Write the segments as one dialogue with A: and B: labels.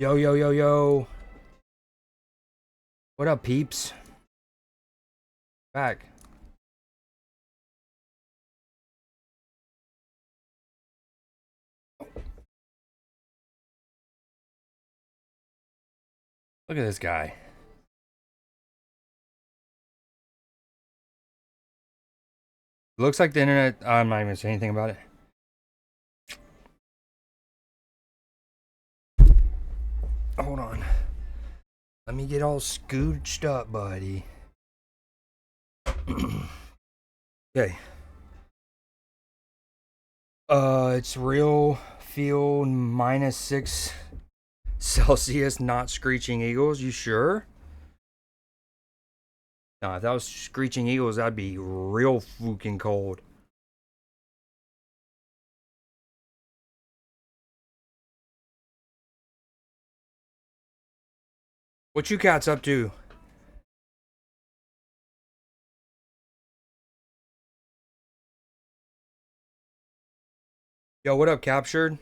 A: Yo, yo, yo, yo. What up, peeps? Back. Look at this guy. Looks like the internet. I'm not even gonna say anything about it. Hold on. Let me get all scooched up, buddy. Okay. It's real feel -6 Celsius, not screeching eagles. You sure? Nah, if that was screeching eagles, that'd be real fucking cold. What you cats up to? Yo, what up, Captured?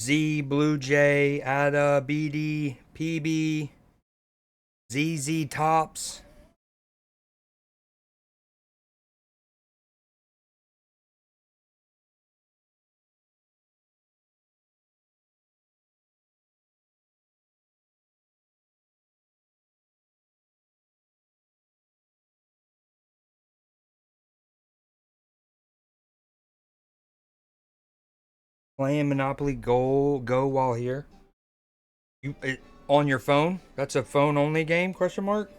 A: Z, Blue Jay, Ada, BD, PB, ZZ Tops. Playing Monopoly Go while here. On your phone? That's a phone only game? Question mark.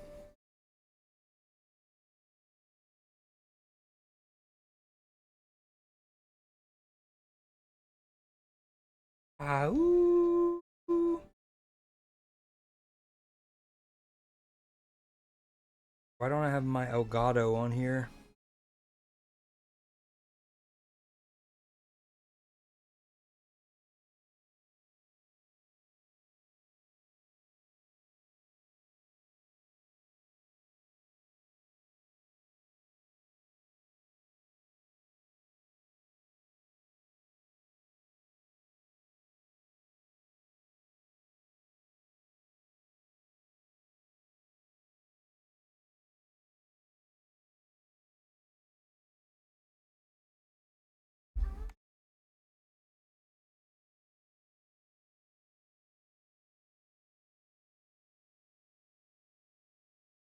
A: Ah, ooh. Why don't I have my Elgato on here?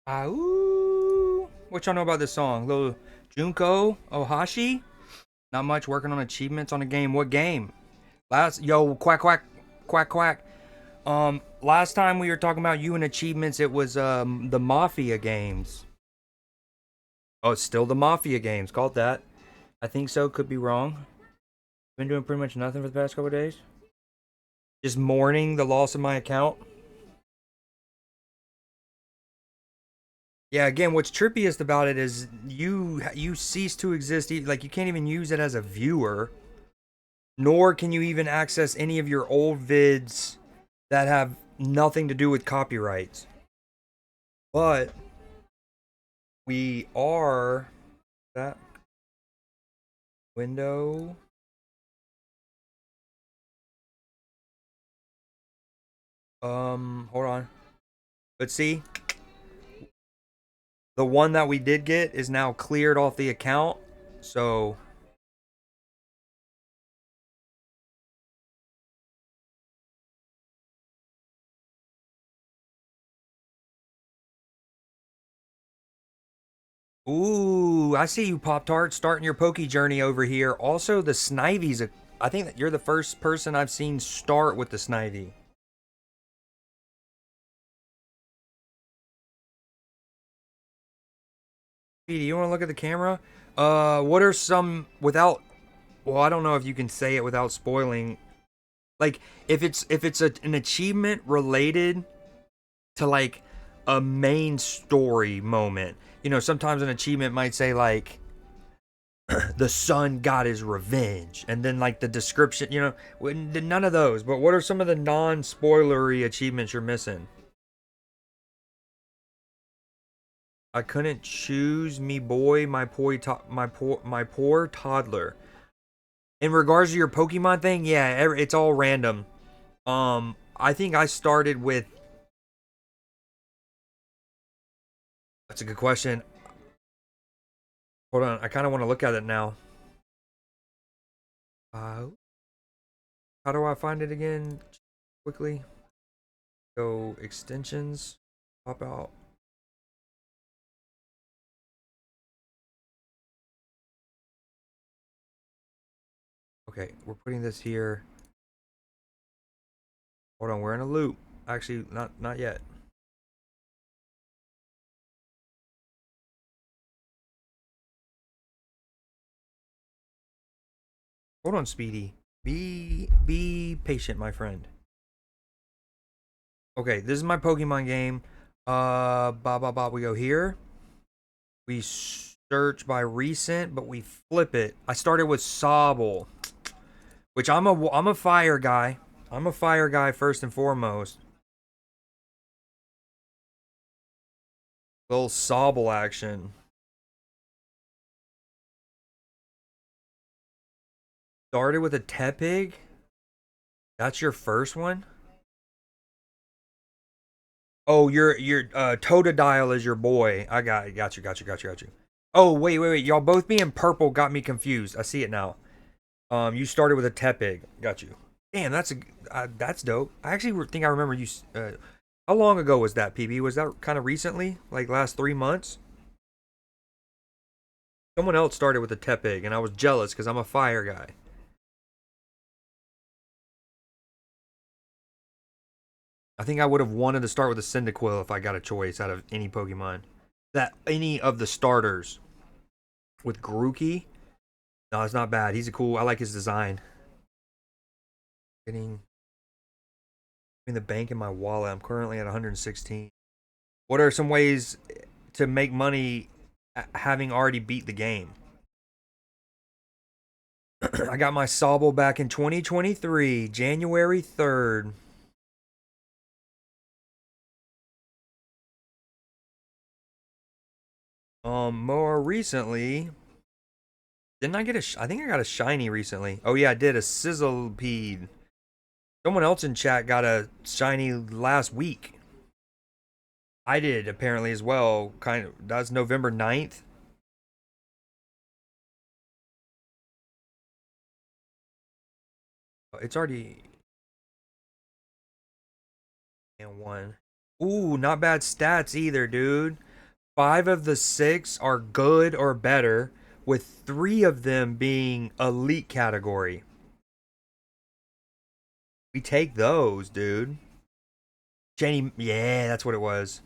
A: Ah, ooh. What y'all know about this song? Little Junko Ohashi? Not much, working on achievements on a game. What game? Quack quack quack quack. Last time we were talking about you and achievements, it was the Mafia games. Oh, it's still the Mafia games. Called that. I think so. Could be wrong. Been doing pretty much nothing for the past couple of days. Just mourning the loss of my account. Yeah, again, what's trippiest about it is you cease to exist. Like, you can't even use it as a viewer, nor can you even access any of your old vids that have nothing to do with copyrights. But we are that window. Hold on. Let's see. The one that we did get is now cleared off the account. So ooh, I see you, Pop Tart, starting your Poke journey over here. Also, the Snivy's I think that you're the first person I've seen start with the Snivy. Speedy, you want to look at the camera? What are some without? Well, I don't know if you can say it without spoiling. Like, if it's an achievement related to like a main story moment. You know, sometimes an achievement might say like the son got his revenge, and then like the description. You know, none of those. But what are some of the non-spoilery achievements you're missing? I couldn't choose me boy, my poor toddler. In regards to your Pokemon thing, yeah, it's all random. I think I started with. That's a good question. Hold on, I kind of want to look at it now. How do I find it again? Quickly. Go extensions. Pop out. Okay, we're putting this here. Hold on, we're in a loop. Actually, not yet. Hold on, Speedy. Be patient, my friend. Okay, this is my Pokemon game. We go here. We search by recent, but we flip it. I started with Sobble, which I'm a fire guy. I'm a fire guy first and foremost. Little Sobble action. Started with a Tepig. That's your first one. Oh, your Totodile is your boy. I got you. Oh, wait. Y'all both being purple got me confused. I see it now. You started with a Tepig. Got you. Damn, that's dope. I actually think I remember you. How long ago was that, PB? Was that kind of recently? Like last 3 months? Someone else started with a Tepig, and I was jealous because I'm a fire guy. I think I would have wanted to start with a Cyndaquil if I got a choice out of any Pokemon. That any of the starters with Grookey. No, it's not bad. He's a cool. I like his design. Getting in the bank in my wallet. I'm currently at 116. What are some ways to make money having already beat the game? I got my Sobble back in 2023, January 3rd. More recently, didn't I get I think I got a shiny recently. Oh yeah, I did, a Sizzlepede. Someone else in chat got a shiny last week. I did apparently as well. Kind of, that's November 9th. It's already and one. Ooh, not bad stats either, dude. 5 of the 6 are good or better, with 3 of them being elite category. We take those, dude. Jenny, yeah, that's what it was.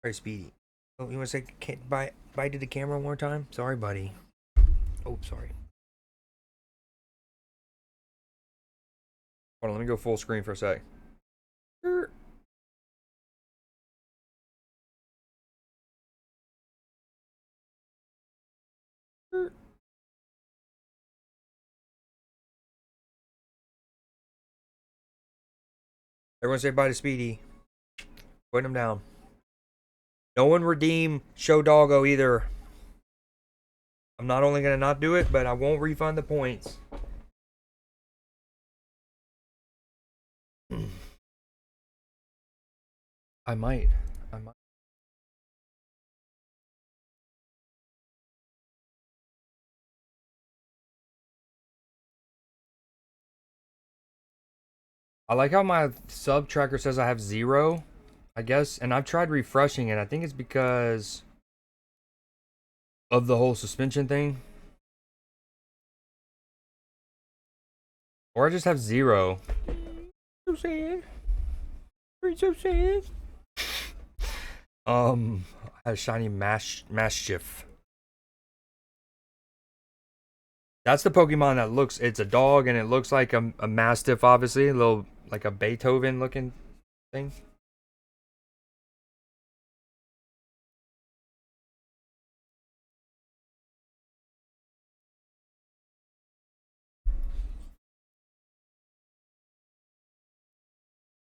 A: Very Speedy. Oh, you want to say bye to the camera one more time? Sorry, buddy. Oh, sorry. Hold on, let me go full screen for a sec. Everyone say bye to Speedy. Putting him down. No one redeem Show Doggo either. I'm not only going to not do it, but I won't refund the points. I might. I like how my sub tracker says I have 0, I guess, and I've tried refreshing it. I think it's because of the whole suspension thing. Or I just have 0. So sad. So sad. I had a shiny Mastiff. That's the Pokemon that looks, it's a dog and it looks like a Mastiff, obviously. A little, like a Beethoven looking thing.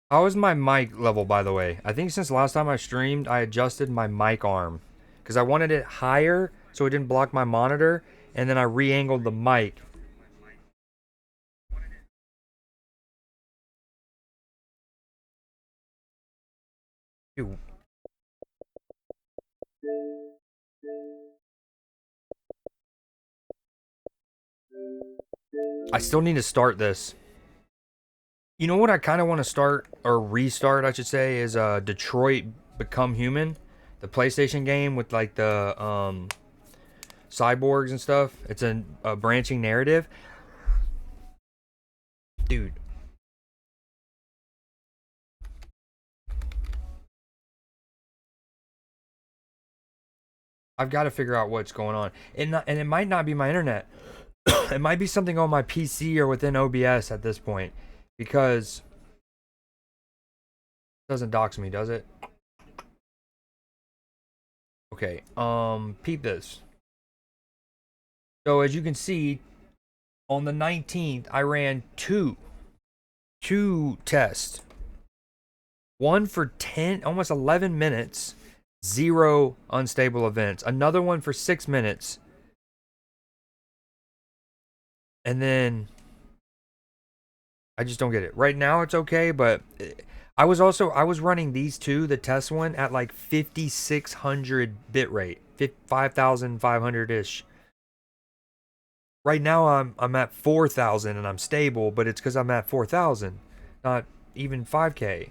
A: How is my mic level, by the way? I think since last time I streamed, I adjusted my mic arm. Because I wanted it higher so it didn't block my monitor. And then I re-angled the mic. Dude. I still need to start this. You know what I kind of want to start, or restart, I should say, is Detroit Become Human, the PlayStation game with like the cyborgs and stuff. It's a branching narrative. Dude. I've got to figure out what's going on. And it might not be my internet. It might be something on my PC or within OBS at this point. Because it doesn't dox me, does it? Okay, peep this. So as you can see, on the 19th, I ran two tests. One for 10, almost 11 minutes, 0 unstable events. Another one for 6 minutes. And then I just don't get it. Right now it's okay, but I was running these two, the test one, at like 5600 bit rate, 5500-ish. Right now I'm at 4000 and I'm stable, but it's because I'm at 4000, not even 5K.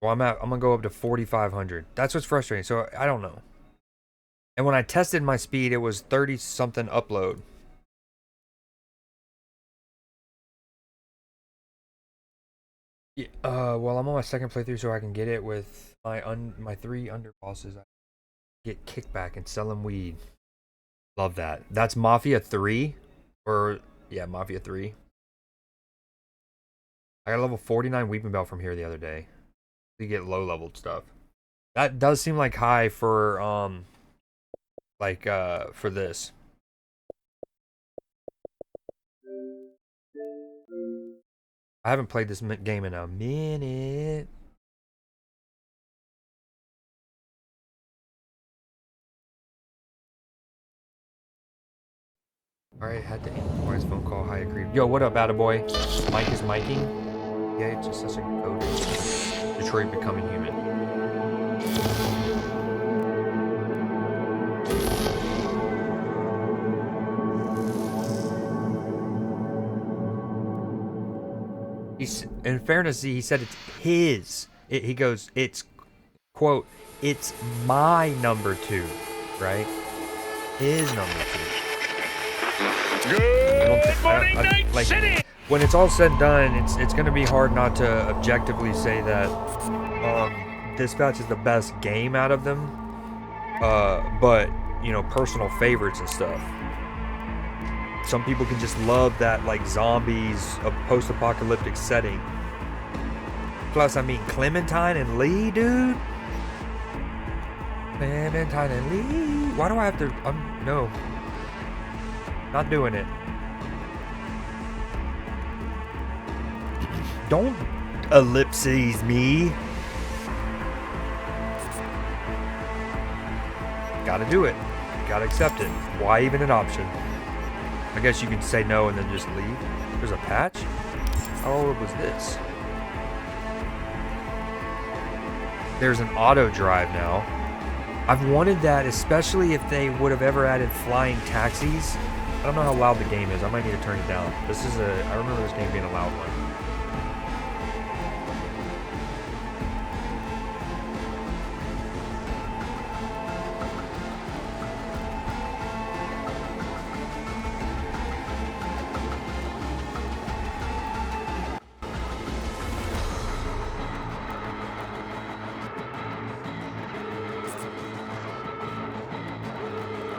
A: Well, I'm gonna go up to 4500. That's what's frustrating. So I don't know. And when I tested my speed, it was 30 something upload. Yeah, well, I'm on my second playthrough, so I can get it with my 3 underbosses. I get kickback and sell them weed. Love that. That's Mafia 3, or yeah, Mafia 3. I got a level 49 weeping belt from here the other day. To get low leveled stuff. That does seem like high for for this. I haven't played this game in a minute. Alright, had to answer his phone call. Hi, agreed. Yo, what up, attaboy? Mike is miking. Yeah, it's just such a code. Detroit Becoming Human. In fairness, he said it's his. He goes, it's, quote, it's my number 2, right? His number 2.
B: Good morning, Night
A: like,
B: City!
A: When it's all said and done, it's going to be hard not to objectively say that Dispatch is the best game out of them. But, you know, personal favorites and stuff. Some people can just love that, like, zombies, a post-apocalyptic setting. Plus, I mean, Clementine and Lee, dude. Clementine and Lee. Why do I have to... no. Not doing it. Don't ellipses me. Gotta do it. Gotta accept it. Why even an option? I guess you could say no and then just leave. There's a patch? How old was this? There's an auto drive now. I've wanted that, especially if they would have ever added flying taxis. I don't know how loud the game is. I might need to turn it down. I remember this game being a loud one.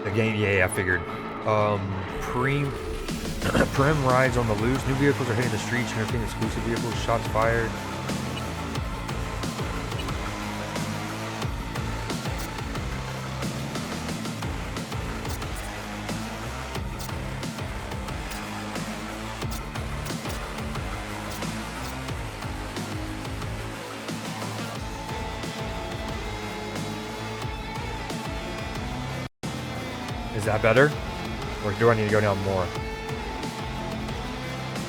A: The game, yeah, I figured. Prim rides on the loose. New vehicles are hitting the streets. Entertaining exclusive vehicles. Shots fired. Is that better? Or do I need to go down more?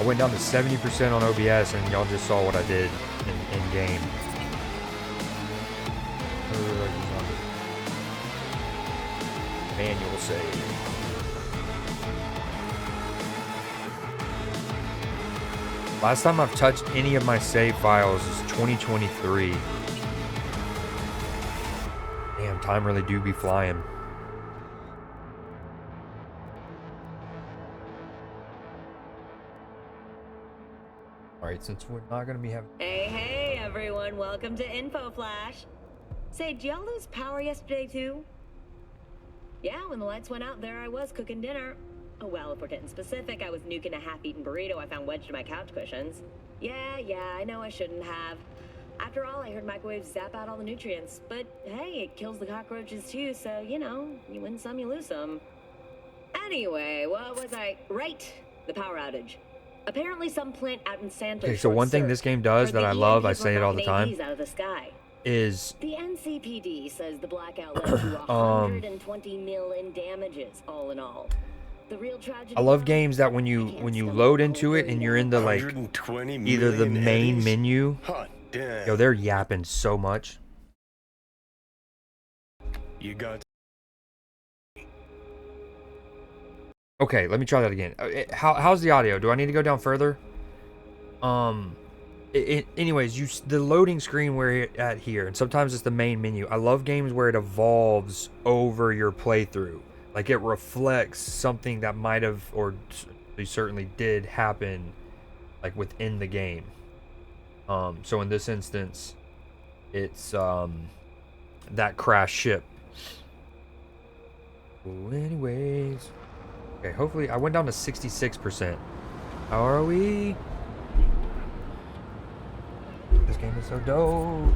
A: I went down to 70% on OBS, and y'all just saw what I did in game. Manual save. Last time I've touched any of my save files is 2023. Damn, time really do be flying. Alright, since we're not gonna be having...
C: Hey everyone, welcome to Info Flash. Say, did y'all lose power yesterday too? Yeah, when the lights went out, there I was cooking dinner. Oh well, if we're getting specific, I was nuking a half-eaten burrito I found wedged in my couch cushions. Yeah, I know I shouldn't have. After all, I heard microwaves zap out all the nutrients. But hey, it kills the cockroaches too, so you know, you win some, you lose some. Anyway, what was I... Right, the power outage. Apparently some plant out in Santa.
A: Okay, so one thing this game does that I love, I say it all the time, is
C: the NCPD says the blackout led to 120 mil in damages, all in all. The real tragedy.
A: I love games that when you load into it and you're in the like either the main menu. Yo, they're yapping so much.
B: You got.
A: Okay, let me try that again. How's the audio? Do I need to go down further? Anyways, the loading screen where you're at here, and sometimes it's the main menu. I love games where it evolves over your playthrough. Like it reflects something that might have, or certainly did happen, like within the game. So in this instance, it's that crash ship. Well, anyways, okay. Hopefully, I went down to 66%. How are we? This game is so dope.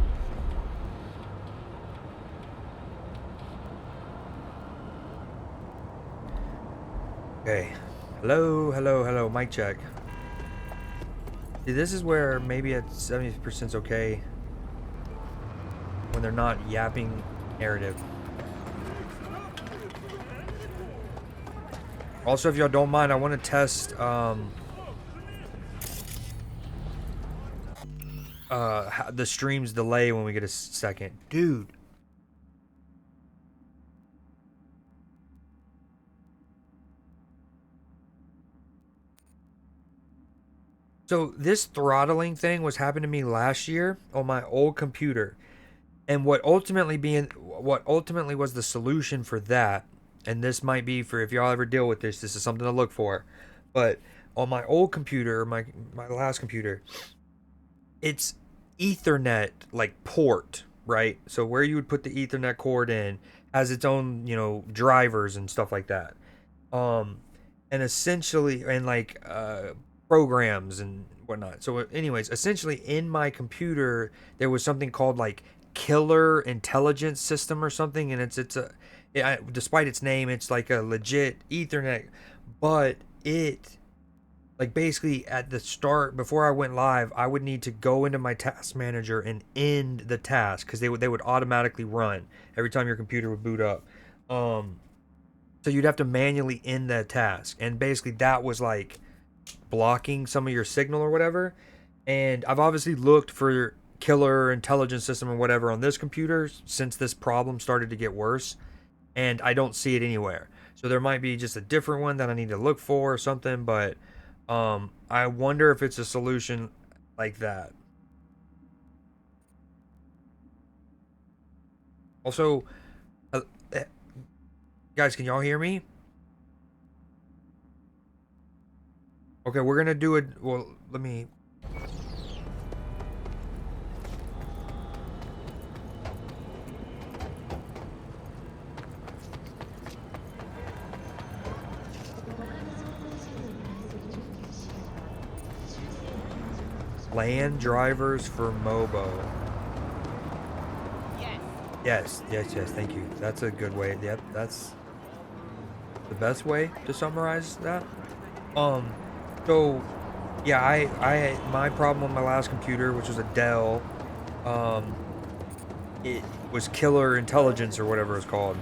A: Okay. Hello. Mic check. See, this is where maybe at 70% is okay. When they're not yapping narrative. Also, if y'all don't mind, I want to test the stream's delay when we get a second. Dude. So this throttling thing was happening to me last year on my old computer. And what ultimately was the solution for that, and this might be for if y'all ever deal with this is something to look for. But on my old computer, my last computer, it's Ethernet like port, right? So where you would put the Ethernet cord in has its own, drivers and stuff like that. And essentially, and like programs and whatnot. So anyways, essentially in my computer there was something called like killer intelligence system or something, and despite its name, it's like a legit Ethernet, but it like basically at the start before I went live, I would need to go into my task manager and end the task because they would automatically run every time your computer would boot up. So you'd have to manually end that task, and basically that was like blocking some of your signal or whatever. And I've obviously looked for killer intelligence system or whatever on this computer since this problem started to get worse, and I don't see it anywhere. So there might be just a different one that I need to look for or something, but I wonder if it's a solution like that. Also, guys, can y'all hear me? Okay, we're gonna do it. Well, let me. Land drivers for Mobo. Yes. Thank you. That's a good way. Yep, that's the best way to summarize that. So, yeah, my problem on my last computer, which was a Dell, it was killer intelligence or whatever it's called.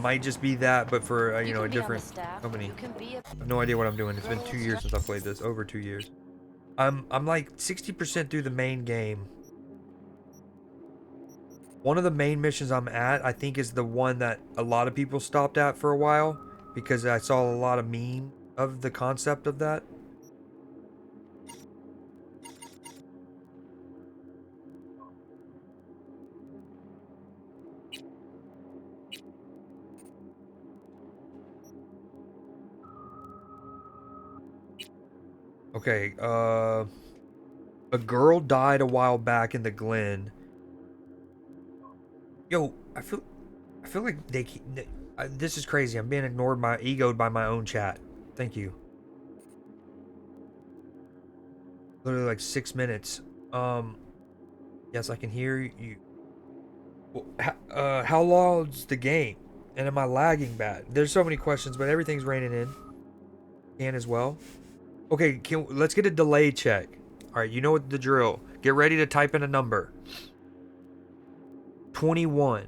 A: might just be that, but for you know, a
D: can be on the
A: different
D: staff.
A: company.
D: You can be a
A: I have no idea what I'm doing. It's been
D: girl
A: 2 years since I played this. Over 2 years. I'm like 60% through the main game. One of the main missions I'm at, I think, is the one that a lot of people stopped at for a while because I saw a lot of meme of the concept of that. Okay, a girl died a while back in the Glen. Yo, I feel like this is crazy. I'm being ignored, egoed by my own chat. Thank you. Literally like 6 minutes. Yes, I can hear you. Well, how long's the game? And am I lagging bad? There's so many questions, but everything's raining in. Can as well. Okay, let's get a delay check. All right, you know what the drill. Get ready to type in a number. 21.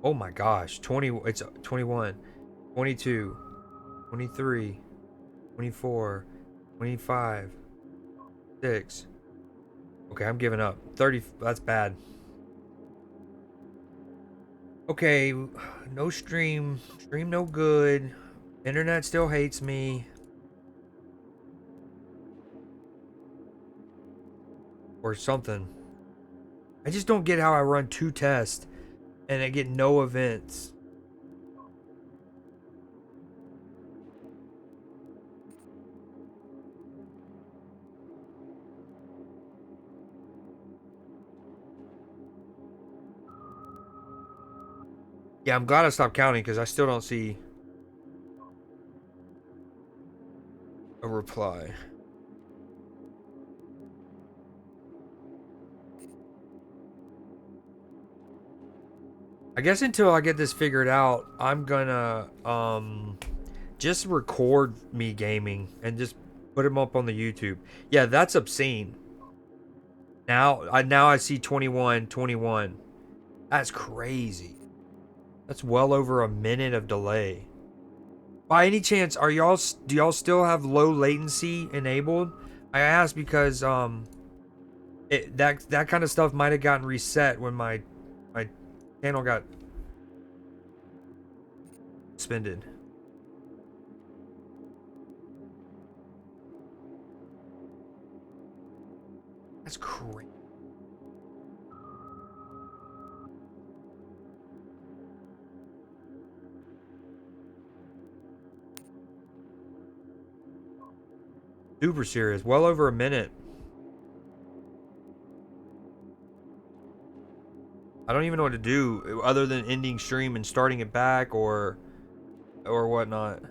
A: Oh my gosh, 20, it's 21, 22, 23, 24, 25, 6. Okay, I'm giving up. 30, that's bad. Okay, no stream. Stream no good. Internet still hates me. Or something. I just don't get how I run 2 tests and I get no events. Yeah, I'm glad I stopped counting because I still don't see a reply. I guess until I get this figured out, I'm gonna just record me gaming and just put them up on the YouTube. Yeah, that's obscene. Now I see 21, 21. That's crazy. That's well over a minute of delay. By any chance, do y'all still have low latency enabled? I asked because that kind of stuff might have gotten reset when my channel got suspended. That's crazy. Super serious. Well over a minute. I don't even know what to do other than ending stream and starting it back or whatnot.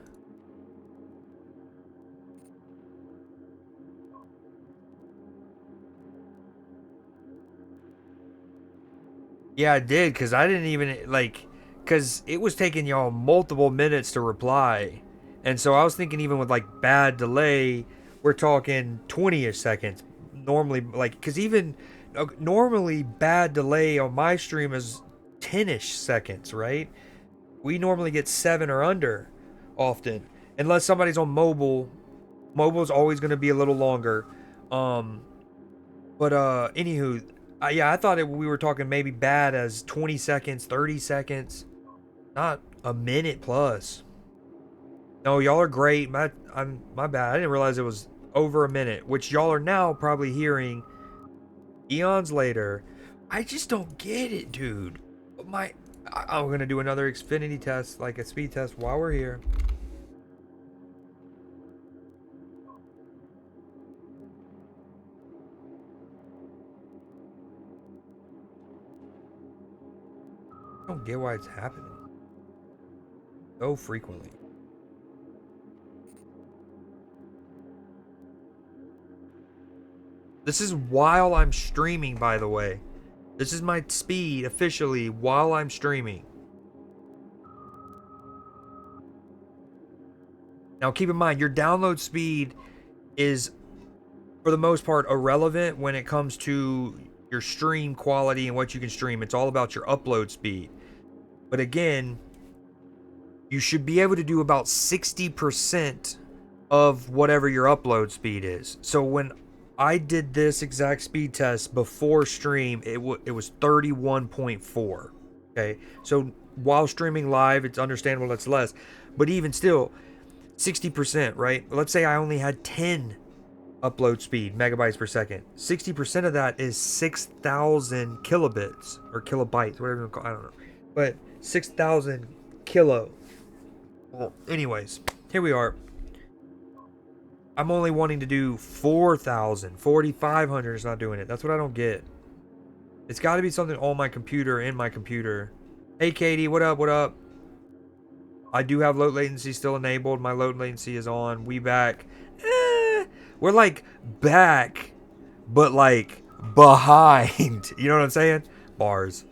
A: Yeah, I did because I didn't even because it was taking y'all multiple minutes to reply, and so I was thinking even with like bad delay, we're talking 20ish seconds. Normally, like because even normally bad delay on my stream is 10ish seconds, right? We normally get 7 or under often, unless somebody's on mobile. Mobile's always going to be a little longer. Um, but anywho, yeah, I thought we were talking maybe bad as 20 seconds, 30 seconds, not a minute plus. No, y'all are great. My bad. I didn't realize it was over a minute, which y'all are now probably hearing eons later. I just don't get it, dude. I'm gonna do another Xfinity test, like a speed test, while we're here. I don't get why it's happening so frequently. This is while I'm streaming, by the way. This is my speed officially while I'm streaming. Now keep in mind, your download speed is, for the most part, irrelevant when it comes to your stream quality and what you can stream. It's all about your upload speed. But again, you should be able to do about 60% of whatever your upload speed is. So when I did this exact speed test before stream, it was 31.4. Okay, so while streaming live, it's understandable that's less, but even still, 60%, right? Let's say I only had 10 upload speed, megabytes per second. 60% of that is 6,000 kilobits or kilobytes, whatever you call it, I don't know, but 6,000 kilo. Well, anyways, here we are. I'm only wanting to do 4,000, 4,500 is not doing it. That's what I don't get. It's got to be something on my computer, in my computer. Hey, Katie, what up, what up? I do have low latency still enabled. My low latency is on. We back. We're like back, but like behind. You know what I'm saying? Bars.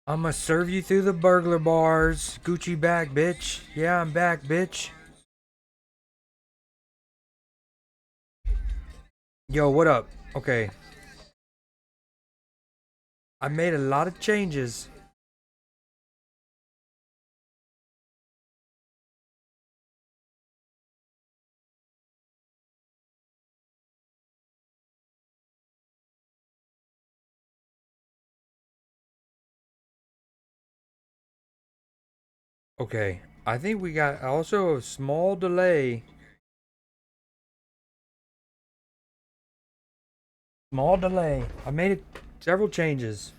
A: I'ma serve you through the burglar bars. Gucci back, bitch. Yeah, I'm back, bitch. Yo, what up? Okay. I made a lot of changes. Okay. I think we got also a small delay. Small delay. I made it several changes.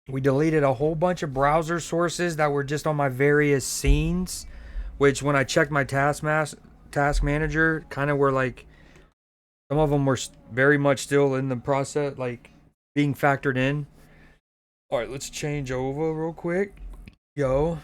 A: We deleted a whole bunch of browser sources that were just on my various scenes, which when I checked my task manager, kind of were like, some of them were very much still in the process, like being factored in. All right, let's change over real quick. Yo.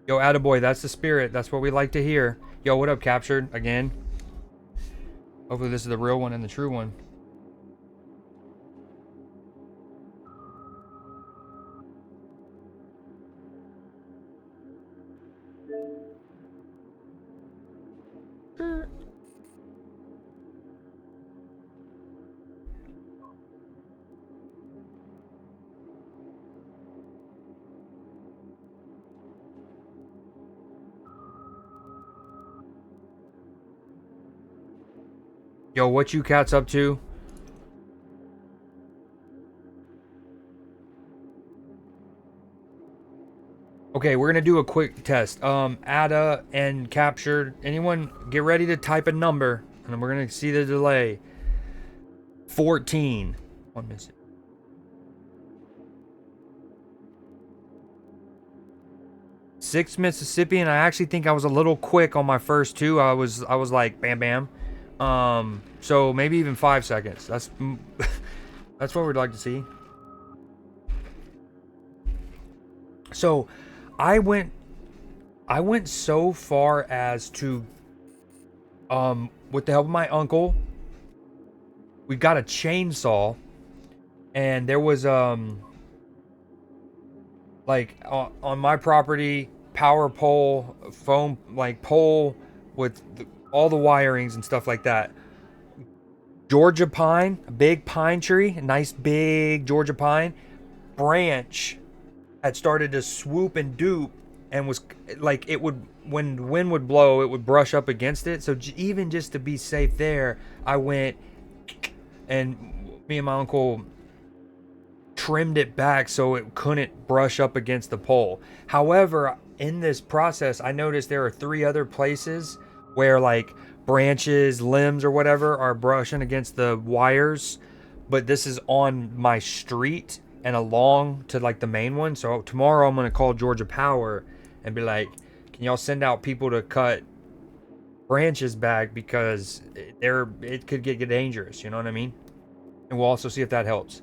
A: Yo, attaboy, that's the spirit. That's what we like to hear. Yo, what up, Captured? Again. Hopefully this is the real one and the true one. Yo, what you cats up to? Okay, we're gonna do a quick test. Ada and captured. Anyone get ready to type a number, and then we're gonna see the delay. 14. One missing. Six Mississippi, and I actually think I was a little quick on my first two. I was like bam bam. So maybe even 5 seconds. That's that's what we'd like to see. So I went so far as to with the help of my uncle, we got a chainsaw, and there was like on my property, power pole, foam like pole with all the wirings and stuff like that. Georgia pine, a big pine tree, a nice big Georgia pine branch had started to swoop and dupe, and was like, it would, when the wind would blow, it would brush up against it. So even just to be safe there, I went, and me and my uncle trimmed it back so it couldn't brush up against the pole. However, in this process, I noticed there are 3 other places where like branches, limbs, or whatever are brushing against the wires, but this is on my street and along to like the main one. So tomorrow I'm gonna call Georgia Power and be like, can y'all send out people to cut branches back, because it could get dangerous, you know what I mean? And we'll also see if that helps.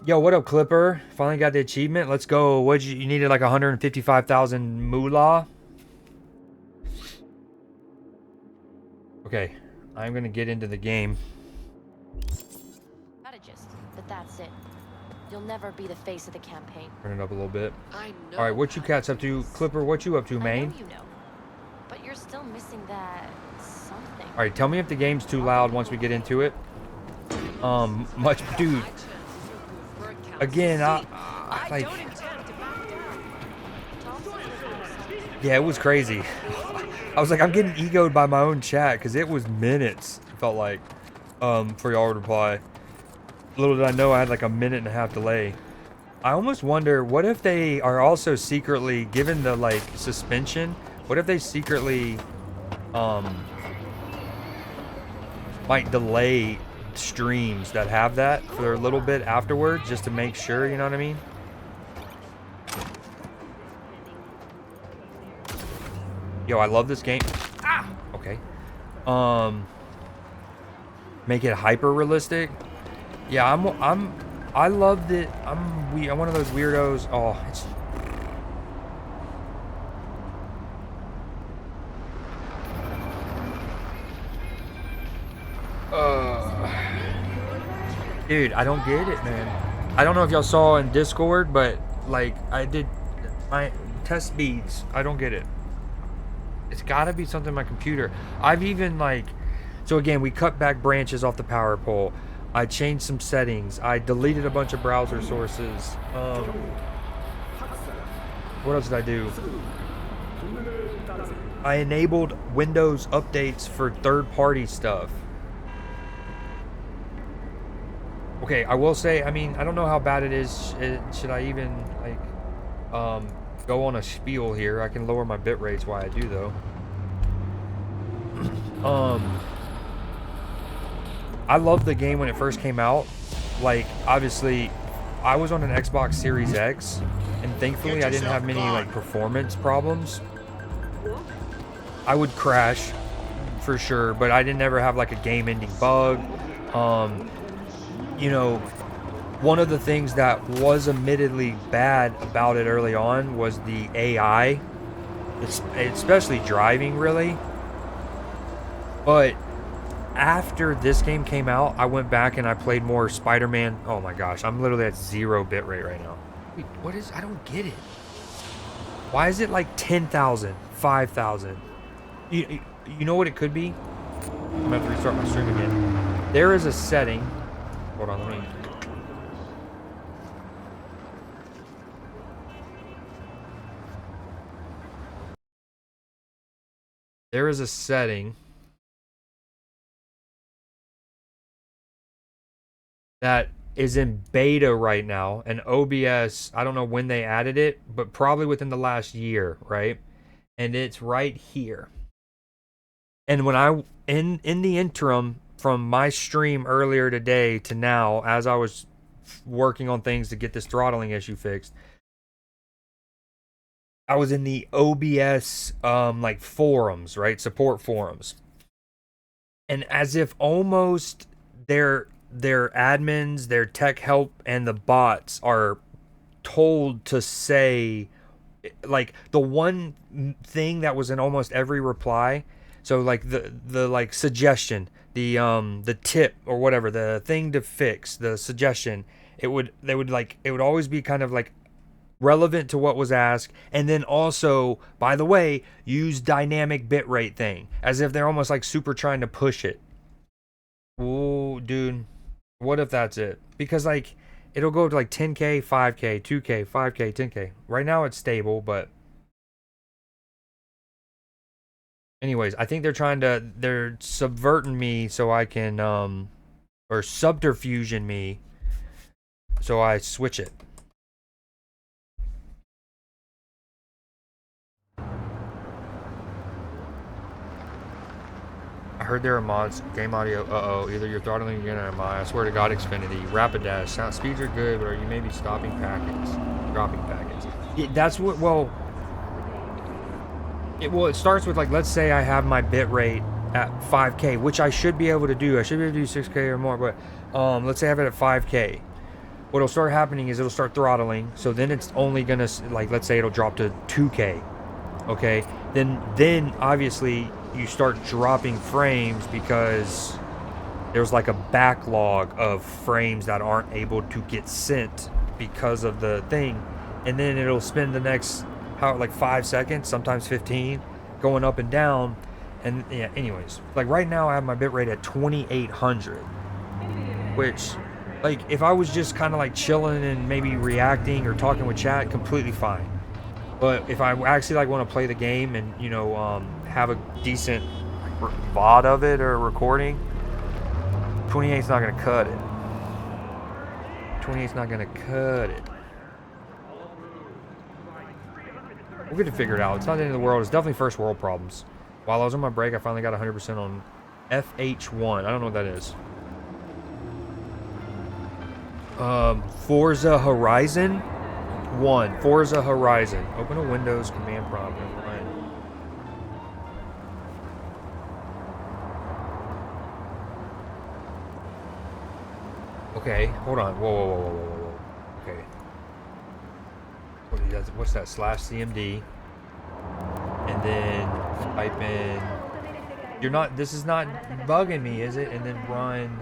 A: Yo, what up, Clipper? Finally got the achievement. Let's go. What you needed? Like 155,000 moolah. Okay, I'm gonna get into the game.
D: Strategist, but that's it. You'll never be the face of the campaign.
A: Turn it up a little bit.
D: I know.
A: All right, what you cats up to? Clipper, what you up to,
D: I
A: main?
D: know you know, but you're still missing that something.
A: All right, tell me if the game's too loud once we get into it. Much, dude. Again, I like. Yeah, it was crazy. I was like, I'm getting egoed by my own chat because it was minutes. It felt like, for y'all to reply. Little did I know I had like a 1.5 minute delay. I almost wonder, what if they are also secretly, given the like suspension, what if they secretly, might delay streams that have that for a little bit afterwards, just to make sure, you know what I mean? Yo, I love this game. Ah, okay. Make it hyper realistic. Yeah, I love that. I'm one of those weirdos. Oh, it's. Dude, I don't get it, man. I don't know if y'all saw in Discord, but like I did my test speeds. I don't get it. It's gotta be something on my computer. I've even like, so again, we cut back branches off the power pole. I changed some settings. I deleted a bunch of browser sources. What else did I do? I enabled Windows updates for third-party stuff. Okay, I will say, I mean, I don't know how bad it is. Should I even, like, go on a spiel here? I can lower my bit rates while I do, though. I loved the game when it first came out. Like, obviously, I was on an Xbox Series X, and thankfully I didn't have many, like, performance problems. I would crash, for sure, but I didn't ever have, like, a game-ending bug. You know, one of the things that was admittedly bad about it early on was the AI. It's especially driving, really. But after this game came out, I went back and I played more Spider-Man. Oh my gosh, I'm literally at 0 bitrate right now. Wait, what is? I don't get it. Why is it like 10,000, 5,000? You know what it could be? I'm gonna have to restart my stream again. There is a setting. Hold on, let me. There is a setting that is in beta right now, and OBS, I don't know when they added it, but probably within the last year, right? And it's right here. And when I in the interim from my stream earlier today to now, as I was working on things to get this throttling issue fixed, I was in the OBS like forums, right? Support forums. And as if almost their admins, their tech help, and the bots are told to say, like, the one thing that was in almost every reply. So like the like suggestion, the tip or whatever, the thing to fix, the suggestion, it would always be kind of like relevant to what was asked, and then also, by the way, use dynamic bitrate thing, as if they're almost like super trying to push it. Ooh, dude, what if that's it? Because like it'll go to like 10K, 5K, 2K, 5K, 10K. Right now it's stable, but anyways, I think they're subverting me so I can or subterfuging me so I switch it. I heard there are mods, game audio, either you're throttling again or am I swear to God, Xfinity, Rapid Dash, sound speeds are good, but are you maybe stopping packets, dropping packets? That's what, well, it starts with like, let's say I have my bit rate at 5K, which I should be able to do. I should be able to do 6K or more, but let's say I have it at 5K. What'll start happening is it'll start throttling, so then it's only gonna, like, let's say it'll drop to 2K, okay? Then obviously you start dropping frames because there's like a backlog of frames that aren't able to get sent because of the thing, and then it'll spend the next like 5 seconds, sometimes 15, going up and down. And yeah, anyways, like right now I have my bitrate at 2800, which, like, if I was just kind of like chilling and maybe reacting or talking with chat, completely fine. But if I actually like want to play the game and, you know, have a decent VOD of it or recording, 28's not gonna cut it. 28's not gonna cut it. We'll get to figure it out. It's not the end of the world. It's definitely first world problems. While I was on my break, I finally got 100% on FH1. I don't know what that is. Forza Horizon 1. Forza Horizon. Open a Windows command prompt and run. Okay, hold on. Whoa. Okay. What's that? /CMD. And then type in. This is not bugging me, is it? And then run.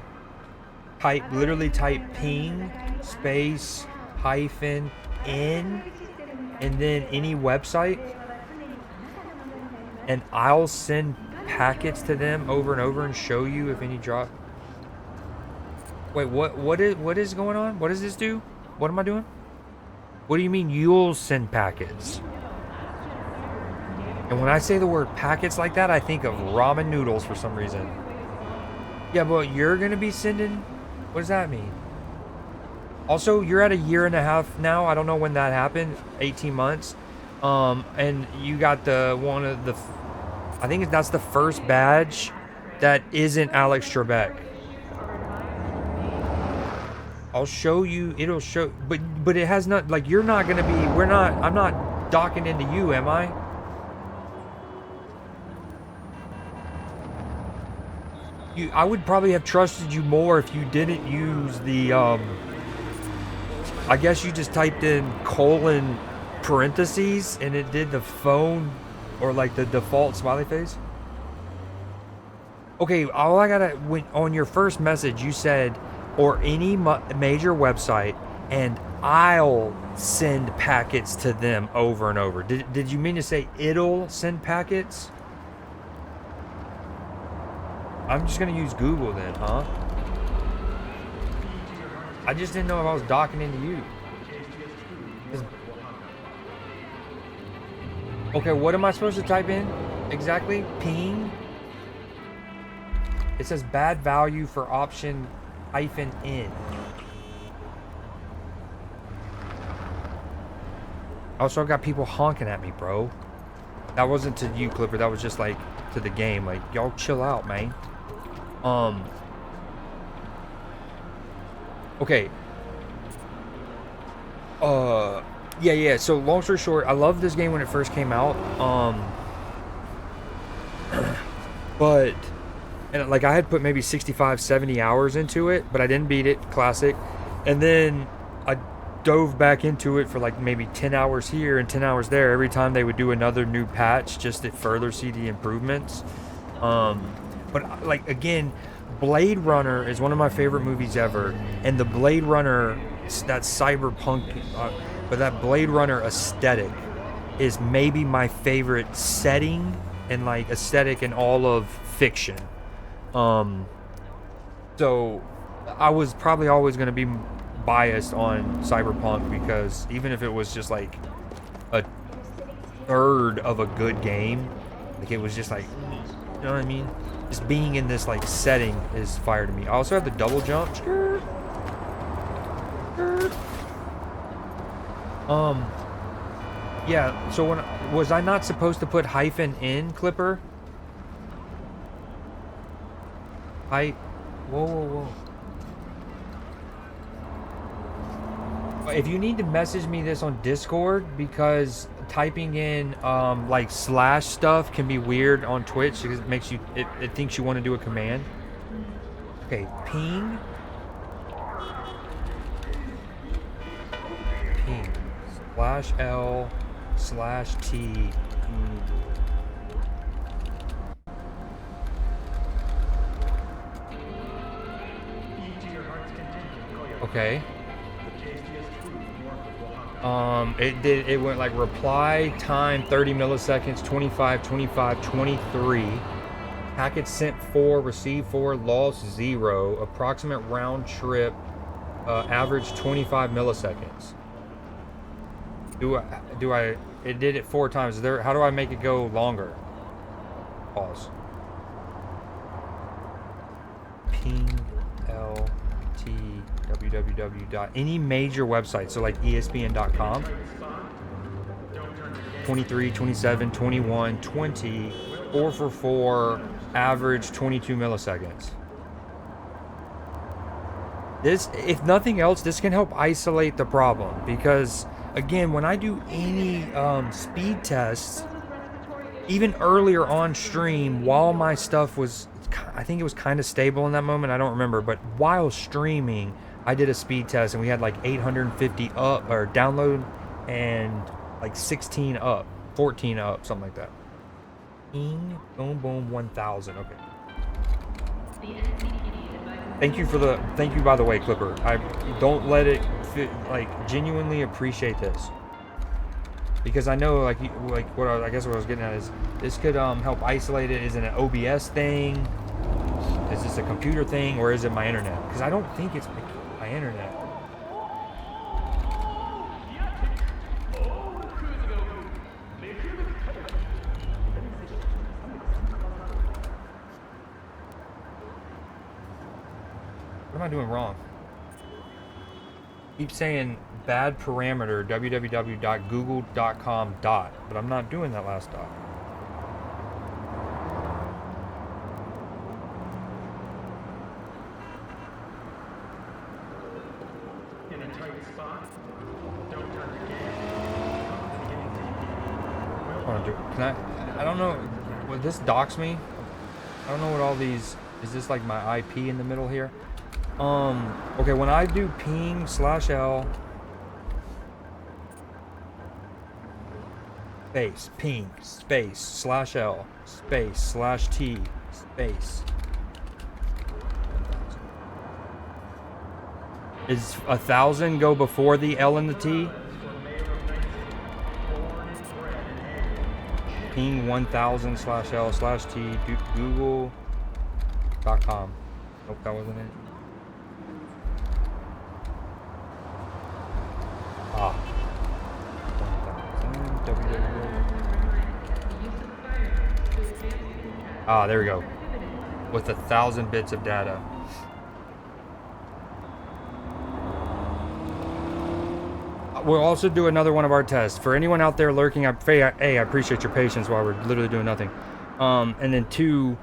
A: Literally type ping space hyphen in, and then any website, and I'll send packets to them over and over and show you if any drop. Wait, what is going on? What does this do? What am I doing? What do you mean you'll send packets? And when I say the word packets like that, I think of ramen noodles for some reason. Yeah, but you're gonna be sending. What does that mean? Also, you're at 1.5 years now. I don't know when that happened. 18 months. And you got I think that's the first badge that isn't Alex Trebek. I'll show you. It'll show, but it has not, like, you're not gonna be. I'm not docking into you, am I? I would probably have trusted you more if you didn't use the, I guess you just typed in colon parentheses and it did the phone or like the default smiley face. Okay, all I gotta, on your first message you said, or any major website, and I'll send packets to them over and over. Did you mean to say it'll send packets? I'm just gonna use Google then, huh? I just didn't know if I was docking into you. Okay, what am I supposed to type in exactly? Ping? It says bad value for option -in. Also, I've got people honking at me, bro. That wasn't to you, Clipper. That was just like to the game. Like, y'all chill out, man. Okay. Yeah. So, long story short, I loved this game when it first came out. But, and like, I had put maybe 65, 70 hours into it, but I didn't beat it. Classic. And then I dove back into it for like maybe 10 hours here and 10 hours there every time they would do another new patch just to further see the improvements. But like, again, Blade Runner is one of my favorite movies ever, and the Blade Runner, that cyberpunk, but that Blade Runner aesthetic is maybe my favorite setting and like aesthetic in all of fiction. So I was probably always going to be biased on Cyberpunk, because even if it was just like a third of a good game, like it was just like, you know what I mean? Just being in this like setting is fire to me. I also have the double jump. Yeah, so when was I not supposed to put -in, Clipper? Whoa. If you need to message me this on Discord, because typing in like slash stuff can be weird on Twitch because it makes you it thinks you want to do a command. Okay, ping /L/T. Okay. It went like reply time 30 milliseconds, 25, 25, 23. Packet sent 4, received 4, lost 0. Approximate round trip, average 25 milliseconds. It did it 4 times. How do I make it go longer? Pause. Ping LT www. Any major website, so like ESPN.com. 23, 27, 21, 20, 4 for 4, average 22 milliseconds. This, if nothing else, this can help isolate the problem, because again, when I do any speed tests, even earlier on stream, while my stuff was, I think it was kind of stable in that moment, I don't remember, but while streaming, I did a speed test and we had like 850 up or download and like 16 up, 14 up, something like that. Boom, boom, 1000. Okay. Thank you by the way, Clipper. I don't let it fit, like, genuinely appreciate this, because I know like what I guess what I was getting at is this could help isolate it. Is it an OBS thing? Is this a computer thing, or is it my internet? Because I don't think it's my internet. What am I doing wrong? Keep saying bad parameter www.google.com dot, but I'm not doing that last dot.
B: In a tight spot. Don't turn the game.
A: I don't know. Will this dox me? I don't know what all these. Is this like my IP in the middle here? Okay, when I do ping /L space ping space /L space /T space. Is 1,000 go before the L and the T? Ping 1000/L/T Google.com. Nope, that wasn't it. Ah. 1,000 Ah, there we go. With 1,000 bits of data. We'll also do another one of our tests. For anyone out there lurking, I appreciate your patience while we're literally doing nothing. And then 2,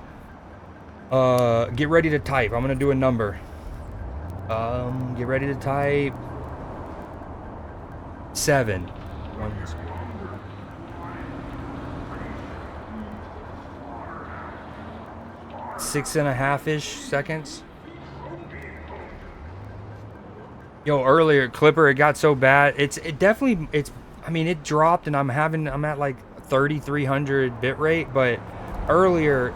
A: get ready to type. I'm gonna do a number. Get ready to type 7. 6.5-ish seconds. Yo, earlier, Clipper, it got so bad. I mean, it dropped and I'm at like 3,300 bit rate, but earlier,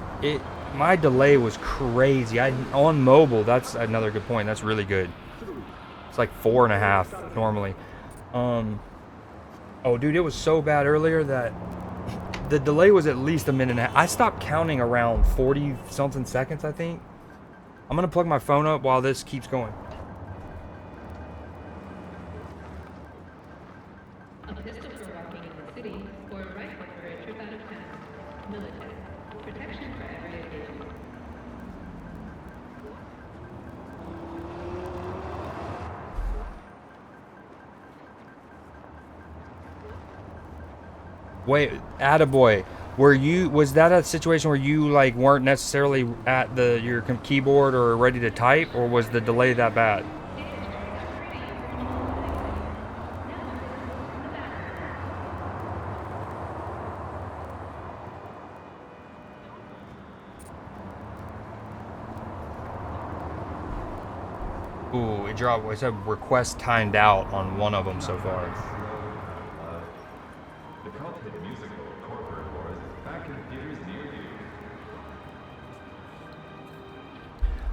A: my delay was crazy. On mobile, that's another good point. That's really good. It's like 4.5 normally. Oh, dude, it was so bad earlier that the delay was at least a minute and a half. I stopped counting around 40-something seconds, I think. I'm gonna plug my phone up while this keeps going.
E: A pistol for walking in the city, or a rifle for a trip out of town. Military. Protection for every occasion.
A: Wait, attaboy. Was that a situation where you like weren't necessarily at your keyboard or ready to type, or was the delay that bad? Ooh, it dropped. It said request timed out on one of them so far.
B: The cult-hit musical Corpo is back in theaters near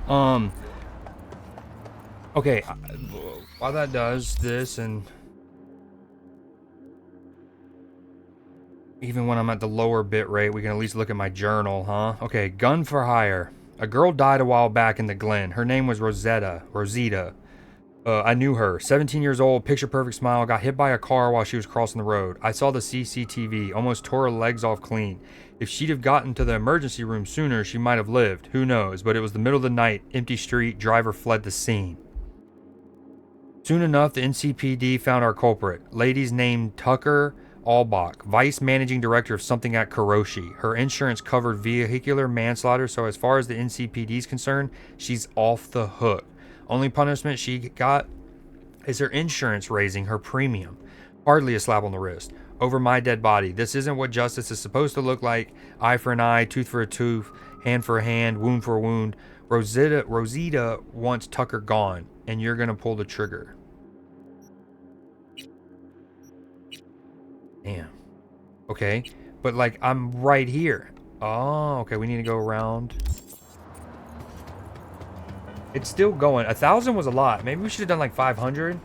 B: you.
A: Okay, while that does this, and even when I'm at the lower bit rate, we can at least look at my journal, huh? Okay, gun for hire. A girl died a while back in the Glen. Her name was Rosita. I knew her. 17 years old, picture perfect smile, got hit by a car while she was crossing the road. I saw the CCTV, almost tore her legs off clean. If she'd have gotten to the emergency room sooner, she might have lived. Who knows? But it was the middle of the night, empty street, driver fled the scene. Soon enough, the NCPD found our culprit. Lady's named Tucker Albach, vice managing director of something at Kuroshi. Her insurance covered vehicular manslaughter, so as far as the NCPD is concerned, she's off the hook. Only punishment she got is her insurance raising her premium. Hardly a slap on the wrist. Over my dead body. This isn't what justice is supposed to look like. Eye for an eye, tooth for a tooth, hand for a hand, wound for a wound. Rosita wants Tucker gone, and you're gonna pull the trigger. Damn. Okay, but like I'm right here. Oh, okay, we need to go around. It's still going. 1,000 was a lot. Maybe we should have done like 500.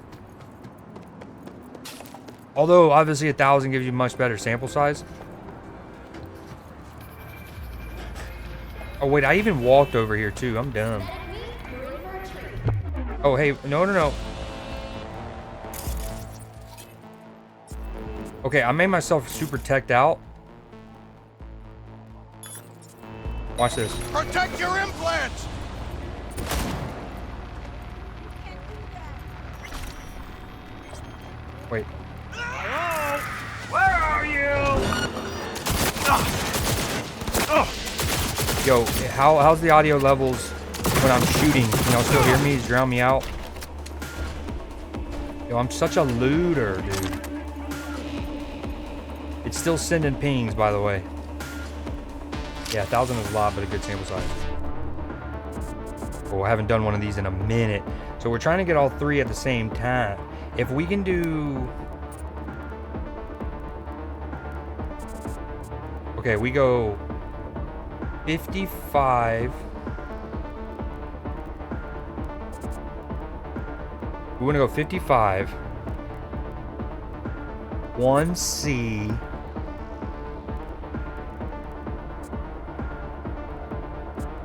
A: Although obviously 1,000 gives you much better sample size. Oh wait, I even walked over here too. I'm dumb. Oh hey, no. Okay, I made myself super teched out. Watch this.
F: Protect your implants!
A: Wait.
F: Hello? Where are you?
A: Yo, how's the audio levels when I'm shooting? Can y'all still hear me? Does it drown me out? Yo, I'm such a looter, dude. It's still sending pings, by the way. Yeah, 1,000 is a lot, but a good sample size. Oh, I haven't done one of these in a minute. So we're trying to get all 3 at the same time. If we can do... Okay, we go 55. We want to go 55. 1C.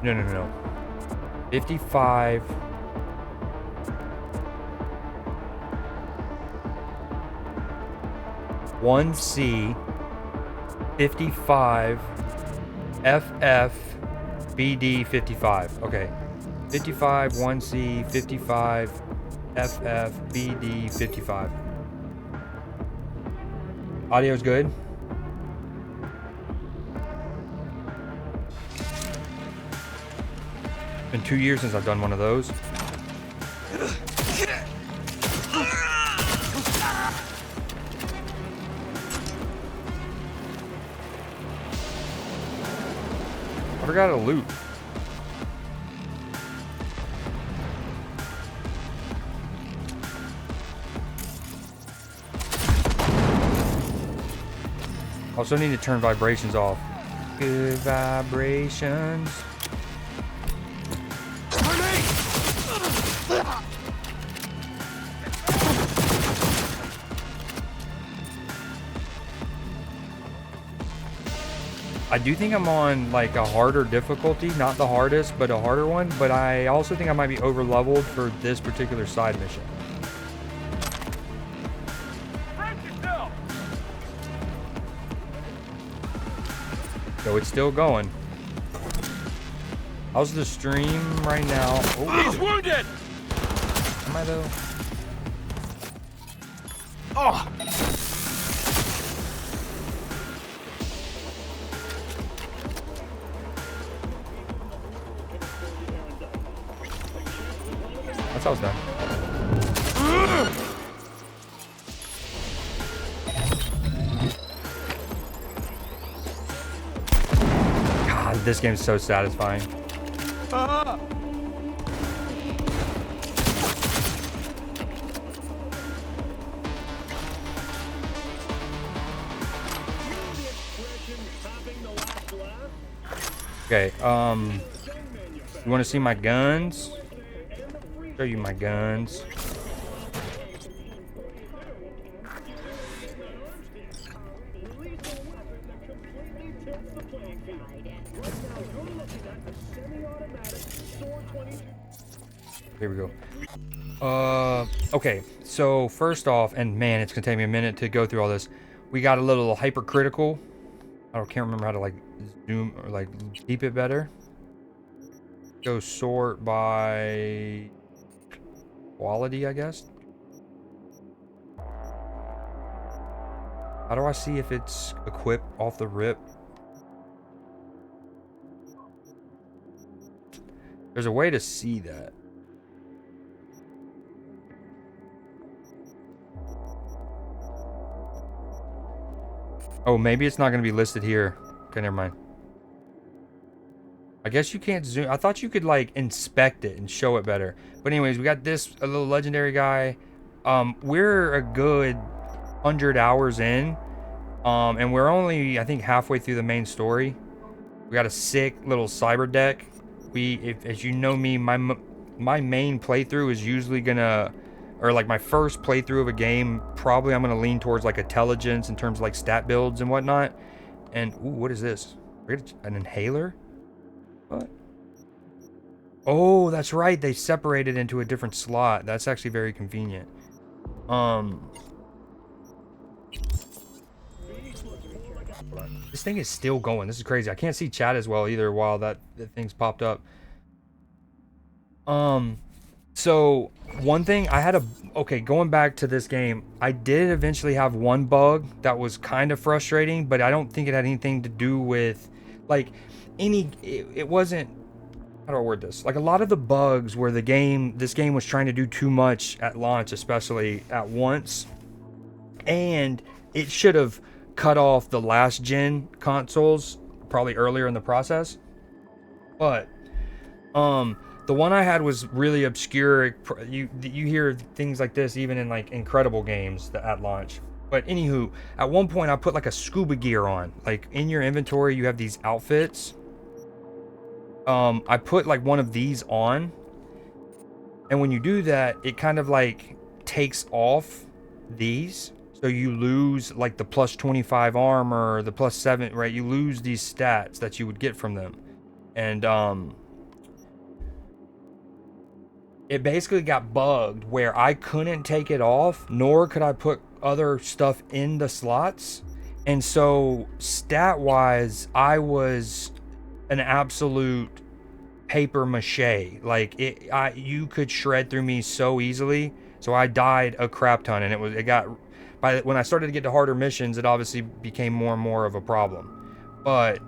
A: No. 55. One C, 55, FF, BD 55. Okay, 55, 1C, 55, FF, BD 55. Audio's good. Been 2 years since I've done one of those. I forgot to loot. Also need to turn vibrations off. Good vibrations. I do think I'm on like a harder difficulty, not the hardest, but a harder one. But I also think I might be over leveled for this particular side mission. So it's still going. How's the stream right now? Oh.
F: He's wounded!
A: Am I though?
F: Oh!
A: That's how it's done. God, this game is so satisfying. Okay, you want to see my guns? Show you my guns. Here we go. Okay, so first off, and man, it's gonna take me a minute to go through all this. We got a little hypercritical. I can't remember how to like zoom or like keep it better. Go sort by quality, I guess. How do I see if it's equipped off the rip? There's a way to see that. Oh, maybe it's not going to be listed here. Okay, never mind. I guess you can't zoom. I thought you could like inspect it and show it better. But anyways, we got this, a little legendary guy. We're a good 100 hours in. And we're only, I think, halfway through the main story. We got a sick little cyber deck. As you know me, my main playthrough is usually gonna, or like my first playthrough of a game, probably I'm gonna lean towards like intelligence in terms of like stat builds and whatnot. And ooh, what is this? An inhaler? What? Oh, that's right. They separated into a different slot. That's actually very convenient. This thing is still going. This is crazy. I can't see chat as well either while the thing's popped up. So one thing I had okay, going back to this game, I did eventually have one bug that was kind of frustrating, but I don't think it had anything to do with like it wasn't, how do I word this? Like a lot of the bugs where this game was trying to do too much at launch, especially at once, and it should have cut off the last gen consoles probably earlier in the process. But the one I had was really obscure. You hear things like this even in like incredible games at launch. But anywho, at one point I put like a scuba gear on. Like in your inventory you have these outfits. I put like one of these on, and when you do that, it kind of like takes off these. So you lose like the plus 25 armor, the plus 7, right? You lose these stats that you would get from them. And it basically got bugged where I couldn't take it off, nor could I put other stuff in the slots. And so stat wise, I was an absolute paper mache. Like you could shred through me so easily. So I died a crap ton, and when I started to get to harder missions, it obviously became more and more of a problem. But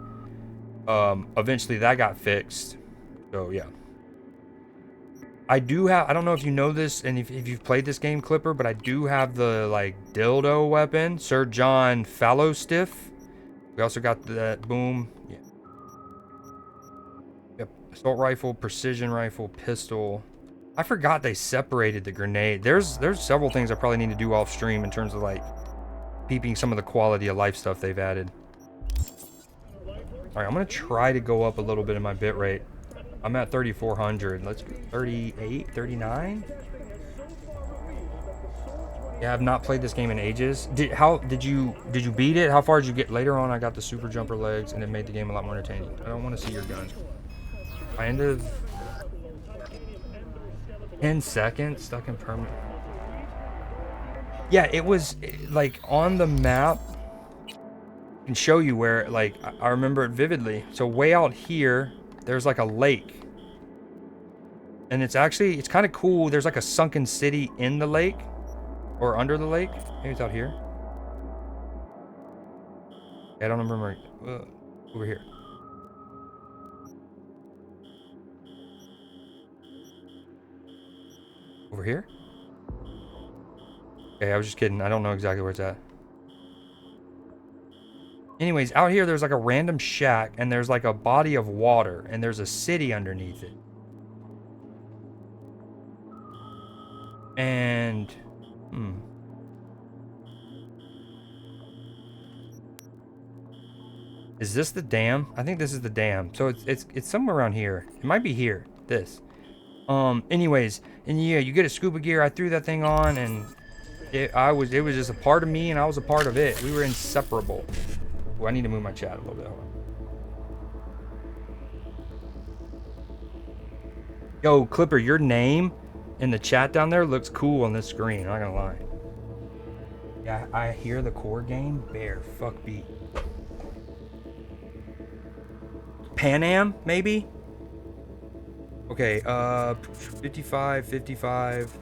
A: eventually that got fixed. So yeah. I don't know if you know this and if you've played this game, Clipper, but I do have the like dildo weapon, Sir John Fallowstiff. We also got that boom. Yeah. Yep. Assault rifle, precision rifle, pistol. I forgot they separated the grenade. There's several things I probably need to do off stream in terms of like peeping some of the quality of life stuff they've added. Alright, I'm gonna try to go up a little bit in my bitrate. I'm at 3400. Let's go 38, 39. Yeah, I've not played this game in ages. Did you beat it? How far did you get? Later on, I got the super jumper legs, and it made the game a lot more entertaining. I don't want to see your gun. I ended 10 seconds stuck in permanent. Yeah, it was like on the map. I can show you where, like, I remember it vividly. So way out here, there's like a lake. And it's kind of cool. There's like a sunken city in the lake. Or under the lake. Maybe it's out here. I don't remember. Over here. Over here? Okay, I was just kidding. I don't know exactly where it's at. Anyways, out here there's like a random shack and there's like a body of water and there's a city underneath it. And is this the dam? I think this is the dam. So it's somewhere around here. It might be here. This. Anyways, and yeah, you get a scuba gear. I threw that thing on and it was just a part of me and I was a part of it. We were inseparable. Ooh, I need to move my chat a little bit. Hold on. Yo, Clipper, your name in the chat down there looks cool on this screen. I'm not gonna lie. Yeah, I hear the core game. Bear, fuck beat. Pan Am, maybe? Okay, 55, 55.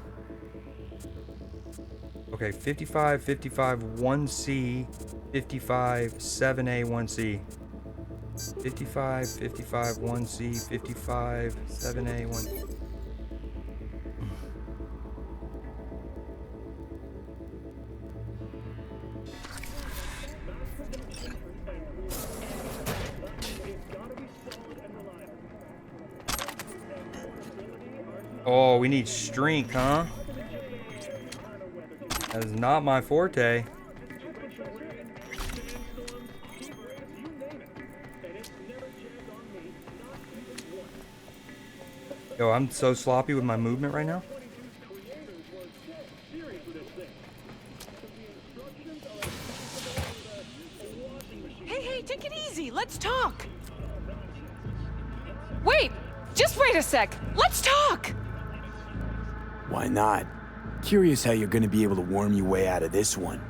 A: Okay, 55, 55, 1C, 55, 7A, 1C. 55, 55, 1C, 55, 7A, 1. Oh, we need strength, huh? That is not my forte. Yo, I'm so sloppy with my movement right now.
G: Hey, take it easy. Let's talk. Wait, just wait a sec. Let's talk.
H: Why not? Curious how you're gonna be able to worm your way out of this one.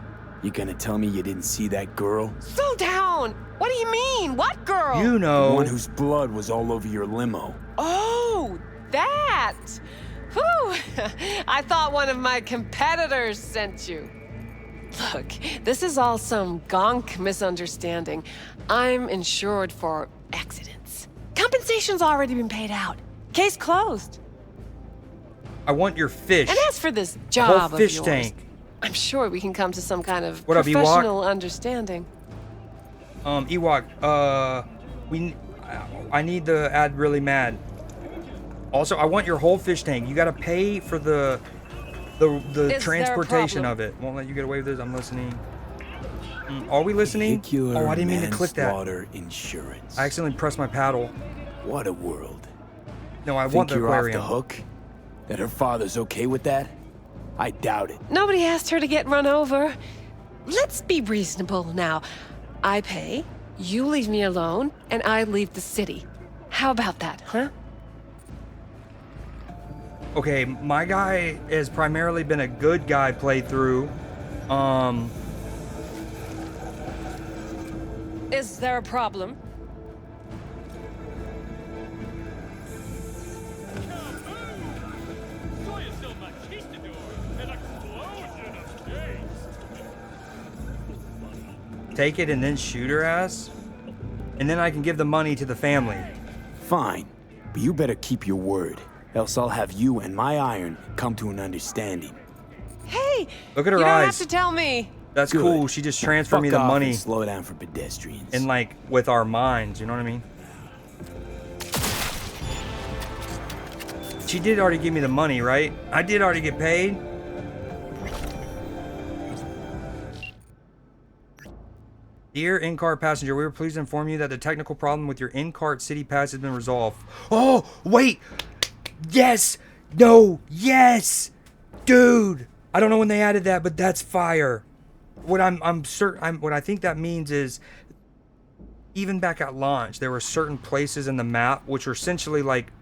H: You gonna tell me you didn't see that girl?
G: Slow down. What do you mean? What girl?
A: You know.
H: The one whose blood was all over your limo.
G: Oh, that. Whew. I thought one of my competitors sent you. Look, this is all some gonk misunderstanding. I'm insured for accidents. Compensation's already been paid out. Case closed.
A: I want your fish.
G: And as for this job
A: whole fish
G: of yours,
A: tank.
G: I'm sure we can come to some kind of
A: What up,
G: professional understanding.
A: Ewok, I need to add really mad. Also, I want your whole fish tank. You gotta pay for the transportation of it. Won't let you get away with this. I'm listening. Are we listening? Oh, I didn't mean to click that.
H: Insurance.
A: I accidentally pressed my paddle.
H: What a world.
A: No, I
H: Think
A: want the
H: you're
A: aquarium.
H: off the hook? That her father's okay with that? I doubt it.
G: Nobody asked her to get run over. Let's be reasonable now. I pay, you leave me alone, and I leave the city. How about that, huh?
A: Okay, my guy has primarily been a good guy playthrough.
G: Is there a problem?
A: Take it and then shoot her ass? And then I can give the money to the family.
H: Fine, but you better keep your word, else I'll have you and my iron come to an understanding.
G: Hey!
A: Look at her
G: you
A: eyes.
G: don't have to tell me.
A: That's
H: Good.
A: cool. She just transferred me
H: Fuck
A: the
H: off
A: money.
H: and slow down for pedestrians.
A: And like with our minds, you know what I mean? She did already give me the money, right? I did already get paid. Dear in-cart passenger, we were pleased to inform you that the technical problem with your in-cart city pass has been resolved. Oh, wait! Yes! No! Yes! Dude! I don't know when they added that, but that's fire. What I'm certain, what I think that means is, even back at launch, there were certain places in the map which were essentially like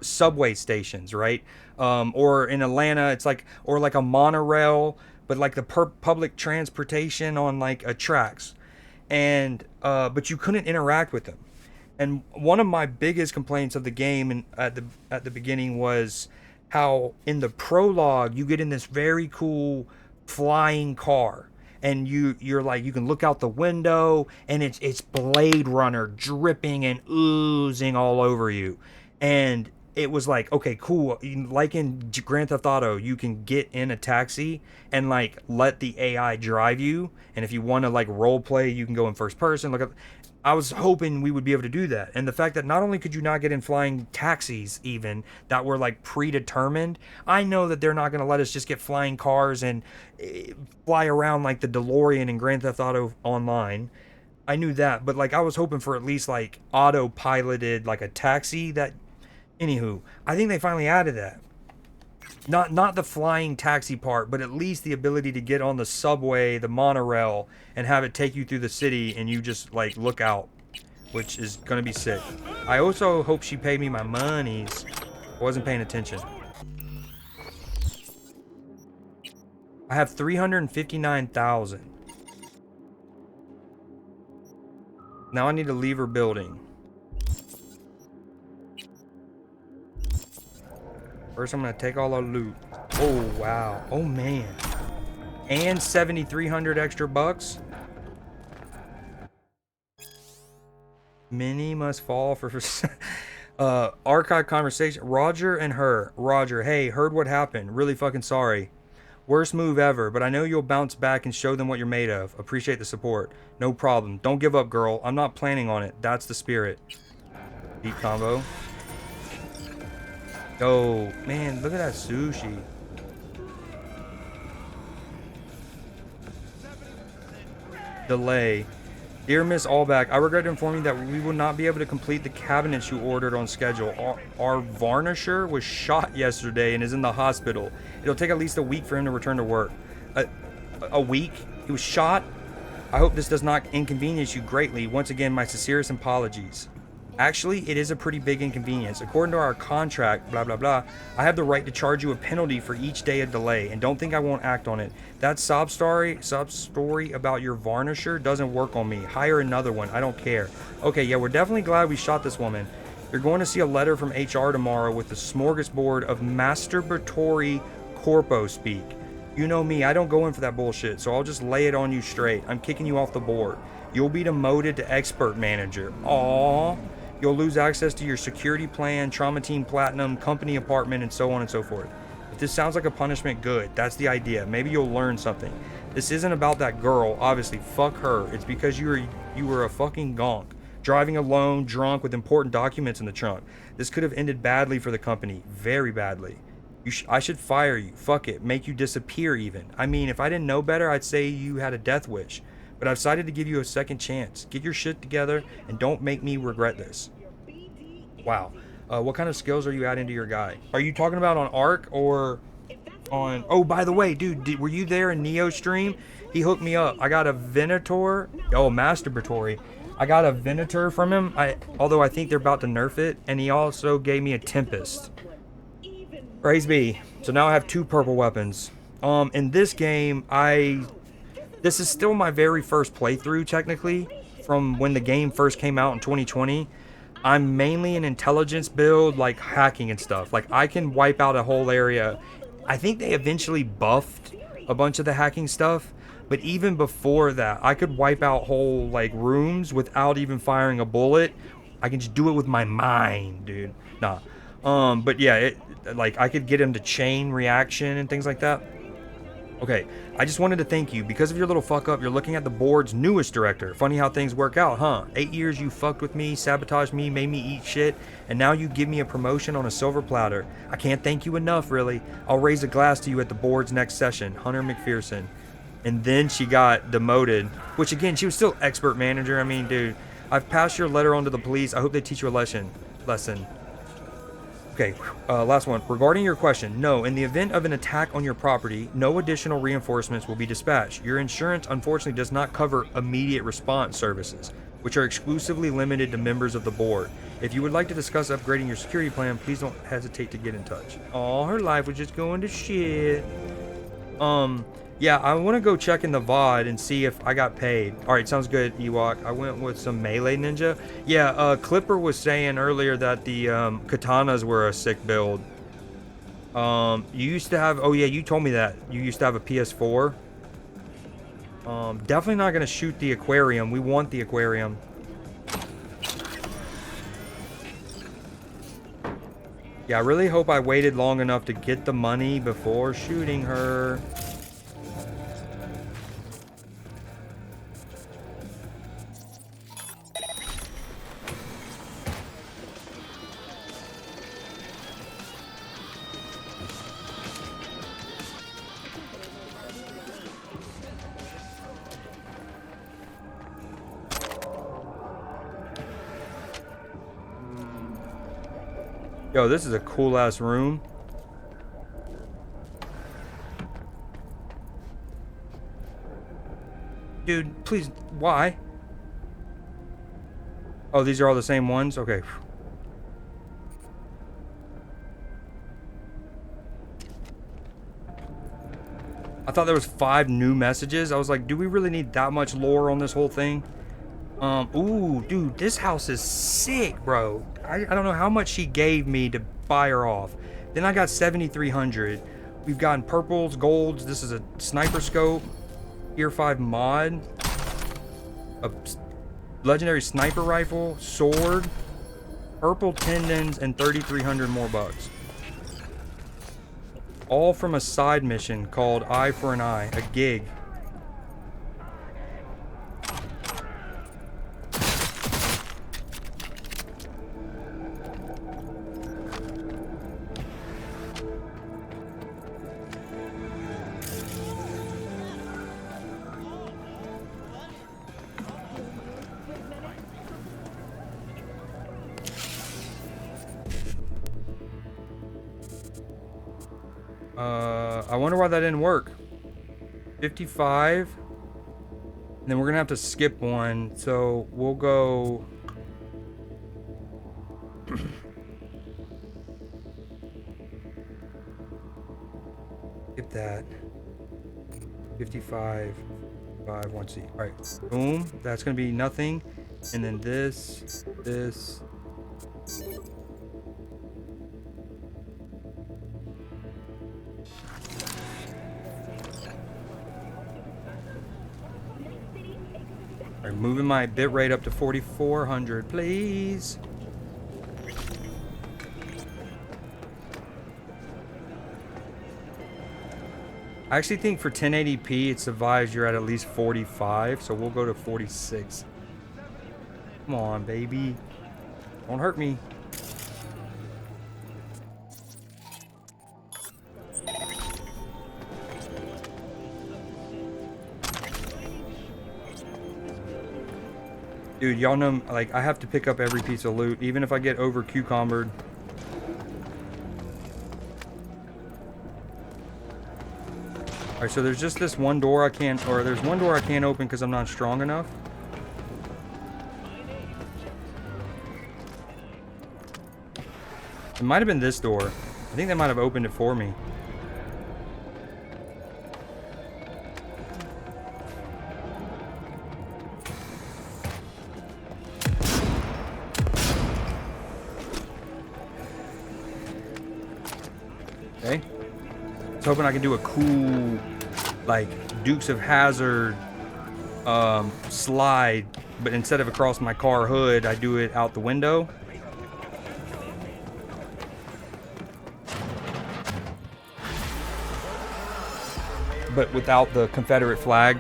A: subway stations, right? Or in Atlanta, it's like, or like a monorail, but like the public transportation on like a tracks. And but you couldn't interact with them. And one of my biggest complaints of the game and at the beginning was how in the prologue you get in this very cool flying car, and you're like, you can look out the window and it's Blade Runner dripping and oozing all over you. And it was like, okay, cool. Like in Grand Theft Auto, you can get in a taxi and like let the AI drive you. And if you want to like role play, you can go in first person. Look at, I was hoping we would be able to do that. And the fact that not only could you not get in flying taxis even that were like predetermined, I know that they're not going to let us just get flying cars and fly around like the DeLorean in Grand Theft Auto Online. I knew that, but like I was hoping for at least like autopiloted, like a taxi that. Anywho, I think they finally added that. Not the flying taxi part, but at least the ability to get on the subway, the monorail, and have it take you through the city and you just like look out, which is gonna be sick. I also hope she paid me my monies. I wasn't paying attention. I have 359,000. Now I need to leave her building. First, I'm gonna take all our loot. Oh wow! Oh man! And 7,300 extra bucks. Many must fall for archive conversation. Roger and her. Roger, hey, heard what happened. Really fucking sorry. Worst move ever, but I know you'll bounce back and show them what you're made of. Appreciate the support. No problem. Don't give up, girl. I'm not planning on it. That's the spirit. Deep combo. Oh, man, look at that sushi. Delay. Dear Miss Allback, I regret to inform you that we will not be able to complete the cabinets you ordered on schedule. Our varnisher was shot yesterday and is in the hospital. It'll take at least a week for him to return to work. A week? He was shot? I hope this does not inconvenience you greatly. Once again, my sincerest apologies. Actually, it is a pretty big inconvenience. According to our contract, blah, blah, blah, I have the right to charge you a penalty for each day of delay, and don't think I won't act on it. That sob story about your varnisher doesn't work on me. Hire another one. I don't care. Okay, yeah, we're definitely glad we shot this woman. You're going to see a letter from HR tomorrow with the smorgasbord of masturbatory Corpo speak. You know me, I don't go in for that bullshit, so I'll just lay it on you straight. I'm kicking you off the board. You'll be demoted to expert manager. Aww. You'll lose access to your security plan, trauma team platinum, company apartment, and so on and so forth. If this sounds like a punishment, good. That's the idea. Maybe you'll learn something. This isn't about that girl. Obviously, fuck her. It's because you were a fucking gonk. Driving alone, drunk, with important documents in the trunk. This could have ended badly for the company. Very badly. I should fire you. Fuck it. Make you disappear even. I mean, if I didn't know better, I'd say you had a death wish. But I've decided to give you a second chance. Get your shit together and don't make me regret this. Wow. What kind of skills are you adding to your guy? Are you talking about on Arc or on. Oh, by the way, dude, were you there in Neo's stream? He hooked me up. I got a Venator. Oh, masturbatory. I got a Venator from him. Although I think they're about to nerf it, and he also gave me a Tempest. Praise be. So now I have 2 purple weapons. In this game, this is still my very first playthrough, technically, from when the game first came out in 2020. I'm mainly an intelligence build, like hacking and stuff. Like, I can wipe out a whole area. I think they eventually buffed a bunch of the hacking stuff, but even before that, I could wipe out whole, like, rooms without even firing a bullet. I can just do it with my mind, dude. Nah. But yeah, like, I could get him to chain reaction and things like that. Okay, I just wanted to thank you. Because of your little fuck up, you're looking at the board's newest director. Funny how things work out, huh? 8 years you fucked with me, sabotaged me, made me eat shit, and now you give me a promotion on a silver platter. I can't thank you enough, really. I'll raise a glass to you at the board's next session. Hunter McPherson. And then she got demoted, which again, she was still expert manager. I mean, dude, I've passed your letter on to the police. I hope they teach you a lesson. Okay, last one. Regarding your question, no, in the event of an attack on your property, no additional reinforcements will be dispatched. Your insurance, unfortunately, does not cover immediate response services, which are exclusively limited to members of the board. If you would like to discuss upgrading your security plan, please don't hesitate to get in touch. Oh, her life was just going to shit. Yeah, I want to go check in the VOD and see if I got paid. Alright, sounds good, Ewok. I went with some melee ninja. Yeah, Clipper was saying earlier that the katanas were a sick build. You used to have... Oh yeah, you told me that. You used to have a PS4. Definitely not going to shoot the aquarium. We want the aquarium. Yeah, I really hope I waited long enough to get the money before shooting her. Yo, this is a cool ass room. Dude, please, why? Oh, these are all the same ones? Okay. I thought there was 5 new messages. I was like, do we really need that much lore on this whole thing? Ooh, dude, this house is sick, bro. I don't know how much she gave me to buy her off. Then I got 7,300. We've gotten purples, golds. This is a sniper scope. Tier 5 mod. A legendary sniper rifle. Sword. Purple tendons and 3,300 more bucks. All from a side mission called Eye for an Eye. A gig. I wonder why that didn't work. 55. And then we're gonna have to skip one. So we'll go. Skip that. 55. 5, 1C. Alright. Boom. That's gonna be nothing. And then this. Alright, moving my bit rate up to 4,400, please. I actually think for 1080p it survives you're at least 45, so we'll go to 46. Come on, baby. Don't hurt me. Dude, y'all know, like, I have to pick up every piece of loot, even if I get over cucumbered. Alright, so there's just this one door I can't, or there's one door I can't open because I'm not strong enough. It might have been this door. I think they might have opened it for me. Okay. I was hoping I could do a cool, like, Dukes of Hazzard slide, but instead of across my car hood, I do it out the window. But without the Confederate flag,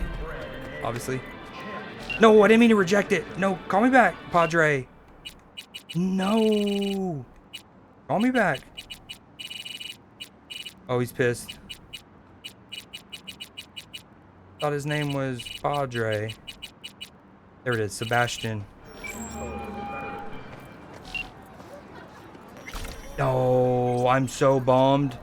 A: obviously. No, I didn't mean to reject it. No, call me back, Padre. No. Call me back. Oh, he's pissed. Thought his name was Padre. There it is, Sebastian. No, I'm so bummed.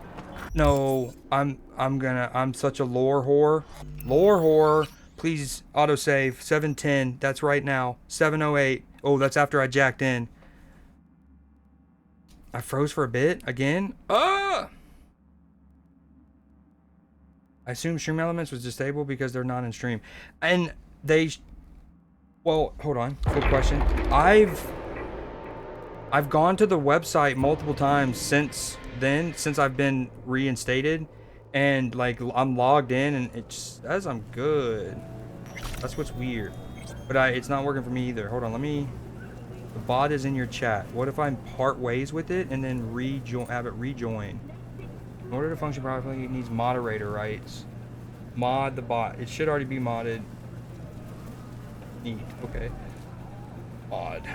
A: No, I'm such a lore whore. Lore whore. Please autosave. 710. That's right now. 708. Oh, that's after I jacked in. I froze for a bit again. Ah! I assume Stream Elements was disabled because they're not in stream. And they... Well, hold on. Full question. I've gone to the website multiple times since then, since I've been reinstated, and like I'm logged in and it says I'm good. That's what's weird. But it's not working for me either. Hold on, let me... The bot is in your chat. What if I part ways with it and then have it rejoin? In order to function properly, it needs moderator rights. Mod the bot. It should already be modded. Neat. Okay. Mod.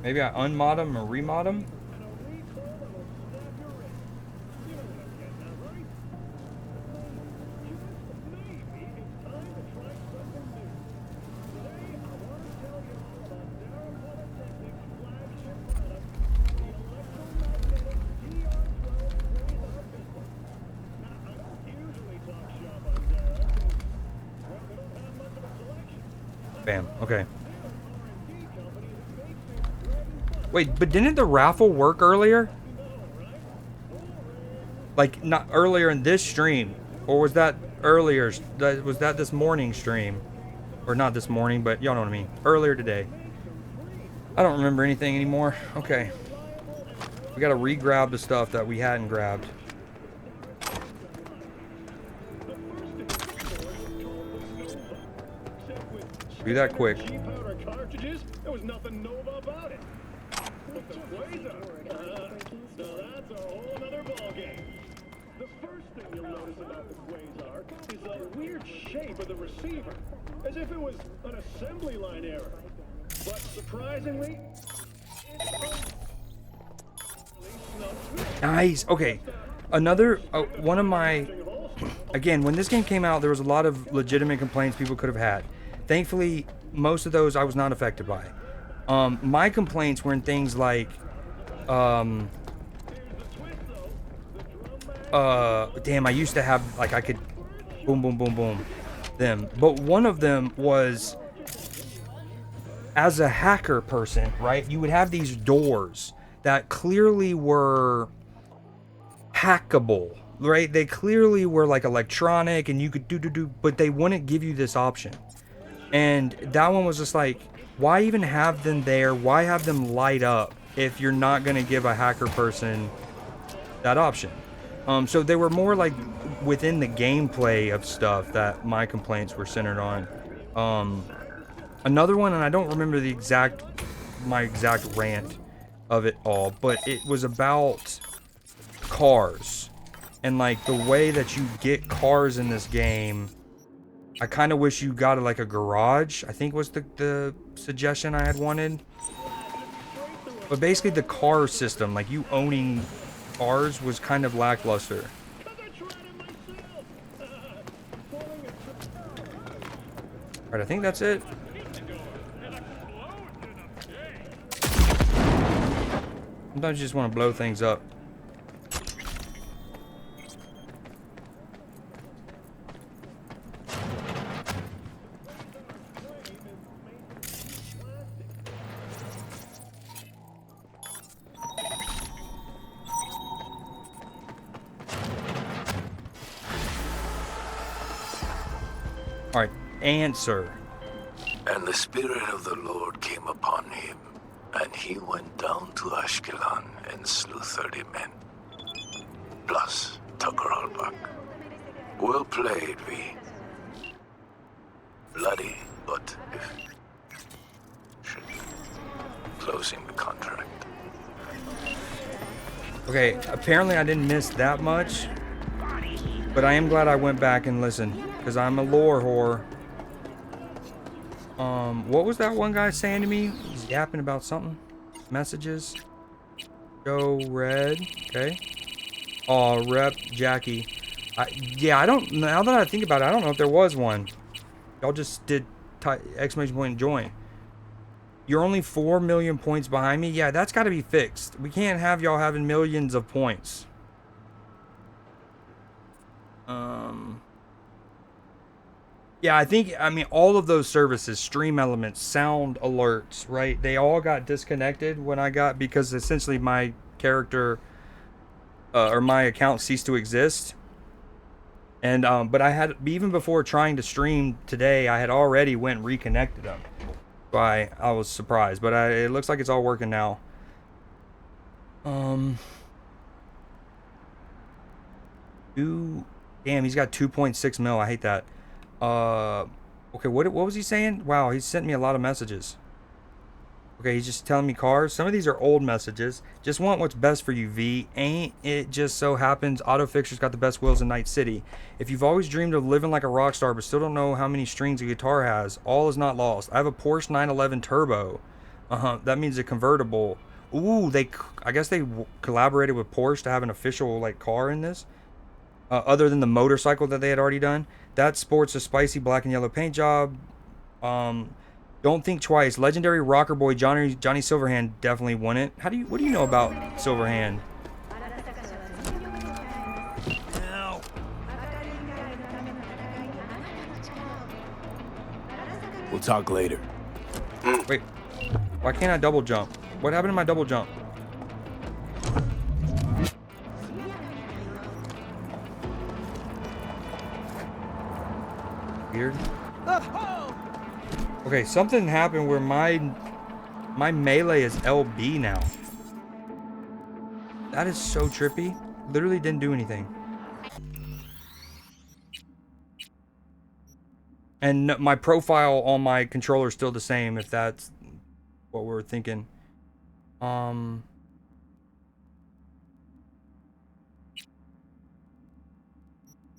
A: Maybe I unmod them or remod them. Bam. Okay. Wait, but didn't the raffle work earlier? Like, not earlier in this stream. Or was that earlier? Was that this morning stream? Or not this morning, but y'all know what I mean. Earlier today. I don't remember anything anymore. Okay. We gotta re-grab the stuff that we hadn't grabbed. Do that quick.
B: There was nothing nova about it. But the Quasar, now that's a whole other ballgame. The first thing you'll notice about the Quasar is the weird shape of the receiver, as if it was an assembly line error. But surprisingly,
A: Nice. Okay. Another one of my... Again, when this game came out, there was a lot of legitimate complaints people could have had. Thankfully, most of those I was not affected by. My complaints were in things like, damn, I used to have, like, I could boom, boom, boom, boom, them. But one of them was, as a hacker person, right, you would have these doors that clearly were hackable, right? They clearly were, like, electronic, and you could do, but they wouldn't give you this option. And that one was just like, why even have them there? Why have them light up if you're not going to give a hacker person that option? So they were more like within the gameplay of stuff that my complaints were centered on. Another one, and I don't remember my exact rant of it all, but it was about cars. And like the way that you get cars in this game, I kind of wish you got like a garage, I think was the suggestion I had wanted. But basically the car system, like you owning cars, was kind of lackluster. Alright, I think that's it. Sometimes you just want to blow things up. All right, answer.
I: And the Spirit of the Lord came upon him, and he went down to Ashkelon and slew 30 men. Plus, Tucker Allbuck. Well played, V. Bloody, but if... should be closing the contract.
A: Okay, apparently I didn't miss that much, but I am glad I went back and listened, because I'm a lore whore. What was that one guy saying to me? He's yapping about something. Messages. Go red. Okay. Oh, rep Jackie. Yeah, I don't. Now that I think about it, I don't know if there was one. Y'all just did exclamation point and join. You're only 4 million points behind me. Yeah, that's got to be fixed. We can't have y'all having millions of points. Yeah, I mean, all of those services, stream elements, sound alerts, right? They all got disconnected when I got, because essentially my character or my account ceased to exist. And, but I had, even before trying to stream today, I had already went and reconnected them. So I was surprised, but it looks like it's all working now. Damn, he's got 2.6 mil. I hate that. Okay, what was he saying? Wow, he sent me a lot of messages. Okay, he's just telling me cars. Some of these are old messages. Just want what's best for you, V. Ain't it just so happens Autofixer's got the best wheels in Night City. If you've always dreamed of living like a rock star but still don't know how many strings a guitar has, all is not lost. I have a Porsche 911 Turbo. That means a convertible. Ooh, I guess they collaborated with Porsche to have an official like car in this. Other than the motorcycle that they had already done. That sports a spicy black and yellow paint job. Don't think twice. Legendary rocker boy Johnny Silverhand definitely won it. What do you know about Silverhand?
H: We'll talk later.
A: Wait, why can't I double jump? What happened to my double jump? Weird. Okay, something happened where my melee is LB now. That is so trippy. Literally didn't do anything. And my profile on my controller is still the same, if that's what we're thinking.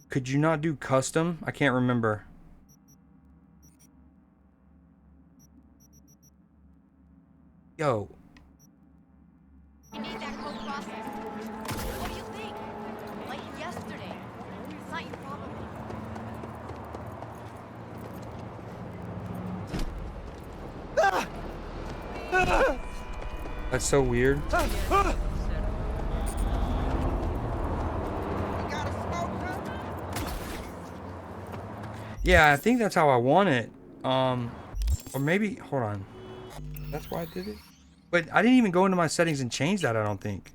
A: Could you not do custom? I can't remember. Yo.
D: You need that code processed. What do you think? Like yesterday. It's not your problem.
A: That's so weird. Yeah, I think that's how I want it. Or maybe, hold on. That's why I did it? But I didn't even go into my settings and change that, I don't think.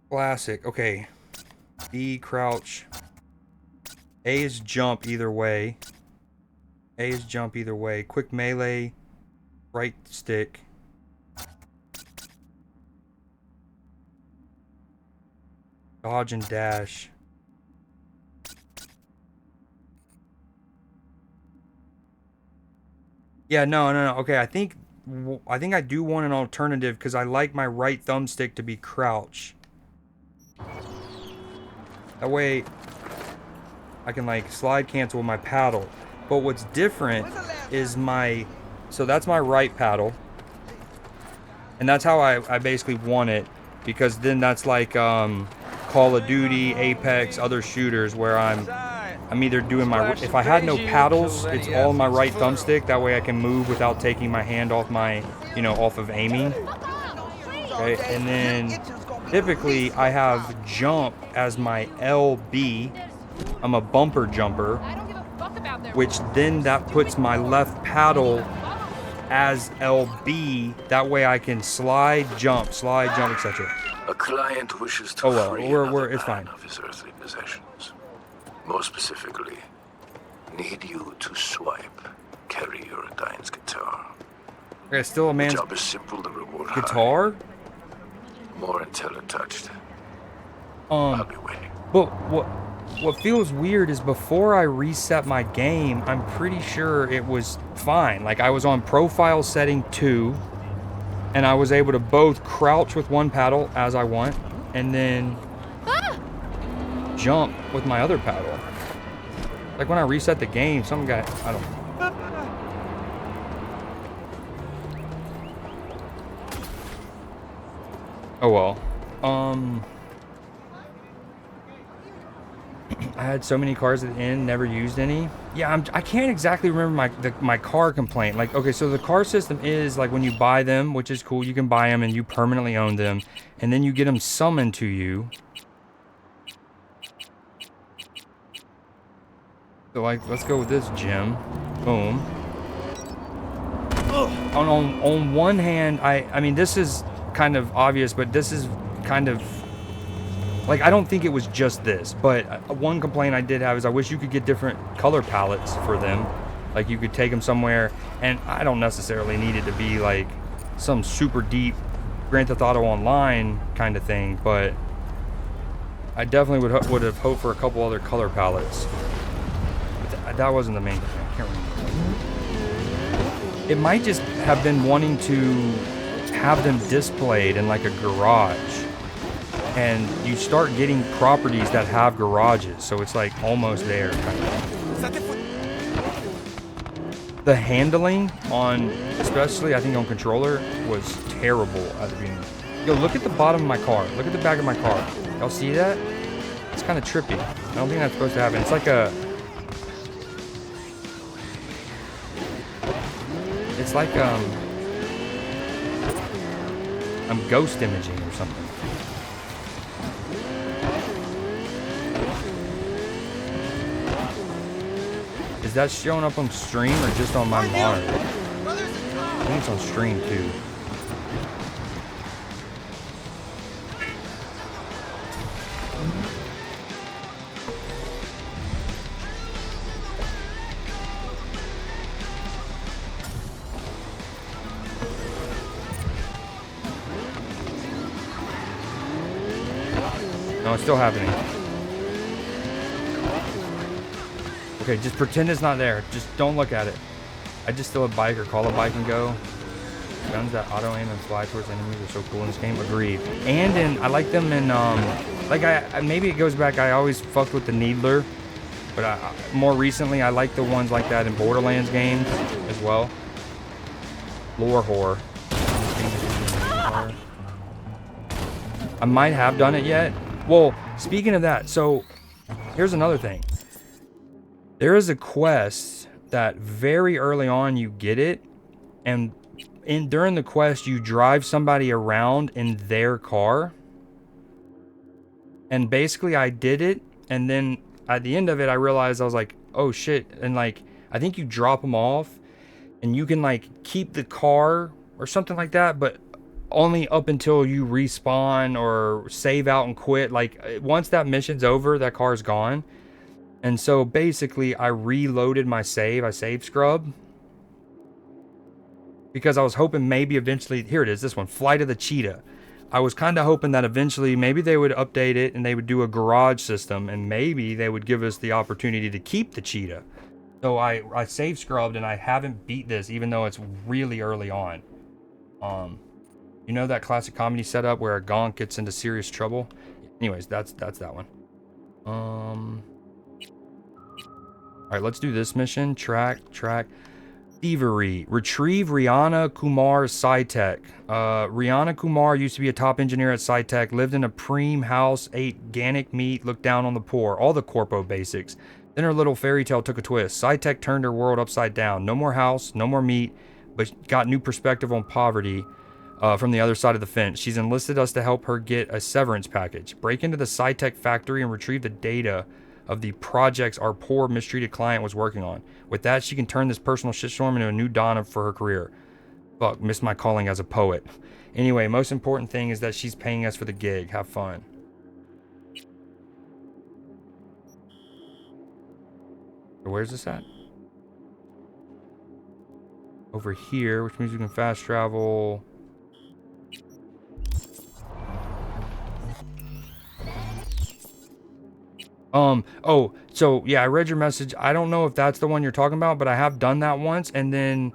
A: Classic. Okay. B, crouch. A is jump either way. A is jump either way. Quick melee. Right stick. Dodge and dash. Yeah, no. Okay, I think I do want an alternative because I like my right thumbstick to be crouch. That way I can like slide cancel with my paddle. But what's different is so that's my right paddle. And that's how I basically want it, because then that's like Call of Duty, Apex, other shooters where I'm either doing my, if I had no paddles, it's all my right thumbstick. That way I can move without taking my hand off my, you know, off of aiming. Okay, and then typically I have jump as my LB. I'm a bumper jumper, which then that puts my left paddle as LB. That way I can slide, jump, etc.
I: A client wishes to free
A: it's fine.
I: of his earthly possessions. More specifically, need you to swipe, carry Urudine's guitar.
A: Okay, still a man's
I: job is simple, the reward
A: guitar.
I: High. More until it touched. I'll be waiting.
A: But what feels weird is before I reset my game, I'm pretty sure it was fine. Like I was on profile setting 2, and I was able to both crouch with one paddle as I want, and then jump with my other paddle. Like when I reset the game, something got, I don't know. Oh well. I had so many cars at the end, never used any. Yeah, I can't exactly remember my car complaint. Like, okay, so the car system is like when you buy them, which is cool, you can buy them and you permanently own them, and then you get them summoned to you. So like, let's go with this gym. Boom. On one hand, I mean, this is kind of obvious, but this is kind of like, I don't think it was just this, but one complaint I did have is I wish you could get different color palettes for them. Like you could take them somewhere, and I don't necessarily need it to be like some super deep Grand Theft Auto Online kind of thing, but I definitely would have hoped for a couple other color palettes. But that wasn't the main thing. I can't remember. It might just have been wanting to have them displayed in like a garage, and you start getting properties that have garages, so it's like almost there kind of. The handling on, especially I think on controller, was terrible at the beginning. Yo, look at the bottom of my car, look at the back of my car. Y'all see that? It's kind of trippy. I don't think that's supposed to happen. It's like I'm ghost imaging or something. Is that showing up on stream or just on my monitor? I think it's on stream too. No, it's still happening. Okay, just pretend it's not there. Just don't look at it. I just steal a bike or call a bike and go. Guns that auto aim and fly towards enemies are so cool in this game. Agreed. And I like them in like maybe it goes back. I always fucked with the Needler, but more recently I like the ones like that in Borderlands games as well. Lore whore. I might have done it yet. Well, speaking of that, so here's another thing. There is a quest that very early on you get it, and during the quest you drive somebody around in their car. And basically I did it, and then at the end of it I realized I was like, oh shit, and like I think you drop them off and you can like keep the car or something like that, but only up until you respawn or save out and quit. Like once that mission's over, that car's gone. And so basically I reloaded my save. I save scrubbed because I was hoping maybe eventually, here it is, this one, Flight of the Cheetah. I was kind of hoping that eventually maybe they would update it and they would do a garage system, and maybe they would give us the opportunity to keep the cheetah. So I save scrubbed, and I haven't beat this even though it's really early on. You know that classic comedy setup where a gonk gets into serious trouble? Anyways, that's that one. Alright, let's do this mission. Track. Thievery. Retrieve Rihanna Kumar SciTech. Rihanna Kumar used to be a top engineer at SciTech, lived in a preem house, ate organic meat, looked down on the poor. All the Corpo basics. Then her little fairy tale took a twist. SciTech turned her world upside down. No more house, no more meat, but got new perspective on poverty from the other side of the fence. She's enlisted us to help her get a severance package. Break into the SciTech factory and retrieve the data of the projects our poor, mistreated client was working on. With that, she can turn this personal shitstorm into a new dawn for her career. Fuck, missed my calling as a poet. Anyway, most important thing is that she's paying us for the gig. Have fun. Where's this at? Over here, which means we can fast travel. Oh, so yeah, I read your message. I don't know if that's the one you're talking about, but I have done that once and then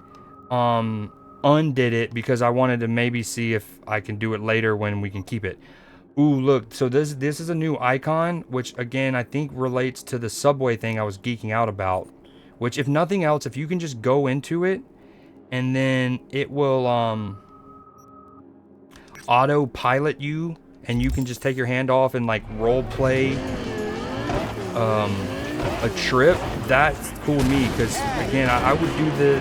A: undid it because I wanted to maybe see if I can do it later when we can keep it. Ooh, look, so this is a new icon, which again I think relates to the subway thing I was geeking out about. Which, if nothing else, if you can just go into it and then it will autopilot you and you can just take your hand off and like role play a trip, that's cool to me, because again I would do the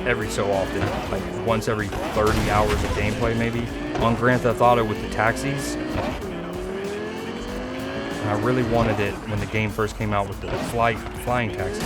A: every so often, like once every 30 hours of gameplay maybe on Grand Theft Auto with the taxis. And I really wanted it when the game first came out with the flying taxis.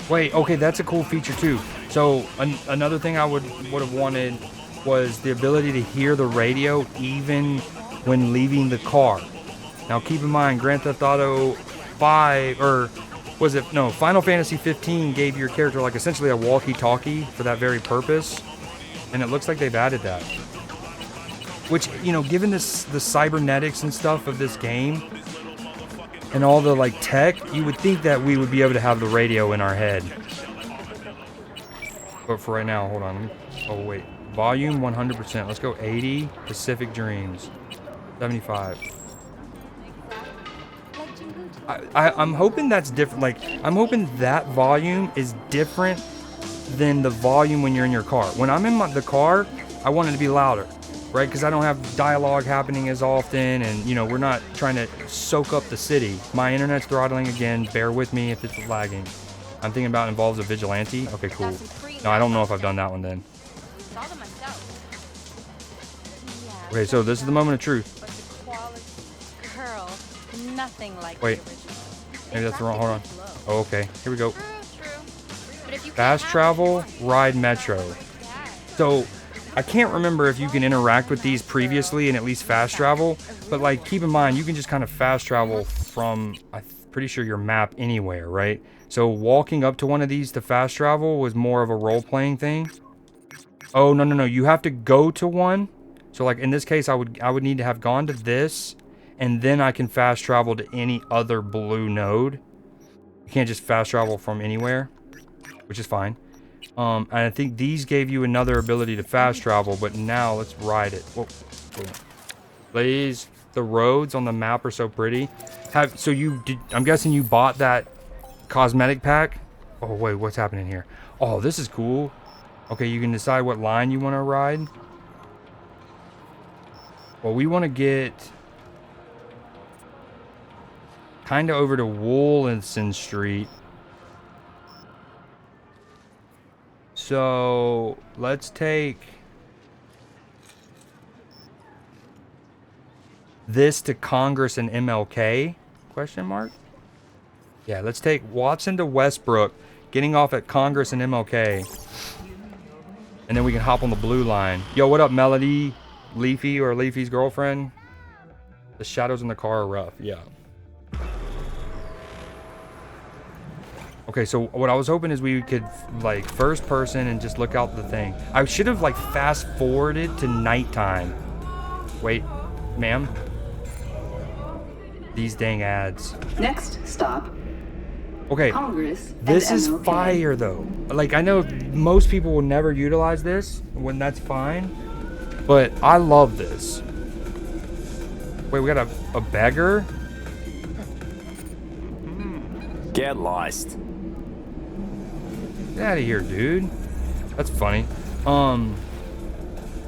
A: Wait, okay, that's a cool feature too. So another thing I would have wanted was the ability to hear the radio even when leaving the car. Now keep in mind, Grand Theft Auto 5, or was it, no, Final Fantasy 15 gave your character like essentially a walkie-talkie for that very purpose. And it looks like they've added that. Which, you know, given this, the cybernetics and stuff of this game, and all the like tech, you would think that we would be able to have the radio in our head. But for right now, hold on. Oh wait, volume 100%. Let's go 80. Pacific Dreams, 75. I'm hoping that's different. Like, I'm hoping that volume is different than the volume when you're in your car. When I'm in the car, I want it to be louder. Right, because I don't have dialogue happening as often, and you know, we're not trying to soak up the city. My internet's throttling again. Bear with me if it's lagging. I'm thinking about involves a vigilante. Okay, cool. No, I don't know if I've done that one then. Okay, so this is the moment of truth. Wait, maybe that's the wrong. Hold on. Oh, okay. Here we go. Fast travel, ride metro. So I can't remember if you can interact with these previously and at least fast travel, but like keep in mind you can just kind of fast travel from, I'm pretty sure, your map anywhere, right? So walking up to one of these to fast travel was more of a role-playing thing. Oh, no, you have to go to one. So like in this case I would need to have gone to this, and then I can fast travel to any other blue node. You can't just fast travel from anywhere, which is fine. And I think these gave you another ability to fast travel, but now let's ride it. Whoa. Please, the roads on the map are so pretty. So I'm guessing you bought that cosmetic pack? Oh wait, what's happening here? Oh, this is cool. Okay, you can decide what line you want to ride. Well, we want to get kind of over to Wollaston Street. So let's take this to Congress and MLK? Question mark? Yeah, let's take Watson to Westbrook, getting off at Congress and MLK. And then we can hop on the blue line. Yo, what up, Melody? Leafy, or Leafy's girlfriend? The shadows in the car are rough. Yeah. Okay, so what I was hoping is we could, like, first person and just look out the thing. I should have, like, fast forwarded to nighttime. Wait, ma'am? These dang ads.
J: Next stop.
A: Okay,
J: Congress.
A: this
J: and
A: is
J: MLK.
A: fire though. Like I know most people will never utilize this, when that's fine, but I love this. Wait, we got a beggar?
H: Get lost.
A: Get out of here, dude. That's funny.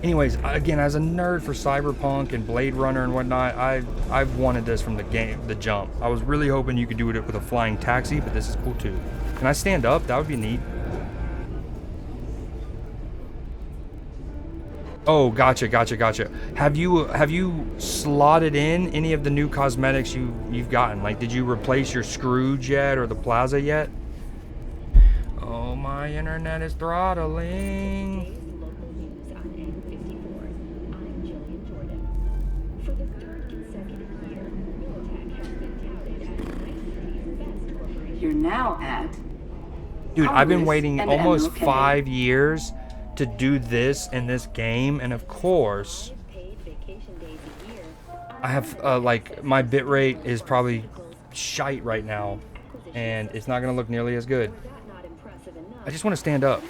A: Anyways, again, as a nerd for Cyberpunk and Blade Runner and whatnot, I've wanted this from the jump. I was really hoping you could do it with a flying taxi, but this is cool too. Can I stand up? That would be neat. Oh, gotcha. Have you slotted in any of the new cosmetics you've gotten? Like, did you replace your Scrooge yet or the Plaza yet? Oh, my internet is throttling.
J: You're now at.
A: Dude, I've been
J: Congress
A: waiting
J: and
A: almost
J: MLK.
A: 5 years to do this in this game, and of course, I have like my bitrate is probably shite right now, and it's not gonna look nearly as good. I just want to stand up.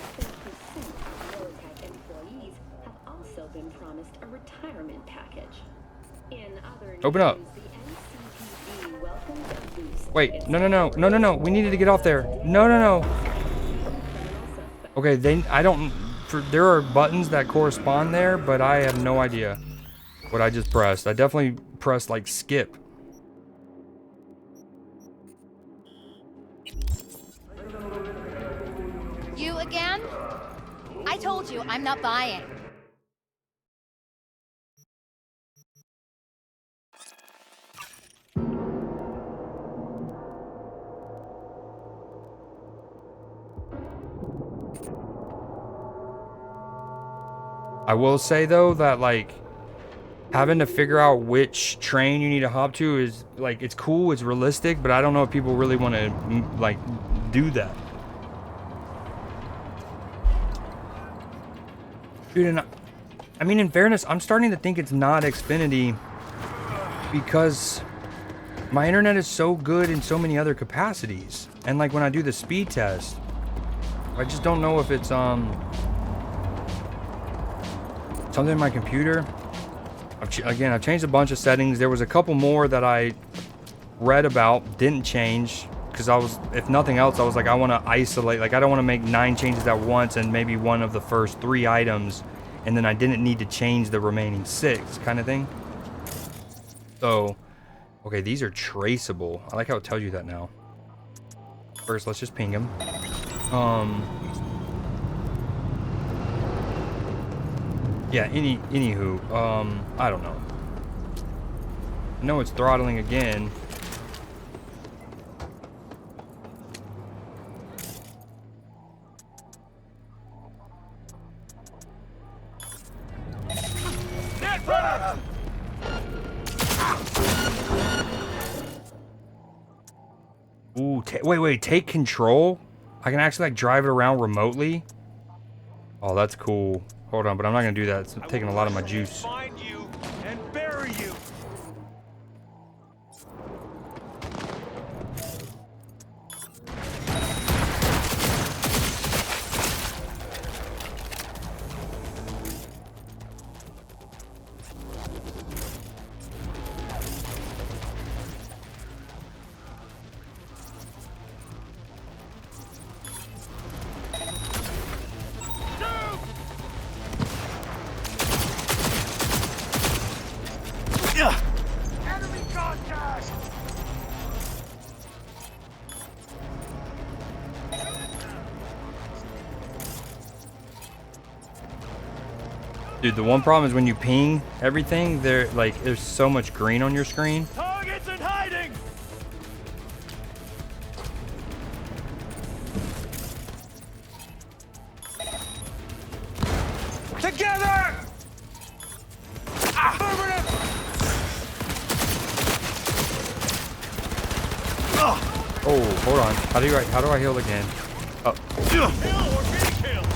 A: Open up. Wait, no. We needed to get off there. No. Okay, there are buttons that correspond there, but I have no idea what I just pressed. I definitely pressed like skip.
D: You again? I told you I'm not buying.
A: I will say though that like having to figure out which train you need to hop to is like, it's cool, it's realistic, but I don't know if people really want to like do that. Dude, and I mean, in fairness, I'm starting to think it's not Xfinity because my internet is so good in so many other capacities. And like when I do the speed test, I just don't know if it's something in my computer. I've changed a bunch of settings. There was a couple more that I read about, didn't change, because if nothing else, I was like, I want to isolate, like I don't want to make 9 changes at once and maybe one of the first 3 items, and then I didn't need to change the remaining 6 kind of thing. So, okay, these are traceable. I like how it tells you that now. First, let's just ping him. Yeah, anywho, I don't know. I know it's throttling again. Ooh, wait, take control? I can actually like drive it around remotely? Oh, that's cool. Hold on, but I'm not gonna do that. It's taking a lot of my juice.
F: Find you and bury you. Enemy contact!
A: Dude, the one problem is when you ping everything, there's so much green on your screen.
F: Targets in hiding! Together! Affirmative!
A: Oh, hold on. How do I heal again? Oh.
F: Kill or be killed!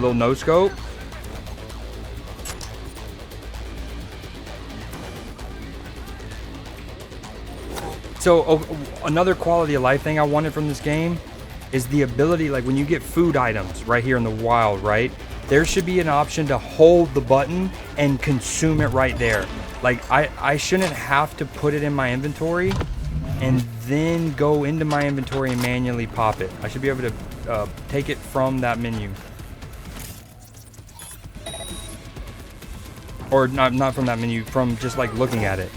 A: little no scope. So another quality of life thing I wanted from this game is the ability, like when you get food items right here in the wild, right? There should be an option to hold the button and consume it right there. Like I shouldn't have to put it in my inventory and then go into my inventory and manually pop it. I should be able to take it from that menu. Or not from that menu, from just like looking at it.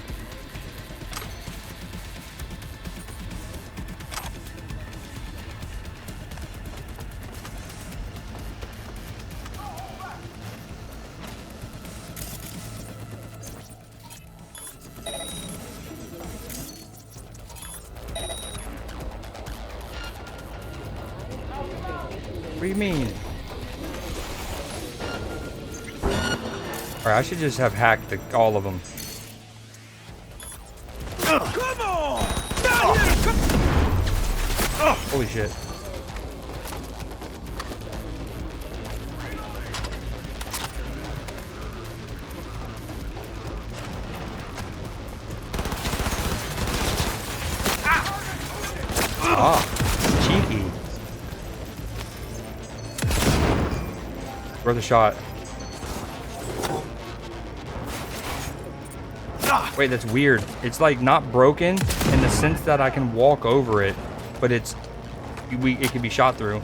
A: What do you mean? Alright, I should just have hacked all of them.
F: Come on!
A: Holy shit. Ah, cheeky. Worth a shot. Wait, that's weird. It's like not broken in the sense that I can walk over it, but it can be shot through.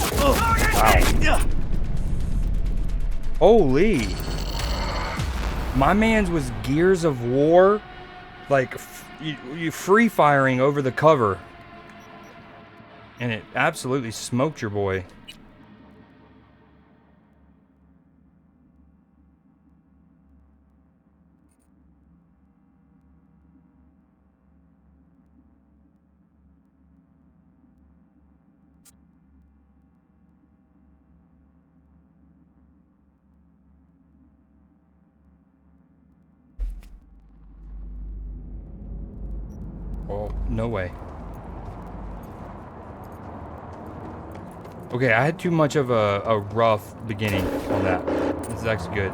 A: Wow. Holy. My man's was Gears of War, like you free firing over the cover. And it absolutely smoked your boy. Oh, no way. Okay, I had too much of a rough beginning on that. This is actually good.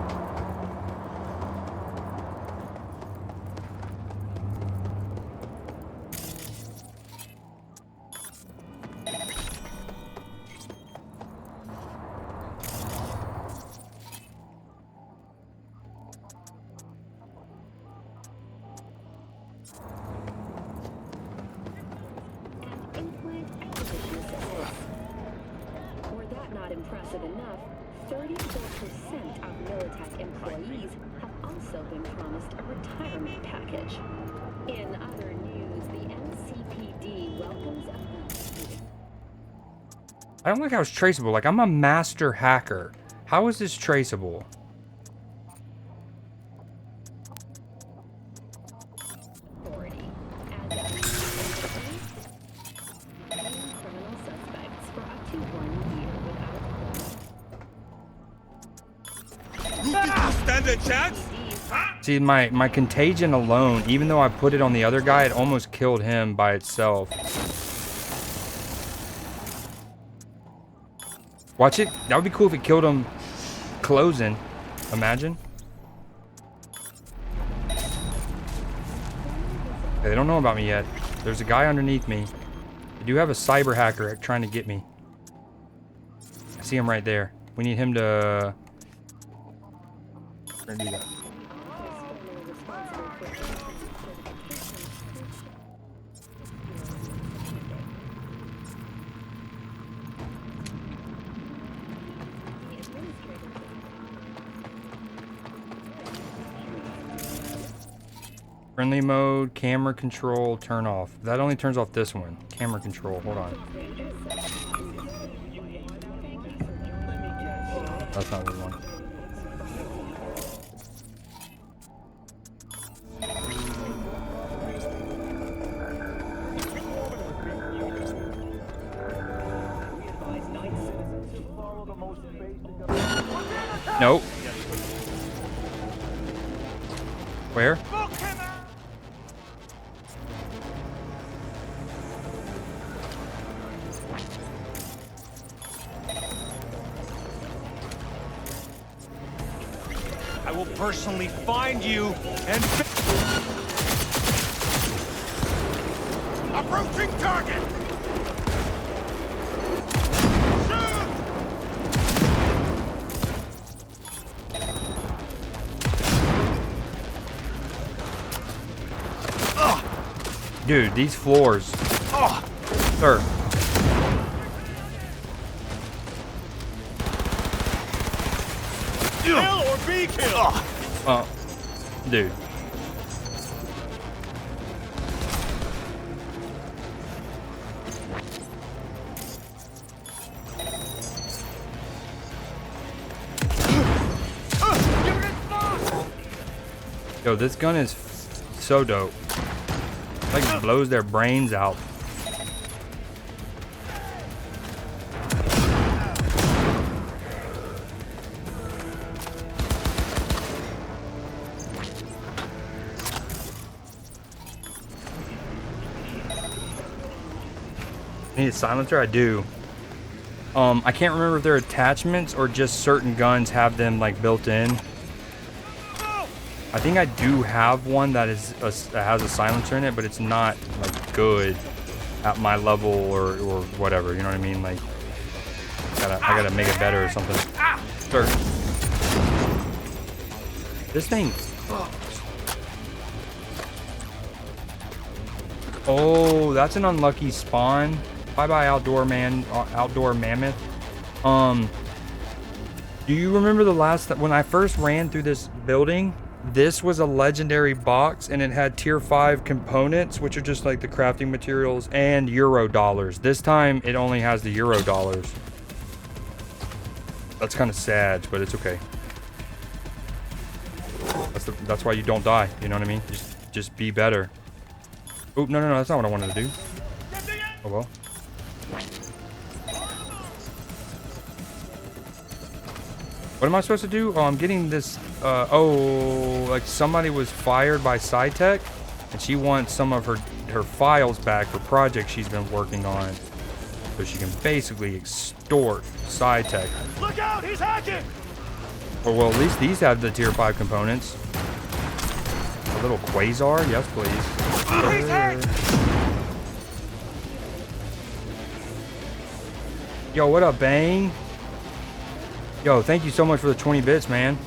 C: Impressive enough, 34% of Militech employees have also been promised a retirement package. In other news, the NCPD welcomes
A: I don't like how it's traceable. Like, I'm a master hacker. How is this traceable? See, my contagion alone, even though I put it on the other guy, it almost killed him by itself. Watch it. That would be cool if it killed him closing. Imagine. Okay, they don't know about me yet. There's a guy underneath me. I do have a cyber hacker trying to get me. I see him right there. We need him to... We're gonna do that. Friendly mode, camera control, turn off. That only turns off this one. Camera control, hold on. That's not what we want. Nope. Where?
F: I will personally find you and... Approaching target!
A: Dude, these floors. Sir.
F: Kill or be killed!
A: Dude. Yo, this gun is so dope. Like blows their brains out. Need a silencer? I do. I can't remember if they're attachments or just certain guns have them like built in. I think I do have one that that has a silencer in it, but it's not like good at my level or whatever. You know what I mean? Like, I gotta make it better or something. Sir. This thing. Oh, that's an unlucky spawn. Bye bye, outdoor mammoth. Do you remember the last when I first ran through this building? This was a legendary box and it had tier 5 components, which are just like the crafting materials and euro dollars. This time it only has the euro dollars. That's kind of sad, but it's okay. That's why you don't die. You know what I mean? Just be better. Oop, no, that's not what I wanted to do. Oh well. What am I supposed to do? Oh, I'm getting this, like somebody was fired by SciTech, and she wants some of her files back for projects she's been working on. So she can basically extort SciTech.
F: Look out, he's hacking!
A: Or well, at least these have the tier 5 components. A little quasar? Yes, please.
F: He's hacked!
A: Yo, what up, Bang? Yo, thank you so much for the 20 bits, man.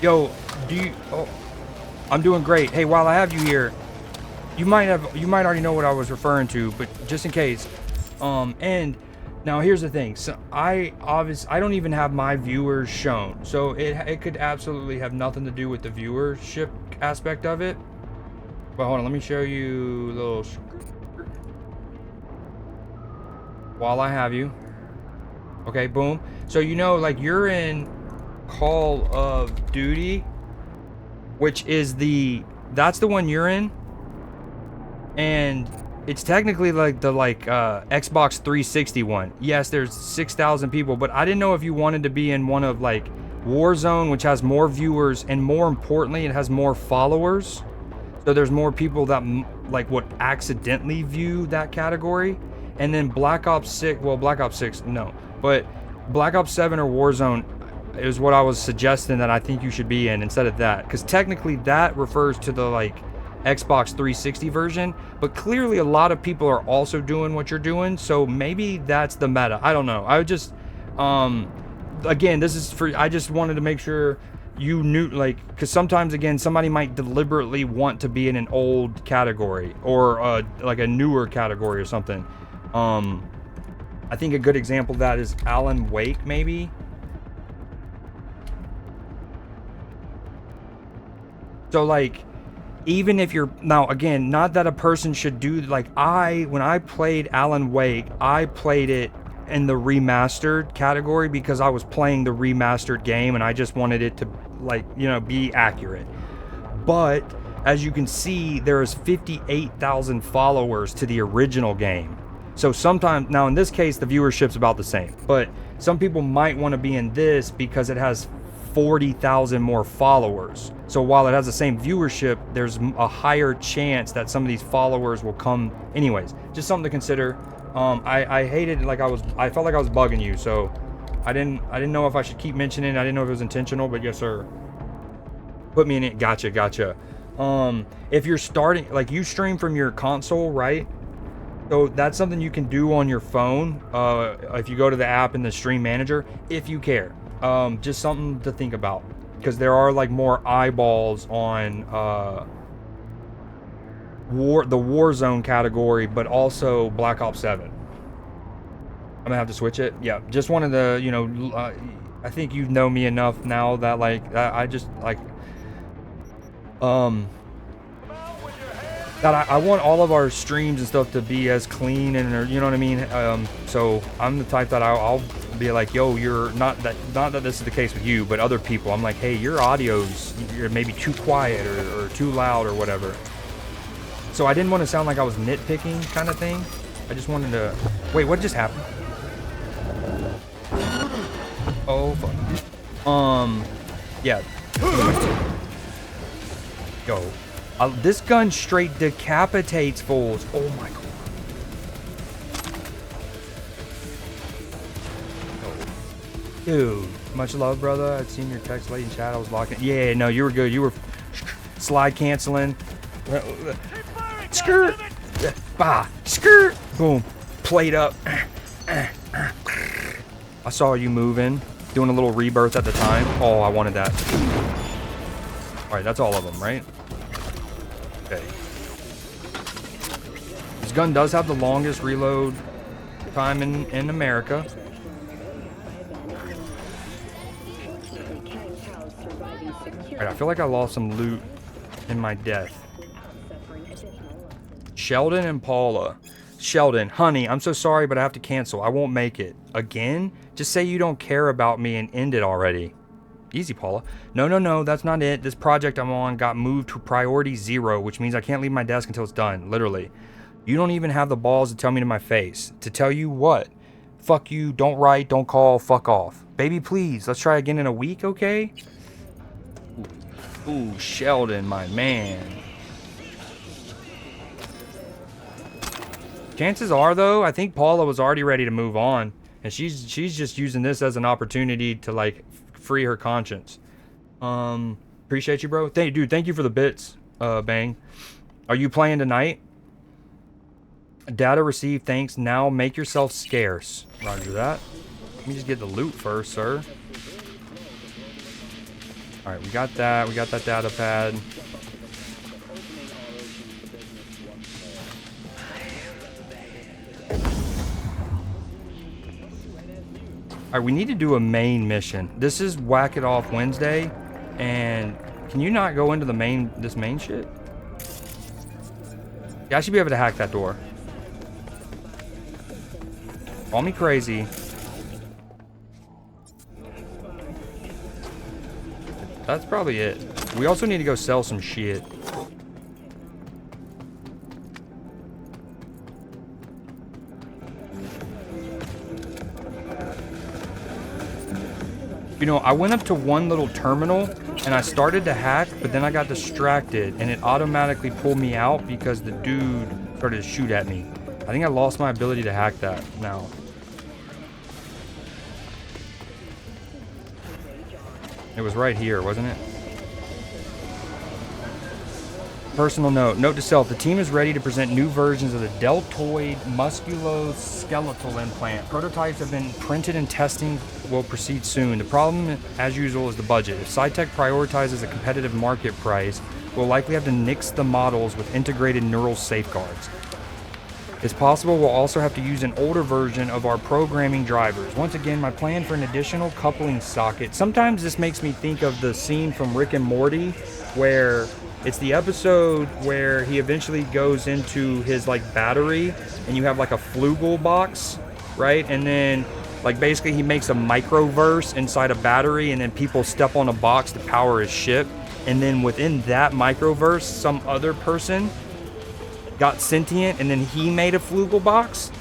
A: Yo, I'm doing great. Hey, while I have you here, you might already know what I was referring to, but just in case. And now here's the thing. So I don't even have my viewers shown. So it could absolutely have nothing to do with the viewership aspect of it. But hold on, let me show you a little while I have you. Okay, boom. So you know, like you're in Call of Duty, which is that's the one you're in, and it's technically like the Xbox 360 one. Yes, there's 6,000 people, but I didn't know if you wanted to be in one of like Warzone, which has more viewers, and more importantly, it has more followers. So there's more people that like would accidentally view that category. And then Black Ops 6, well, Black Ops 6, no. But Black Ops 7 or Warzone is what I was suggesting that I think you should be in instead of that. Because technically that refers to the like Xbox 360 version. But clearly a lot of people are also doing what you're doing. So maybe that's the meta. I don't know. I would just, again, this is for, I just wanted to make sure you knew, like, because sometimes, again, somebody might deliberately want to be in an old category or like a newer category or something. I think a good example of that is Alan Wake, maybe. So like, even if you're, now again, not that a person should do, like when I played Alan Wake, I played it in the remastered category because I was playing the remastered game and I just wanted it to, like, you know, be accurate. But as you can see, there is 58,000 followers to the original game. So sometimes, now in this case, the viewership's about the same, but some people might want to be in this because it has 40,000 more followers. So while it has the same viewership, there's a higher chance that some of these followers will come anyways. Just something to consider. I hated, like I felt like I was bugging you, so I didn't know if I should keep mentioning it. I didn't know if it was intentional, but yes, sir. Put me in it. Gotcha. If you're starting, like, you stream from your console, right? So that's something you can do on your phone. If you go to the app in the stream manager, if you care. Just something to think about, because there are like more eyeballs on the Warzone category, but also Black Ops 7. I'm gonna have to switch it. Yeah, just wanted to, you know, I think you know me enough now that like I just like that I want all of our streams and stuff to be as clean and, you know what I mean. So I'm the type that I'll be like, yo, you're not that this is the case with you, but other people, I'm like, hey, your audio's, you're maybe too quiet or too loud or whatever. So I didn't want to sound like I was nitpicking kind of thing. I just wanted to, wait, what just happened? Oh fuck. Yeah. Yo, this gun straight decapitates fools. Oh my god. Dude, much love, brother. I'd seen your text late in chat. I was locking. Yeah, no, you were good. You were slide canceling. Skirt. Bah. Skirt. Boom. Plate up. I saw you moving, doing a little rebirth at the time. Oh, I wanted that. All right, that's all of them, right? Okay. This gun does have the longest reload time in America. Alright, I feel like I lost some loot in my death. Sheldon and Paula. Sheldon, honey, I'm so sorry, but I have to cancel. I won't make it. Again? Just say you don't care about me and end it already. Easy, Paula. No, that's not it. This project I'm on got moved to priority 0, which means I can't leave my desk until it's done. Literally. You don't even have the balls to tell me to my face. To tell you what? Fuck you, don't write, don't call, fuck off. Baby, please, let's try again in a week, okay? Ooh, Sheldon, my man. Chances are, though, I think Paula was already ready to move on, and she's just using this as an opportunity to like free her conscience. Appreciate you, bro. Dude, thank you for the bits, Bang. Are you playing tonight? Data received, thanks. Now make yourself scarce. Roger that. Let me just get the loot first, sir. All right, we got that. We got that data pad. All right, we need to do a main mission. This is Whack It Off Wednesday, and can you not go into the this main shit? Yeah, I should be able to hack that door. Call me crazy. That's probably it. We also need to go sell some shit. You know, I went up to one little terminal and I started to hack, but then I got distracted and it automatically pulled me out because the dude started to shoot at me. I think I lost my ability to hack that now. It was right here, wasn't it? Personal note. Note to self. The team is ready to present new versions of the deltoid musculoskeletal implant. Prototypes have been printed and testing will proceed soon. The problem, as usual, is the budget. If SciTech prioritizes a competitive market price, we'll likely have to nix the models with integrated neural safeguards. It's possible we'll also have to use an older version of our programming drivers. Once again, my plan for an additional coupling socket. Sometimes this makes me think of the scene from Rick and Morty where it's the episode where he eventually goes into his like battery and you have like a flugel box, right? And then like basically he makes a microverse inside a battery and then people step on a box to power his ship. And then within that microverse, some other person got sentient and then he made a flugel box.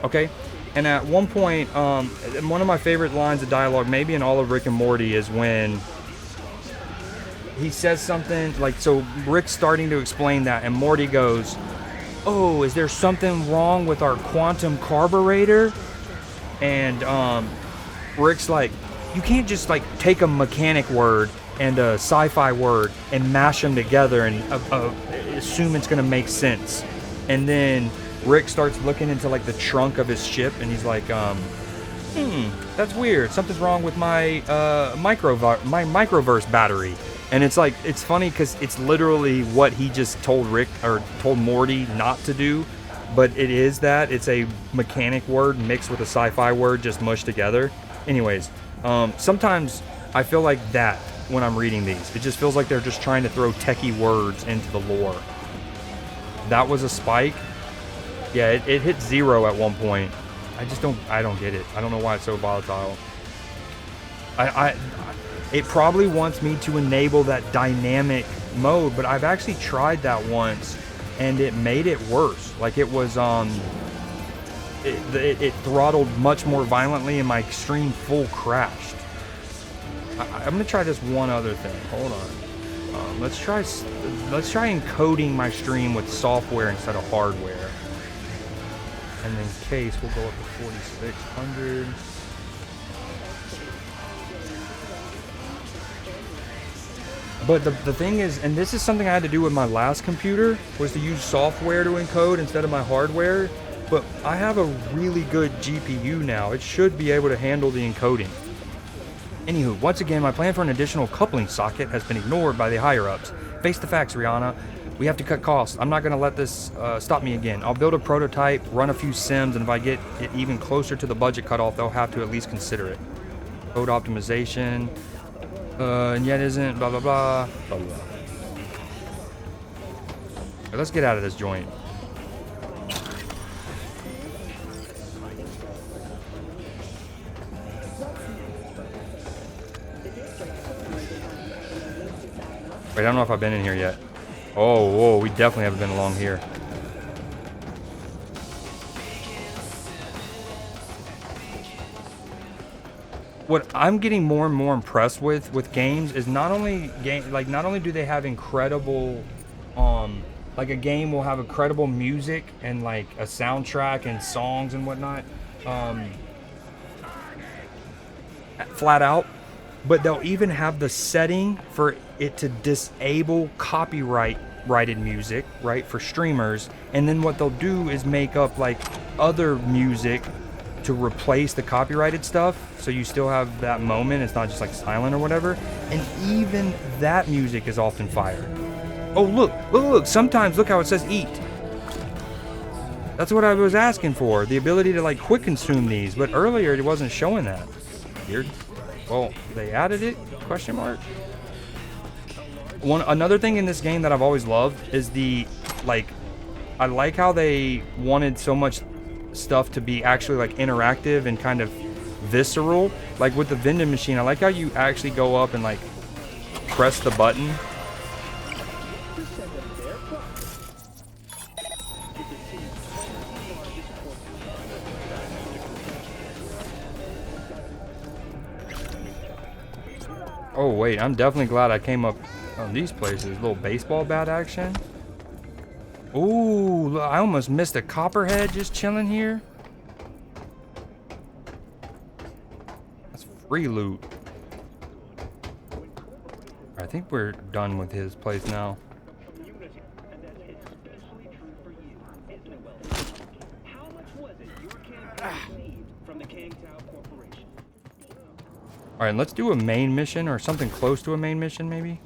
A: Okay. And at one point, one of my favorite lines of dialogue, maybe in all of Rick and Morty, is when he says something like, so Rick's starting to explain that and Morty goes, oh, is there something wrong with our quantum carburetor? And Rick's like, you can't just like take a mechanic word and a sci-fi word and mash them together and assume it's gonna make sense. And then Rick starts looking into like the trunk of his ship, and he's like, that's weird. Something's wrong with my microverse battery. And it's like, it's funny because it's literally what he just told Rick or told Morty not to do, but it is that. It's a mechanic word mixed with a sci-fi word just mushed together. Anyways, sometimes I feel like that when I'm reading these. It just feels like they're just trying to throw techie words into the lore. That was a spike. Yeah, it hit 0 at one point. I don't get it. I don't know why it's so volatile. It probably wants me to enable that dynamic mode, but I've actually tried that once and it made it worse. Like it was it throttled much more violently and my stream full crashed. I'm gonna try this one other thing. Hold on. Let's try encoding my stream with software instead of hardware. And in case we'll go up to 4600. But the thing is, and this is something I had to do with my last computer, was to use software to encode instead of my hardware. But I have a really good GPU now. It should be able to handle the encoding. Anywho, once again, my plan for an additional coupling socket has been ignored by the higher-ups. Face the facts, Rihanna. We have to cut costs. I'm not going to let this stop me again. I'll build a prototype, run a few sims, and if I get it even closer to the budget cutoff, they'll have to at least consider it. Code optimization. And yet isn't blah blah blah blah blah. Okay, let's get out of this joint. Wait, I don't know if I've been in here yet. Oh, whoa, we definitely haven't been along here. What I'm getting more and more impressed with games is not only do they have incredible like a game will have incredible music and like a soundtrack and songs and whatnot flat out, but they'll even have the setting for it to disable copyrighted music, right, for streamers, and then what they'll do is make up like other music to replace the copyrighted stuff, so you still have that moment. It's not just like silent or whatever. And even that music is often fire. Oh, look, sometimes look how it says eat. That's what I was asking for, the ability to like quick consume these, but earlier it wasn't showing that. Weird. Well, they added it, question mark. Another thing in this game that I've always loved is I like how they wanted so much stuff to be actually like interactive and kind of visceral. Like with the vending machine, I like how you actually go up and like press the button. Oh wait, I'm definitely glad I came up on these places. Little baseball bat action. Ooh, I almost missed a copperhead just chilling here. That's free loot. I think we're done with his place now. Alright, let's do a main mission or something close to a main mission maybe.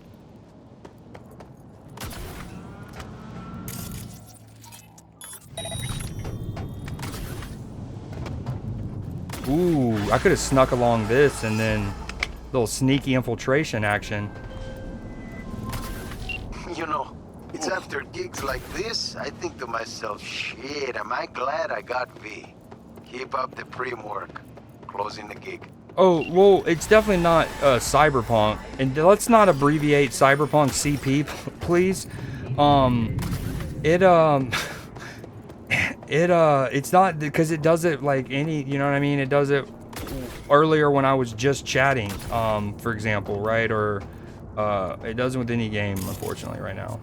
A: Ooh, I could have snuck along this and then little sneaky infiltration action.
I: You know, it's after gigs like this, I think to myself, shit, am I glad I got V. Keep up the prim work. Closing the gig.
A: Oh, well, it's definitely not Cyberpunk. And let's not abbreviate Cyberpunk CP, please. It's not because it does it like any, you know what I mean? It does it earlier when I was just chatting, for example, right? Or it doesn't with any game, unfortunately, right now.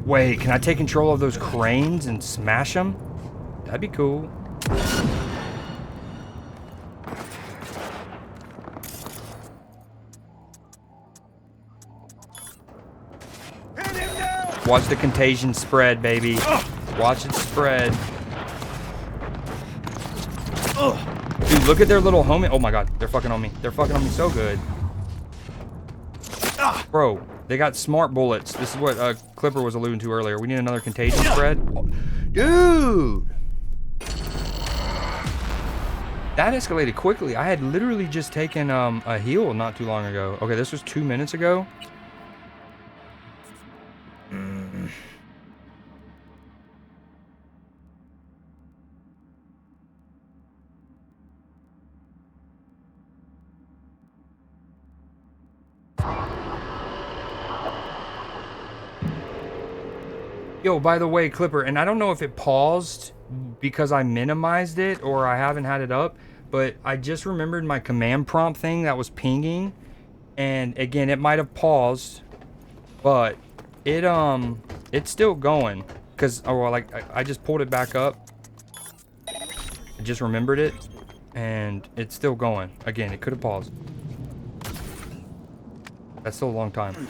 A: Wait, can I take control of those cranes and smash them? That'd be cool. Watch the contagion spread, baby. Watch it spread. Dude, look at their little homie. Oh my god, they're fucking on me. They're fucking on me so good. Bro, they got smart bullets. This is what Clipper was alluding to earlier. We need another contagion spread. Dude! That escalated quickly. I had literally just taken a heal not too long ago. Okay, this was 2 minutes ago. Yo, by the way, Clipper, and I don't know if it paused because I minimized it or I haven't had it up, but I just remembered my command prompt thing that was pinging, and again, it might have paused, but it's still going, because, oh, well, like, I just pulled it back up. I just remembered it, and it's still going. Again, it could have paused. That's still a long time.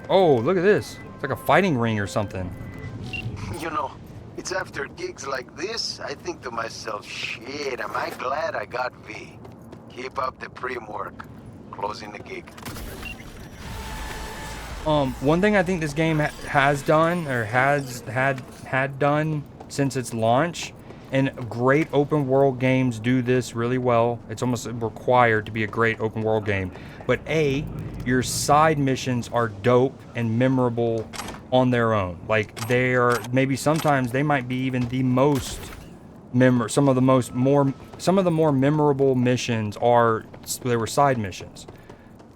A: Oh, look at this. It's like a fighting ring or something.
I: You know, it's after gigs like this, I think to myself, shit, am I glad I got V. Keep up the prim work. Closing the gig.
A: One thing I think this game has done, or had done since its launch, and great open world games do this really well. It's almost required to be a great open world game. But A, your side missions are dope and memorable on their own. Like, they are, maybe sometimes they might be even the most some of the more memorable missions they were side missions.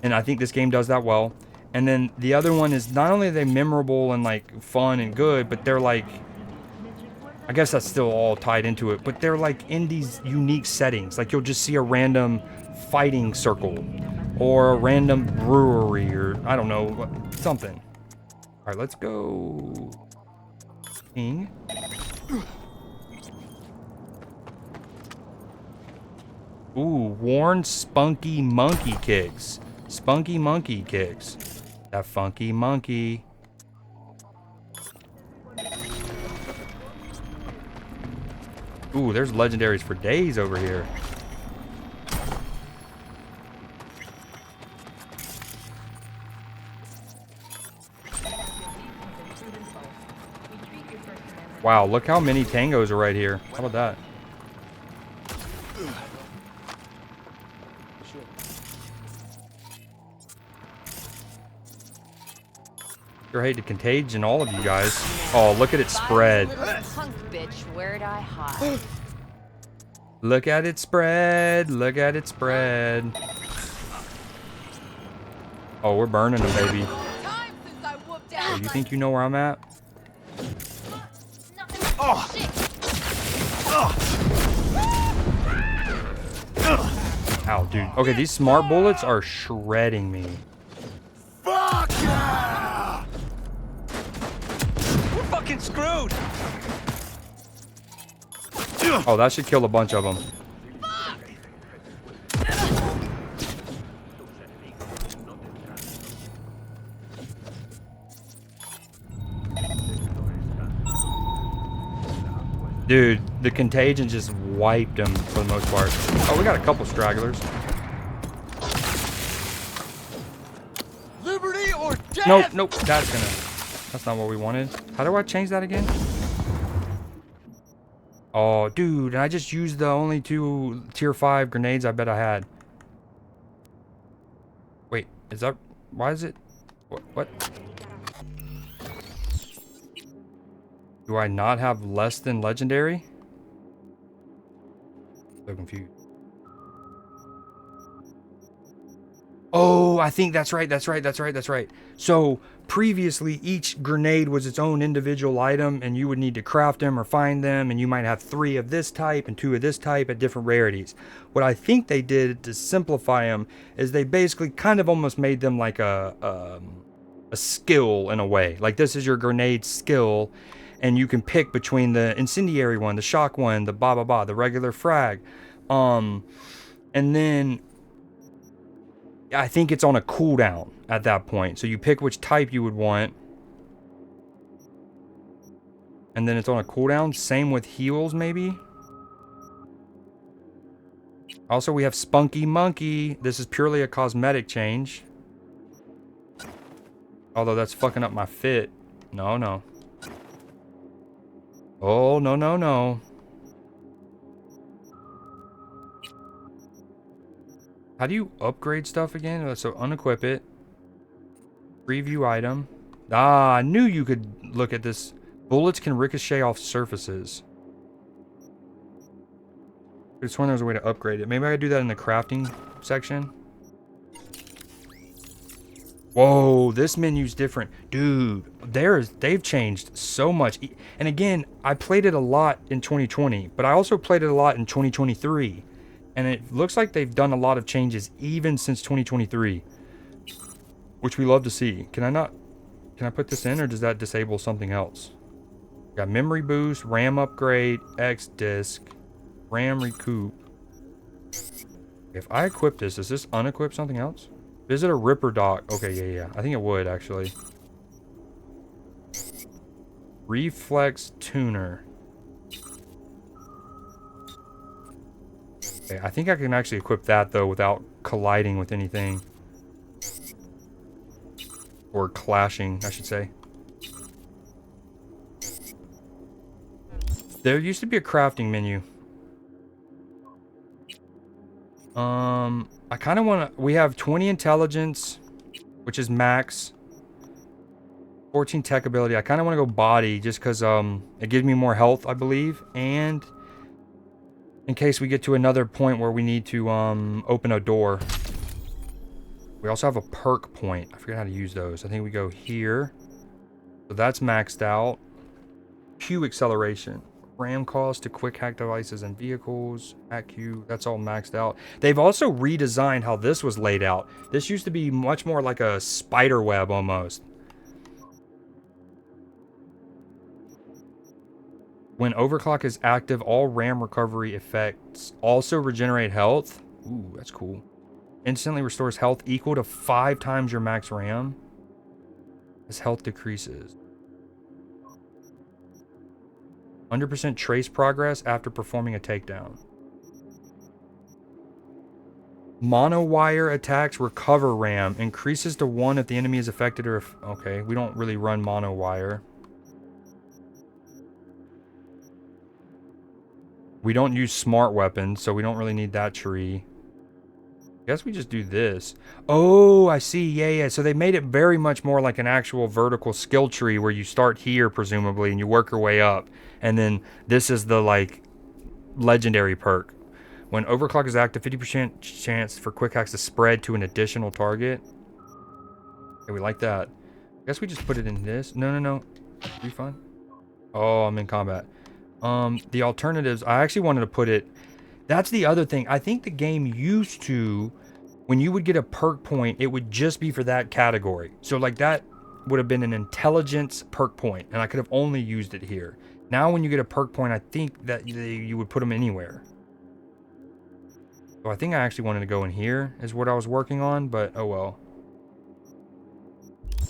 A: And I think this game does that well. And then the other one is, not only are they memorable and like fun and good, but they're like, I guess that's still all tied into it, but they're like in these unique settings. Like, you'll just see a random fighting circle or a random brewery, or I don't know, something. All right, let's go. King. Ooh, worn spunky monkey kicks. Spunky monkey kicks. That funky monkey. Ooh, there's legendaries for days over here. Wow, look how many tangos are right here. How about that? Sure hate to contagion all of you guys. Oh, look at it spread.
D: Punk bitch, where'd I hide?
A: Look at it spread. Look at it spread. Oh, we're burning them, baby. Oh, you think you know where I'm at? Ow, dude. Okay, these smart bullets are shredding me.
F: Fuck yeah! We're fucking screwed!
A: Oh, that should kill a bunch of them. Dude, the contagion just wiped them for the most part. Oh, we got a couple stragglers.
F: Liberty or death!
A: Nope, nope. That's not what we wanted. How do I change that again? Oh, dude, and I just used the only 2 tier 5 grenades I bet I had. Wait, is that... Why is it... What? Do I not have less than legendary? So confused. Oh, I think that's right. That's right. That's right. That's right. So previously, each grenade was its own individual item, and you would need to craft them or find them, and you might have 3 of this type and 2 of this type at different rarities. What I think they did to simplify them is they basically kind of almost made them like a skill in a way. Like this is your grenade skill, and you can pick between the incendiary one, the shock one, the the regular frag, and then I think it's on a cooldown at that point. So you pick which type you would want. And then it's on a cooldown. Same with heals, maybe. Also, we have Spunky Monkey. This is purely a cosmetic change. Although that's fucking up my fit. No, no. Oh, no, no, no. How do you upgrade stuff again? So unequip it. Preview item. Ah, I knew you could look at this. Bullets can ricochet off surfaces. I just wonder if there's a way to upgrade it. Maybe I could do that in the crafting section. Whoa, this menu's different. Dude, they've changed so much. And again, I played it a lot in 2020, but I also played it a lot in 2023. And it looks like they've done a lot of changes even since 2023, which we love to see. Can I put this in, or does that disable something else? Got memory boost, RAM upgrade, X disk, RAM recoup. If I equip this, does this unequip something else? Visit a Ripper dock. Okay, yeah. I think it would, actually. Reflex tuner. Okay, I think I can actually equip that, though, without colliding with anything. Or clashing, I should say. There used to be a crafting menu. I kind of want to... We have 20 intelligence, which is max. 14 tech ability. I kind of want to go body, just because it gives me more health, I believe. And in case we get to another point where we need to open a door. We also have a perk point. I forget how to use those. I think we go here. So that's maxed out. Q acceleration. RAM cost to quick hack devices and vehicles. At Q. That's all maxed out. They've also redesigned how this was laid out. This used to be much more like a spider web almost. When overclock is active, all RAM recovery effects also regenerate health. Ooh, that's cool. Instantly restores health equal to 5 times your max RAM as health decreases. 100% trace progress after performing a takedown. Monowire attacks recover RAM. Increases to 1 if the enemy is affected or if... Okay, we don't really run monowire. We don't use smart weapons, so we don't really need that tree. I guess we just do this. Oh, I see. Yeah. So they made it very much more like an actual vertical skill tree where you start here, presumably, and you work your way up. And then this is the, like, legendary perk. When overclock is active, 50% chance for quick hacks to spread to an additional target. Okay, we like that. I guess we just put it in this. No. Refund. Oh, I'm in combat. The alternatives, I actually wanted to put it... That's the other thing. I think the game used to, when you would get a perk point, it would just be for that category. So, like, that would have been an intelligence perk point, and I could have only used it here. Now, when you get a perk point, I think that you would put them anywhere. So, I think I actually wanted to go in here, is what I was working on, but oh well.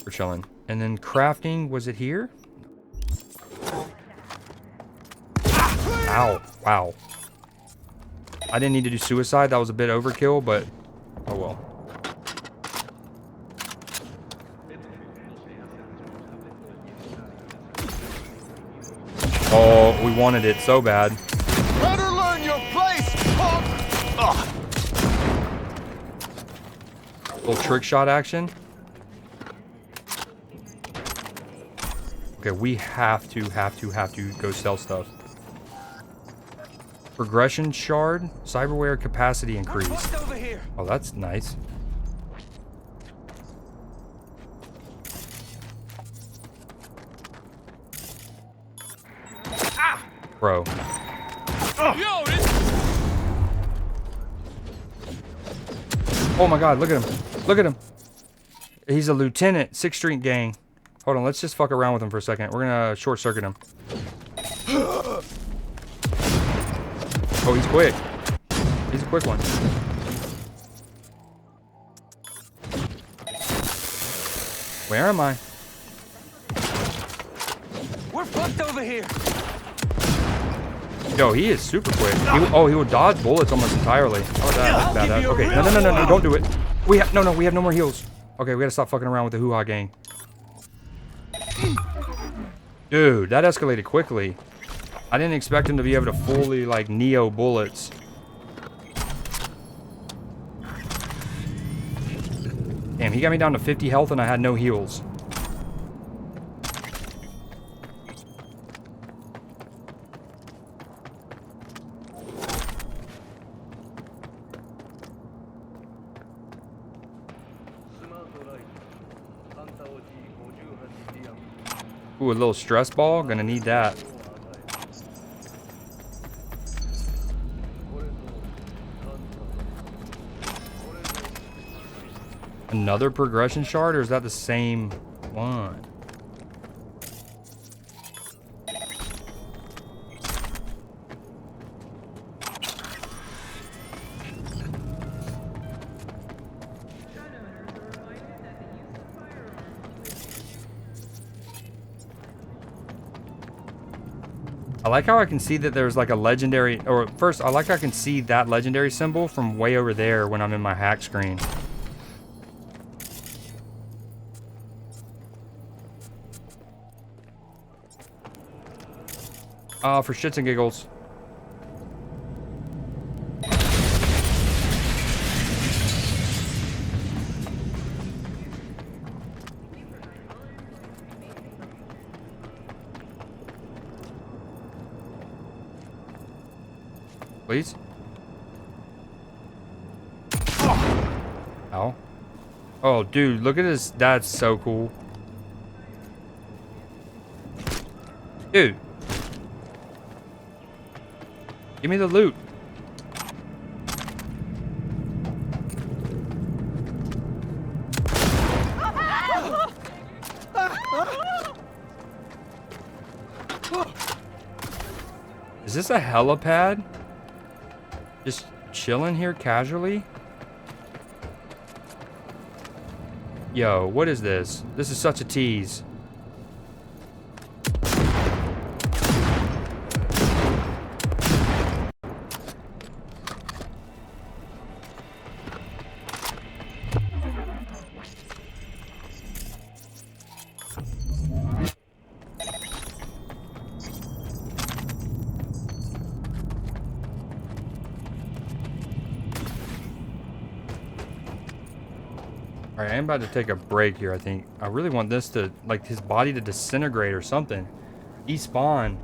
A: We're chilling. And then crafting, was it here? Ow. Wow. I didn't need to do suicide. That was a bit overkill, but oh well. Oh, we wanted it so bad.
F: Better learn your place, punk! Ugh.
A: Little trick shot action. Okay, we have to go sell stuff. Progression shard, cyberware capacity increase. Oh, that's nice. Bro. Oh my god, look at him. Look at him. He's a lieutenant, 6th Street gang. Hold on, let's just fuck around with him for a second. We're gonna short circuit him. Oh, he's quick. He's a quick one. Where am I?
F: We're fucked over here.
A: Yo, he is super quick. He will dodge bullets almost entirely. Oh, that's bad. Okay, no, don't do it. We have no more heals. Okay, we gotta stop fucking around with the hoo-ha gang. Dude, that escalated quickly. I didn't expect him to be able to fully, like, Neo bullets. Damn, he got me down to 50 health and I had no heals. Ooh, a little stress ball. Gonna need that. Another progression shard, or is that the same one? I like how I can see that there's like a legendary, or first, I like how I can see that legendary symbol from way over there when I'm in my hack screen. For shits and giggles. Please? Ow. Oh, dude, look at this. That's so cool. Dude. Give me the loot. Is this a helipad? Just chilling here casually? Yo, what is this? This is such a tease. Alright, I'm about to take a break here, I think. I really want this to, like, his body to disintegrate or something. Despawn.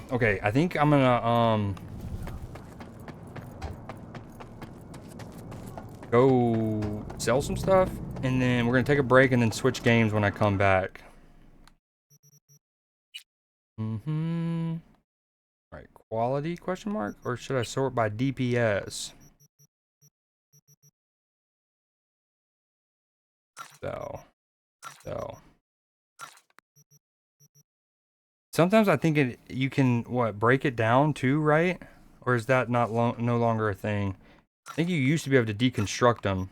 A: Okay, I think I'm gonna, go sell some stuff, and then we're gonna take a break and then switch games when I come back. Alright, quality, question mark? Or should I sort by DPS? So. Sometimes I think you can, what, break it down too, right? Or is that no longer a thing? I think you used to be able to deconstruct them.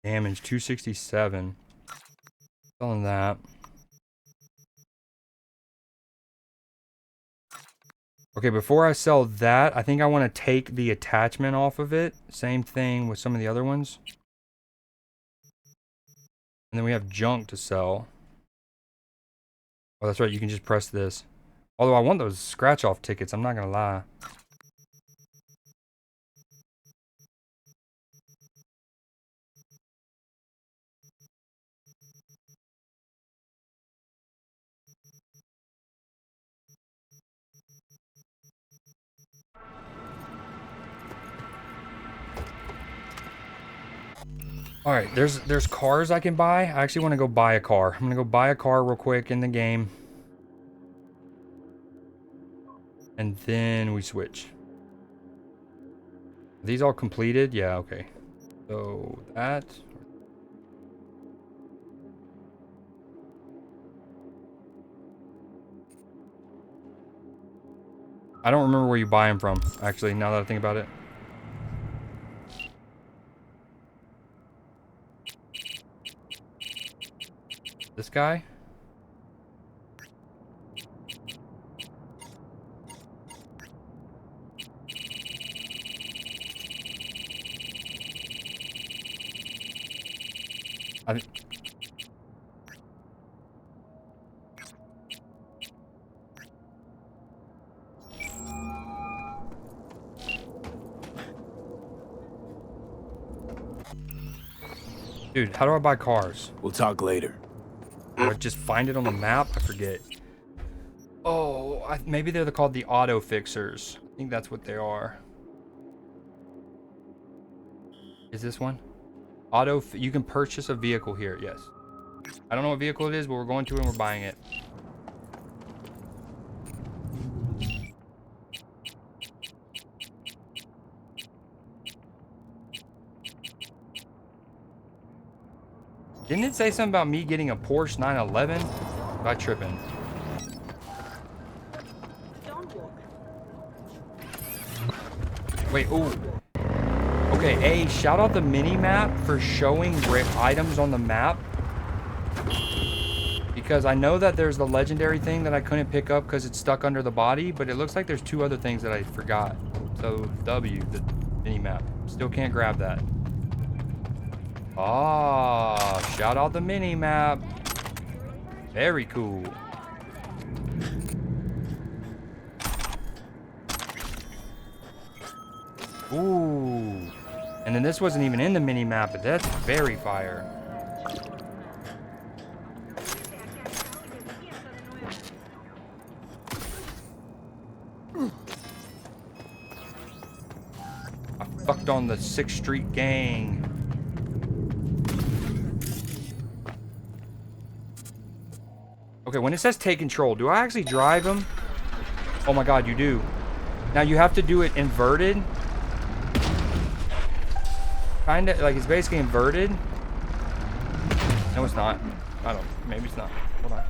A: Damage 267. Selling that. Okay, before I sell that, I think I want to take the attachment off of it. Same thing with some of the other ones. And then we have junk to sell. Oh, that's right, you can just press this. Although I want those scratch-off tickets, I'm not gonna lie. All right, there's cars I can buy. I actually want to go buy a car. I'm gonna go buy a car real quick in the game, and then we switch. Are these all completed? Yeah. Okay. So that. I don't remember where you buy them from. Actually, now that I think about it. This guy? Dude, how do I buy cars?
H: We'll talk later.
A: Do I just find it on the map? I forget. Oh, maybe they're called the auto fixers. I think that's what they are. Is this one? You can purchase a vehicle here, yes. I don't know what vehicle it is, but we're going to and we're buying it. Didn't it say something about me getting a Porsche 911? Am I tripping? Wait, ooh. Okay, shout out the mini-map for showing items on the map. Because I know that there's the legendary thing that I couldn't pick up because it's stuck under the body, but it looks like there's 2 other things that I forgot. So, W, the mini-map. Still can't grab that. Ah, shout out the mini-map. Very cool. Ooh. And then this wasn't even in the mini-map, but that's very fire. I fucked on the 6th Street gang. Okay, when it says take control, do I actually drive them? Oh my god, you do. Now you have to do it inverted. Kinda, like it's basically inverted. No, it's not. I don't, maybe it's not. Hold on.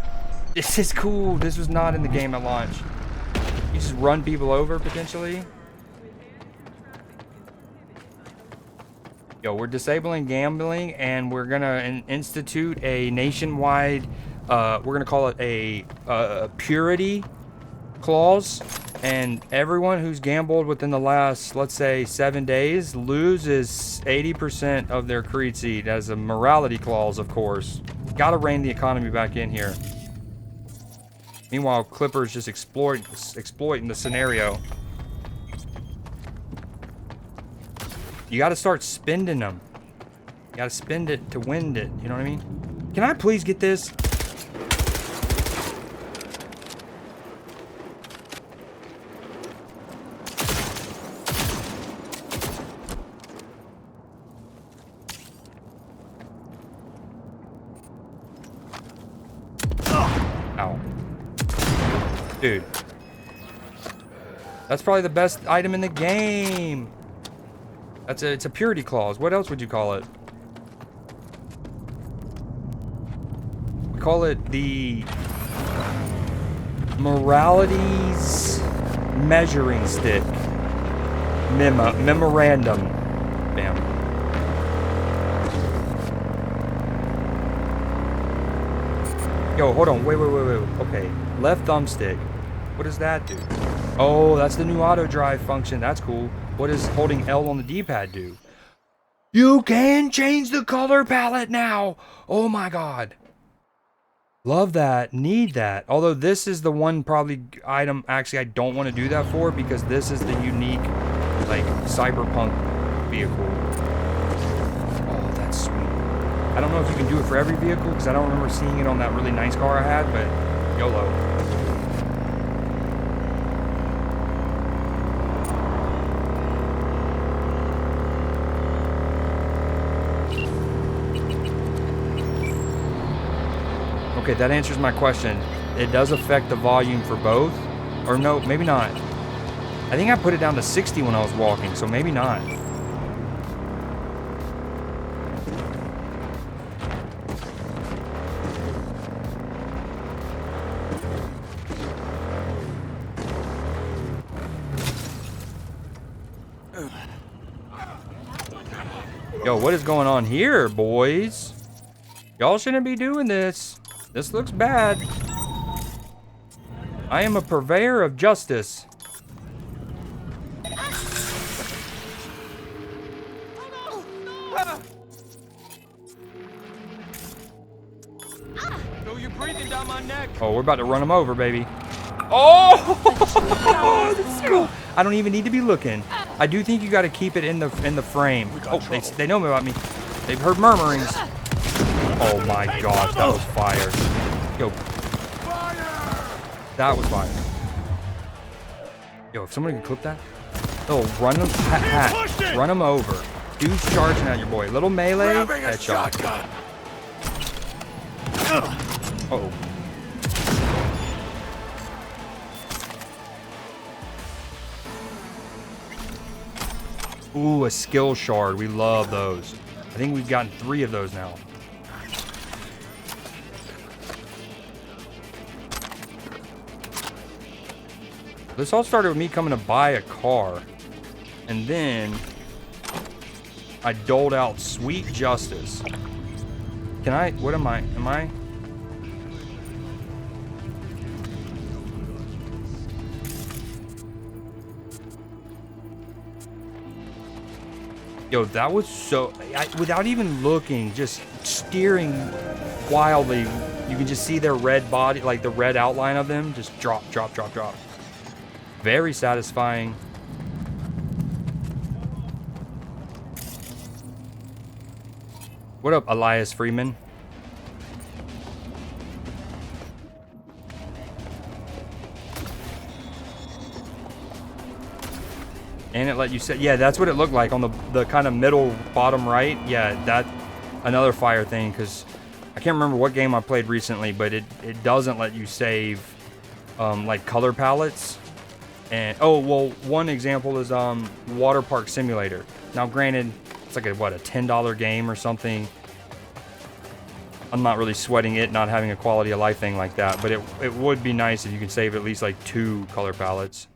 A: This is cool. This was not in the game at launch. You just run people over, potentially. Yo, we're disabling gambling, and we're gonna institute a nationwide, we're gonna call it a purity clause, and everyone who's gambled within the last, let's say, 7 days loses 80% of their creed seed as a morality clause, of course. Gotta rein the economy back in here. Meanwhile, Clipper's just exploiting the scenario. You gotta start spending them. You gotta spend it to win it, you know what I mean? Can I please get this? Ow. Dude. That's probably the best item in the game. It's a purity clause. What else would you call it? We call it the moralities measuring stick. Memorandum. Bam. Yo, hold on. Wait. Okay. Left thumbstick. What does that do? Oh, that's the new auto drive function. That's cool. What does holding L on the D-pad do? You can change the color palette now. Oh my god. Love that. Need that. Although this is the one probably item actually I don't want to do that for, because this is the unique, like, Cyberpunk vehicle. Oh, that's sweet. I don't know if you can do it for every vehicle, because I don't remember seeing it on that really nice car I had, but YOLO. Okay, that answers my question. It does affect the volume for both? Or no, maybe not. I think I put it down to 60 when I was walking, so maybe not. Yo, what is going on here, boys? Y'all shouldn't be doing this. This looks bad. I am a purveyor of justice.
F: No, you're breathing down my neck.
A: Oh, we're about to run them over, baby. Oh! This is cool. I don't even need to be looking. I do think you got to keep it in the frame. Oh, they know about me. They've heard murmurings. Oh my gosh, that was fire. Yo. That was fire. Yo, if somebody can clip that. Oh, run them. Run them over. Dude's charging at your boy. Little melee. Headshot. Uh-oh. Ooh, a skill shard. We love those. I think we've gotten 3 of those now. This all started with me coming to buy a car. And then I doled out sweet justice. Can I? What am I? Am I? Yo, that was so... without even looking, just steering wildly, you can just see their red body, like the red outline of them, just drop, drop, drop, drop. Very satisfying. What up, Elias Freeman? And it let you set, yeah, that's what it looked like on the kind of middle bottom right. Yeah, that another fire thing, because I can't remember what game I played recently, but it doesn't let you save like color palettes. And oh well, one example is Water Park Simulator. Now granted, it's like a $10 game or something. I'm not really sweating it not having a quality of life thing like that, but it would be nice if you could save at least like 2 color palettes.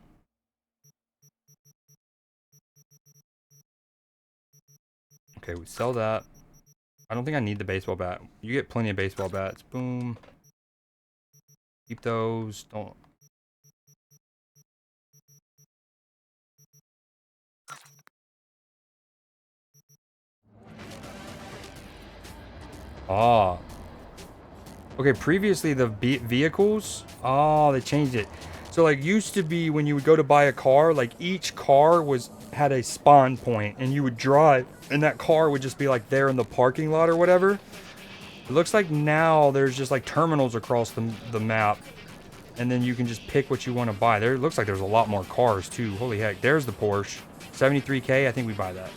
A: Okay, we sell that. I don't think I need the baseball bat. You get plenty of baseball bats. Boom. Keep those. Don't. Ah. Okay, previously the vehicles. Oh, they changed it. So like used to be when you would go to buy a car, like each car had a spawn point and you would drive and that car would just be like there in the parking lot or whatever. It looks like now there's just like terminals across the map and then you can just pick what you want to buy. There, it looks like there's a lot more cars too. Holy heck, there's the Porsche. 73K, I think we buy that.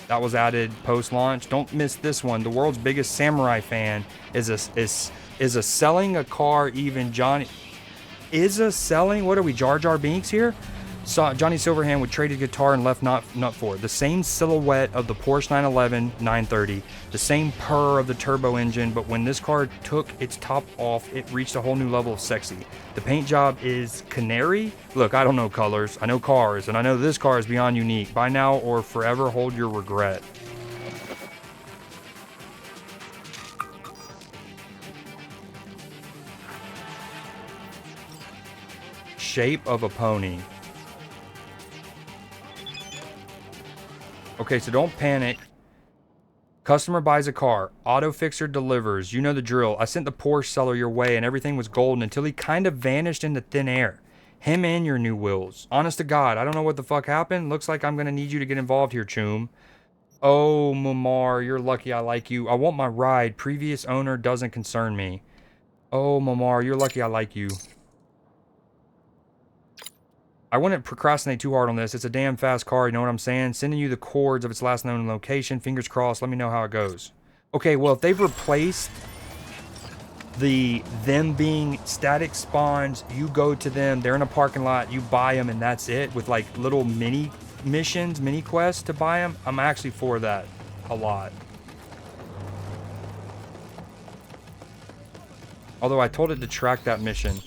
A: That was added post-launch. Don't miss this one. The world's biggest samurai fan is a selling a car even Johnny... Is a selling? What are we, Jar Jar Binks here? Johnny Silverhand would trade a guitar and left nut for it. The same silhouette of the Porsche 911 930, the same purr of the turbo engine, but when this car took its top off, it reached a whole new level of sexy. The paint job is canary. Look, I don't know colors. I know cars, and I know this car is beyond unique. Buy now or forever hold your regret. Shape of a pony. Okay, so don't panic. Customer buys a car. Auto fixer delivers. You know the drill. I sent the Porsche seller your way and everything was golden until he kind of vanished into thin air. Him and your new wheels. Honest to God, I don't know what the fuck happened. Looks like I'm gonna need you to get involved here, Choom. Oh, Mamar, you're lucky I like you. I want my ride. Previous owner doesn't concern me. Oh, Mamar, you're lucky I like you. I wouldn't procrastinate too hard on this. It's a damn fast car, you know what I'm saying? Sending you the coords of its last known location. Fingers crossed. Let me know how it goes. Okay, well, if they've replaced... them being static spawns, you go to them, they're in a parking lot, you buy them, and that's it, with like little mini missions, mini quests to buy them. I'm actually for that a lot. Although I told it to track that mission.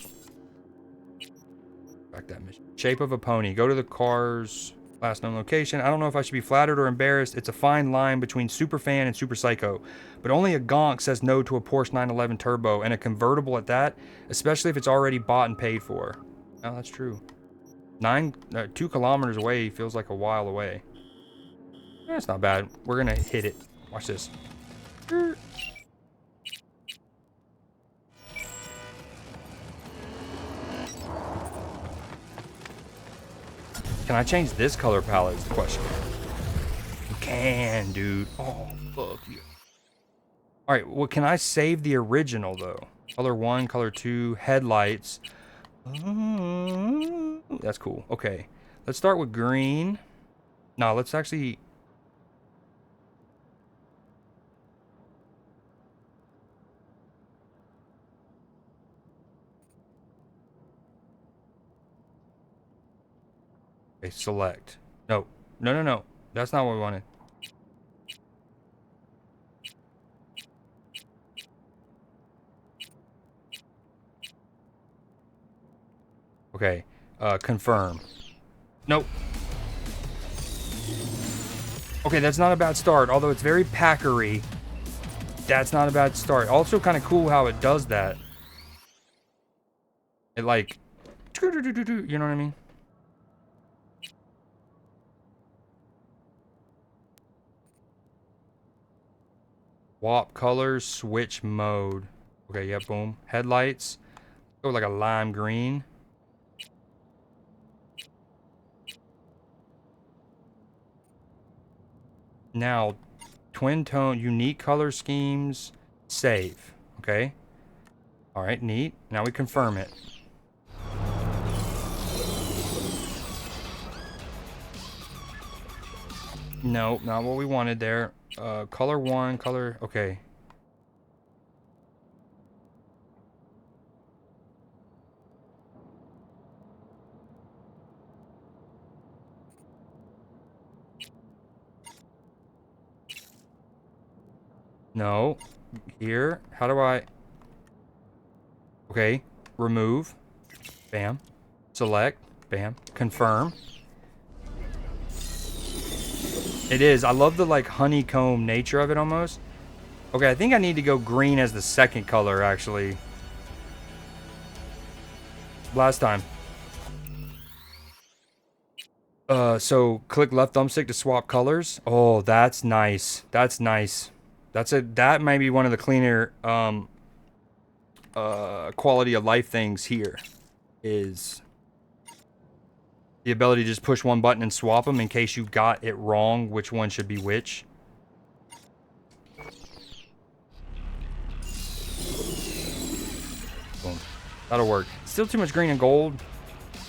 A: Track that mission. Shape of a pony. Go to the car's last known location. I don't know if I should be flattered or embarrassed. It's a fine line between super fan and super psycho. But only a gonk says no to a Porsche 911 Turbo, and a convertible at that, especially if it's already bought and paid for. No, that's true. 2 kilometers away feels like a while away. That's not bad. We're gonna hit it. Watch this. Can I change this color palette is the question. You can, dude. Oh, fuck you. Alright, well, can I save the original, though? Color 1, color 2, headlights. That's cool. Okay. Let's start with green. No, let's actually... Okay, select. No. No, no, no. That's not what we wanted. Okay. Confirm. Nope. Okay, that's not a bad start. Although it's very packery. That's not a bad start. Also kind of cool how it does that. It like... You know what I mean? Swap colors, switch mode. Okay, yeah, boom. Headlights. Go like a lime green. Now, twin tone, unique color schemes, save. Okay. All right, neat. Now we confirm it. No, not what we wanted there. Color 1, color... Okay. No. Here. How do I... Okay. Remove. Bam. Select. Bam. Confirm. It is. I love the like honeycomb nature of it almost. Okay, I think I need to go green as the second color actually. Last time. So click left thumbstick to swap colors. Oh, that's nice. That's nice. That might be one of the cleaner quality of life things here is the ability to just push one button and swap them in case you got it wrong, which one should be which. Boom. That'll work. Still too much green and gold,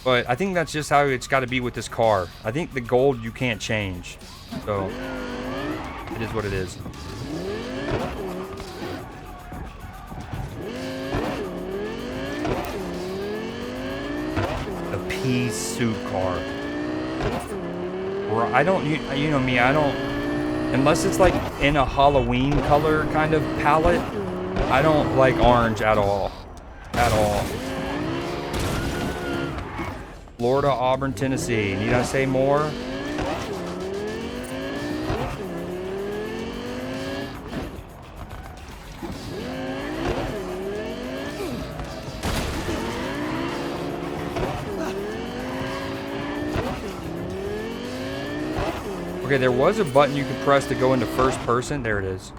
A: but I think that's just how it's got to be with this car. I think the gold you can't change, so it is what it is. Pea suit car. I don't, you know me, I don't, unless it's like in a Halloween color kind of palette, I don't like orange at all. At all. Florida, Auburn, Tennessee. Need I say more? Okay, there was a button you could press to go into first person. There it is.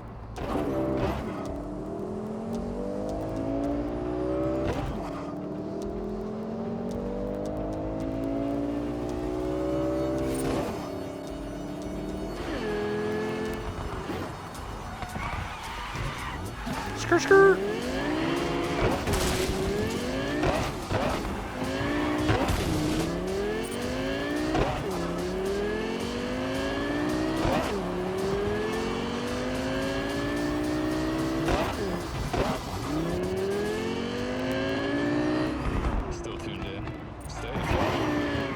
A: Skirt, skirt.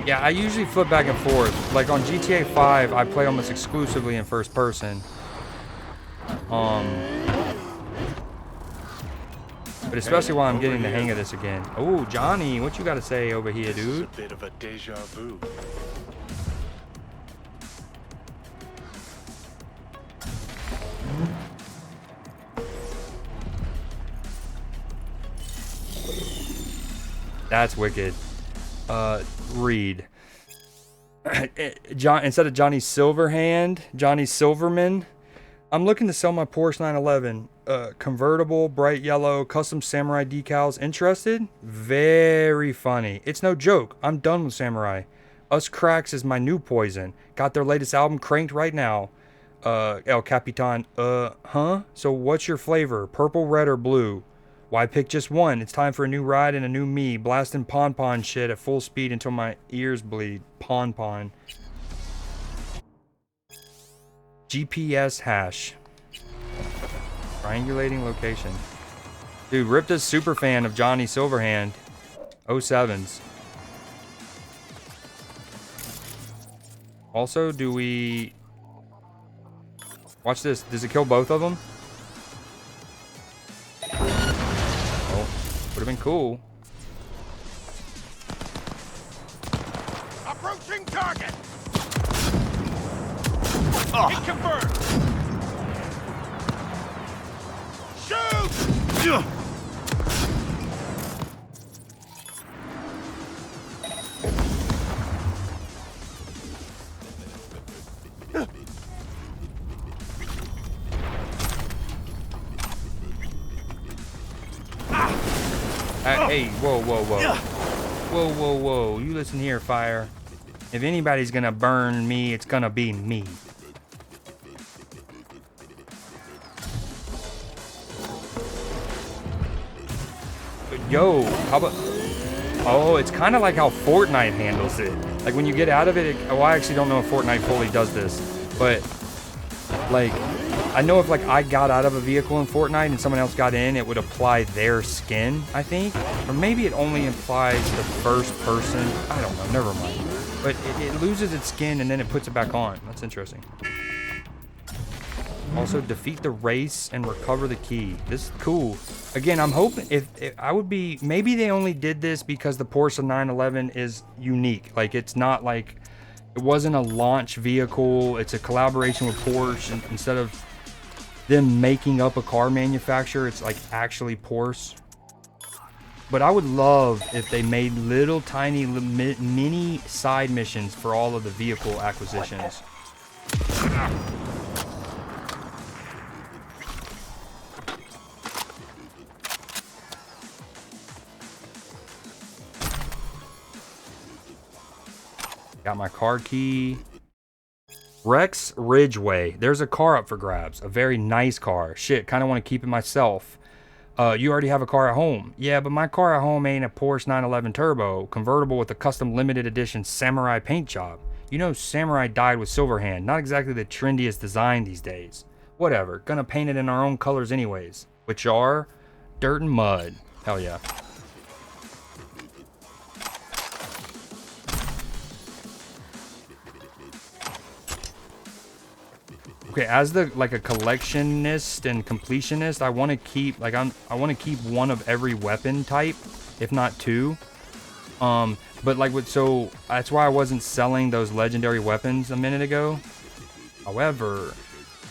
A: Yeah, I usually flip back and forth. Like on GTA 5, I play almost exclusively in first person. But especially while I'm getting the hang of this again. Oh, Johnny, what you got to say over here, dude?
B: A bit of a deja vu.
A: That's wicked. Reed. John, instead of Johnny Silverhand, Johnny Silverman. I'm looking to sell my Porsche 911. Convertible, bright yellow, custom samurai decals. Interested? Very funny. It's no joke. I'm done with samurai. Us Cracks is my new poison. Got their latest album cranked right now. El Capitan. Huh? So what's your flavor? Purple, red, or blue? Why pick just one? It's time for a new ride and a new me. Blasting pon-pon shit at full speed until my ears bleed. Pon-pon. GPS hash. Triangulating location. Dude, Ripped is super fan of Johnny Silverhand. 07s. Also, do we... Watch this. Does it kill both of them? Would have been cool.
F: Approaching target.
B: Hit confirmed.
F: Shoot!
A: Hey, whoa, whoa, whoa. Whoa, whoa, whoa. You listen here, fire. If anybody's gonna burn me, it's gonna be me. Yo, how about... Oh, it's kind of like how Fortnite handles it. Like when you get out of it, oh, I actually don't know if Fortnite fully does this. But, like... I know if like I got out of a vehicle in Fortnite and someone else got in, it would apply their skin, I think. Or maybe it only applies the first person. I don't know, never mind. But it loses its skin and then it puts it back on. That's interesting. Also, defeat the race and recover the key. This is cool. Again, I'm hoping if I would be, maybe they only did this because the Porsche 911 is unique. Like it's not like, it wasn't a launch vehicle. It's a collaboration with Porsche instead of them making up a car manufacturer. It's like actually Porsche. But I would love if they made little tiny mini side missions for all of the vehicle acquisitions. Got my car key. Rex Ridgeway. There's a car up for grabs. A very nice car. Shit, kind of want to keep it myself. You already have a car at home. Yeah, but my car at home ain't a Porsche 911 Turbo. Convertible with a custom limited edition Samurai paint job. You know Samurai died with Silverhand. Not exactly the trendiest design these days. Whatever. Gonna paint it in our own colors anyways. Which are dirt and mud. Hell yeah. Okay, as a collectionist and completionist, I want to keep I want to keep one of every weapon type, if not two. But so that's why I wasn't selling those legendary weapons a minute ago. However,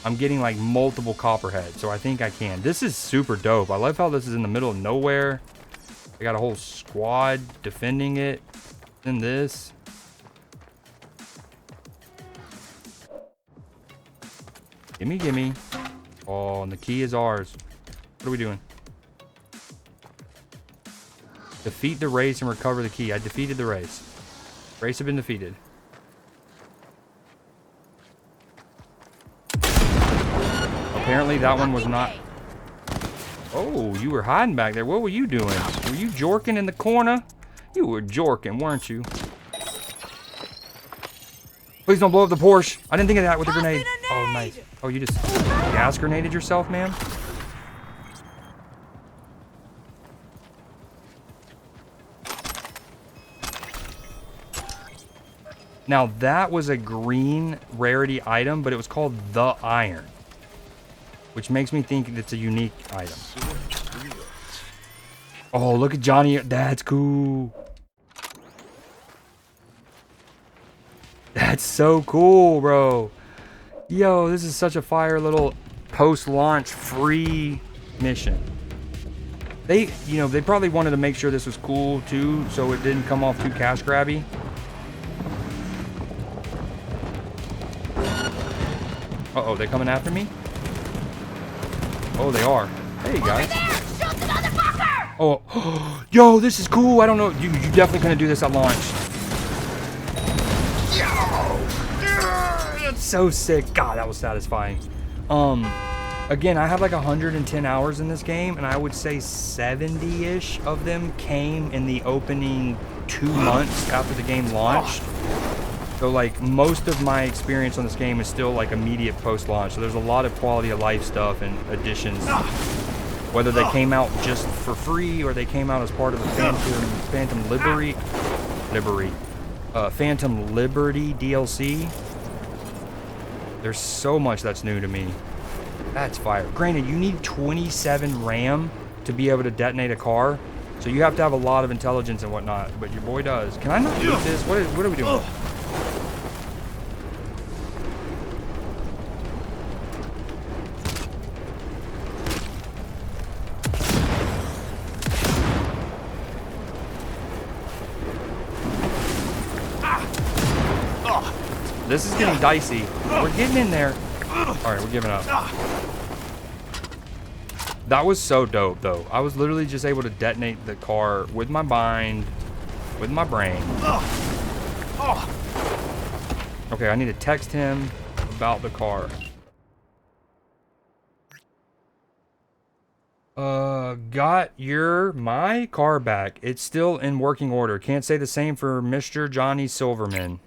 A: I'm getting like multiple copperheads, so I think I can. This is super dope. I love how this is in the middle of nowhere. I got a whole squad defending it. Then this. Gimme, gimme. Oh, and the key is ours. What are we doing? Defeat the race and recover the key. I defeated the race. Race had been defeated. Apparently that one was not... Oh, you were hiding back there. What were you doing? Were you jorking in the corner? You were jorking, weren't you? Please don't blow up the Porsche. I didn't think of that with the grenade. Oh, nice. Oh, you just gas grenaded yourself, man? Now that was a green rarity item, but it was called the iron, which makes me think it's a unique item. Oh, look at Johnny. That's cool. That's so cool, bro. Yo, this is such a fire little post-launch free mission. They probably wanted to make sure this was cool too, so it didn't come off too cash grabby. Uh-oh, they coming after me? Oh, they are. Hey, guys. Oh, yo, this is cool. I don't know. You definitely couldn't do this at launch. That's so sick. God, that was satisfying. Again, I have like 110 hours in this game, and I would say 70-ish of them came in the opening 2 months after the game launched. So like most of my experience on this game is still like immediate post-launch. So there's a lot of quality of life stuff and additions. Whether they came out just for free or they came out as part of the Phantom Liberty DLC. There's so much that's new to me. That's fire. Granted, you need 27 RAM to be able to detonate a car. So you have to have a lot of intelligence and whatnot. But your boy does. Can I not do this? What are we doing? This is getting dicey. We're getting in there. Alright, we're giving up. That was so dope, though. I was literally just able to detonate the car with my mind, with my brain. Okay, I need to text him about the car. Got my car back. It's still in working order. Can't say the same for Mr. Johnny Silverman.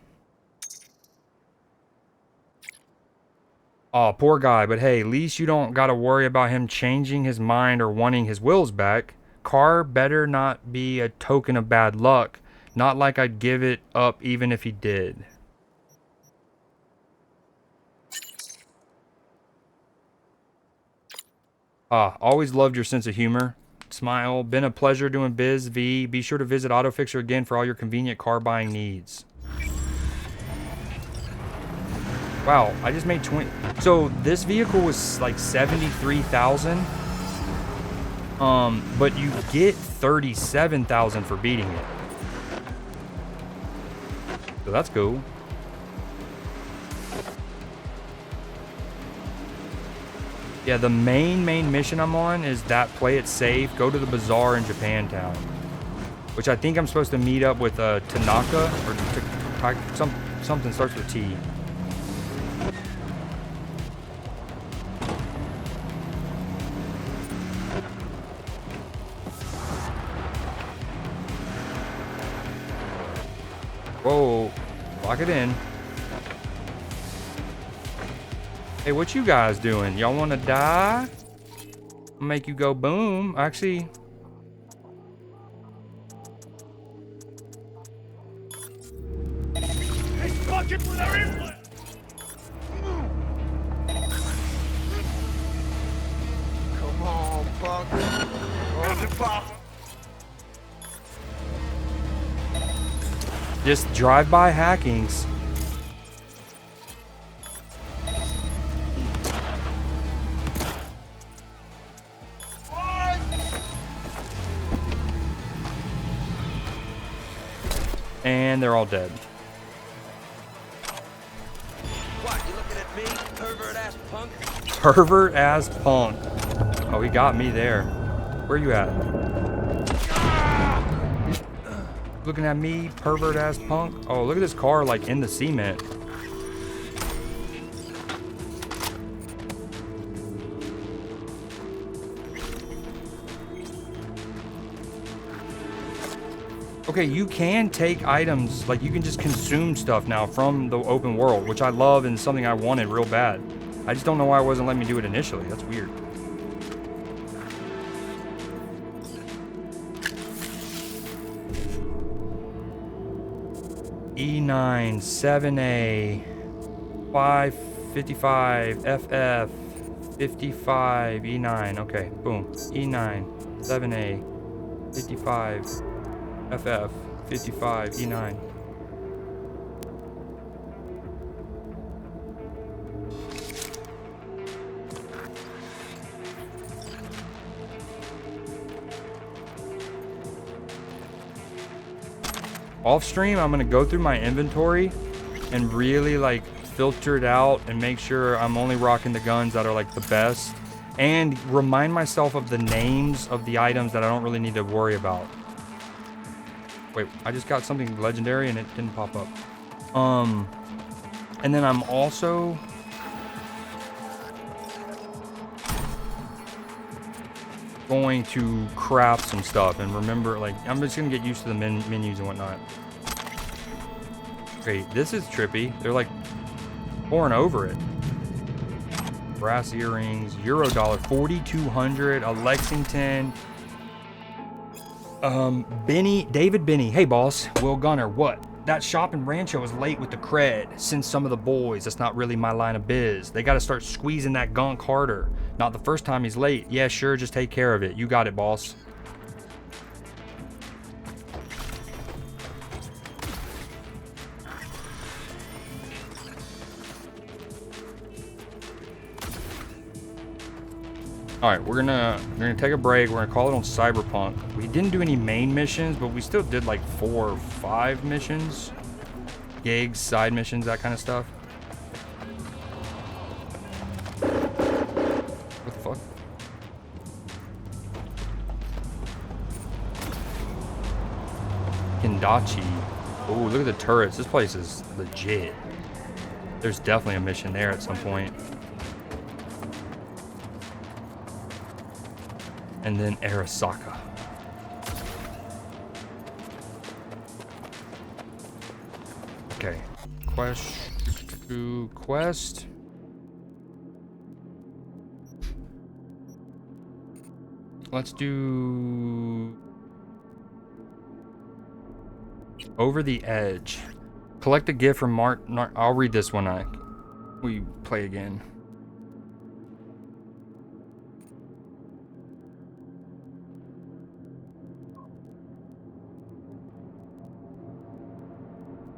A: Oh, poor guy, but hey, at least you don't gotta worry about him changing his mind or wanting his wills back. Car better not be a token of bad luck. Not like I'd give it up even if he did. Always loved your sense of humor. Smile. Been a pleasure doing biz, V. Be sure to visit AutoFixer again for all your convenient car buying needs. Wow, I just made 20. So this vehicle was like 73,000. But you get 37,000 for beating it. So that's cool. Yeah, the main mission I'm on is that play it safe, go to the bazaar in Japantown. Which I think I'm supposed to meet up with Tanaka or something starts with T. Whoa, lock it in. Hey, what you guys doing? Y'all want to die? I'll make you go boom. Actually,
B: It's fucking with our input!
F: Come on, punk. Hold it, pop.
A: just drive-by hackings. And they're all dead.
K: What, you looking at me, pervert-ass punk?
A: Pervert-ass punk. Oh, he got me there. Where you at? Looking at me, pervert-ass punk? Oh, look at this car, like, in the cement. Okay, you can take items, like you can just consume stuff now from the open world, which I love and something I wanted real bad. I just don't know why it wasn't letting me do it initially. That's weird. E9, 7A, 555, FF, 55, E9. Okay, boom. E9, 7A, 55, FF, 55, E9. Off stream, I'm gonna go through my inventory and really like filter it out and make sure I'm only rocking the guns that are like the best, and remind myself of the names of the items that I don't really need to worry about. Wait, I just got something legendary and it didn't pop up. And then I'm also going to craft some stuff and remember, like, I'm just gonna get used to the menus and whatnot. Great, this is trippy. They're like pouring over it. Brass earrings, Eurodollar, 4,200, a Lexington. David Benny, hey boss, Will Gunner, what? That shop in Rancho is late with the cred. Send some of the boys, that's not really my line of biz. They gotta start squeezing that gunk harder. Not the first time he's late. Yeah, sure, just take care of it. You got it, boss. Alright, we're gonna take a break. We're gonna call it on Cyberpunk. We didn't do any main missions, but we still did like 4 or 5 missions. Gigs, side missions, that kind of stuff. What the fuck? Kendachi. Oh, look at the turrets. This place is legit. There's definitely a mission there at some point. And then Arasaka. Okay. Quest. Let's do Over the Edge. Collect a gift from Mark. I'll read this when we play again.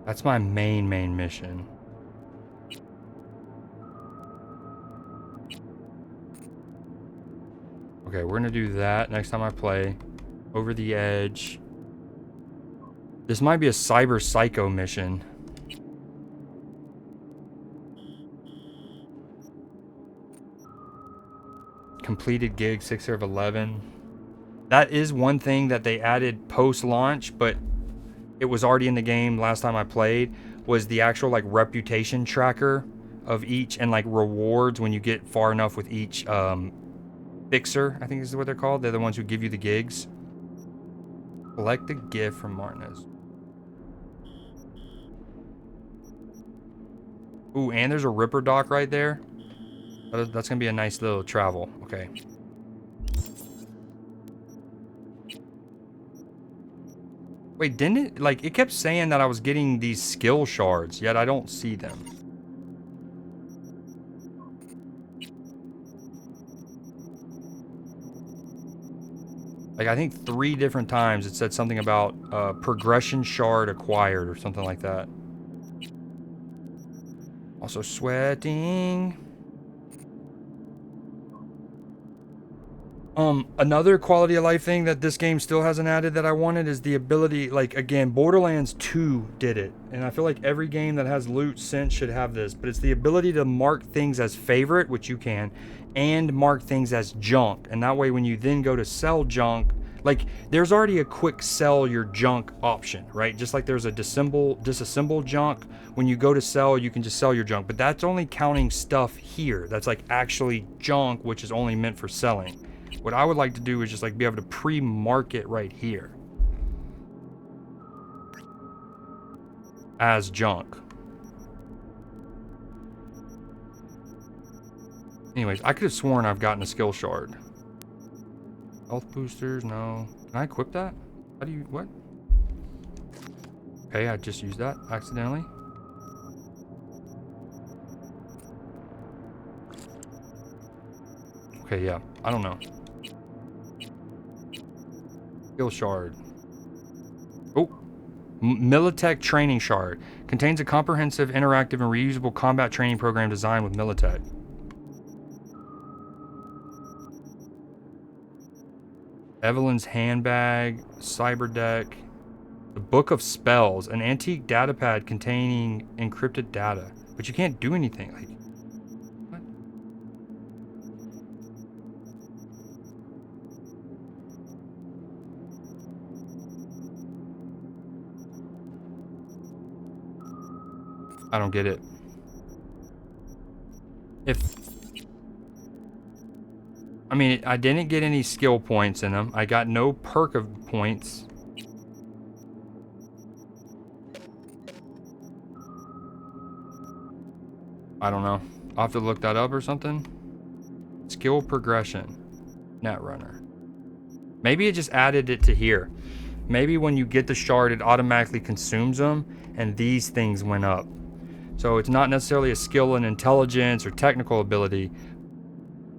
A: That's my main mission. Okay, we're gonna do that next time I play. Over the Edge. This might be a Cyber Psycho mission. Completed gig 6 of 11. That is one thing that they added post-launch, but it was already in the game last time I played, was the actual like reputation tracker of each, and like rewards when you get far enough with each fixer, I think is what they're called. They're the ones who give you the gigs. Collect a gift from Martinez. Ooh, and there's a Ripper dock right there. That's gonna be a nice little travel. Okay. Wait, didn't it? Like, it kept saying that I was getting these skill shards, yet I don't see them. Like, I think 3 different times it said something about progression shard acquired or something like that. Also sweating. Another quality of life thing that this game still hasn't added that I wanted is the ability, like, again, Borderlands 2 did it, and I feel like every game that has loot since should have this, but it's the ability to mark things as favorite, which you can, and mark things as junk, and that way when you then go to sell junk, like, there's already a quick sell your junk option, right? Just like there's a disassemble junk. When you go to sell, you can just sell your junk, but that's only counting stuff here that's like actually junk, which is only meant for selling. What I would like to do is just like be able to pre-mark it right here as junk. Anyways, I could have sworn I've gotten a skill shard. Health boosters, no. Can I equip that? How do you, what? Okay, I just used that accidentally. Okay, yeah. I don't know. Skill shard. Oh. Militech Training Shard. Contains a comprehensive, interactive, and reusable combat training program designed with Militech. Evelyn's Handbag. Cyberdeck. The Book of Spells. An antique datapad containing encrypted data. But you can't do anything. Like, what? I don't get it. I mean, I didn't get any skill points in them. I got no perk of points. I don't know. I'll have to look that up or something. Skill progression. Netrunner. Maybe it just added it to here. Maybe when you get the shard, it automatically consumes them, and these things went up. So it's not necessarily a skill in intelligence or technical ability,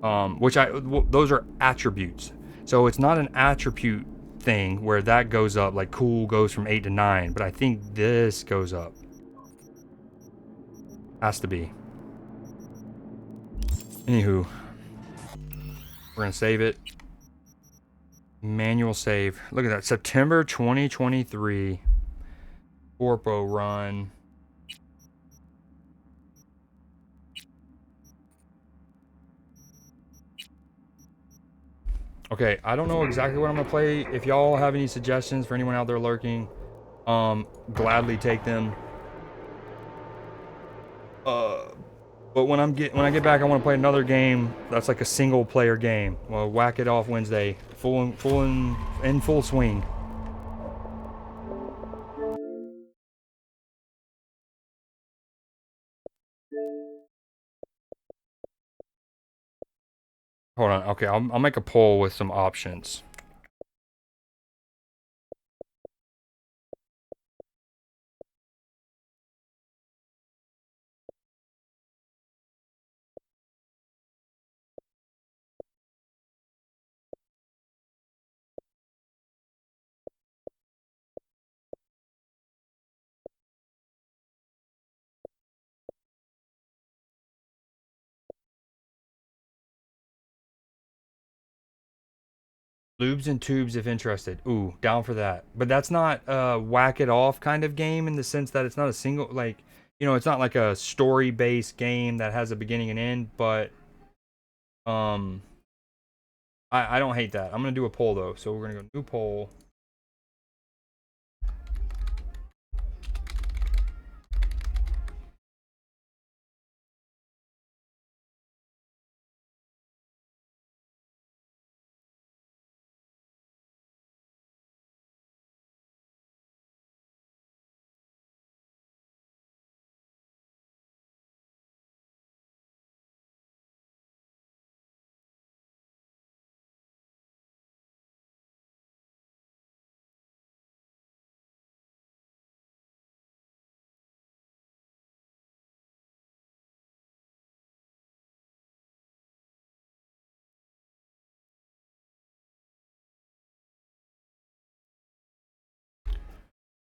A: those are attributes. So it's not an attribute thing where that goes up, like cool goes from 8 to 9, but I think this goes up. Has to be. Anywho, we're gonna save it. Manual save. Look at that. September 2023. Corpo run. Okay, I don't know exactly what I'm gonna play. If y'all have any suggestions for anyone out there lurking, gladly take them. But when I get back, I want to play another game that's like a single player game. Well, Whack It Off Wednesday, in full swing. Hold on. Okay, I'll make a poll with some options. Lubes and tubes if interested. Ooh, down for that. But that's not a whack it off kind of game in the sense that it's not a single, like, it's not like a story-based game that has a beginning and end, but I don't hate that. I'm gonna do a poll though. So we're gonna go new poll.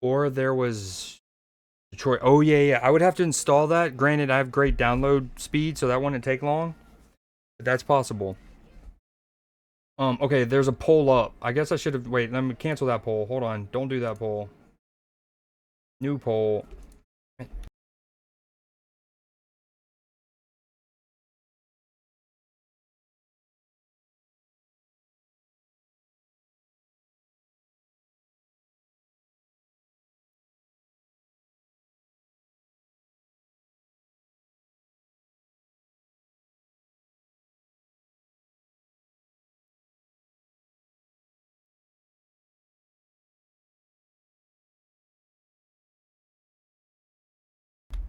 A: Or there was Detroit. Oh yeah. I would have to install that. Granted, I have great download speed, so that wouldn't take long. But that's possible. Okay, there's a poll up. I guess I should have wait, let me cancel that poll. Hold on. Don't do that poll. New poll.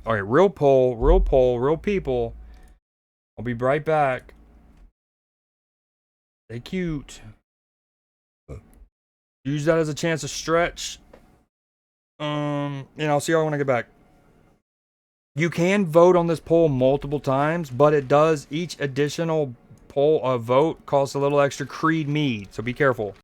A: All right, real poll, real people. I'll be right back. Stay cute. Use that as a chance to stretch. I'll see y'all when I get back. You can vote on this poll multiple times, but it does, each additional poll vote costs a little extra Creed mead, so be careful.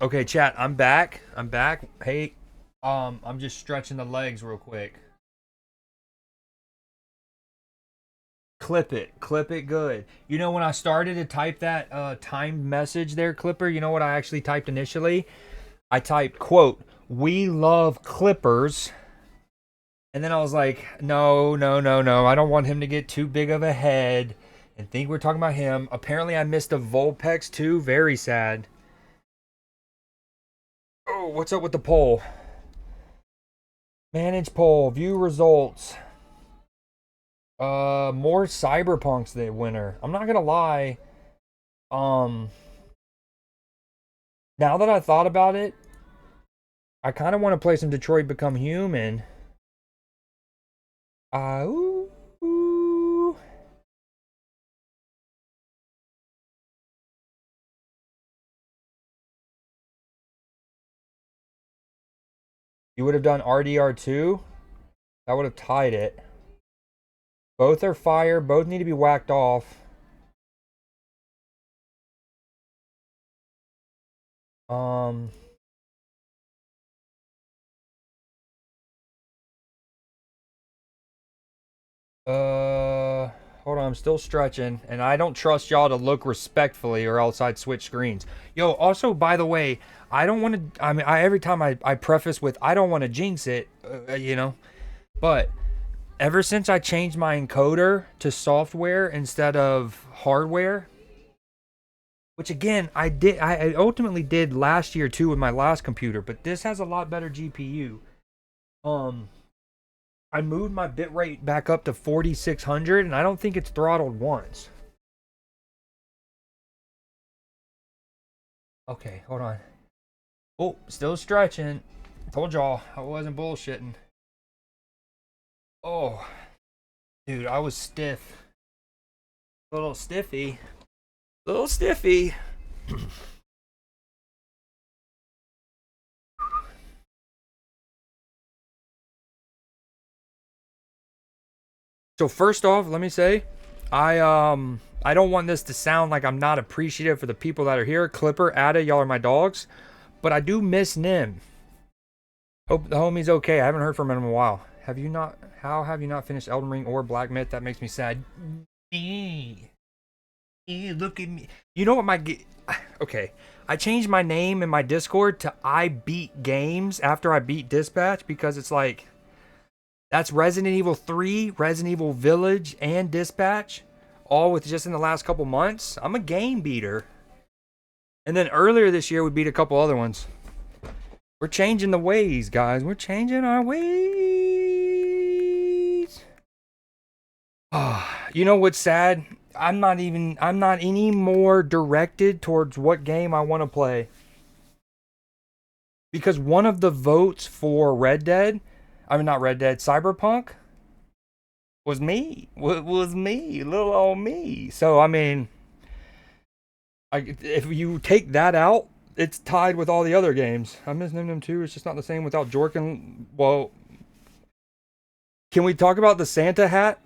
A: Okay, chat, I'm back. I'm back. Hey, I'm just stretching the legs real quick. Clip it good. You know, when I started to type that timed message there, Clipper, you know what I actually typed initially? I typed, quote, "We love Clippers," And then I was like, no, no, no, no. I don't want him to get too big of a head and think we're talking about him. Apparently, I missed a Vulpix too. Very sad. Oh, what's up with the poll? Manage poll. View results. More Cyberpunk's the winner. I'm not gonna lie. Now that I thought about it, I kind of want to play some Detroit Become Human. Ooh. You would have done RDR2? That would have tied it. Both are fire. Both need to be whacked off. Hold on, I'm still stretching, and I don't trust y'all to look respectfully or else I'd switch screens. Yo, also, by the way, I don't want to, I mean, every time I preface with, I don't want to jinx it, you know, but ever since I changed my encoder to software instead of hardware, which again, I ultimately did last year too with my last computer, but this has a lot better GPU. I moved my bitrate back up to 4600 and I don't think it's throttled once. Okay, hold on. Oh, still stretching. Told y'all I wasn't bullshitting. Oh, dude, I was stiff. A little stiffy. A little stiffy. So first off, let me say, I don't want this to sound like I'm not appreciative for the people that are here. Clipper, Ada, y'all are my dogs. But I do miss Nim. Hope the homie's okay. I haven't heard from him in a while. Have you not? How have you not finished Elden Ring or Black Myth? That makes me sad. Look at me. You know what my... Okay. I changed my name in my Discord to I Beat Games after I beat Dispatch because it's like... That's Resident Evil 3, Resident Evil Village, and Dispatch. All with just in the last couple months. I'm a game beater. And then earlier this year, we beat a couple other ones. We're changing the ways, guys. We're changing our ways. You know what's sad? I'm not any more directed towards what game I want to play. Because one of the votes for Cyberpunk was me. Was me. Little old me. So, I mean, if you take that out, it's tied with all the other games. I miss them too. It's just not the same without Jorkin. Well, can we talk about the Santa hat?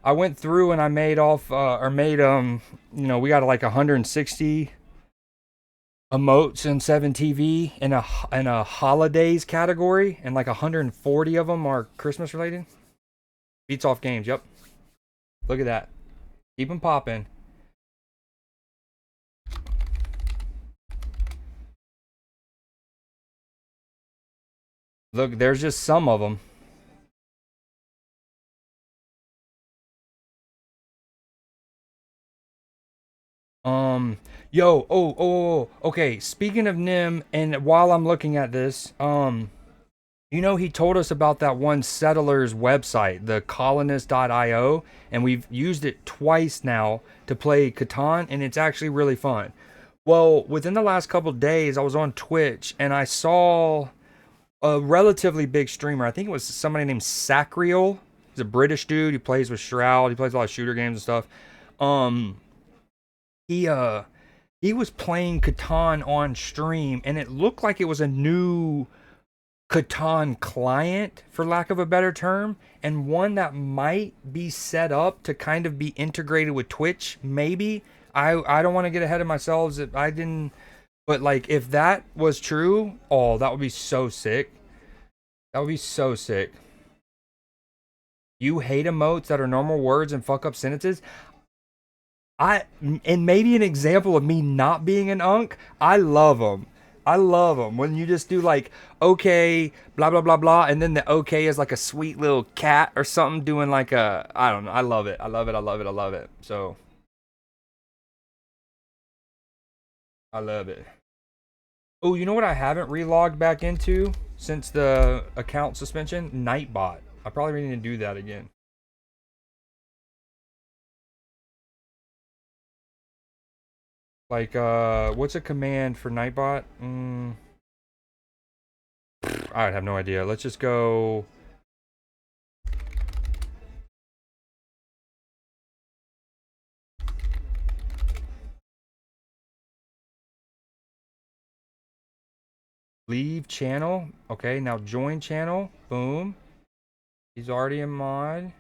A: I went through and I made you know, we got like 160 emotes in 7TV in a holidays category, and like 140 of them are Christmas related. Beats off games, yep. Look at that. Keep them popping. Look, there's just some of them. Okay, speaking of Nim, and while I'm looking at this, you know, he told us about that one settler's website, the colonist.io, and we've used it twice now to play Catan, and it's actually really fun. Well, within the last couple days, I was on Twitch, and I saw a relatively big streamer. I think it was somebody named Sacriel. He's a British dude. He plays with Shroud. He plays a lot of shooter games and stuff. He was playing Catan on stream, and it looked like it was a new Catan client, for lack of a better term, and one that might be set up to kind of be integrated with Twitch, maybe. I don't want to get ahead of myself. But like, if that was true, oh, that would be so sick. That would be so sick. You hate emotes that are normal words and fuck up sentences? And maybe an example of me not being an unk, I love them. I love them when you just do like okay, blah blah blah blah, and then the okay is like a sweet little cat or something doing like a, I don't know. I love it. I love it. I love it. I love it. So I love it. Oh, you know what I haven't relogged back into since the account suspension? Nightbot. I probably need to do that again. Like, what's a command for Nightbot? I have no idea. Let's just go. Leave channel. Okay, now join channel. Boom. He's already a mod.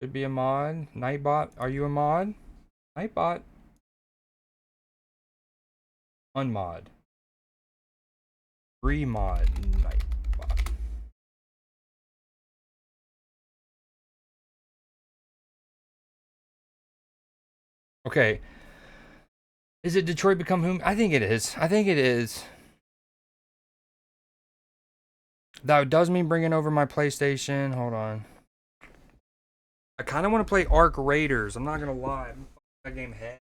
A: Should be a mod. Nightbot, are you a mod? Nightbot. Unmod. Remod Nightbot. Okay. Is it Detroit Become Human? I think it is. I think it is. That does mean bringing over my PlayStation. Hold on. I kind of want to play Ark Raiders. I'm not going to lie. That game head.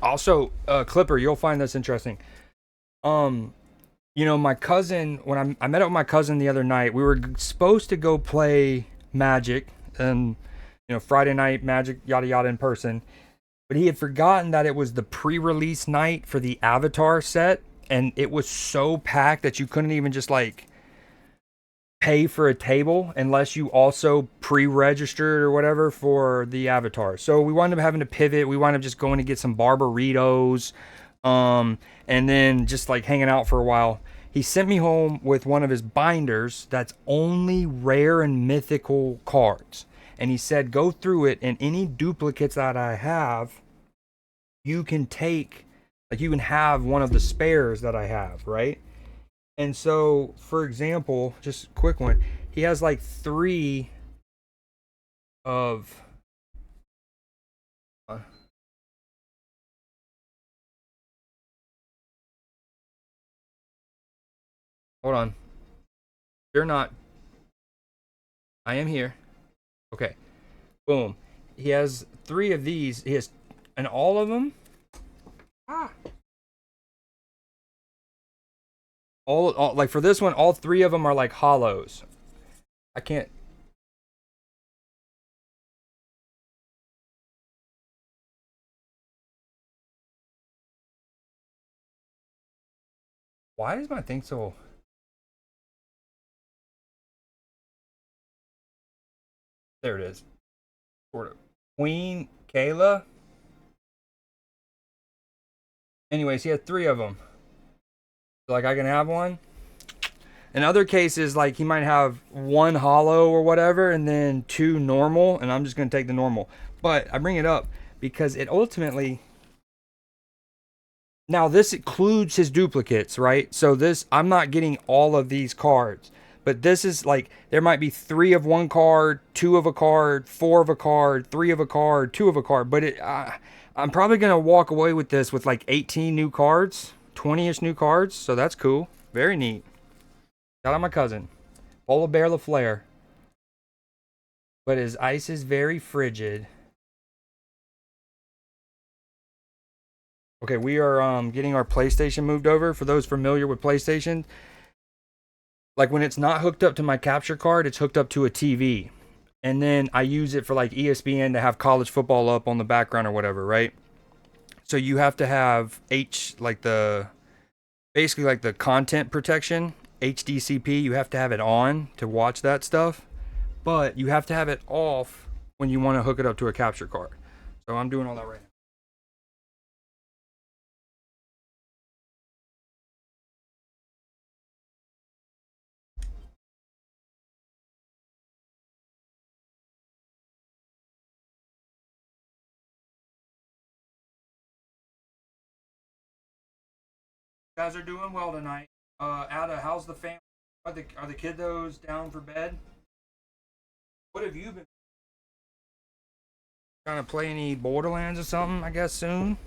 A: Also, Clipper, you'll find this interesting. You know, my cousin, when I met up with my cousin the other night, we were supposed to go play Magic and, you know, Friday night Magic, yada yada in person. But he had forgotten that it was the pre-release night for the Avatar set, and it was so packed that you couldn't even just like pay for a table unless you also pre-registered or whatever for the Avatar. So we wound up having to pivot. We wound up just going to get some Barbaritos, and then just like hanging out for a while. He sent me home with one of his binders that's only rare and mythical cards. And he said, go through it, and any duplicates that I have, you can take, like you can have one of the spares that I have, right? And so, for example, just a quick one, he has like 3 of... hold on. You're not... I am here. Okay. Boom. He has 3 of these. He has... and all of them... All like for this one, all 3 of them are like hollows. I can't... why is my thing so... there it is. Sort of. Queen Kayla. Anyways, he had 3 of them. So, like, I can have one. In other cases, like, he might have 1 hollow or whatever, and then 2 normal, and I'm just going to take the normal. But I bring it up because it ultimately... now, this includes his duplicates, right? So this, I'm not getting all of these cards. But this is like, there might be 3 of one card, 2 of a card, 4 of a card, 3 of a card, 2 of a card. But I'm probably going to walk away with this with like 18 new cards, 20-ish new cards. So that's cool. Very neat. Shout out my cousin. Polar Bear LaFleur. But his ice is very frigid. Okay, we are getting our PlayStation moved over. For those familiar with PlayStation, like when it's not hooked up to my capture card, it's hooked up to a TV. And then I use it for like ESPN to have college football up on the background or whatever, right? So you have to have basically like the content protection, HDCP, you have to have it on to watch that stuff. But you have to have it off when you want to hook it up to a capture card. So I'm doing all that right now. You guys are doing well tonight. Ada, how's the family? Are the kiddos down for bed? What have you been trying to play any Borderlands or something, I guess, soon?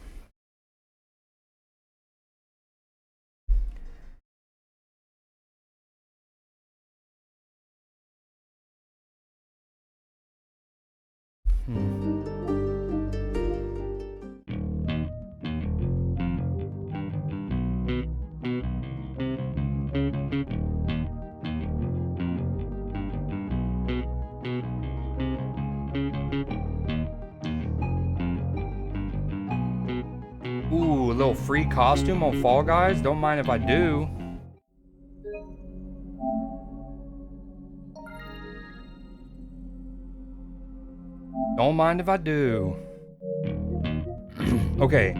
A: Ooh, a little free costume on Fall Guys. Don't mind if I do. Don't mind if I do. Okay.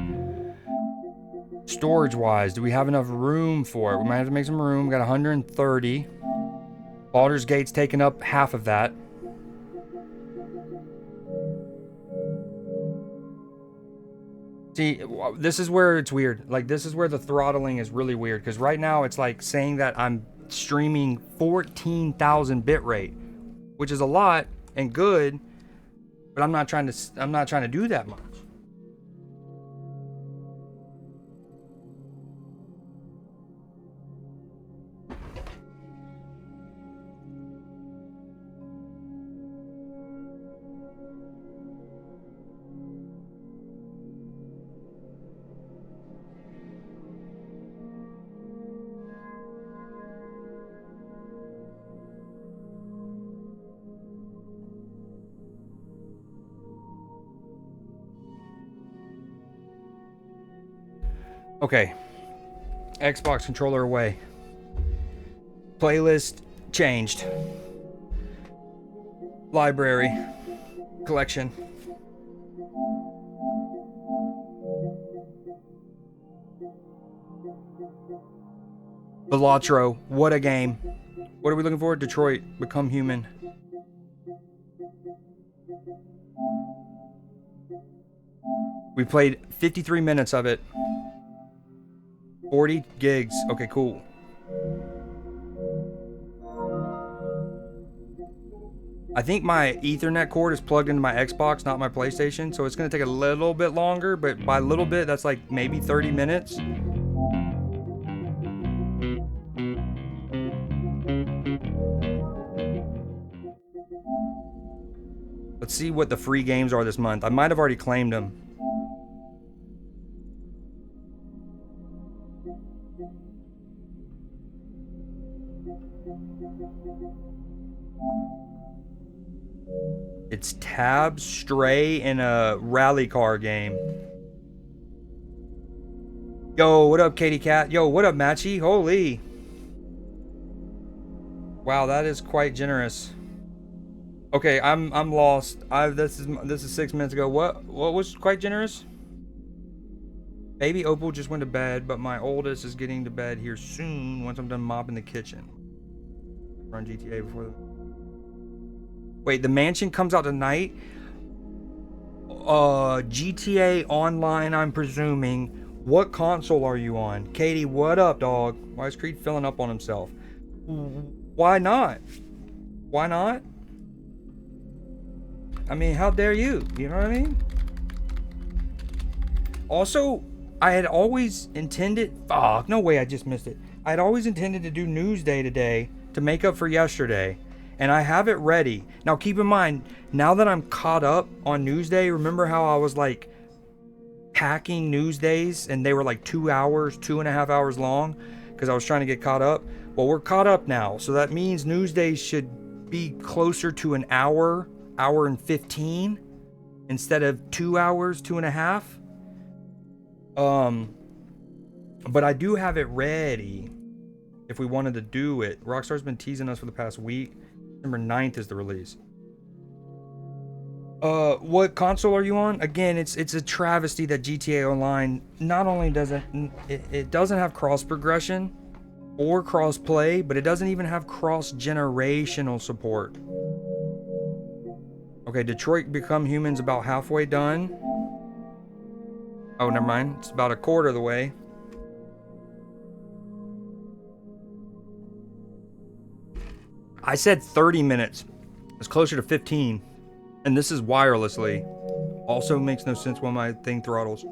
A: Storage-wise, do we have enough room for it? We might have to make some room. We got 130. Baldur's Gate's taking up half of that. See, this is where it's weird. Like, this is where the throttling is really weird. Because right now, it's like saying that I'm streaming 14,000 bitrate. Which is a lot and good. But I'm not trying to do that much. Okay. Xbox controller away. Playlist changed. Library. Collection. Velatro. What a game. What are we looking for? Detroit. Become Human. We played 53 minutes of it. 40 gigs. Okay, cool. I think my Ethernet cord is plugged into my Xbox, not my PlayStation, so it's going to take a little bit longer, but by a little bit, that's like maybe 30 minutes. Let's see what the free games are this month. I might have already claimed them. It's Tab, Stray, and a rally car game. Yo, what up, Katie Cat? Yo, what up, Matchy? Holy. Wow, that is quite generous. Okay, I'm lost. This is 6 minutes ago. What was quite generous? Baby Opal just went to bed, but my oldest is getting to bed here soon once I'm done mopping the kitchen. Run GTA before the... Wait, the mansion comes out tonight? GTA Online, I'm presuming. What console are you on? Katie, what up, dog? Why is Creed filling up on himself? Why not? Why not? I mean, how dare you? You know what I mean? Also, I had always intended... Fuck, no way I just missed it. I had always intended to do Newsday today to make up for yesterday. And I have it ready. Now, keep in mind, now that I'm caught up on Newsday, remember how I was like packing Newsdays and they were like 2 hours, 2.5 hours long because I was trying to get caught up? Well, we're caught up now. So that means Newsdays should be closer to an hour, hour and 15 instead of 2 hours, 2.5. But I do have it ready if we wanted to do it. Rockstar's been teasing us for the past week. December 9th is the release. What console are you on? Again, it's a travesty that GTA Online not only doesn't it doesn't have cross progression or cross play, but it doesn't even have cross generational support. Okay, Detroit Become Human's about halfway done. Oh, never mind. It's about a quarter of the way. I said 30 minutes. It's closer to 15. And this is wirelessly. Also makes no sense when my thing throttles.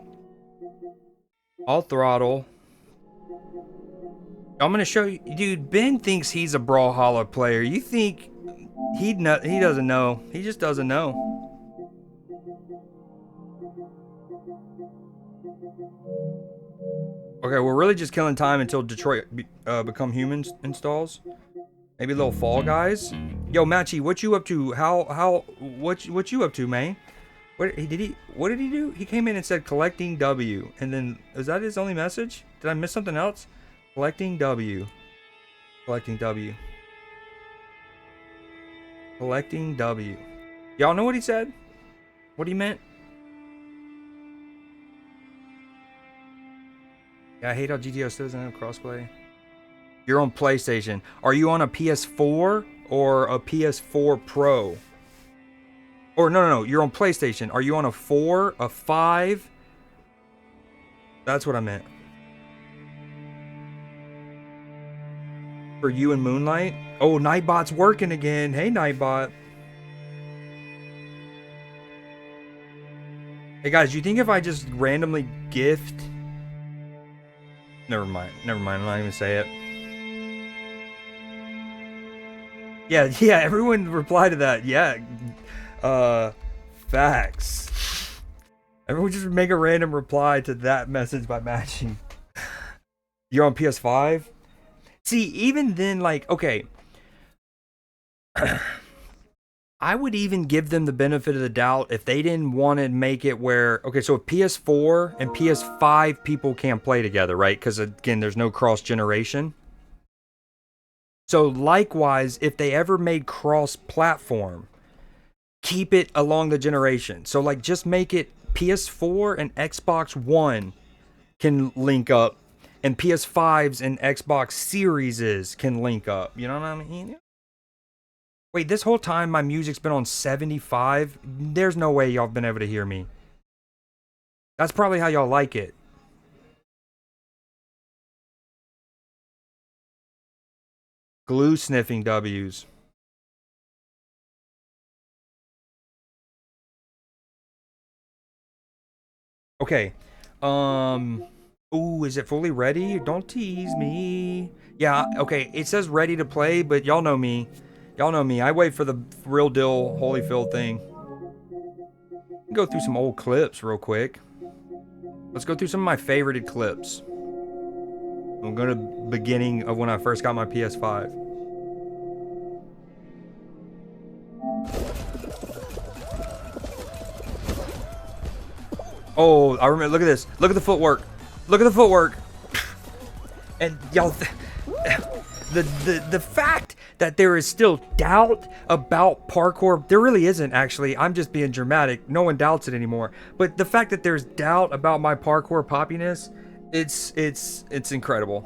A: I'll throttle. I'm gonna show you, dude. Ben thinks he's a Brawlhalla player. You think he doesn't know? He just doesn't know. Okay, we're really just killing time until Detroit Become Humans installs. Maybe a little Fall Guys. Yo, Matchy, what you up to? What you up to, man? What did he do? He came in and said collecting W, and then is that his only message? Did I miss something else? Collecting W. Collecting W. Collecting W. Y'all know what he said? What he meant? Yeah, I hate how GTO still doesn't have crossplay. You're on PlayStation. Are you on a PS4 or a PS4 Pro? Or no, you're on PlayStation. Are you on a 4, a 5? That's what I meant. For you and Moonlight? Oh, Nightbot's working again. Hey, Nightbot. Hey, guys, you think if I just randomly gift... Never mind. I'm not even say it. Yeah, everyone reply to that. Yeah. Facts. Everyone just make a random reply to that message by matching. You're on PS5? See, even then, like, okay. I would even give them the benefit of the doubt if they didn't want to make it where, okay, so if PS4 and PS5 people can't play together, right? Because, again, there's no cross-generation. So, likewise, if they ever made cross-platform, keep it along the generation. So, like, just make it PS4 and Xbox One can link up, and PS5s and Xbox Series can link up. You know what I mean? Wait, this whole time my music's been on 75? There's no way y'all have been able to hear me. That's probably how y'all like it. Glue sniffing W's. Okay. Ooh, is it fully ready? Don't tease me. Yeah, okay. It says ready to play, but y'all know me. Y'all know me. I wait for the real deal Holyfield thing. Go through some old clips real quick. Let's go through some of my favorited clips. I'm going to beginning of when I first got my PS5. Oh, I remember. Look at this. Look at the footwork. Look at the footwork. And y'all, the fact that there is still doubt about parkour, there really isn't actually. I'm just being dramatic. No one doubts it anymore. But the fact that there's doubt about my parkour poppiness, it's incredible.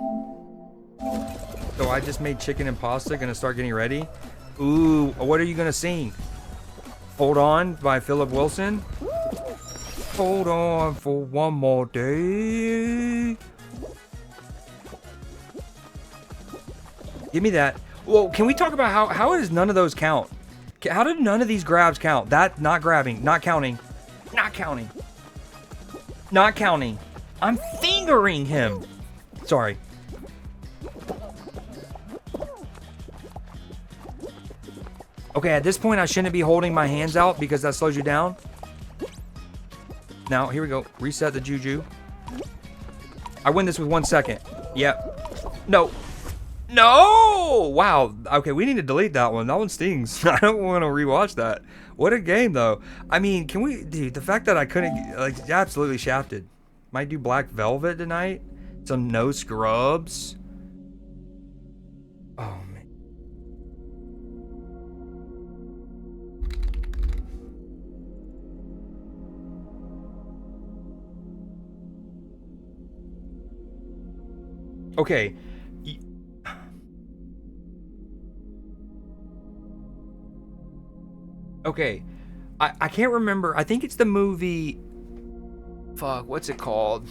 A: So I just made chicken and pasta. Gonna start getting ready. Ooh, what are you gonna sing? Hold On by Philip Wilson. Hold on for one more day. Give me that. Well, can we talk about how does none of those count? How did none of these grabs count? That not grabbing, not counting, not counting, not counting. I'm fingering him. Sorry. Okay, at this point I shouldn't be holding my hands out because that slows you down. Now, here we go. Reset the juju. I win this with 1 second. Yep. No. No! Wow. Okay, we need to delete that one. That one stings. I don't want to rewatch that. What a game, though. I mean, can we... Dude, the fact that I couldn't... Like, absolutely shafted. Might do Black Velvet tonight. Some No Scrubs. Oh, man. Okay. Okay. I can't remember. I think it's the movie... Fuck, what's it called?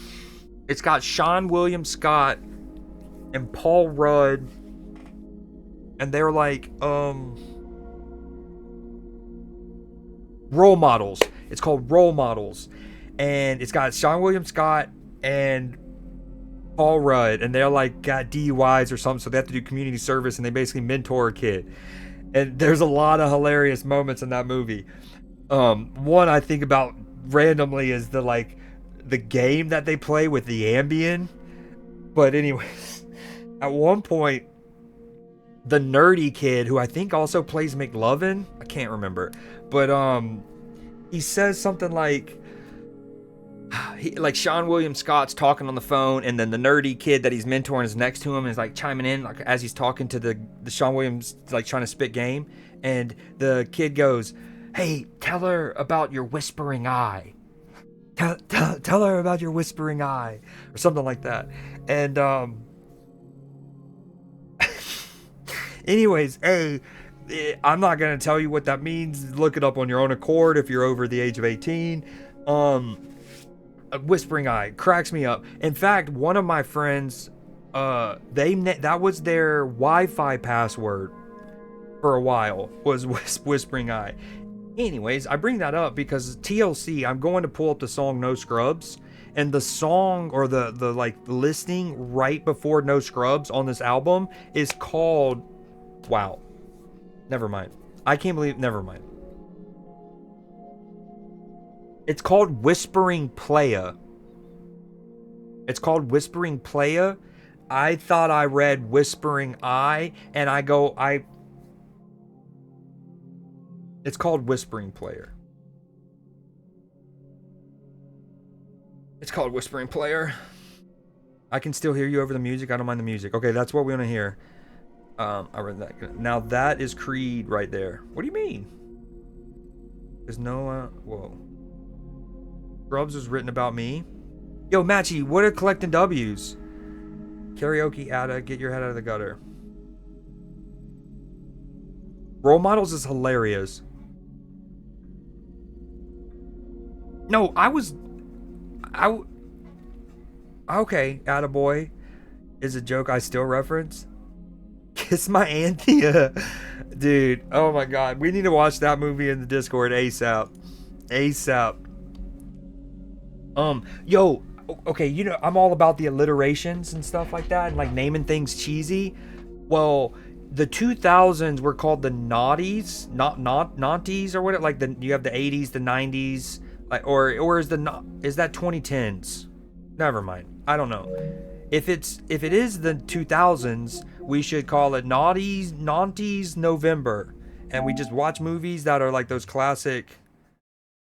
A: It's got Sean William Scott and Paul Rudd and they're like role models. It's called Role Models, and it's got Sean William Scott and Paul Rudd, and they're like got DUIs or something, so they have to do community service, and they basically mentor a kid. And there's a lot of hilarious moments in that movie. One I think about randomly is the game that they play with the Ambien. But anyways, at one point, the nerdy kid, who I think also plays McLovin, I can't remember, but he says something like Sean William Scott's talking on the phone, and then the nerdy kid that he's mentoring is next to him and is like chiming in like as he's talking to the Sean Williams, like trying to spit game, and the kid goes, "Hey, tell her about your whispering eye. Tell her about your whispering eye," or something like that. And anyways, I'm not gonna tell you what that means. Look it up on your own accord if you're over the age of 18. A whispering eye cracks me up. In fact, one of my friends, that was their Wi-Fi password for a while, was whispering eye. Anyways, I bring that up because TLC, I'm going to pull up the song No Scrubs, and the song, or the like listing right before No Scrubs on this album is called, wow, never mind. I can't believe, never mind. It's called Whispering Playa. It's called Whispering Playa. I thought I read Whispering Eye, and it's called Whispering Player. It's called Whispering Player. I can still hear you over the music. I don't mind the music. Okay, that's what we want to hear. I read that. Now that is Creed right there. What do you mean? There's no, whoa. Scrubs was written about me. Yo, Matchy, what are collecting W's? Karaoke Ada, get your head out of the gutter. Role Models is hilarious. No, okay, attaboy is a joke I still reference. Kiss My Anthea. Dude, oh my god. We need to watch that movie in the Discord ASAP. ASAP. Yo, okay, you know, I'm all about the alliterations and stuff like that, and like naming things cheesy. Well, the 2000s were called the naughties, not naughties or what? Like you have the 80s, the 90s, like, or is that 2010s? Never mind. I don't know. If it is the 2000s, we should call it Naughties November, and we just watch movies that are like those classic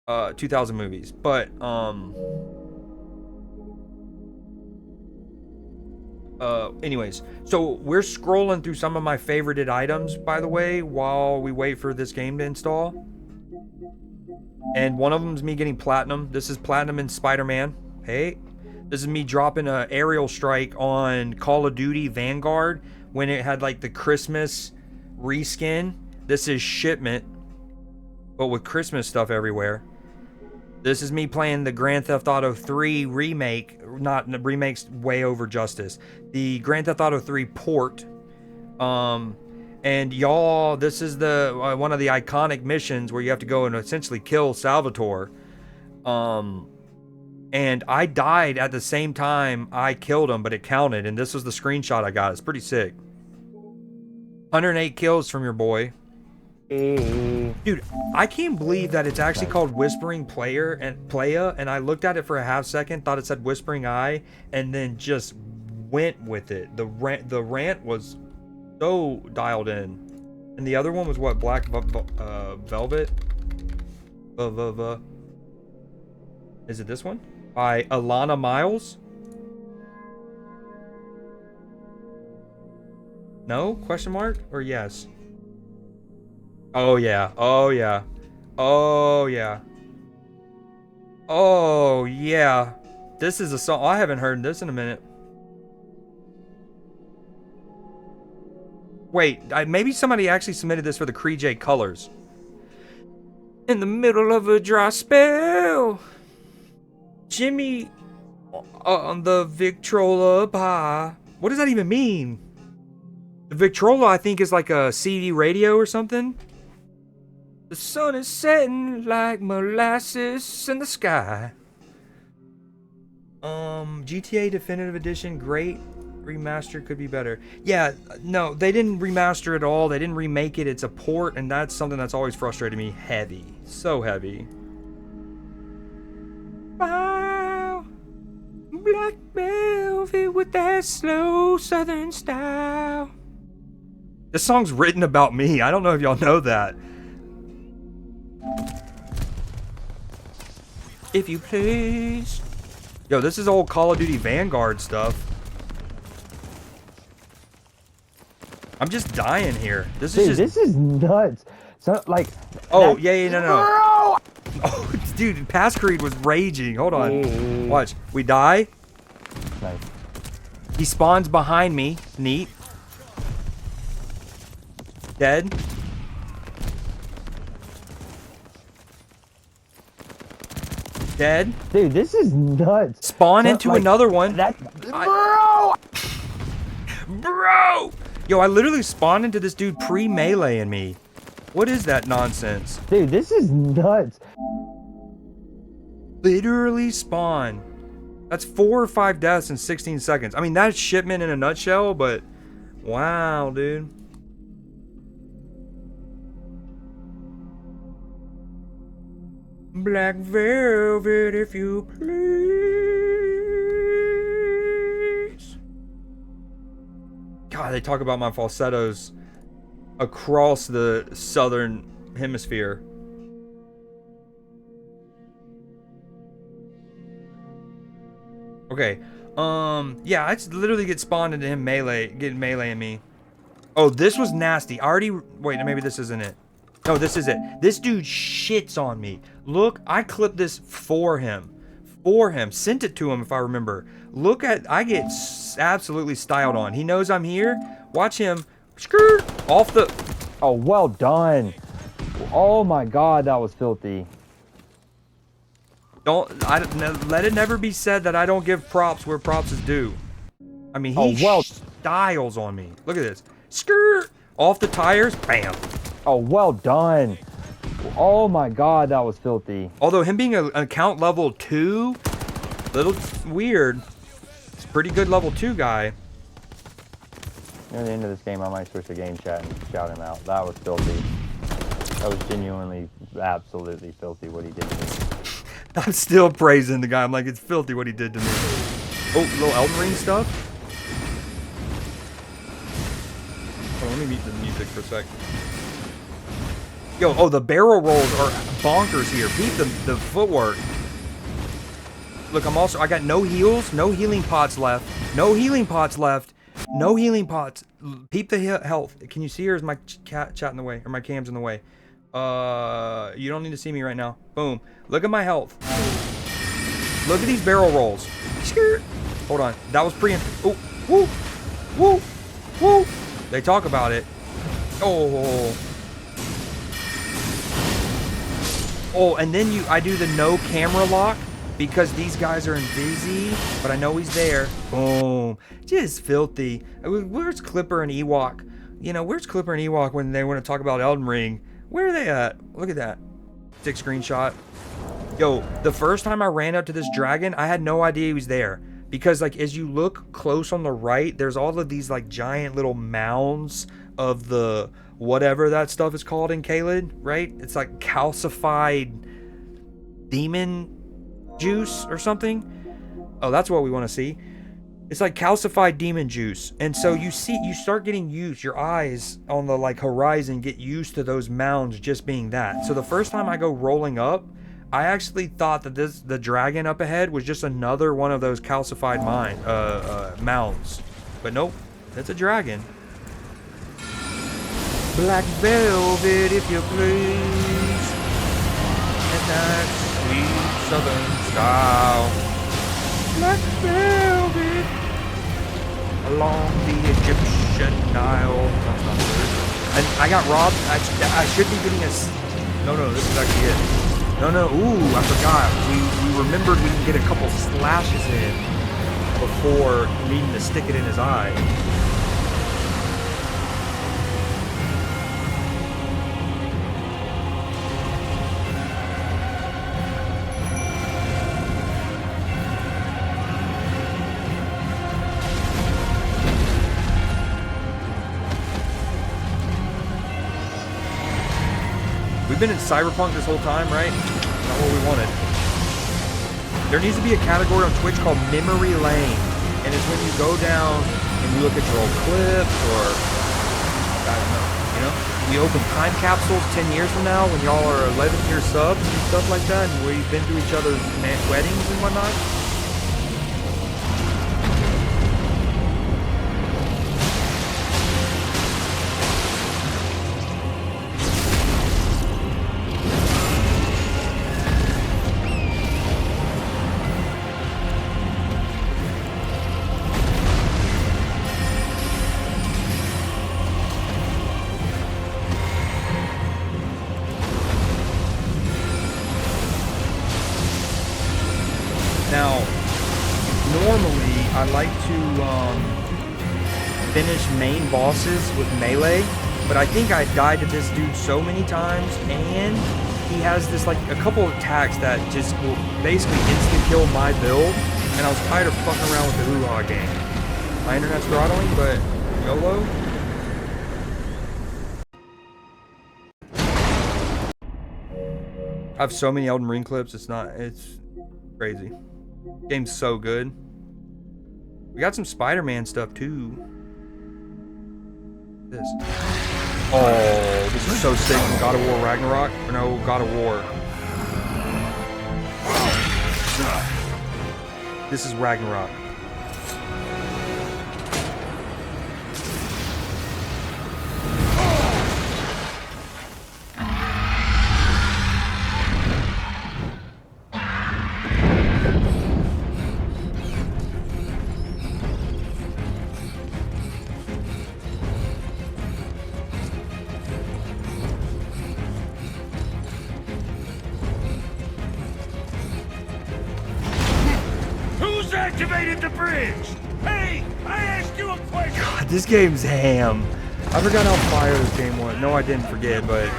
A: 2000 movies. But anyways, so we're scrolling through some of my favorited items, by the way, while we wait for this game to install. And one of them is me getting platinum. This is platinum in Spider-Man. Hey, this is me dropping a aerial strike on Call of Duty Vanguard when it had like the Christmas reskin. This is shipment, but with Christmas stuff everywhere. This is me playing the Grand Theft Auto 3 remake, not the remake's way over justice. The Grand Theft Auto 3 port. And y'all, this is the one of the iconic missions where you have to go and essentially kill Salvatore. And I died at the same time I killed him, but it counted, and this was the screenshot I got. It's pretty sick. 108 kills from your boy. Dude, I can't believe that it's actually called Whispering Playa, and I looked at it for a half second, thought it said Whispering Eye, and then just went with it. The rant was so dialed in. And the other one was what? Black Velvet? Is it this one? By Alana Miles? No? Question mark? Or yes? Oh yeah. Oh yeah. Oh yeah. Oh yeah. This is a song. I haven't heard this in a minute. Wait, maybe somebody actually submitted this for the Cree J Colors. In the middle of a dry spell, Jimmy on the Victrola pie. What does that even mean? The Victrola, I think, is like a CD radio or something. The sun is setting like molasses in the sky. GTA Definitive Edition, great. Remaster could be better. Yeah, no, they didn't remaster it all. They didn't remake it. It's a port, and that's something that's always frustrated me. Heavy. So heavy. Wow. Black velvet with that slow southern style. This song's written about me. I don't know if y'all know that. If you please. Yo, this is old Call of Duty Vanguard stuff. I'm just dying here. This is
L: Dude, this is nuts. So, like...
A: Oh, yeah, no. Oh, dude, Pass Creed was raging. Hold on. Watch. We die.
L: Nice.
A: He spawns behind me. Neat. Dead. Dead.
L: Dude, this is nuts.
A: Spawn into another one. Bro! Yo, I literally spawned into this dude pre-meleeing me. What is that nonsense?
L: Dude, this is nuts.
A: Literally spawn. That's 4 or 5 deaths in 16 seconds. I mean, that's shipment in a nutshell, but wow, dude. Black velvet, if you please. God, they talk about my falsettos across the southern hemisphere. Okay. Yeah, I just literally get spawned into him getting meleeing me. Oh, this was nasty. I already... Wait, maybe this isn't it. No, this is it. This dude shits on me. Look, I clipped this for him. Sent it to him if I remember. Look at... I get absolutely styled on. He knows I'm here. Watch him. Skirt off the...
L: Oh, well done. Oh my god, that was filthy.
A: Let it never be said that I don't give props where props is due. I mean, he styles on me. Look at this. Skirt off the tires. Bam.
L: Oh, well done. Oh my god, that was filthy.
A: Although him being an account level 2, little weird. It's a pretty good level 2 guy.
L: Near the end of this game, I might switch to game chat and shout him out. That was filthy. That was genuinely, absolutely filthy what he did to me.
A: I'm still praising the guy. I'm like, it's filthy what he did to me. Oh, little Elden Ring stuff. Oh, let me mute the music for a sec. Yo, oh, the barrel rolls are bonkers here. Beat the footwork. Look, I got no heals, no healing pots left. No healing pots left. No healing pots. Peep the health. Can you see, or is my chat in the way? Or my cam's in the way? You don't need to see me right now. Boom. Look at my health. Look at these barrel rolls. Hold on. That was preemptive. Oh, woo, woo, woo. They talk about it. Oh. Oh, and then I do the no camera lock because these guys are invisi, but I know he's there. Boom. Just filthy. Where's Clipper and Ewok? You know, where's Clipper and Ewok when they want to talk about Elden Ring? Where are they at? Look at that. Sick screenshot. Yo, the first time I ran up to this dragon, I had no idea he was there. Because, like, as you look close on the right, there's all of these, like, giant little mounds of the whatever that stuff is called in Caelid, right? It's like calcified demon juice or something. Oh, that's what we want to see. It's like calcified demon juice. And so you start getting used, your eyes on the like horizon get used to those mounds just being that. So the first time I go rolling up, I actually thought that the dragon up ahead was just another one of those calcified mounds. But nope, it's a dragon. Black velvet, if you please. And that sweet southern style. Black velvet. Along the Egyptian Nile. And I got robbed. I should be getting a... No, this is actually it. No. Ooh, I forgot. We remembered we can get a couple slashes in before needing to stick it in his eye. we've been in Cyberpunk this whole time, right? Not what we wanted. There needs to be a category on Twitch called Memory Lane. And it's when you go down and you look at your old clips or, I don't know, you know? We open time capsules 10 years from now when y'all are 11-year subs and stuff like that, and we've been to each other's weddings and whatnot. Now, normally I like to finish main bosses with melee, but I think I died to this dude so many times, and he has this like a couple of attacks that just will basically instant kill my build, and I was tired of fucking around with the hoo-ha game. My internet's throttling, but YOLO. I have so many Elden Ring clips, it's crazy. Game's so good. We got some Spider-Man stuff too. This. Oh, this is so sick. God of War Ragnarok? Or no, God of War. This is Ragnarok.
F: Activated the bridge! Hey, I asked you a question!
A: God, this game's ham. I forgot how fire this game was. No, I didn't forget, but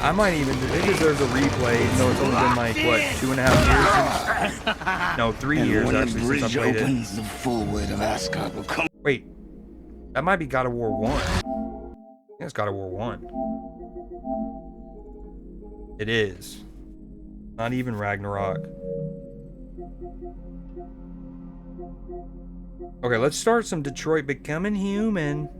A: I might even, it deserves a replay, even though it's only been like, what, 2.5 years since? No, 3 years actually since I played it.
F: The full weight of Asgard will come.
A: Wait, that might be God of War 1. I think it's God of War 1. It is. Not even Ragnarok. Okay, let's start some Detroit Becoming Human.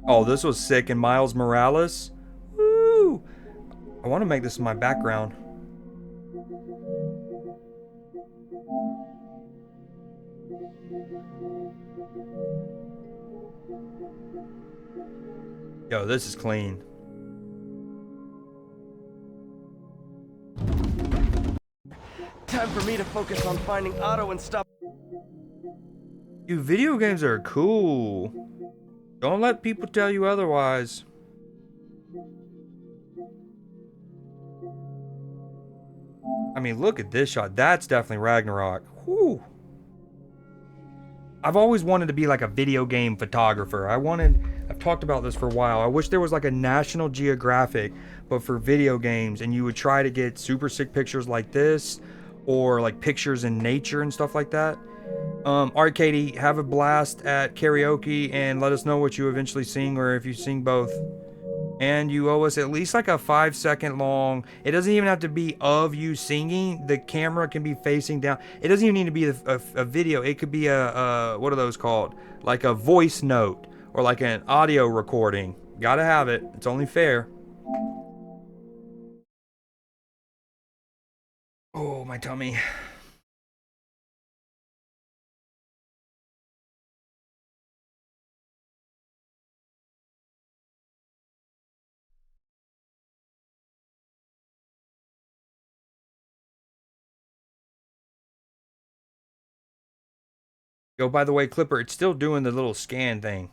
A: Oh, this was sick. And Miles Morales. Woo! I want to make this my background. Yo, this is clean.
K: Time for me to focus on finding Otto and stop.
A: Dude, video games are cool. Don't let people tell you otherwise. I mean, look at this shot. That's definitely Ragnarok. Whew. I've always wanted to be like a video game photographer. I've talked about this for a while. I wish there was like a National Geographic, but for video games, and you would try to get super sick pictures like this, or like pictures in nature and stuff like that. Alright, Katie, have a blast at karaoke and let us know what you eventually sing, or if you sing both. And you owe us at least like a 5-second long. It doesn't even have to be of you singing. The camera can be facing down. It doesn't even need to be a video. It could be a what are those called? Like a voice note or like an audio recording. Gotta have it. It's only fair. Oh, my tummy. Yo, by the way, Clipper, it's still doing the little scan thing.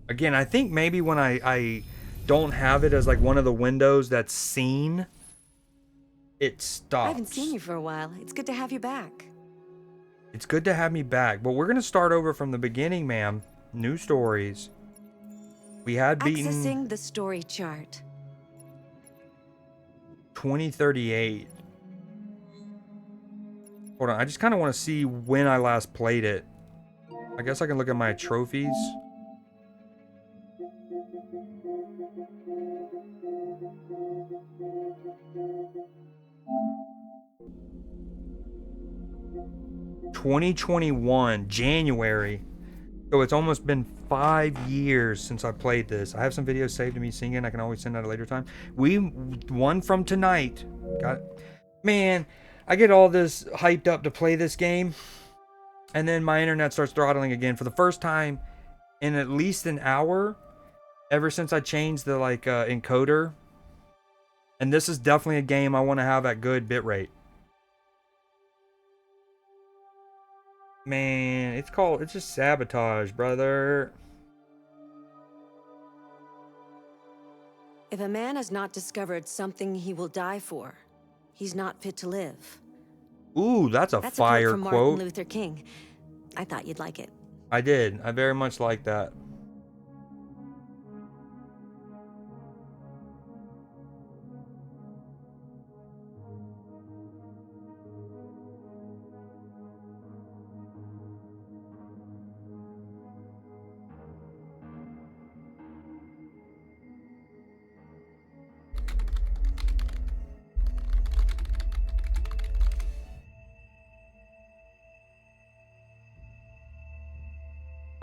A: Again, I think maybe when I don't have it as like one of the windows that's seen, it stops.
M: I haven't seen you for a while. It's good to have you back.
A: It's good to have me back, but we're going to start over from the beginning, ma'am. New stories. We had beaten...
M: Accessing the story chart.
A: 2038. Hold on, I just kind of want to see when I last played it. I guess I can look at my trophies. ...2021, January. So it's almost been 5 years since I played this. I have some videos saved of me singing. I can always send that at a later time. One from tonight. Got it. Man, I get all this hyped up to play this game, and then my internet starts throttling again for the first time in at least an hour ever since I changed the encoder. And this is definitely a game I want to have at good bitrate. Man, it's just sabotage, brother.
M: If a man has not discovered something he will die for, he's not fit to live.
A: Ooh, that's a fire
M: quote from
A: quote.
M: Martin Luther King. I thought you'd like it.
A: I did. I very much like that.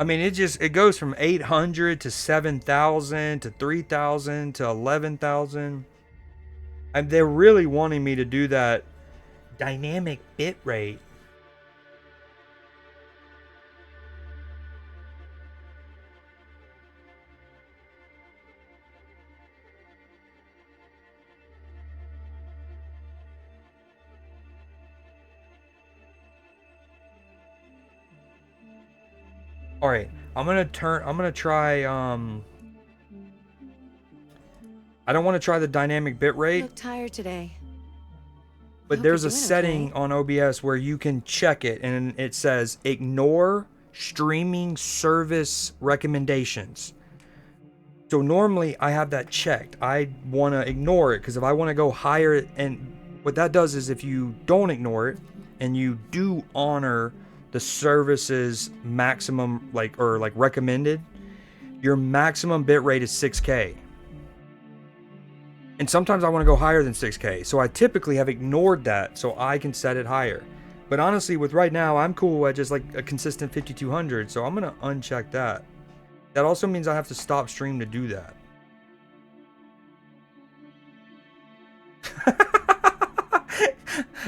A: I mean, it goes from 800 to 7,000 to 3,000 to 11,000. And they're really wanting me to do that dynamic bitrate. All right, I'm gonna try. I don't want to try the dynamic bitrate.
M: You look tired today.
A: But there's a setting on OBS where you can check it, and it says ignore streaming service recommendations. So normally I have that checked. I want to ignore it because if I want to go higher, and what that does is if you don't ignore it and you do honor the service's maximum recommended, your maximum bitrate is 6K. And sometimes I want to go higher than 6K. So I typically have ignored that so I can set it higher. But honestly, with right now, I'm cool at just like a consistent 5200. So I'm going to uncheck that. That also means I have to stop stream to do that.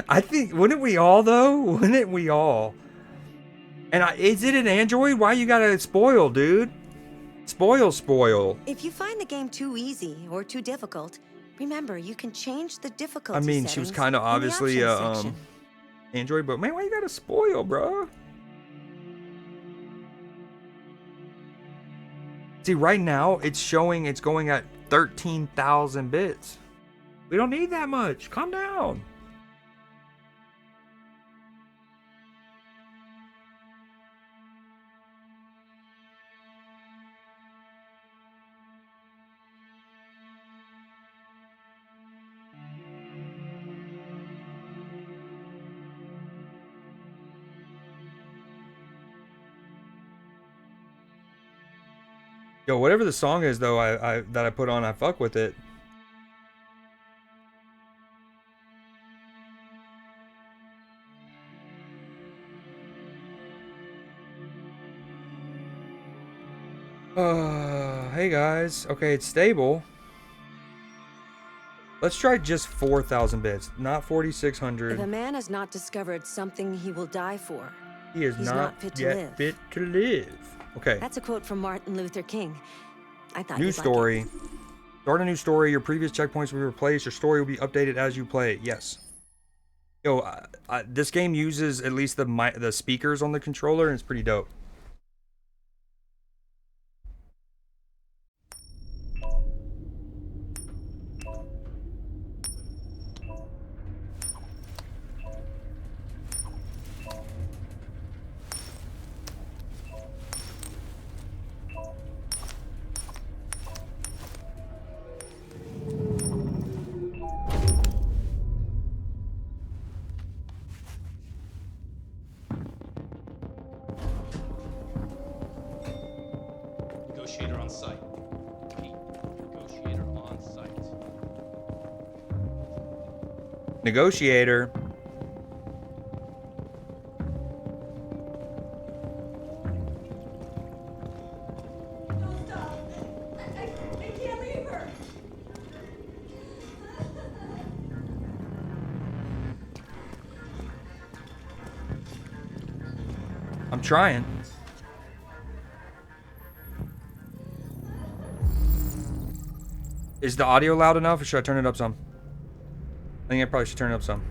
A: I think, wouldn't we all though? Wouldn't we all? And is it an Android? Why you gotta spoil, dude? Spoil.
M: If you find the game too easy or too difficult, remember you can change the difficulty.
A: I mean, she was kind of obviously Android, but man, why you gotta spoil, bro? See, right now it's showing it's going at 13,000 bits. We don't need that much. Calm down. Yo, whatever the song is though, that I put on, I fuck with it. Hey guys. Okay, it's stable. Let's try just 4,000 bits, not 4,600.
M: If a man has not discovered something he will die for,
A: he is not
M: fit to
A: yet
M: live.
A: fit to live. Okay.
M: That's a quote from Martin Luther King. I thought
A: New story. Start a new story. Your previous checkpoints will be replaced. Your story will be updated as you play it. Yes. Yo, this game uses at least the speakers on the controller, and it's pretty dope.
N: Negotiator on site. Repeat. Negotiator on site.
A: Negotiator. I'm trying. Is the audio loud enough, or should I turn it up some? I think I probably should turn it up some.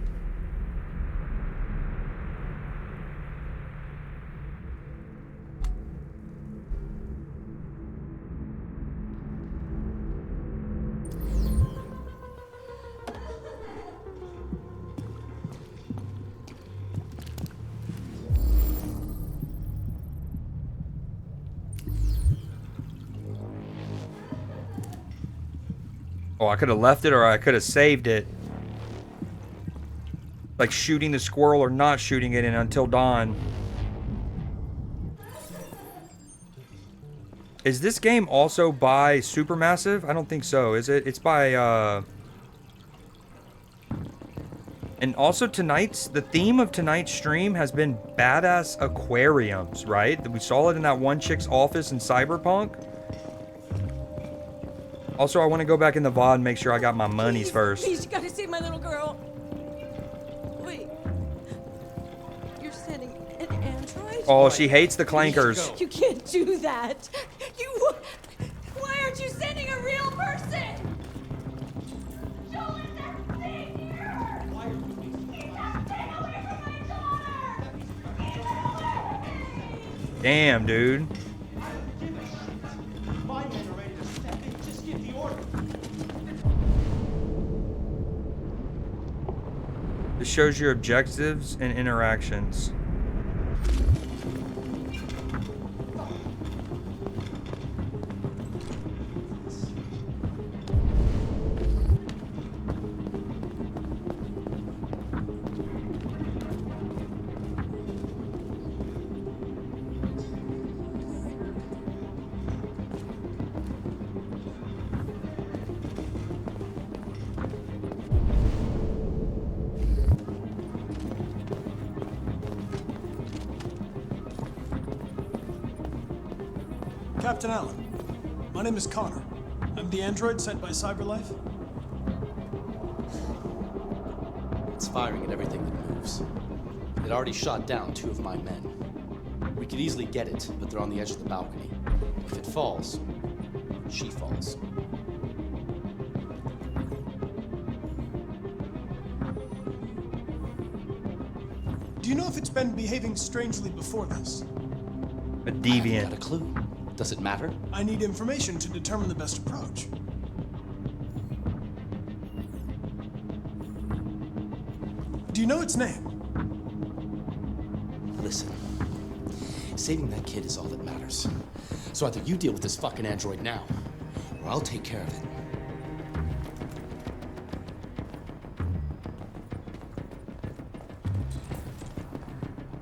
A: Oh, I could have left it, or I could have saved it. Like shooting the squirrel or not shooting it in Until Dawn. Is this game also by Supermassive? I don't think so, is it? It's by, And also the theme of tonight's stream has been badass aquariums, right? We saw it in that one chick's office in Cyberpunk. Also, I want to go back in the VOD and make sure I got my monies first.
O: Please, you gotta save my little girl. Wait. You're sending an android?
A: Oh, she hates the clankers.
O: You can't do that. Why aren't you sending a real person? Joel, that's staying here. Why are you doing this? Keep that thing away from my daughter. Keep it away.
A: Damn, dude. This shows your objectives and interactions.
P: Captain Allen, my name is Connor. I'm the android sent by CyberLife.
N: It's firing at everything that moves. It already shot down 2 of my men. We could easily get it, but they're on the edge of the balcony. If it falls, she falls.
P: Do you know if it's been behaving strangely before this?
A: A deviant.
N: I haven't got a clue. Does it matter?
P: I need information to determine the best approach. Do you know its name?
N: Listen. Saving that kid is all that matters. So either you deal with this fucking android now, or I'll take care of it.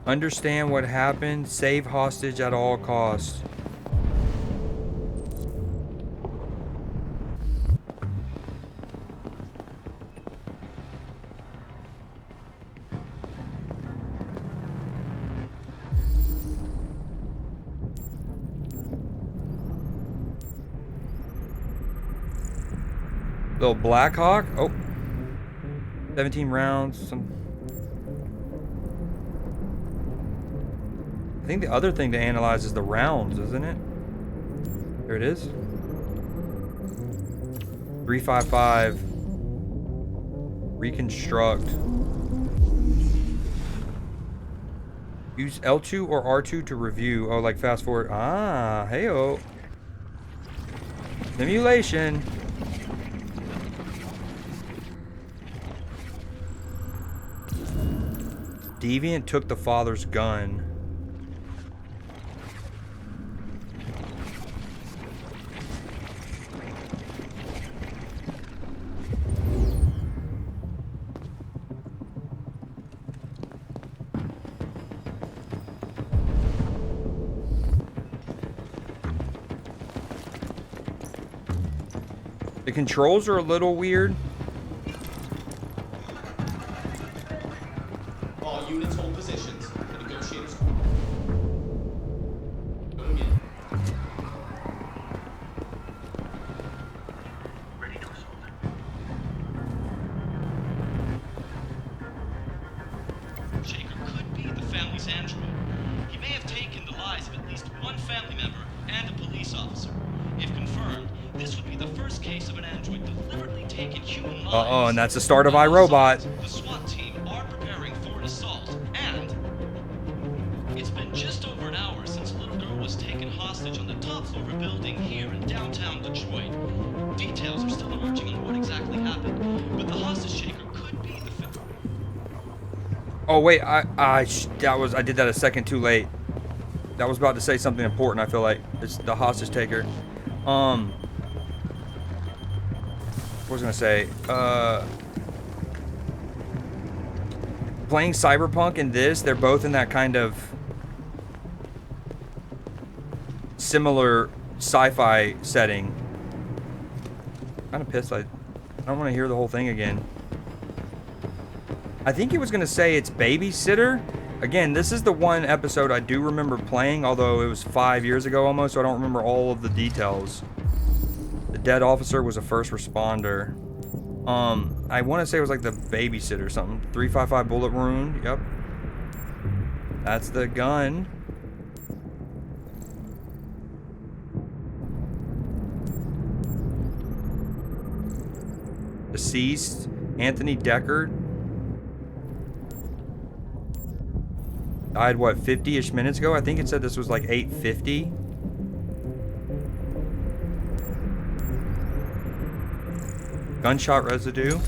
A: Understand what happened. Save hostage at all costs. Little Blackhawk. Oh. 17 rounds. I think the other thing to analyze is the rounds, isn't it? There it is. 355. Reconstruct. Use L2 or R2 to review. Oh, like fast forward. Ah, hey-oh. Simulation. Deviant took the father's gun. The controls are a little weird.
N: All units hold positions. The negotiators.
I: Ready to assault.
Q: Shaker could be the family's android. He may have taken the lives of at least one family member and a police officer. If confirmed, this would be the first case of an android deliberately taking human lives.
A: Uh-oh, and that's the start of iRobot.
Q: The SWAT team are preparing for an assault, and it's been just over an hour since a little girl was taken hostage on the top floor of a building here in downtown Detroit. Details are still emerging on what exactly happened, but the hostage taker could be the
A: Oh wait, I did that a second too late. That was about to say something important. I feel like it's the hostage taker. What was I gonna say? Playing Cyberpunk and this, they're both in that kind of similar sci-fi setting. Kind of pissed. I don't want to hear the whole thing again. I think he was gonna say it's Babysitter. Again, this is the one episode I do remember playing, although it was 5 years ago almost, so I don't remember all of the details. The dead officer was a first responder. I want to say it was like the Babysitter or something. 355 bullet wound. Yep. That's the gun. Deceased, Anthony Deckard. Died, what, 50-ish minutes ago? I think it said this was like 8:50. Gunshot residue.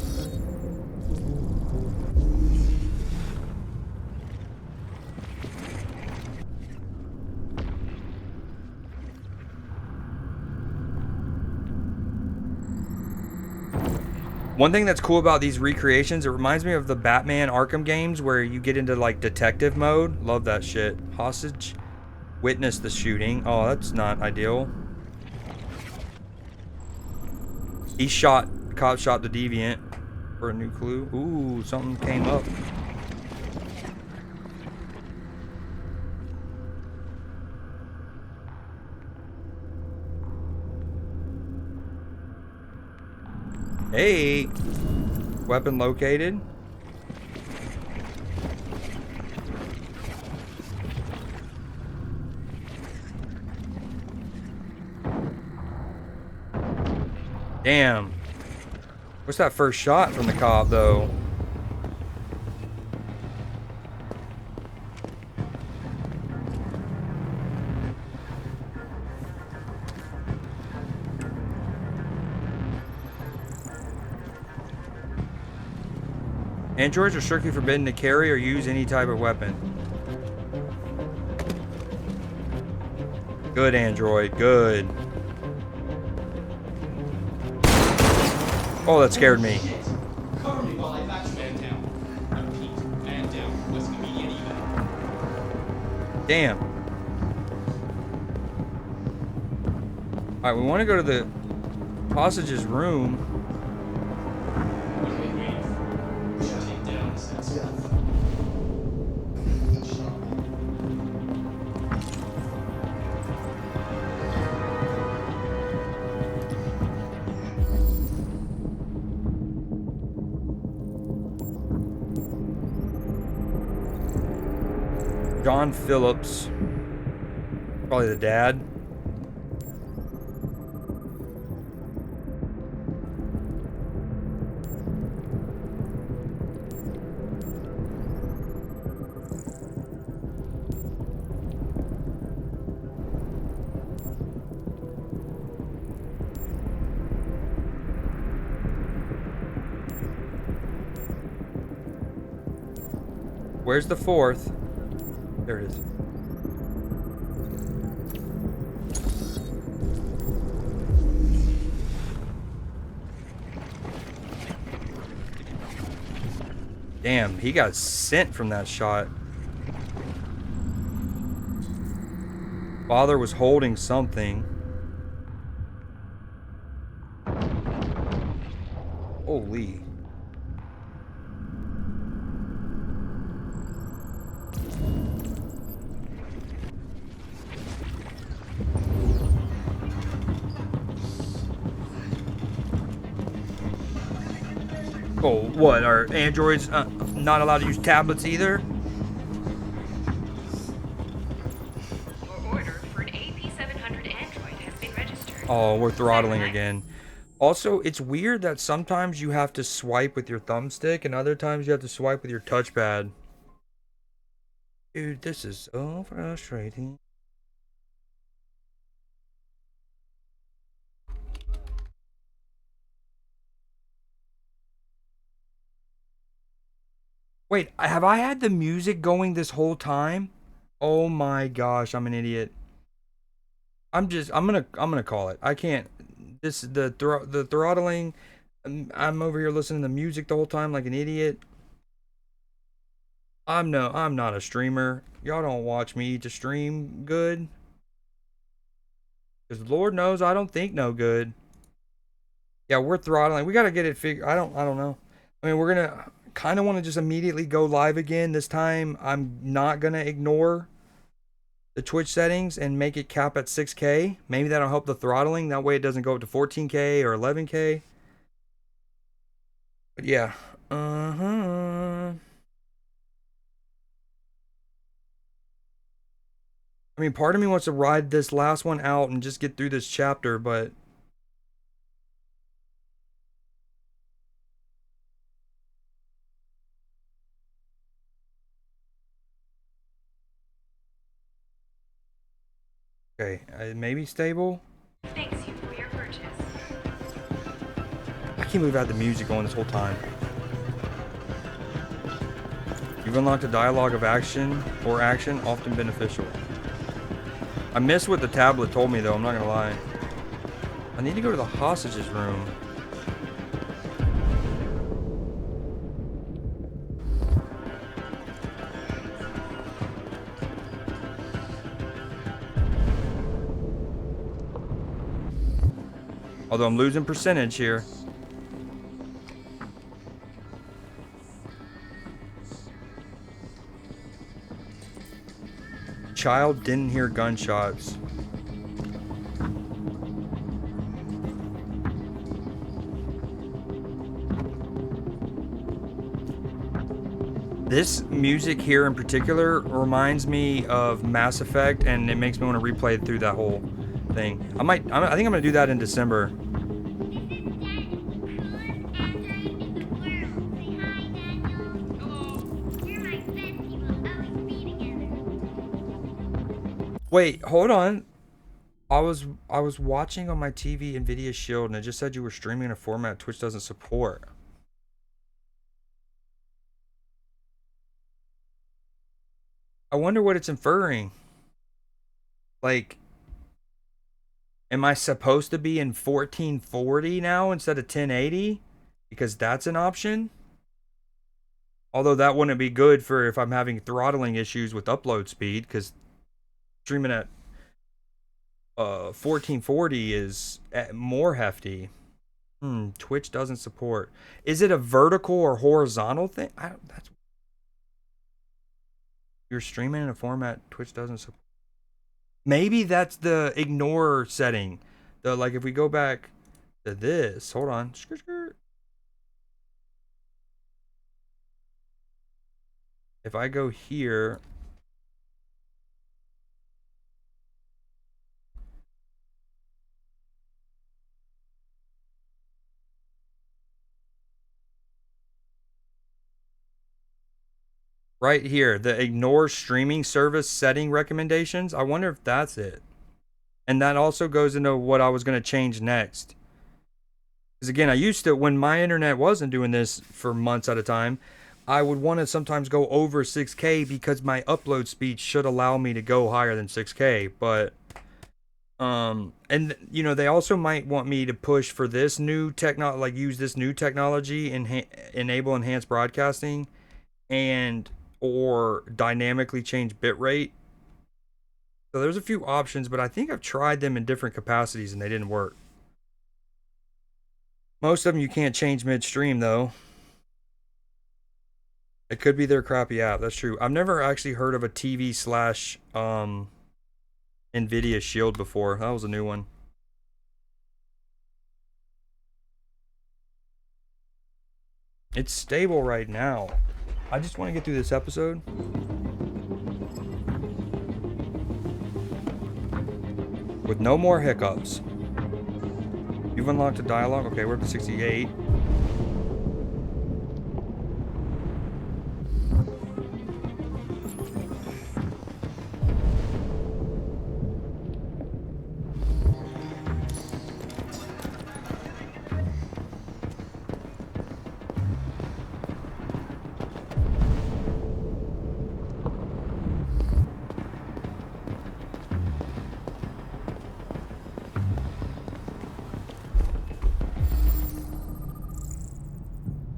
A: One thing that's cool about these recreations, it reminds me of the Batman Arkham games where you get into like detective mode. Love that shit. Hostage witnessed the shooting. Oh, that's not ideal. He shot, the cop shot the deviant for a new clue. Ooh, something came up. Hey, weapon located. Damn. What's that first shot from the cop, though? Androids are strictly forbidden to carry or use any type of weapon. Good, Android. Good. Oh, that scared me.
N: Cover me while I patch man down. Repeat, man down. What's immediate evac?
A: Damn. Alright, we want to go to the hostage's room. John Phillips, probably the dad. Where's the fourth? There it is. Damn, he got sent from that shot. Father was holding something. Holy. Oh, what? Are androids not allowed to use tablets either?
E: Your order for an AP700 android has been registered.
A: Oh, we're throttling again. Also, it's weird that sometimes you have to swipe with your thumbstick and other times you have to swipe with your touchpad. Dude, this is so frustrating. Wait, have I had the music going this whole time? Oh my gosh, I'm an idiot. I'm gonna call it. I can't. The throttling. I'm over here listening to music the whole time like an idiot. I'm not a streamer. Y'all don't watch me to stream good. Cause Lord knows I don't think no good. Yeah, we're throttling. We gotta get it figured. I don't know. I mean, we're gonna kind of want to just immediately go live again. This time, I'm not gonna ignore the Twitch settings and make it cap at 6K. Maybe that'll help the throttling. That way, it doesn't go up to 14K or 11K. But yeah, I mean, part of me wants to ride this last one out and just get through this chapter, but okay, maybe stable.
E: Thanks you for your purchase.
A: I can't believe I had the music going this whole time. You've unlocked a dialogue of action or action, often beneficial. I missed what the tablet told me though, I'm not gonna lie. I need to go to the hostages room. Although I'm losing percentage here. Child didn't hear gunshots. This music here in particular reminds me of Mass Effect, and it makes me want to replay through that whole thing. I think I'm gonna do that in December. Wait, hold on. I was watching on my TV Nvidia Shield and it just said you were streaming in a format Twitch doesn't support. I wonder what it's inferring. Like, am I supposed to be in 1440 now instead of 1080? Because that's an option. Although that wouldn't be good for if I'm having throttling issues with upload speed, because streaming at 1440 is more hefty. Twitch doesn't support. Is it a vertical or horizontal thing? That's you're streaming in a format Twitch doesn't support. Maybe that's the ignore setting. Like if we go back to this, hold on. If I go here, right here, the ignore streaming service setting recommendations. I wonder if that's it. And that also goes into what I was going to change next. Because again, I used to, when my internet wasn't doing this for months at a time, I would want to sometimes go over 6K because my upload speed should allow me to go higher than 6K. But, and you know, they also might want me to push for this new like use this new technology and enable enhanced broadcasting or dynamically change bitrate. So there's a few options, but I think I've tried them in different capacities and they didn't work. Most of them you can't change midstream, though. It could be their crappy app. That's true. I've never actually heard of a TV / NVIDIA Shield before. That was a new one. It's stable right now. I just want to get through this episode. With no more hiccups. You've unlocked a dialogue. Okay, we're up to 68.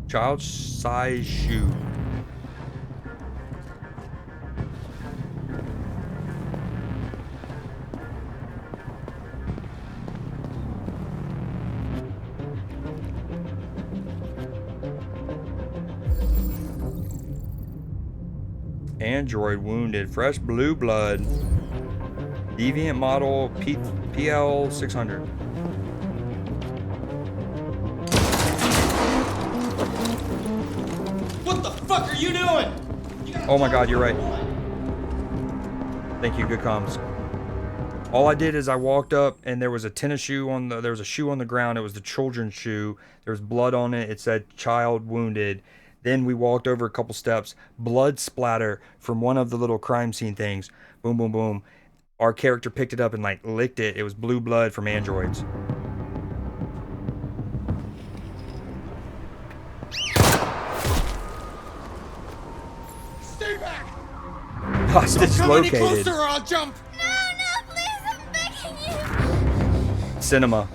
A: Child size shoe. Android wounded. Fresh blue blood. Deviant model PL 600.
K: What the fuck are you doing?
A: Oh my god, you're right. Thank you, good comms. All I did is I walked up and there was a tennis shoe on the, there was a shoe on the ground. It was the children's shoe. There was blood on it. It said child wounded. Then we walked over a couple steps. Blood splatter from one of the little crime scene things. Boom, boom, boom. Our character picked it up and like licked it. It was blue blood from androids.
K: Stay back!
A: Hostage
K: Don't come
A: located.
K: any closer or I'll jump!
D: No, please, I'm begging you.
A: Cinema.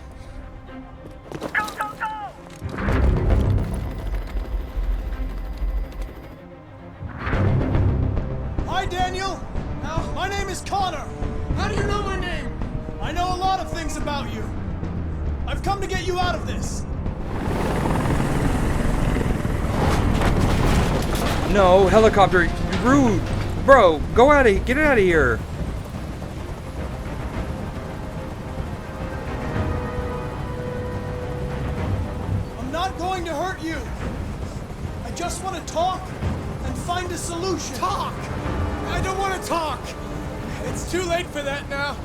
P: Hi, Daniel. My name is Connor.
K: How do you know my name?
P: I know a lot of things about you. I've come to get you out of this.
A: No, helicopter. You're rude. Bro, go out of get out of here.
P: I'm not going to hurt you. I just want to talk and find a solution.
K: Talk! I don't want to talk! It's too late for that now.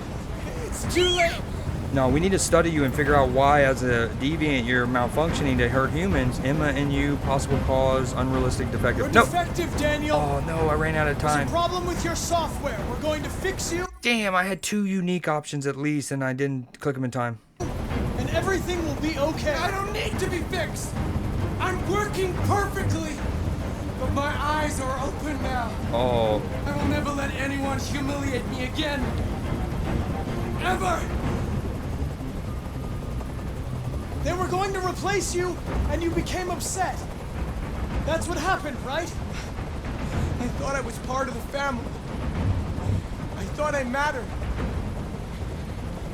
K: It's too late.
A: No, we need to study you and figure out why, as a deviant, you're malfunctioning to hurt humans. Emma and you, possible cause, unrealistic, defective.
P: You're defective, Daniel.
A: Oh no, I ran out of time.
P: There's a problem with your software. We're going to fix you.
A: Damn, I had 2 unique options at least, and I didn't click them in time.
P: And everything will be okay.
K: I don't need to be fixed. I'm working perfectly. But my eyes are open now.
A: Oh.
K: I will never let anyone humiliate me again. Ever.
P: They were going to replace you, and you became upset. That's what happened, right?
K: I thought I was part of the family. I thought I mattered.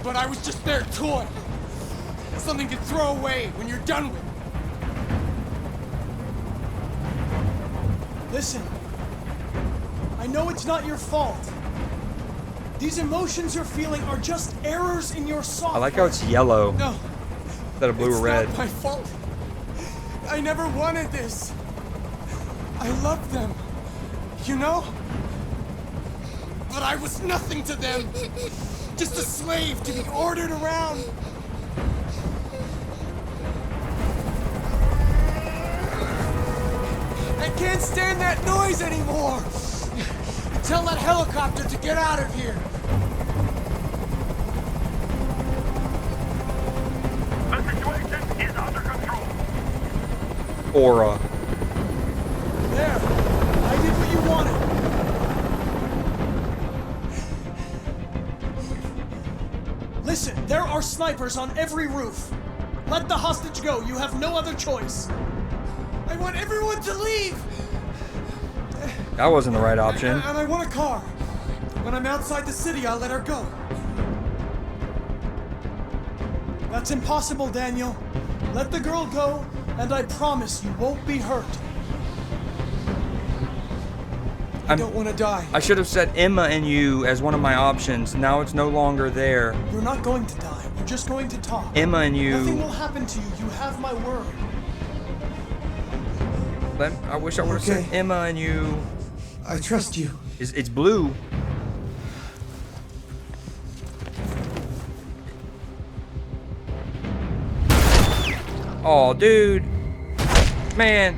K: But I was just their toy. Something to throw away when you're done with.
P: Listen, I know it's not your fault. These emotions you're feeling are just errors in your software.
A: I like how it's yellow.
K: No.
A: Instead of blue or red.
K: It's not my fault. I never wanted this. I loved them. You know? But I was nothing to them. Just a slave to be ordered around. I can't stand that noise anymore! Tell that helicopter to get out of here!
B: The situation is under control.
A: Aura.
P: There. I did what you wanted. Listen, there are snipers on every roof. Let the hostage go. You have no other choice.
K: I want everyone to leave!
A: That wasn't the right option.
K: And I want a car. When I'm outside the city, I'll let her go.
P: That's impossible, Daniel. Let the girl go, and I promise you won't be hurt. I don't want to die.
A: I should have said Emma and you as one of my options. Now it's no longer there.
P: You're not going to die. We're just going to talk.
A: Emma and you.
P: Nothing will happen to you. You have my word.
A: I wish I would have said Emma and you.
P: I trust you.
A: It's blue. Oh, dude. Man.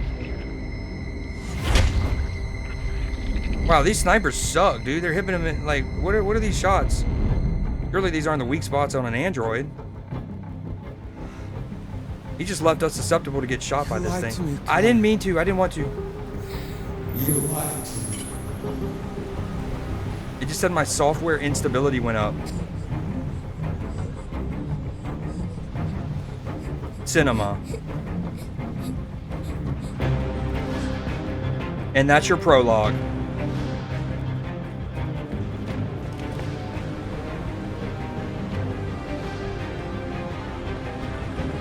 A: Wow, these snipers suck, dude. They're hitting him in, like, what are these shots? Surely these aren't the weak spots on an android. He just left us susceptible to get shot by this thing. I didn't mean to. I didn't want to.
P: You lied to me.
A: It just said my software instability went up. Cinema. And that's your prologue.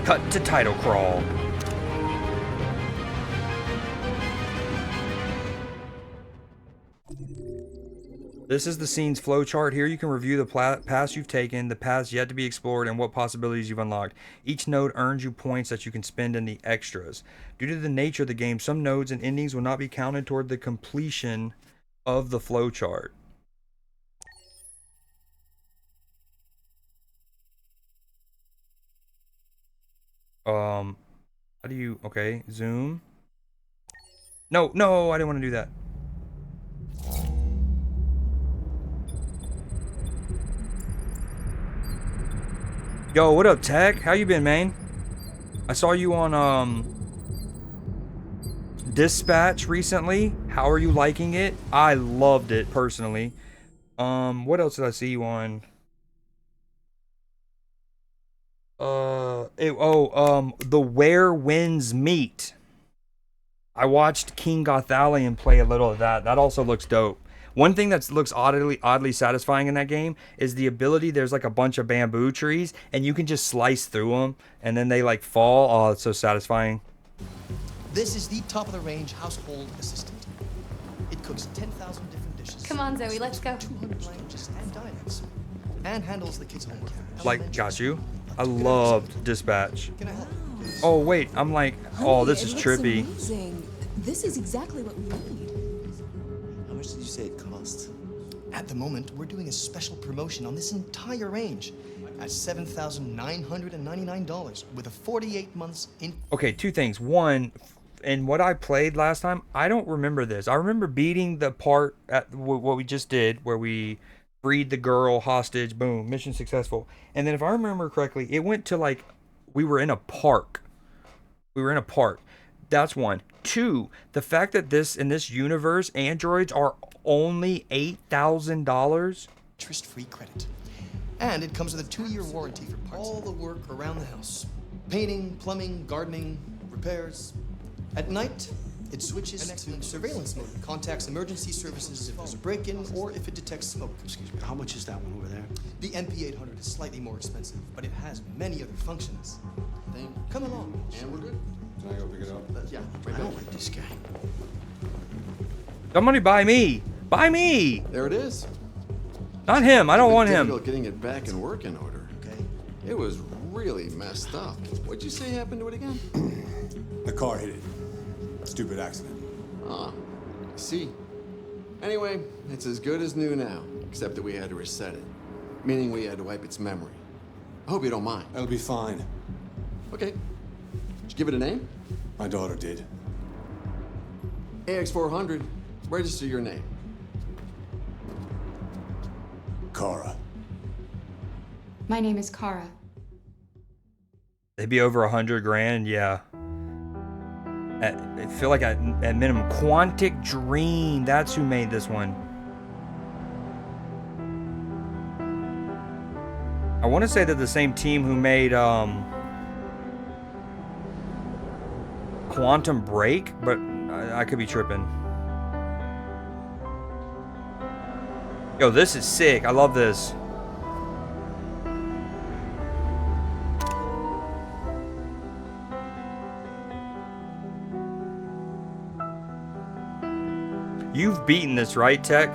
A: Cut to title crawl. This is the scene's flowchart. Here you can review the paths you've taken, the paths yet to be explored, and what possibilities you've unlocked. Each node earns you points that you can spend in the extras. Due to the nature of the game, some nodes and endings will not be counted toward the completion of the flowchart. How do you, okay, zoom. No, I didn't want to do that. Yo, what up, Tech? How you been, man? I saw you on, Dispatch recently. How are you liking it? I loved it, personally. What else did I see you on? The Where Winds Meet. I watched King Gothalion play a little of that. That also looks dope. One thing that looks oddly satisfying in that game is the ability. There's like a bunch of bamboo trees, and you can just slice through them, and then they like fall. Oh, it's so satisfying.
N: This is the top-of-the-range household assistant. It cooks 10,000 different dishes.
D: Come on, Zoe, let's go.
N: 200 languages and dialects. And handles the kids' homework.
A: Like, got you. I loved Dispatch. Oh wait, I'm like, oh, this is trippy.
R: Amazing. This is exactly what we need.
N: How much did you say it costs? At the moment, we're doing a special promotion on this entire range at $7,999 with a 48 months in.
A: Okay, two things. One, in what I played last time, I don't remember this. I remember beating the part at what we just did where we freed the girl hostage, boom, mission successful. And then if I remember correctly, it went to like, we were in a park. That's one. Two, the fact that in this universe, androids are only $8,000.
N: Interest-free credit. And it comes with a 2-year warranty for parts. All the work around the house. Painting, plumbing, gardening, repairs. At night, it switches to surveillance mode. Contacts emergency services if there's a break-in or if it detects smoke.
S: Excuse me, how much is that one over there?
N: The MP800 is slightly more expensive, but it has many other functions. Come along.
S: And we're good. Can I go pick it up?
N: Yeah,
S: I don't like this guy.
A: Somebody buy me. Buy me.
S: There it is.
A: Not him. I don't want him.
S: Difficult getting it back in working order.
N: Okay.
S: It was really messed up. What'd you say happened to it again?
T: The car hit it. Stupid accident.
S: Ah, I see. Anyway, it's as good as new now, except that we had to reset it. Meaning we had to wipe its memory. I hope you don't mind.
T: That'll be fine.
S: Okay. Did you give it a name?
T: My daughter did.
S: AX400, register your name.
T: Kara.
D: My name is Kara.
A: They'd be over $100,000, yeah. I feel like at minimum, Quantic Dream. That's who made this one. I want to say they're the same team who made Quantum Break, but I could be tripping. Yo, this is sick. I love this. You've beaten this, right, Tech?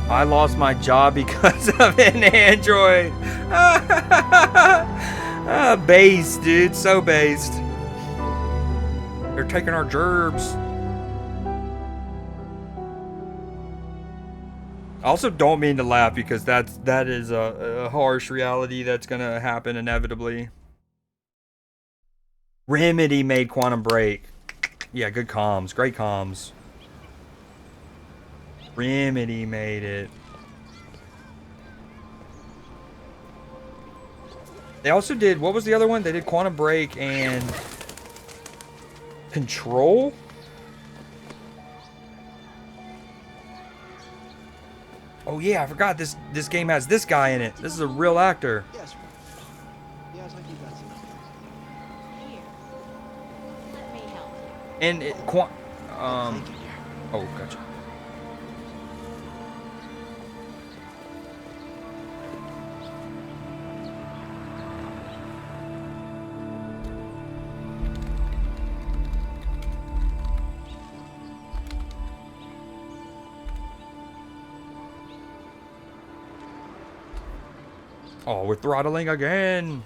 A: I lost my job because of an Android. Based, dude. So based. They're taking our gerbs. I also don't mean to laugh because that is a harsh reality that's gonna happen inevitably. Remedy made Quantum Break. Yeah, good comms. Great comms. Remedy made it. They also did, what was the other one? They did Quantum Break and Control? Oh yeah, I forgot this game has this guy in it. This is a real actor.
O: Yes. Yes, I keep that.
D: Here. Let me help you.
A: And it, oh, gotcha. Oh, we're throttling again.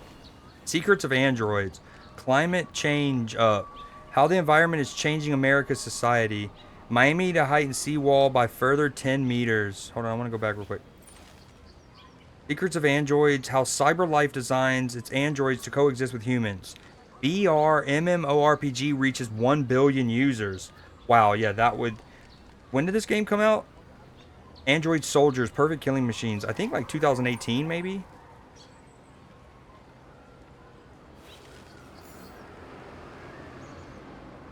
A: Secrets of androids. Climate change up. How the environment is changing America's society. Miami to heighten seawall by further 10 meters. Hold on, I want to go back real quick. Secrets of androids. How cyber life designs its androids to coexist with humans. VR MMORPG reaches 1 billion users. Wow, yeah, that would... When did this game come out? Android soldiers, perfect killing machines. I think like 2018 maybe?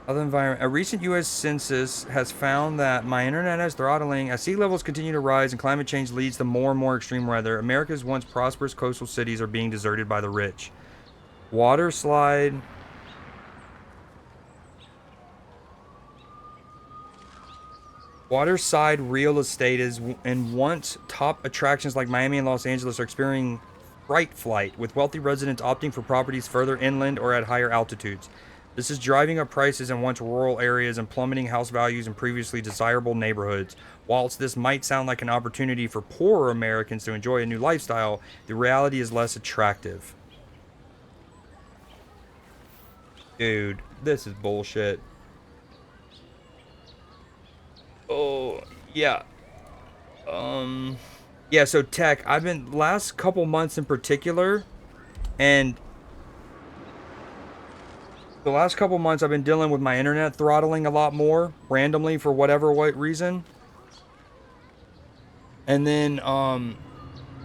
A: Other environment. A recent U.S. census has found that my internet is throttling. As sea levels continue to rise and climate change leads to more and more extreme weather, America's once prosperous coastal cities are being deserted by the rich. Water slide. Waterside real estate is, and once top attractions like Miami and Los Angeles are experiencing fright flight, with wealthy residents opting for properties further inland or at higher altitudes. This is driving up prices in once rural areas and plummeting house values in previously desirable neighborhoods. Whilst this might sound like an opportunity for poorer Americans to enjoy a new lifestyle, the reality is less attractive. Dude, this is bullshit. Oh, yeah. Yeah, so Tech, I've been, last couple months in particular, and the last couple months I've been dealing with my internet throttling a lot more, randomly for whatever reason. And then,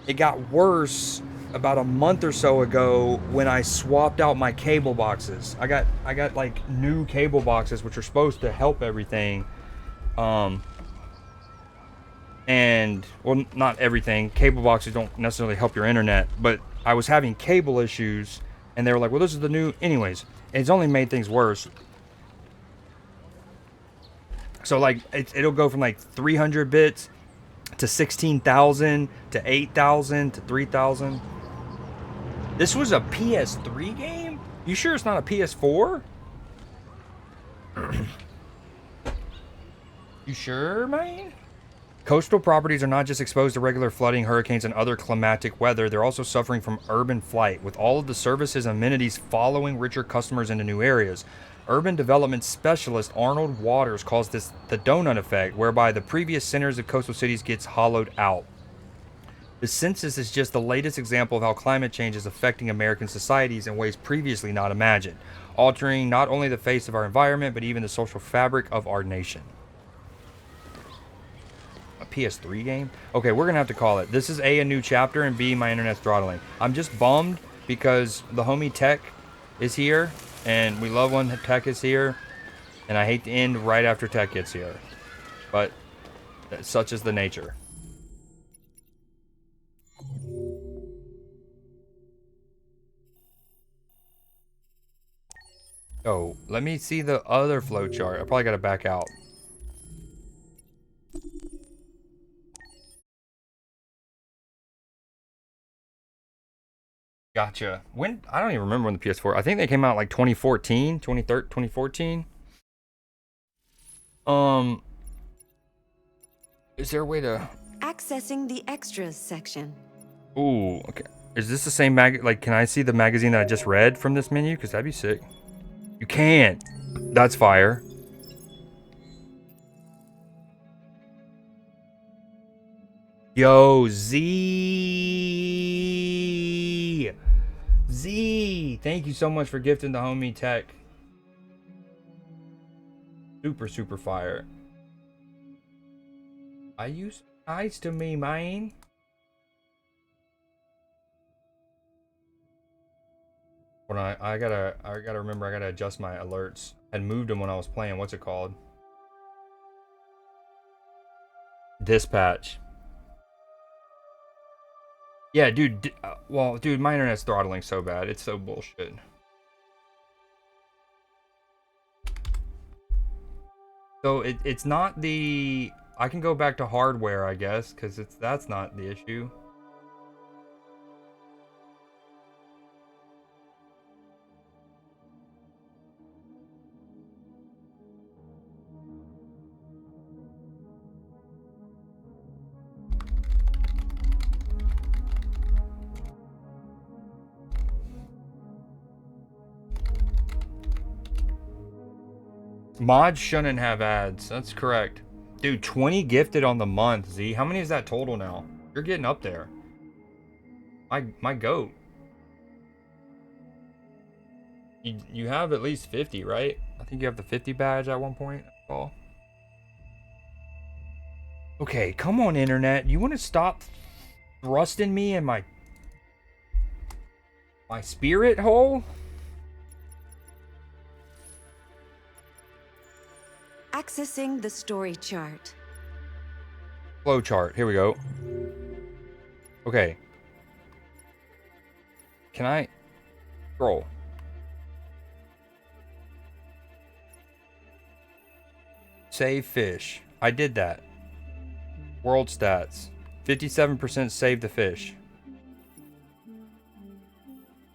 A: it got worse about a month or so ago when I swapped out my cable boxes. I got like new cable boxes, which are supposed to help everything. And, well, not everything. Cable boxes don't necessarily help your internet, but I was having cable issues, and they were like, well, this is the new... Anyways, it's only made things worse. So, like, it'll go from, like, 300 bits to 16,000 to 8,000 to 3,000. This was a PS3 game? You sure it's not a PS4? You sure, man? Coastal properties are not just exposed to regular flooding, hurricanes, and other climatic weather. They're also suffering from urban flight, with all of the services and amenities following richer customers into new areas. Urban development specialist Arnold Waters calls this the donut effect, whereby the previous centers of coastal cities gets hollowed out. The census is just the latest example of how climate change is affecting American societies in ways previously not imagined, altering not only the face of our environment, but even the social fabric of our nation. A PS3 game? Okay, we're gonna have to call it. This is A, new chapter, and B, my internet's throttling. I'm just bummed because the homie Tech is here, and we love when Tech is here, and I hate to end right after Tech gets here. But such is the nature. Oh, let me see the other flowchart. I probably gotta back out. Gotcha. When? I don't even remember when the PS4. I think they came out like 2014, 2014. Is there a way to...
M: Accessing the extras section.
A: Ooh, okay. Is this the same like, can I see the magazine that I just read from this menu? Because that'd be sick. You can. That's fire. Yo, Z. Thank you so much for gifting the homie Tech. Super fire. Are you nice to me, man? When I gotta remember, I gotta adjust my alerts. I had moved them when I was playing. What's it called? Dispatch. Yeah, dude. Well, dude, my internet's throttling so bad. It's so bullshit. So it's not the... I can go back to hardware, I guess, because that's not the issue. Mods shouldn't have ads. That's correct. Dude, 20 gifted on the month, Z. How many is that total now? You're getting up there. My goat. You have at least 50, right? I think you have the 50 badge at one point. Oh. Okay, come on, internet. You want to stop thrusting me in my spirit hole?
M: Accessing the story chart.
A: Flow chart. Here we go. Okay. Can I scroll? Save fish. I did that. World stats. 57% save the fish.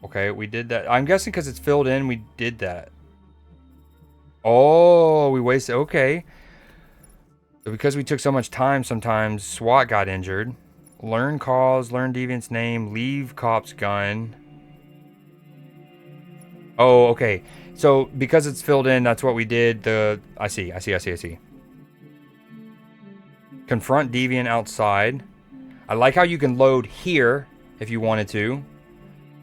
A: Okay, we did that. I'm guessing because it's filled in, we did that. Oh, we wasted. Okay. So because we took so much time, sometimes SWAT got injured. Learn cause, learn deviant's name, leave cop's gun. Oh, okay. So because it's filled in, that's what we did. I see. Confront deviant outside. I like how you can load here if you wanted to.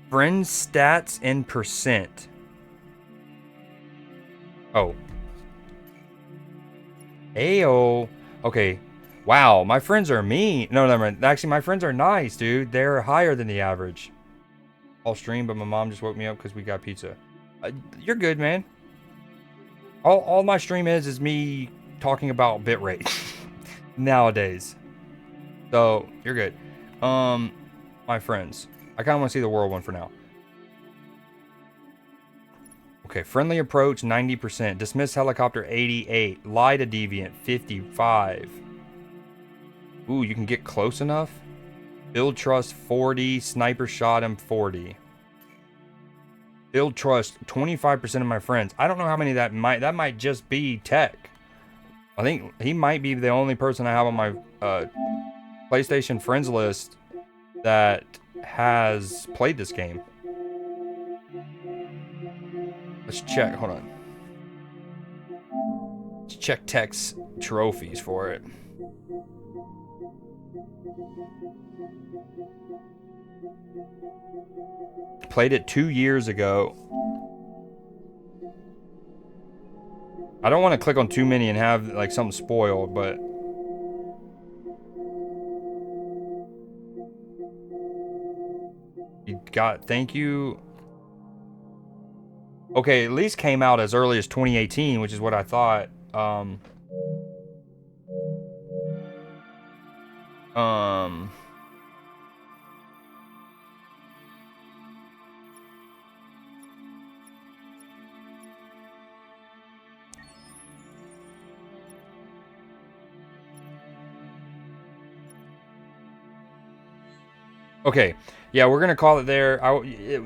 A: Friend stats in percent. Oh. Ayo. Okay. Wow, my friends are mean. No, never mind. Actually, my friends are nice, dude. They're higher than the average. I'll stream, but my mom just woke me up because we got pizza. You're good, man. All my stream is me talking about bitrate nowadays. So you're good. My friends. I kind of want to see the world one for now. Okay, friendly approach 90%, dismiss helicopter 88, lie to deviant 55. Ooh, you can get close enough. Build trust 40, sniper shot him 40. Build trust 25% of my friends. I don't know how many that might just be Tech. I think he might be the only person I have on my PlayStation friends list that has played this game. Let's check. Hold on. Let's check Tech's trophies for it. Played it 2 years ago. I don't want to click on too many and have like something spoiled, but you got, thank you. Okay, at least came out as early as 2018, which is what I thought. Okay, yeah, we're gonna call it there.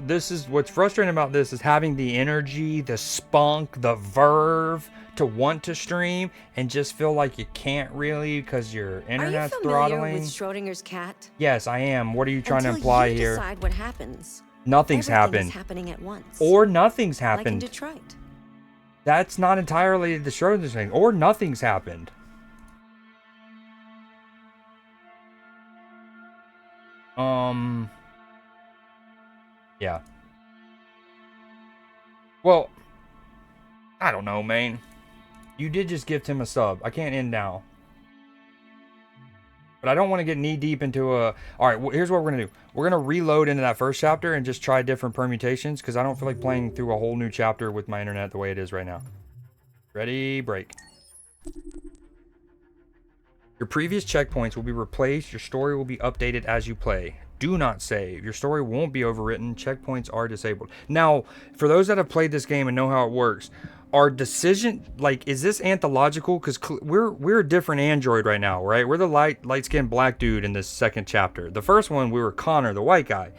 A: This is what's frustrating about this is having the energy, the spunk, the verve to want to stream and just feel like you can't really because your internet's throttling.
M: Are you familiar with Schrodinger's cat?
A: Yes, I am. What are you trying to imply here?
M: Decide what happens.
A: Nothing's
M: Everything
A: happened.
M: is happening at once.
A: Or nothing's happened.
M: Like in Detroit.
A: That's not entirely the Schrodinger's thing. Or nothing's happened. Yeah. Well, I don't know, man. You did just gift him a sub. I can't end now. But I don't want to get knee deep into a... Alright, well, here's what we're going to do. We're going to reload into that first chapter and just try different permutations because I don't feel like playing through a whole new chapter with my internet the way it is right now. Ready, break. Your previous checkpoints will be replaced. Your story will be updated as you play. Do not save. Your story won't be overwritten. Checkpoints are disabled. Now, for those that have played this game and know how it works, our decision, like, is this anthological? Because we're a different android right now, right? We're the light-skinned black dude in this second chapter. The first one, we were Connor, the white guy.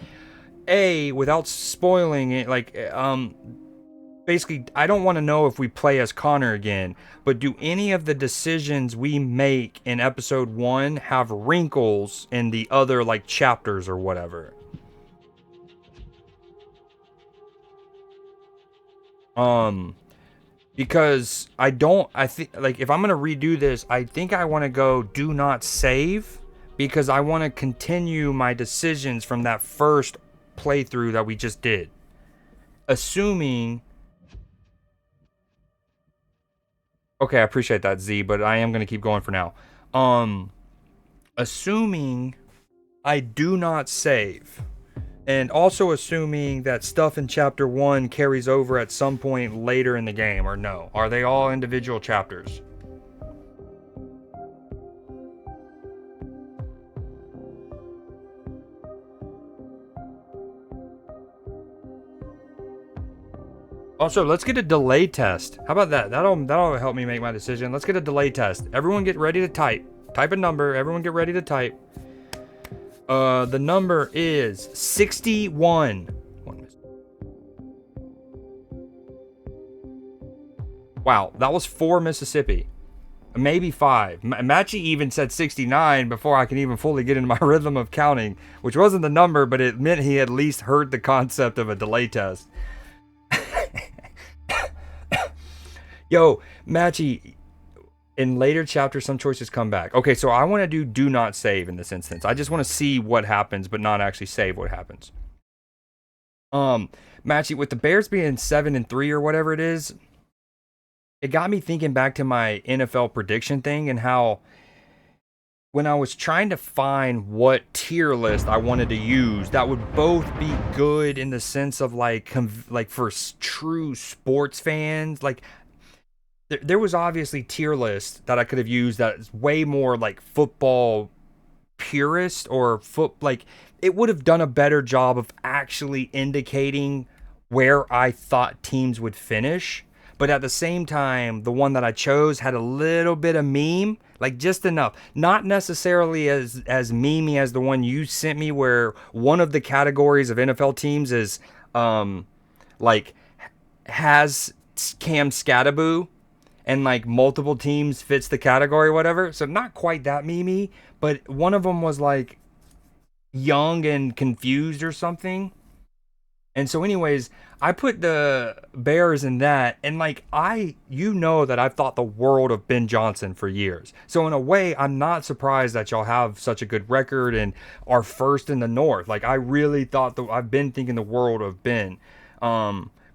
A: Without spoiling it, like, basically, I don't want to know if we play as Connor again, but do any of the decisions we make in episode 1 have wrinkles in the other, like, chapters or whatever? Because I think, like, if I'm going to redo this, I think I want to go do not save, because I want to continue my decisions from that first playthrough that we just did. Assuming... Okay, I appreciate that, Z, but I am going to keep going for now. Assuming I do not save, and also assuming that stuff in Chapter 1 carries over at some point later in the game, or no? Are they all individual chapters? Also, let's get a delay test. How about that? That'll help me make my decision. Let's get a delay test. Everyone get ready to type. Type a number. Everyone get ready to type. The number is 61. Wow, that was 4 Mississippi. Maybe 5. Matchy even said 69 before I can even fully get into my rhythm of counting, which wasn't the number, but it meant he at least heard the concept of a delay test. Yo, Matchy, in later chapters, some choices come back. Okay, so I want to do not save in this instance. I just want to see what happens, but not actually save what happens. Matchy, with the Bears being 7-3 or whatever it is, it got me thinking back to my NFL prediction thing and how when I was trying to find what tier list I wanted to use that would both be good in the sense of like for true sports fans, like there was obviously tier lists that I could have used that's way more like football purist or like it would have done a better job of actually indicating where I thought teams would finish. But at the same time, the one that I chose had a little bit of meme, like just enough. Not necessarily as memey as the one you sent me, where one of the categories of NFL teams is like has Cam Scattaboo, and like multiple teams fits the category or whatever. So not quite that memey, but one of them was like young and confused or something. And so anyways, I put the Bears in that, and like you know that I've thought the world of Ben Johnson for years. So in a way, I'm not surprised that y'all have such a good record and are first in the North. Like I really thought I've been thinking the world of Ben.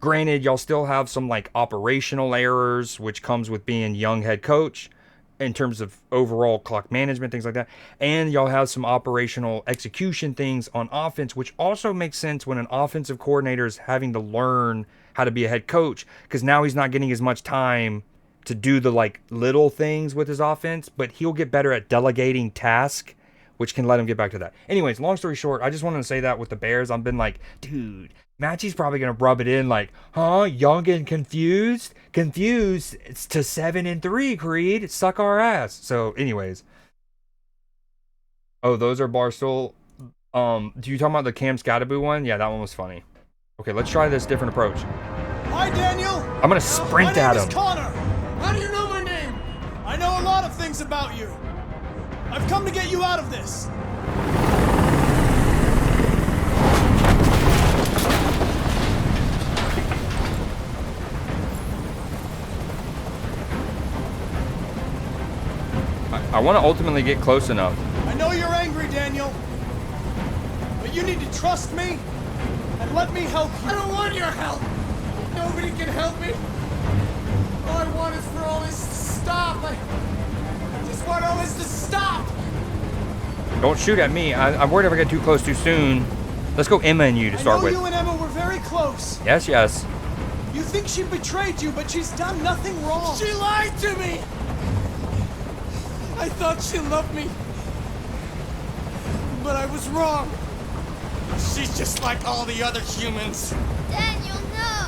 A: Granted, y'all still have some like operational errors, which comes with being young head coach in terms of overall clock management, things like that. And y'all have some operational execution things on offense, which also makes sense when an offensive coordinator is having to learn how to be a head coach, because now he's not getting as much time to do the like little things with his offense, but he'll get better at delegating tasks, which can let him get back to that. Anyways, long story short, I just wanted to say that with the Bears, I've been like, dude, Matchy's probably going to rub it in like, huh? Young and confused? Confused. It's to 7-3, Creed. Suck our ass. So, anyways. Oh, those are Barstool. Do you talking about the Cam Scattaboo one? Yeah, that one was funny. Okay, let's try this different approach.
P: Hi, Daniel.
A: I'm going to sprint at him.
P: My name is Connor. How do you know my name? I know a lot of things about you. I've come to get you out of this.
A: I want to ultimately get close enough.
P: I know you're angry, Daniel. But you need to trust me and let me help you. I don't want your help. Nobody can help me. All I want is for all this to stop. I just want all this to stop.
A: Don't shoot at me. I'm worried if I get too close too soon. Let's go Emma and you to start with.
P: You and Emma were very close.
A: Yes, yes.
P: You think she betrayed you, but she's done nothing wrong. She lied to me. I thought she loved me, but I was wrong. She's just like all the other humans.
D: Daniel, no!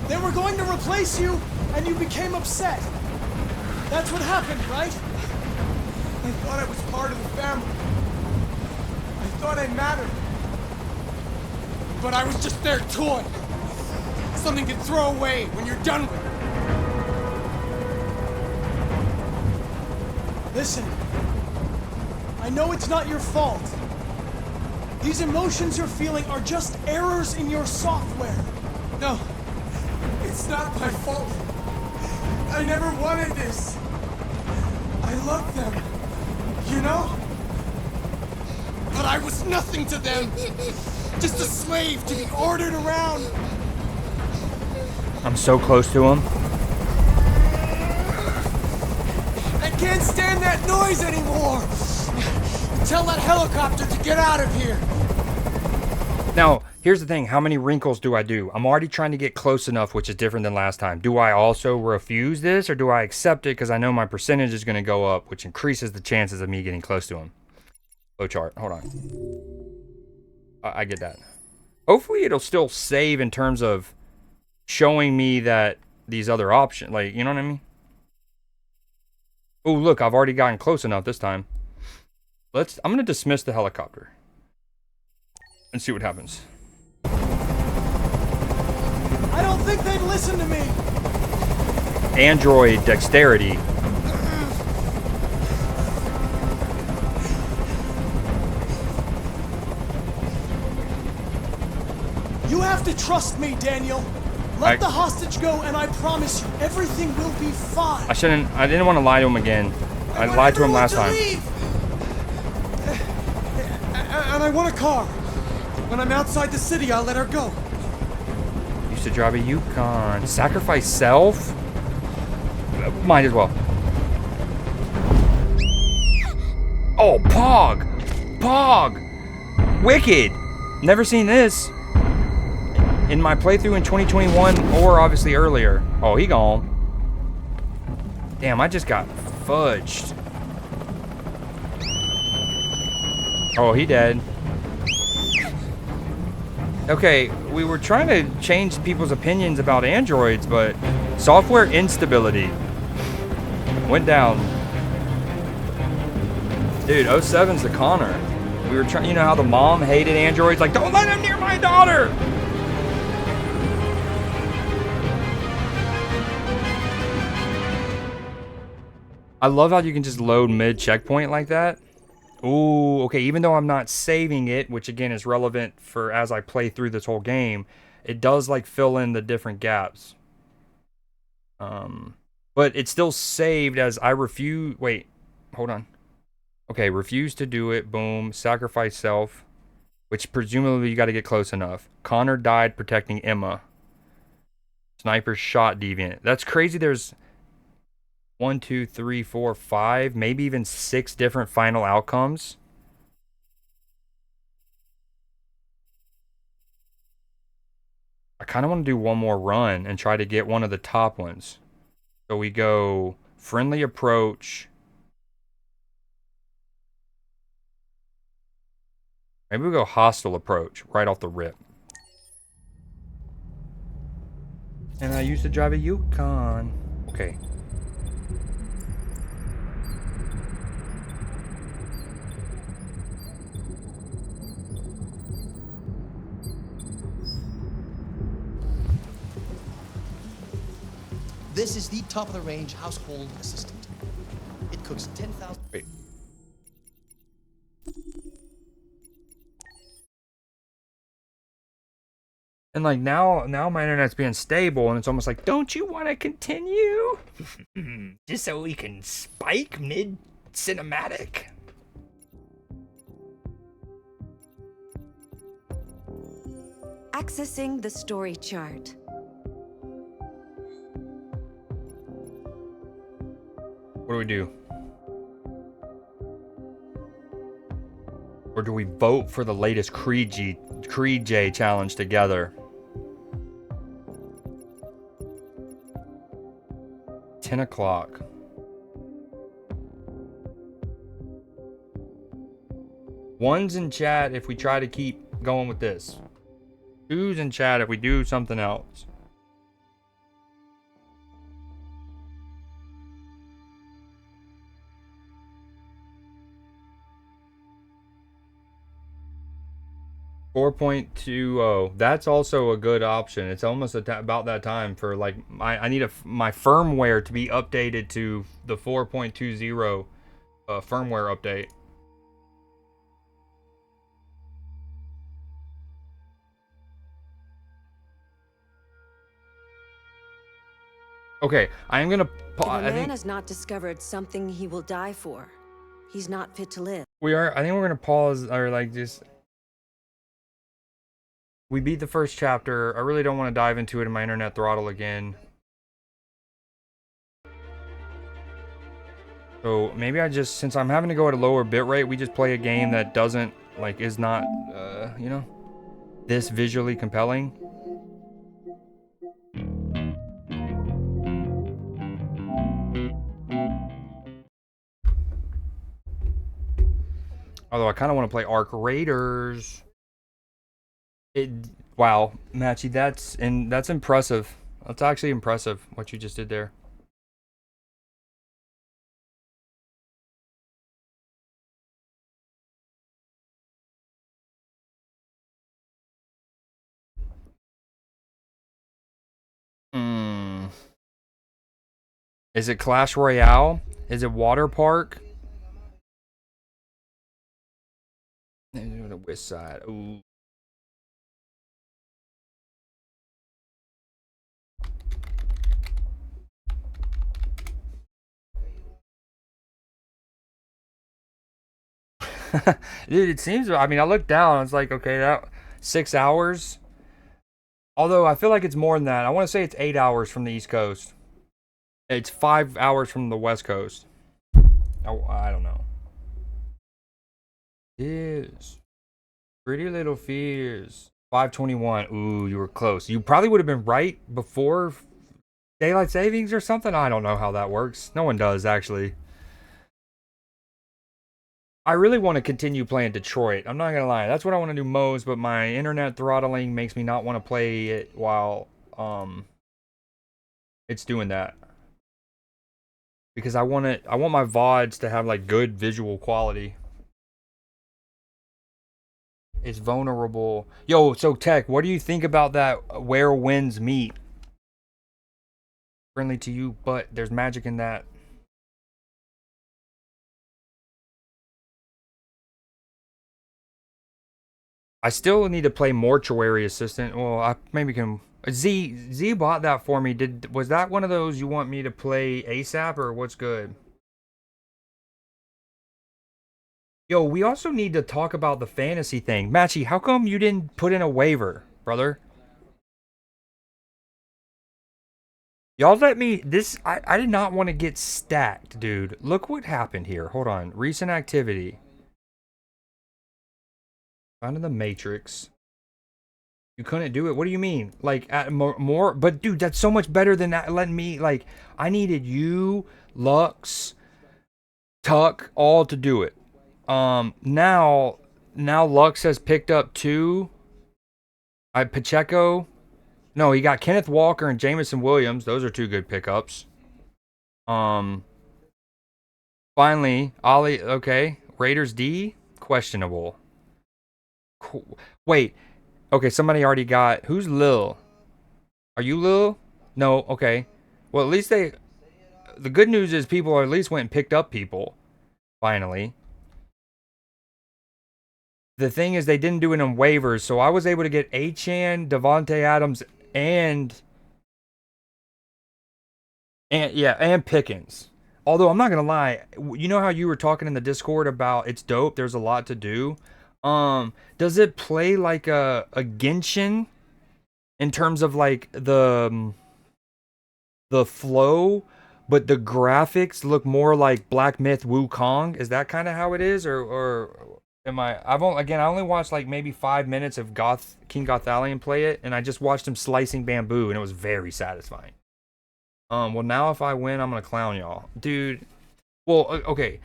P: They were going to replace you, and you became upset. That's what happened, right? I thought I was part of the family. I thought I mattered. But I was just their toy. Something to throw away when you're done with it. Listen, I know it's not your fault. These emotions you're feeling are just errors in your software. No, it's not my fault. I never wanted this. I love them, you know? But I was nothing to them. Just a slave to be ordered around.
A: I'm so close to him.
P: I can't stand that noise anymore! Tell that helicopter to get out of here!
A: Now, here's the thing. How many wrinkles do I do? I'm already trying to get close enough, which is different than last time. Do I also refuse this, or do I accept it because I know my percentage is going to go up, which increases the chances of me getting close to him? Flowchart. Hold on. I get that. Hopefully it'll still save in terms of showing me that these other options, like, you know what I mean? Oh, look, I've already gotten close enough this time. I'm going to dismiss the helicopter and see what happens.
P: I don't think they'd listen to me.
A: Android dexterity.
P: You have to trust me, Daniel. Let the hostage go, and I promise you, everything will be fine.
A: I didn't want to lie to him again. I lied to him last time.
P: And I want a car. When I'm outside the city, I'll let her go.
A: Used to drive a Yukon. Sacrifice self? Might as well. Oh, Pog! Pog! Wicked! Never seen this. In my playthrough in 2021, or obviously earlier. Oh, he gone. Damn, I just got fudged. Oh, he dead. Okay, we were trying to change people's opinions about androids, but software instability went down. Dude, 07's the Connor. We were trying, you know how the mom hated androids? Like, don't let him near my daughter! I love how you can just load mid-checkpoint like that. Ooh, okay, even though I'm not saving it, which again is relevant for as I play through this whole game, it does like fill in the different gaps. But it's still saved as I refuse. Wait, hold on. Okay, refuse to do it. Boom. Sacrifice self, which presumably you got to get close enough. Connor died protecting Emma. Sniper shot deviant. That's crazy. There's 1, 2, 3, 4, 5, maybe even 6 different final outcomes. I kind of want to do one more run and try to get one of the top ones. So we go friendly approach. Maybe we go hostile approach right off the rip. And I used to drive a Yukon. Okay.
N: This is the top-of-the-range household assistant. It cooks 10,000...
A: Wait. And like now my internet's being stable and it's almost like, don't you want to continue? Just so we can spike mid-cinematic?
M: Accessing the story chart.
A: What do we do? Or do we vote for the latest Creed J challenge together? 10 o'clock. One's in chat if we try to keep going with this. Two's in chat if we do something else. .20. That's also a good option. It's almost about that time for like I need my firmware to be updated to the 4.20 firmware update. Okay, I am gonna.
M: If a man has not discovered something he will die for, he's not fit to live.
A: I think we're gonna pause or like just. We beat the first chapter. I really don't want to dive into it in my internet throttle again. So maybe I just, since I'm having to go at a lower bitrate, we just play a game that doesn't, like, is not, you know, this visually compelling. Although I kind of want to play Arc Raiders. Wow, Matchy, that's impressive. That's actually impressive what you just did there. Is it Clash Royale? Is it Water Park? The west side. Ooh. Dude, it seems, I mean, I looked down, it's like, okay, that 6 hours. Although I feel like it's more than that. I want to say it's 8 hours from the East Coast. It's 5 hours from the West Coast. Oh, I don't know. Yes. Pretty Little Fears. 5:21. Ooh, you were close. You probably would have been right before daylight savings or something. I don't know how that works. No one does, actually. I really want to continue playing Detroit. I'm not gonna lie. That's what I want to do most, but my internet throttling makes me not want to play it while it's doing that. Because I want my VoDs to have like good visual quality. It's vulnerable. Yo, so Tech, what do you think about that where winds meet? Friendly to you, but there's magic in that. I still need to play Mortuary Assistant. Well, I maybe can. Z bought that for me. Was that one of those you want me to play ASAP or what's good? Yo, we also need to talk about the fantasy thing. Matchy, how come you didn't put in a waiver, brother? Y'all let me, I did not want to get stacked, dude. Look what happened here. Hold on. Recent activity. Found in the Matrix. You couldn't do it? What do you mean? Like, at more? But, dude, that's so much better than that. Letting me, like, I needed you, Lux, Tuck, all to do it. Now Lux has picked up 2. Pacheco. No, he got Kenneth Walker and Jameson Williams. Those are 2 good pickups. Finally, Ollie. Okay, Raiders D, questionable. Wait. Okay, somebody already got. Who's Lil? Are you Lil? No. Okay. Well, at least the good news is people at least went and picked up people. Finally. The thing is, they didn't do it in waivers, so I was able to get Achan, Devontae Adams, and Pickens. Although I'm not gonna lie, you know how you were talking in the Discord about it's dope. There's a lot to do. Does it play like a Genshin in terms of like the flow, but the graphics look more like Black Myth Wukong? Is that kind of how it is, or am I? I only watched like maybe 5 minutes of King Gothalion play it, and I just watched him slicing bamboo, and it was very satisfying. Well, now if I win, I'm gonna clown y'all, dude. Well, okay.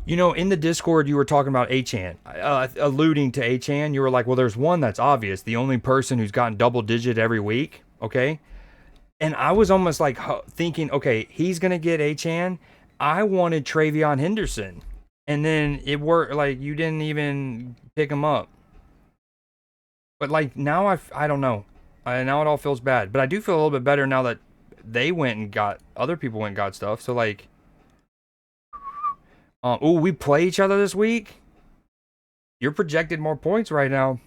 A: You know, in the Discord, you were talking about Achan, alluding to Achan. You were like, well, there's one that's obvious. The only person who's gotten double digit every week, okay? And I was almost like thinking, okay, he's going to get Achan. I wanted Travion Henderson. And then it worked, like, you didn't even pick him up. But, like, now I don't know. Now it all feels bad. But I do feel a little bit better now that they went and got, other people went and got stuff. So, like, we play each other this week? You're projected more points right now.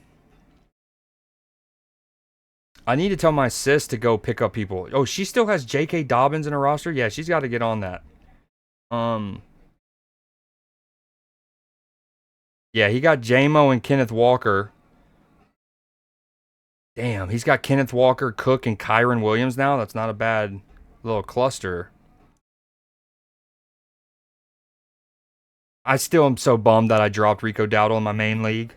A: I need to tell my sis to go pick up people. Oh, she still has J.K. Dobbins in her roster? Yeah, she's got to get on that. Yeah, he got J-Mo and Kenneth Walker. Damn, he's got Kenneth Walker, Cook, and Kyron Williams now. That's not a bad little cluster. I still am so bummed that I dropped Rico Dowdle in my main league.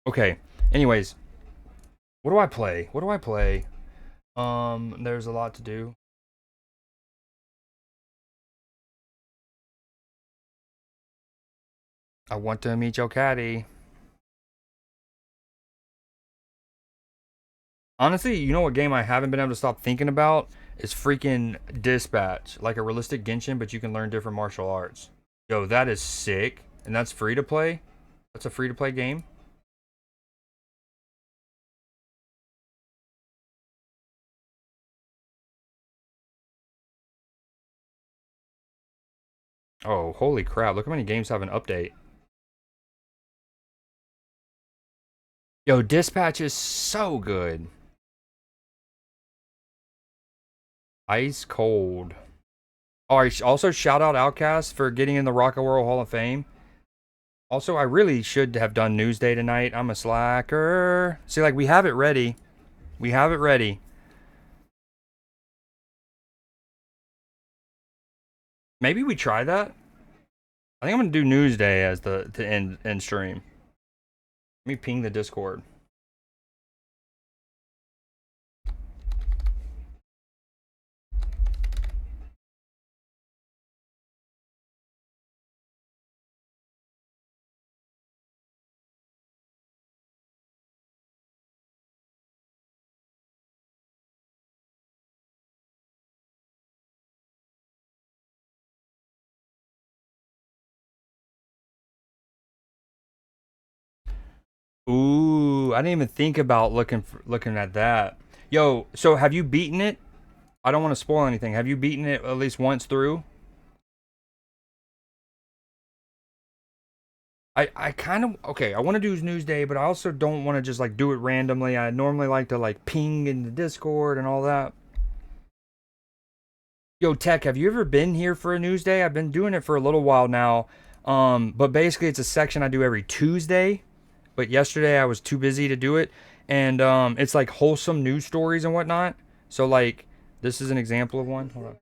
A: Okay, anyways. What do I play? There's a lot to do. I want to meet your caddy. Honestly, you know what game I haven't been able to stop thinking about? Is freaking Dispatch. Like a realistic Genshin, but you can learn different martial arts. Yo, that is sick. And that's free to play? That's a free to play game? Oh, holy crap. Look how many games have an update. Yo, Dispatch is so good. Ice cold. Alright, also shout out Outcast for getting in the Rock and Roll Hall of Fame. Also, I really should have done Newsday tonight. I'm a slacker. See, like, we have it ready. We have it ready. Maybe we try that? I think I'm going to do Newsday as the end stream. Let me ping the Discord. Ooh, I didn't even think about looking at that. Yo, so have you beaten it? I don't want to spoil anything. Have you beaten it at least once through? I kind of, okay, I want to do news day, but I also don't want to just like do it randomly. I normally like to like ping in the Discord and all that. Yo, Tech, have you ever been here for a news day? I've been doing it for a little while now. But basically it's a section I do every Tuesday. But yesterday I was too busy to do it. And it's like wholesome news stories and whatnot. So like, this is an example of one. Hold on.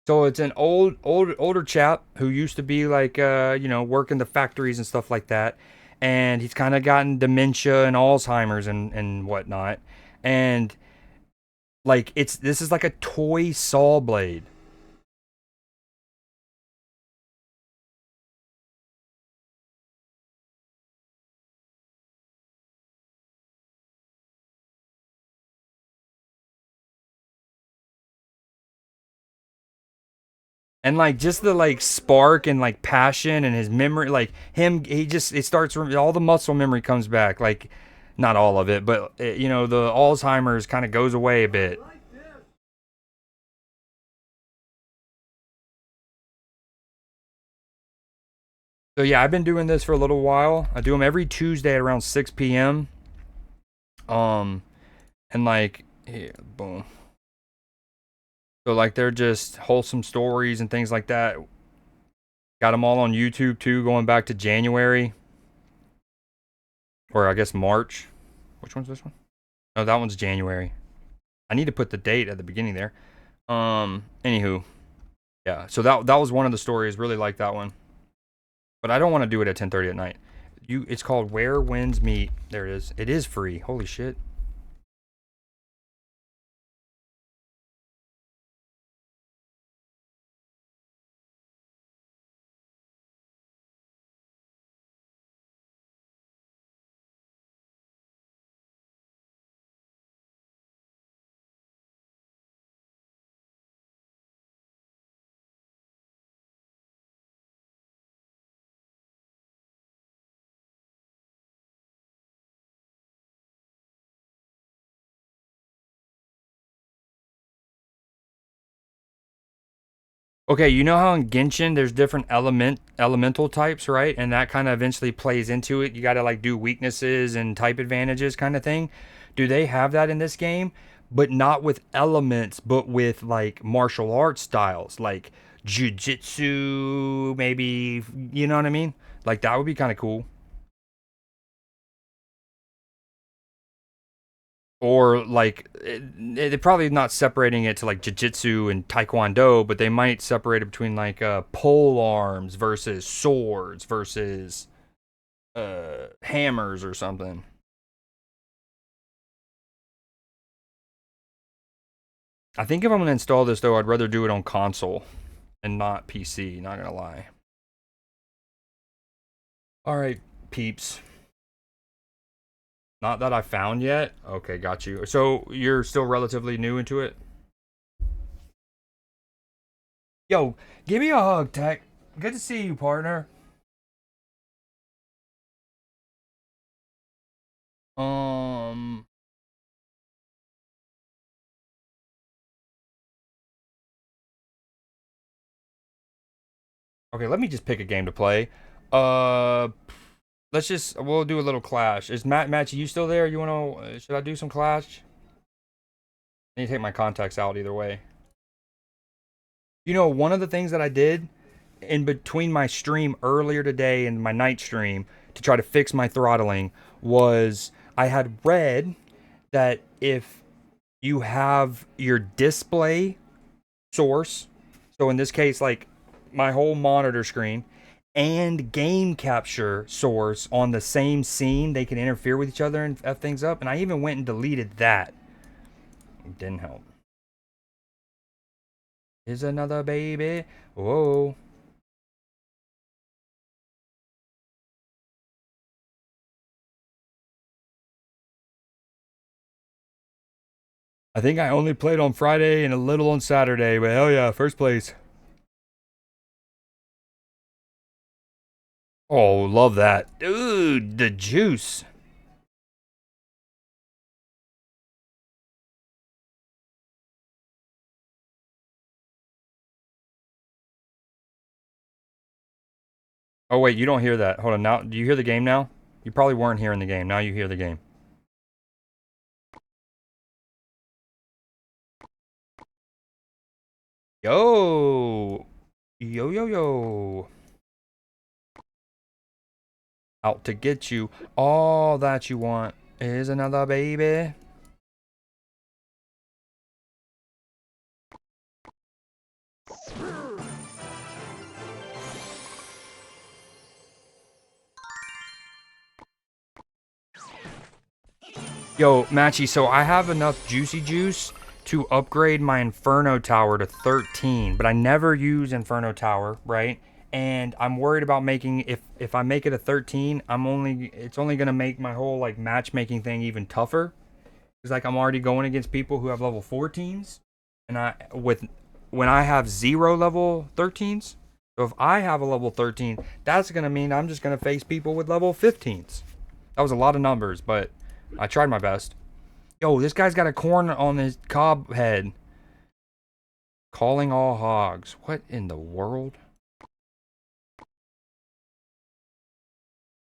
A: So it's an older chap who used to be like, you know, working the factories and stuff like that. And he's kind of gotten dementia and Alzheimer's and whatnot. And like, this is like a toy saw blade. And like just the like spark and like passion and his memory, like him, it starts, all the muscle memory comes back. Like, not all of it, but you know, the Alzheimer's kind of goes away a bit. So yeah, I've been doing this for a little while. I do them every Tuesday at around 6 p.m. And like, yeah, boom. So like, they're just wholesome stories and things like that. Got them all on YouTube too, going back to January. Or I guess March. Which one's this one? Oh, that one's January. I need to put the date at the beginning there. Anywho. Yeah, so that was one of the stories. Really like that one. But I don't want to do it at 10:30 at night. It's called Where Winds Meet. There it is. It is free. Holy shit. Okay, you know how in Genshin there's different elemental types, right? And that kind of eventually plays into it. You got to like do weaknesses and type advantages kind of thing. Do they have that in this game? But not with elements, but with like martial arts styles, like jujitsu, maybe, you know what I mean? Like that would be kind of cool. Or like they're probably not separating it to like jiu-jitsu and taekwondo, but they might separate it between like pole arms versus swords versus hammers or something. I think if I'm gonna install this though, I'd rather do it on console and not PC, not gonna lie. All right, peeps. Not that I found yet. Okay, got you. So you're still relatively new into it? Yo, give me a hug, Tech. Good to see you, partner. Um. Okay, let me just pick a game to play. Uh, we'll do a little Clash. Is Match, you still there? You wanna, should I do some Clash? I need to take my contacts out either way. You know, one of the things that I did in between my stream earlier today and my night stream to try to fix my throttling was I had read that if you have your display source, so in this case, like my whole monitor screen, and game capture source on the same scene, they can interfere with each other and F things up. And I even went and deleted that. It didn't help. Is another baby. Whoa. I think I only played on Friday and a little on Saturday, but hell yeah, first place. Oh, love that. Dude, the juice. Oh wait, you don't hear that. Hold on. Now, do you hear the game now? You probably weren't hearing the game. Now you hear the game. Yo, yo, yo, yo. Out to get you. All that you want is another baby. Yo, Matchy, so I have enough juicy juice to upgrade my Inferno Tower to 13, but I never use Inferno Tower, right? And I'm worried about making, if I make it a 13, it's only gonna make my whole like matchmaking thing even tougher. It's like I'm already going against people who have level 14s, and when I have 0 level 13s. So if I have a level 13, that's gonna mean I'm just gonna face people with level 15s. That was a lot of numbers, but I tried my best. Yo, this guy's got a corn on his cob head. Calling all hogs. What in the world?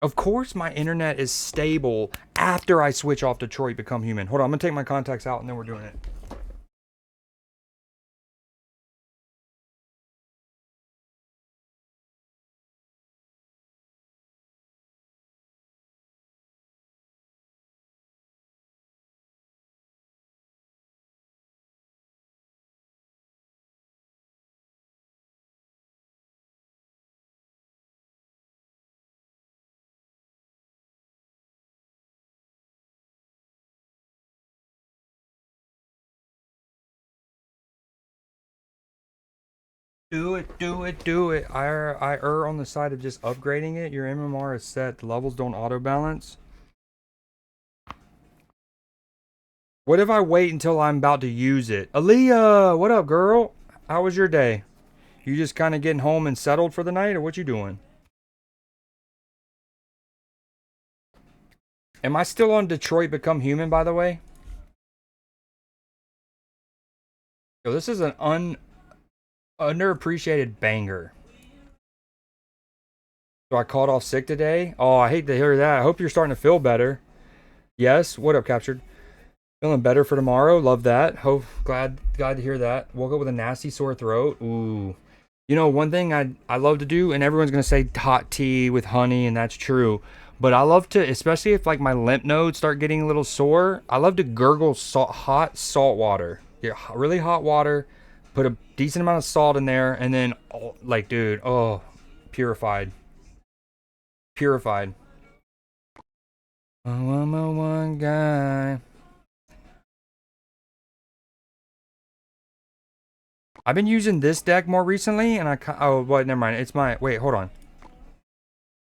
A: Of course my internet is stable after I switch off Detroit Become Human. Hold on, I'm going to take my contacts out and then we're doing it. Do it, do it, do it. I err on the side of just upgrading it. Your MMR is set. The levels don't auto balance. What if I wait until I'm about to use it? Aaliyah, what up, girl? How was your day? You just kind of getting home and settled for the night, or what you doing? Am I still on Detroit Become Human, by the way? Yo, this is an underappreciated banger. So I called off sick today. Oh, I hate to hear that. I hope you're starting to feel better. Yes. What up, Captured? Feeling better for tomorrow. Love that. Hope glad to hear that. Woke up with a nasty sore throat. Ooh. You know, one thing I love to do, and everyone's gonna say hot tea with honey, and that's true. But I love to, especially if like my lymph nodes start getting a little sore, I love to gurgle hot salt water. Get really hot water, put a decent amount of salt in there, and then like, dude, oh, purified. Purified. I'm a one guy. I've been using this deck more recently, and oh, well, never mind. It's my, wait, hold on.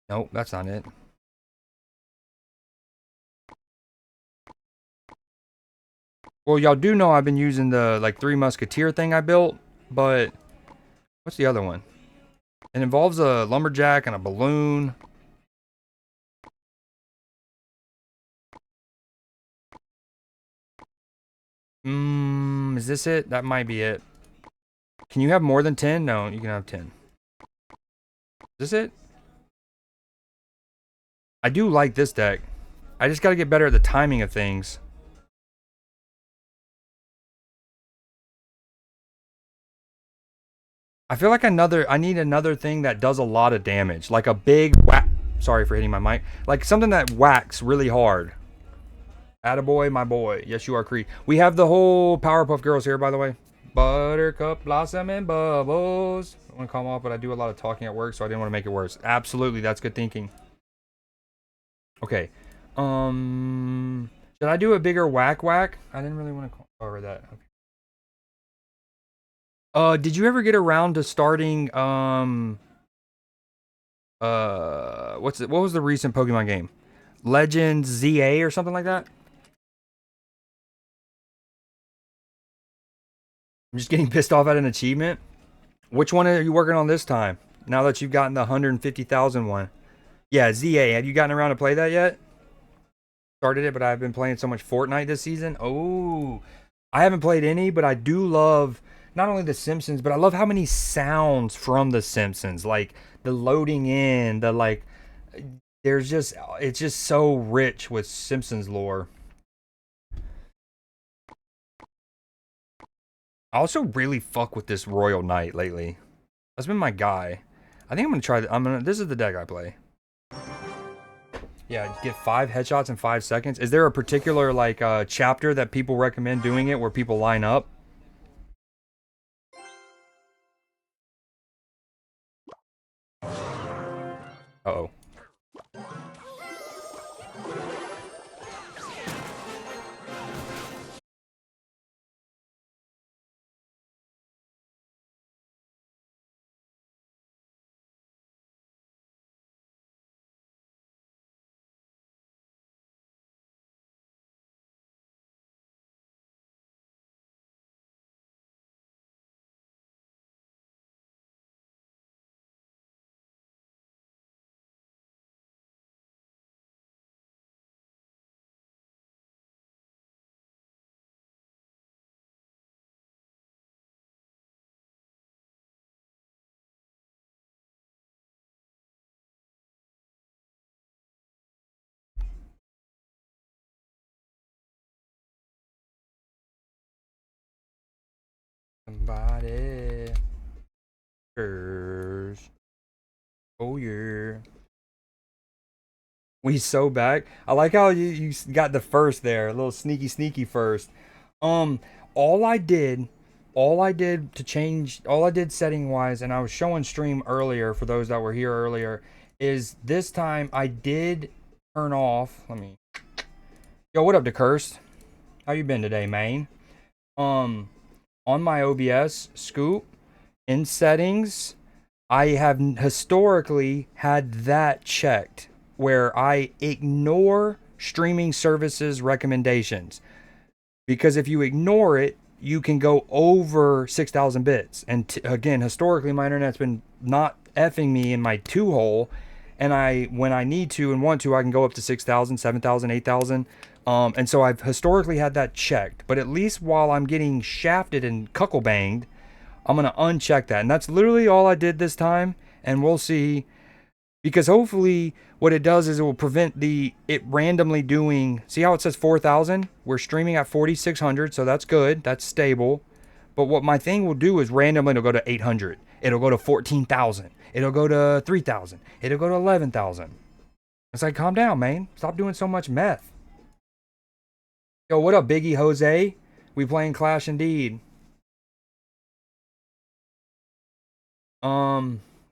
A: Nope, that's not it. Well, y'all do know I've been using the, like, Three Musketeer thing I built, but what's the other one? It involves a lumberjack and a balloon. Is this it? That might be it. Can you have more than 10? No, you can have 10. Is this it? I do like this deck. I just gotta get better at the timing of things. I feel like I need another thing that does a lot of damage. Like a big whack. Sorry for hitting my mic. Like something that whacks really hard. Attaboy, my boy. Yes, you are, Creed. We have the whole Powerpuff Girls here, by the way. Buttercup, Blossom, and Bubbles. I want to calm off, but I do a lot of talking at work, so I didn't want to make it worse. Absolutely, that's good thinking. Okay. Should I do a bigger whack? I didn't really want to cover that. Okay. Did you ever get around to starting, what was the recent Pokemon game? Legends ZA or something like that? I'm just getting pissed off at an achievement. Which one are you working on this time? Now that you've gotten the 150,000 one. Yeah, ZA. Have you gotten around to play that yet? Started it, but I've been playing so much Fortnite this season. Oh, I haven't played any, but I do love not only The Simpsons, but I love how many sounds from The Simpsons, like the loading in, the like. There's just it's just so rich with Simpsons lore. I also really fuck with this Royal Knight lately. That's been my guy. I think I'm gonna try. This is the deck I play. Yeah, get 5 headshots in 5 seconds. Is there a particular like chapter that people recommend doing it where people line up? Uh-oh. Somebody. Oh yeah. We so back. I like how you got the first there, a little sneaky first. Um, all I did, all I did setting wise, and I was showing stream earlier for those that were here earlier, is this time I did turn off. Let me. Yo, what up, DeCurse? How you been today, man? On my OBS scoop in settings, I have historically had that checked where I ignore streaming services recommendations, because if you ignore it, you can go over 6,000 bits. And again, historically, my internet's been not effing me in my 2-hole, and when I need to and want to, I can go up to 6,000, 7,000, 8,000. And so I've historically had that checked. But at least while I'm getting shafted and cuckle banged, I'm going to uncheck that. And that's literally all I did this time. And we'll see. Because hopefully what it does is it will prevent it randomly doing. See how it says 4,000? We're streaming at 4,600. So that's good. That's stable. But what my thing will do is randomly it'll go to 800. It'll go to 14,000. It'll go to 3,000. It'll go to 11,000. It's like, calm down, man. Stop doing so much meth. Yo, what up, Biggie Jose? We playing Clash indeed.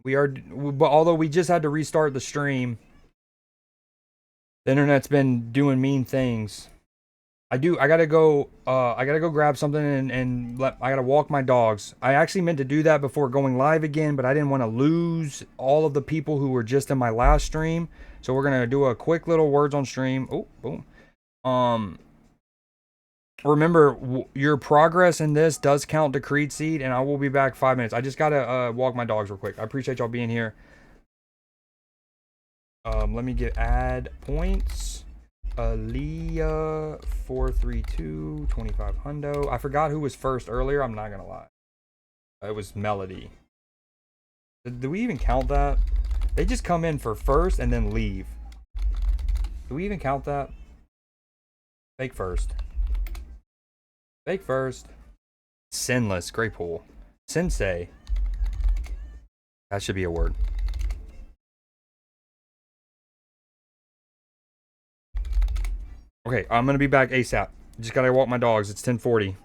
A: We are, but although we just had to restart the stream, the internet's been doing mean things. I gotta go grab something and I gotta walk my dogs. I actually meant to do that before going live again, but I didn't want to lose all of the people who were just in my last stream. So we're gonna do a quick little words on stream. Oh, boom. Remember, your progress in this does count to Creed Seed, and I will be back 5 minutes. I just gotta walk my dogs real quick. I appreciate y'all being here. Let me get add points. Aaliyah 432 25 hundo. I forgot who was first earlier. I'm not gonna lie. It was Melody. Do we even count that? They just come in for first and then leave. Do we even count that? Fake first. Fake first. Sinless. Great pool. Sensei. That should be a word. Okay, I'm gonna be back ASAP. Just gotta walk my dogs. It's 10:40.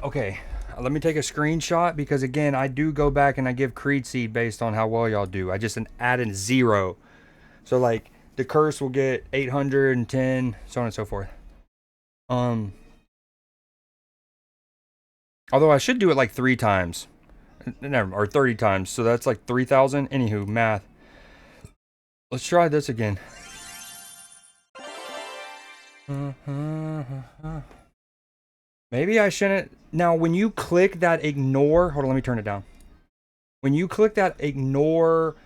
A: Okay, let me take a screenshot because again, I do go back and I give Creed seed based on how well y'all do. I just add in 0. So like the curse will get 810, so on and so forth. Although I should do it like 3 times. Never, or 30 times. So that's like 3,000. Anywho, math. Let's try this again. Maybe I shouldn't. Now, when you click that ignore, hold on, let me turn it down. When you click that ignore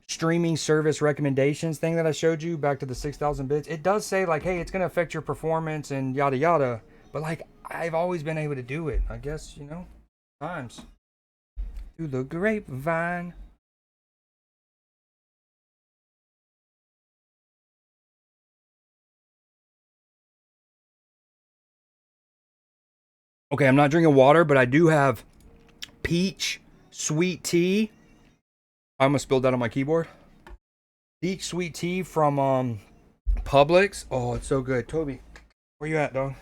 A: streaming service recommendations thing that I showed you back to the 6,000 bits, it does say like, hey, it's going to affect your performance and yada yada. But like, I've always been able to do it. I guess, you know, times. Through the grapevine. Okay, I'm not drinking water, but I do have peach sweet tea. I almost spilled that on my keyboard. Peach sweet tea from Publix. Oh, it's so good. Toby, where you at, dog?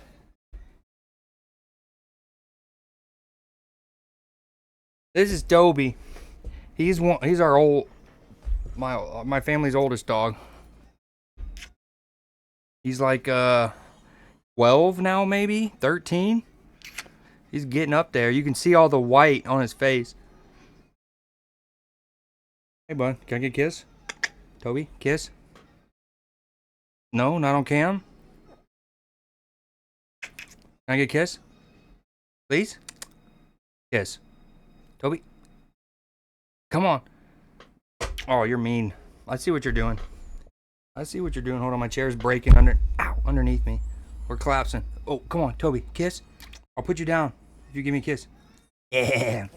A: This is Toby. He's our my family's oldest dog. He's like 12 now, maybe 13. He's getting up there. You can see all the white on his face. Hey, bud, can I get a kiss? Toby, kiss? No, not on cam. Can I get a kiss? Please? Kiss. Toby? Come on. Oh, you're mean. I see what you're doing. I see what you're doing. Hold on, my chair's breaking underneath me. We're collapsing. Oh, come on, Toby, kiss. I'll put you down if you give me a kiss. Yeah.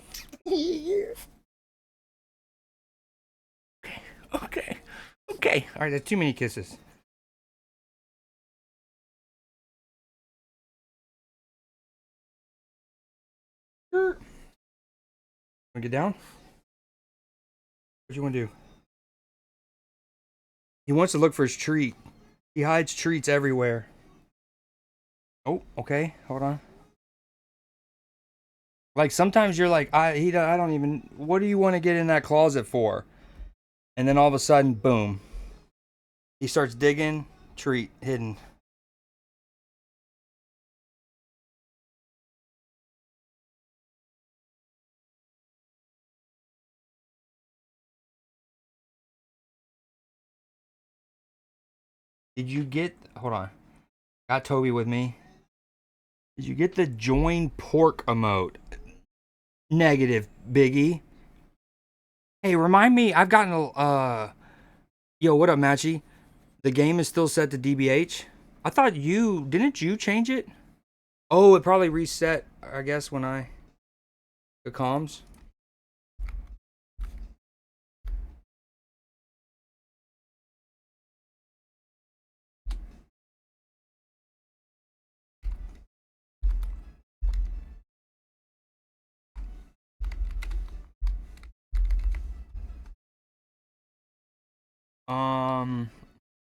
A: Okay. Okay. All right, that's too many kisses. Want to get down? What you want to do? He wants to look for his treat. He hides treats everywhere. Oh, okay. Hold on. Like sometimes you're like, I don't even. What do you want to get in that closet for? And then all of a sudden, boom. He starts digging. Treat hidden. Did you get? Hold on. Got Toby with me. Did you get the join pork emote? Negative, Biggie. Hey, remind me, I've gotten a, yo, what up, Matchy? The game is still set to DBH? I thought didn't you change it? Oh, it probably reset, I guess, when the comms.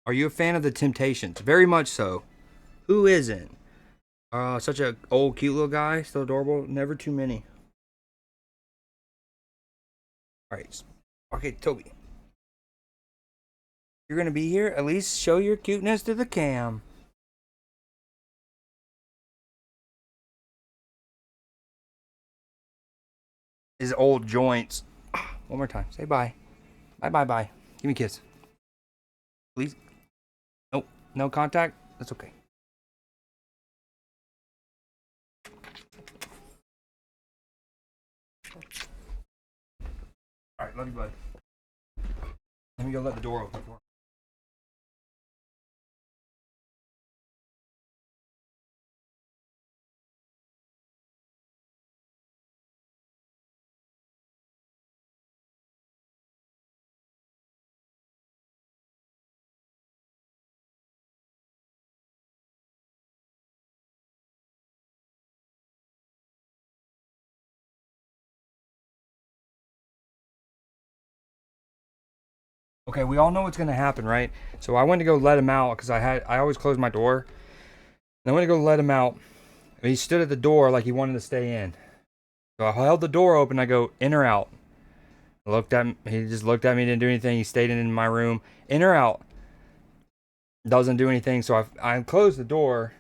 A: Are you a fan of the Temptations? Very much so. Who isn't? Such a old, cute little guy, still adorable. Never too many. All right. Okay, Toby. You're gonna be here. At least show your cuteness to the cam. His old joints. One more time. Say bye. Bye, bye, bye. Give me a kiss. Please. Nope. No contact. That's okay. All right, love you, bud. Let me go let the door open for him. Okay, we all know what's gonna happen, right? So I went to go let him out because I always close my door. And I went to go let him out, He stood at the door like he wanted to stay in. So I held the door open. I go, in or out? He just looked at me, didn't do anything. He stayed in my room. In or out? Doesn't do anything. So I closed the door.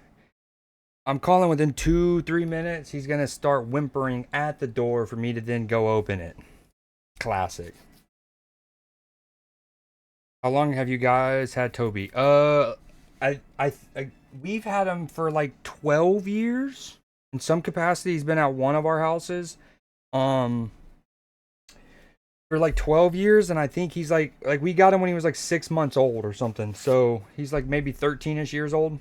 A: I'm calling within 2-3 minutes. He's going to start whimpering at the door for me to then go open it. Classic. How long have you guys had Toby? We've had him for like 12 years. In some capacity, he's been at one of our houses. For like 12 years, and I think he's like we got him when he was like 6 months old or something. So he's like maybe 13-ish years old.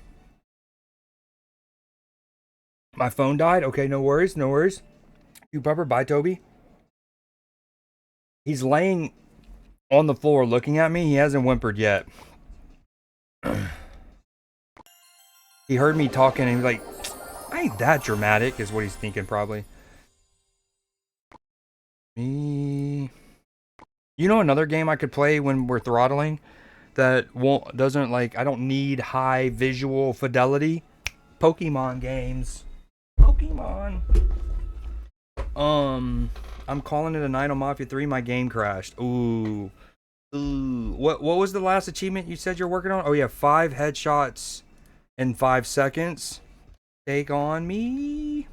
A: My phone died. Okay, no worries, no worries. You pupper, bye Toby. He's laying on the floor looking at me. He hasn't whimpered yet. He heard me talking and he's like, I ain't that dramatic, is what he's thinking probably. Me. You know another game I could play when we're throttling that doesn't like, I don't need high visual fidelity? Pokemon games. Pokemon. I'm calling it a night on Mafia 3. My game crashed. Ooh. What was the last achievement you said you're working on? Oh yeah, 5 headshots in 5 seconds. Take on me.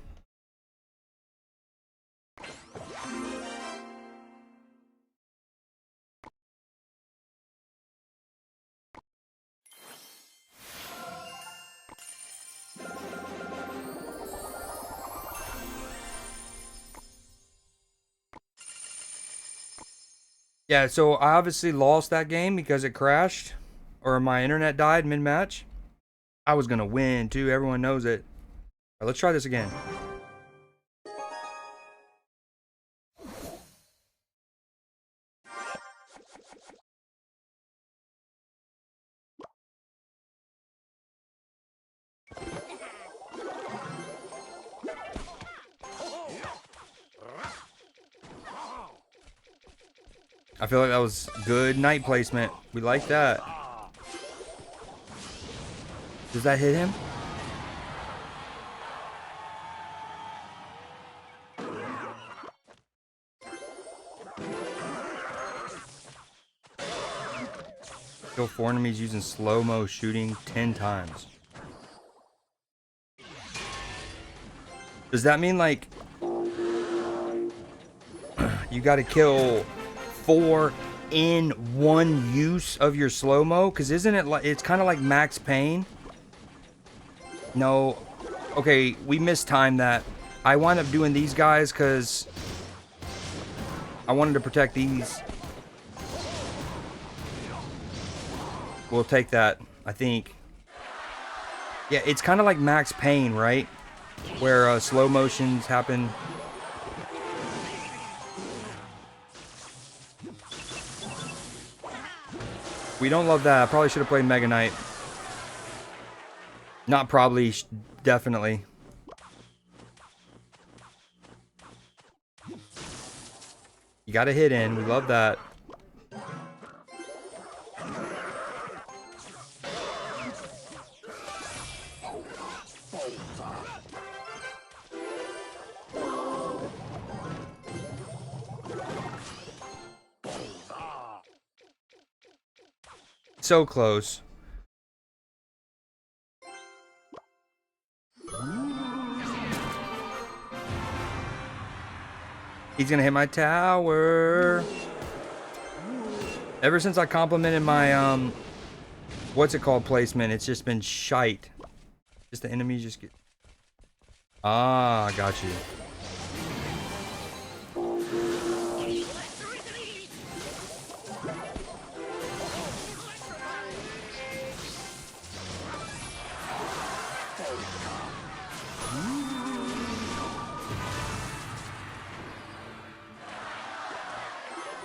A: Yeah, so I obviously lost that game because it crashed or my internet died mid-match. I was going to win too. Everyone knows it. All right, let's try this again. I feel like that was good night placement. We like that. Does that hit him? Kill 4 enemies using slow-mo shooting 10 times. Does that mean like you gotta kill 4 in one use of your slow-mo? Because isn't it like, it's kind of like Max Payne? No. Okay, we mistimed that. I wound up doing these guys because I wanted to protect these. We'll take that, I think. Yeah, it's kind of like Max Payne, right? Where slow motions happen. We don't love that. I probably should have played Mega Knight. Not probably, definitely. You got to hit in. We love that. So close. He's gonna hit my tower. Ever since I complimented my what's it called placement, it's just been shite. Just the enemies just get. Ah, got you.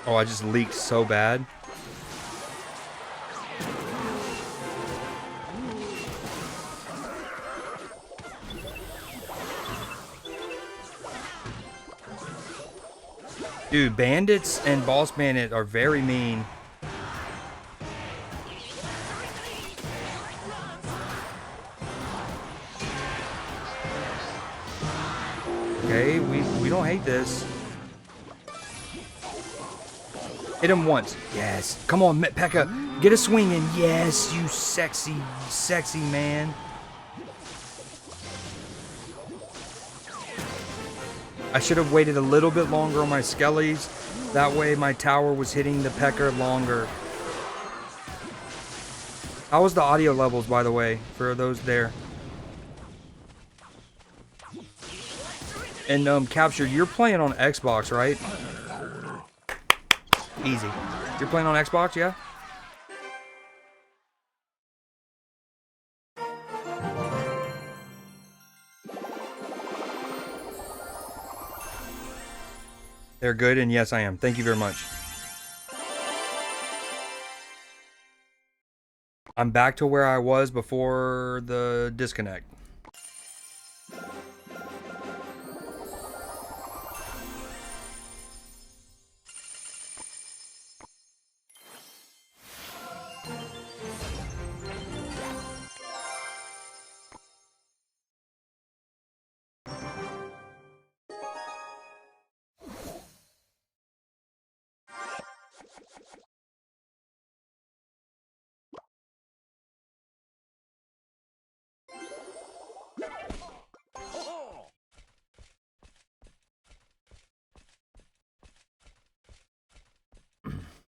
A: Oh, I just leaked so bad. Dude, bandits and boss bandit are very mean. Okay, we don't hate this. Hit him once. Yes. Come on, Pekka. Get a swing in. Yes, you sexy, sexy man. I should have waited a little bit longer on my skellies. That way my tower was hitting the pecker longer. How was the audio levels, by the way, for those there? And Capture, you're playing on Xbox, right? Easy. You're playing on Xbox, yeah? They're good, and yes, I am. Thank you very much. I'm back to where I was before the disconnect.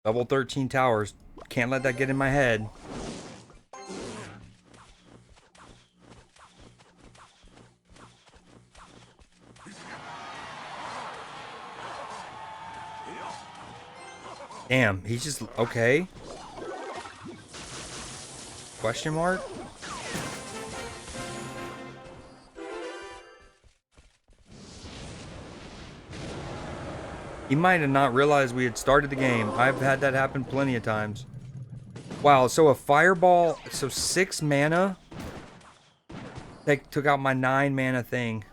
A: Level 13 towers. Can't let that get in my head. Damn, he's just okay. Question mark? He might have not realized we had started the game. I've had that happen plenty of times. Wow, so a fireball, so 6 mana. They took out my 9 mana thing.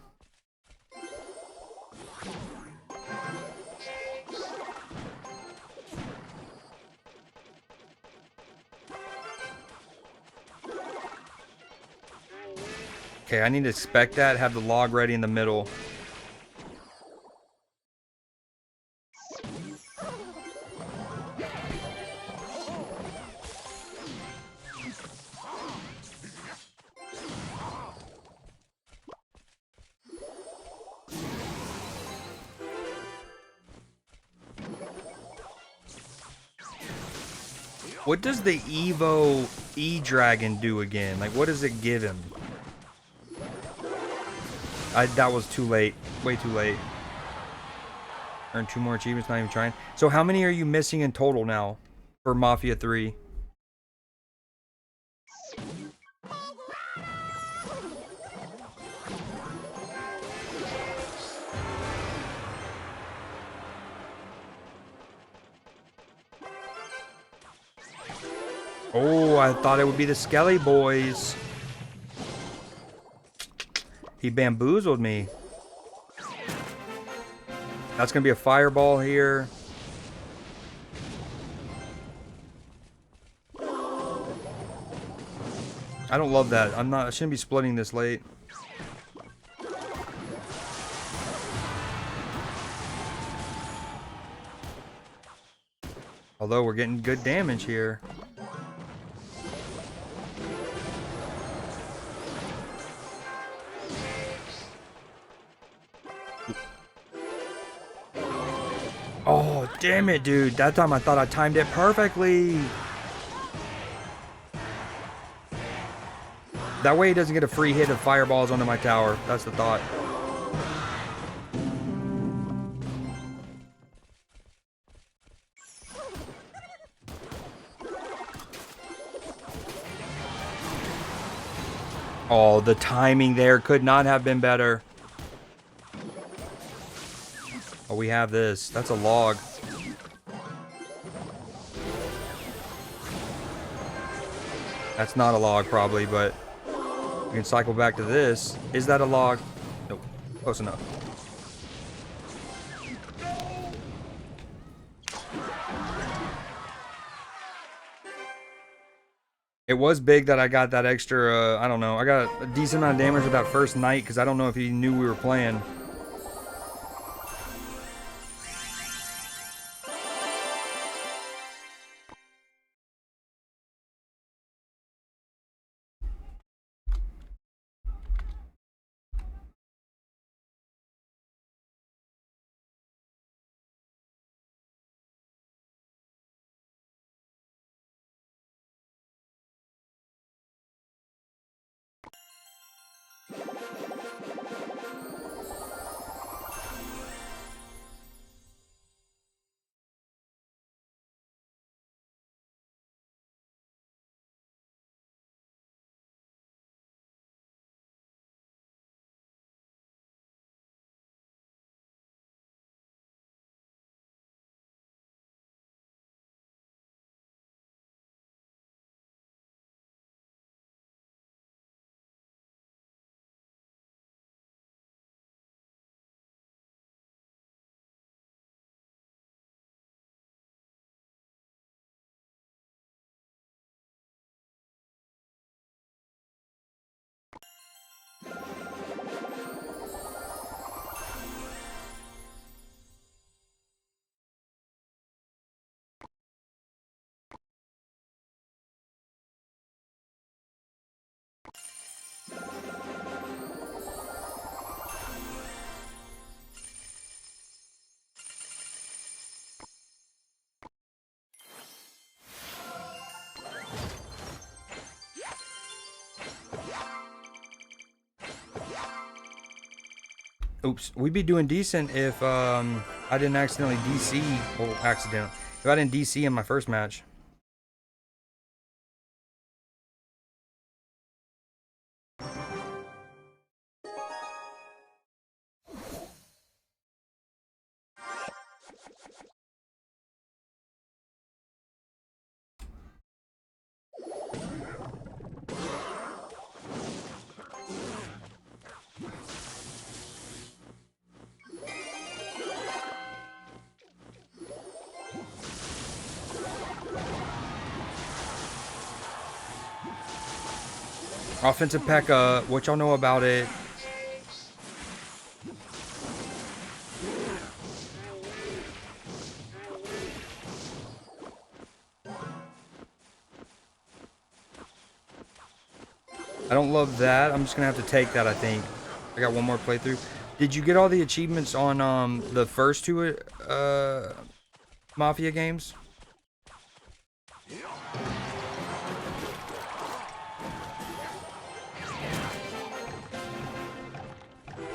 A: Okay, I need to spec that, have the log ready in the middle. What does the Evo E-Dragon do again? Like, what does it give him? That was too late. Way too late. Earn 2 more achievements, not even trying. So how many are you missing in total now for Mafia 3? Oh, I thought it would be the Skelly boys. He bamboozled me. That's gonna be a fireball here. I don't love that. I shouldn't be splitting this late. Although we're getting good damage here. Oh, damn it, dude. That time I thought I timed it perfectly. That way he doesn't get a free hit of fireballs onto my tower. That's the thought. Oh, the timing there could not have been better. Oh, we have this. That's a log. That's not a log, probably, but we can cycle back to this. Is that a log? Nope. Close enough. It was big that I got that extra, I don't know. I got a decent amount of damage with that first night because I don't know if he knew we were playing. Oops, we'd be doing decent if I didn't accidentally DC. Well, accident. If I didn't DC in my first match. Offensive P.E.K.K.A. What y'all know about it? I don't love that. I'm just gonna have to take that, I think. I got one more playthrough. Did you get all the achievements on the first two Mafia games?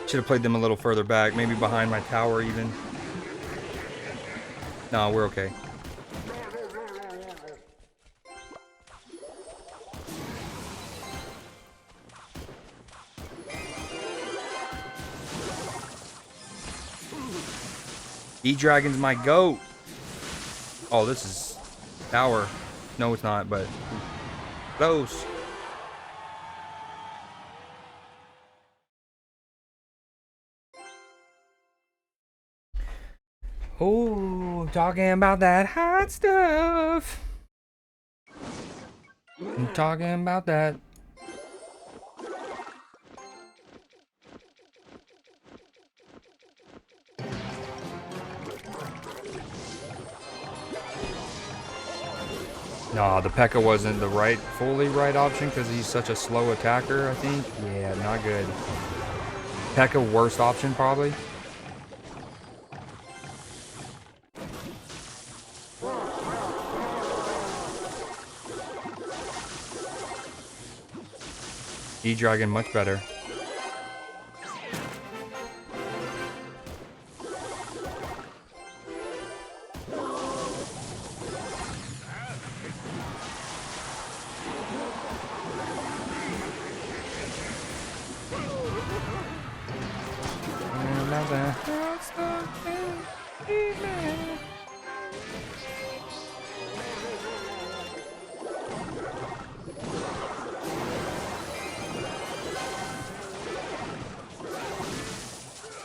A: Should have played them a little further back, maybe behind my tower even. No, we're okay. E-Dragon's my goat. Oh, this is tower. No, it's not, but close. Oh, talking about that hot stuff. I'm talking about that. No, the P.E.K.K.A. wasn't the fully right option because he's such a slow attacker, I think. Yeah, not good. P.E.K.K.A. worst option, probably. E-Dragon much better.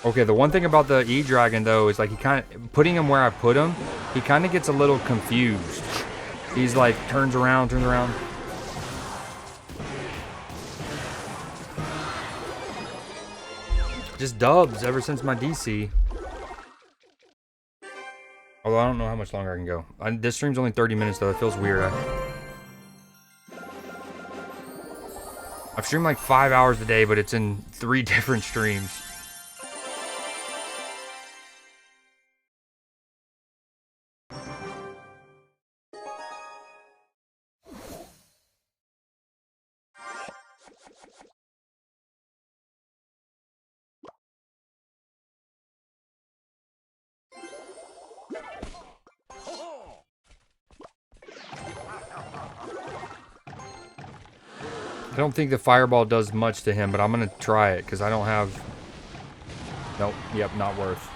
A: Okay, the one thing about the E-Dragon though is like he kind of putting him where I put him, he kind of gets a little confused. He's like turns around. Just dubs ever since my DC. Although I don't know how much longer I can go. This stream's only 30 minutes though. It feels weird. I've streamed like 5 hours a day, but it's in 3 different streams. I don't think the fireball does much to him, but I'm gonna try it because I don't have. Nope. Yep. Not worth.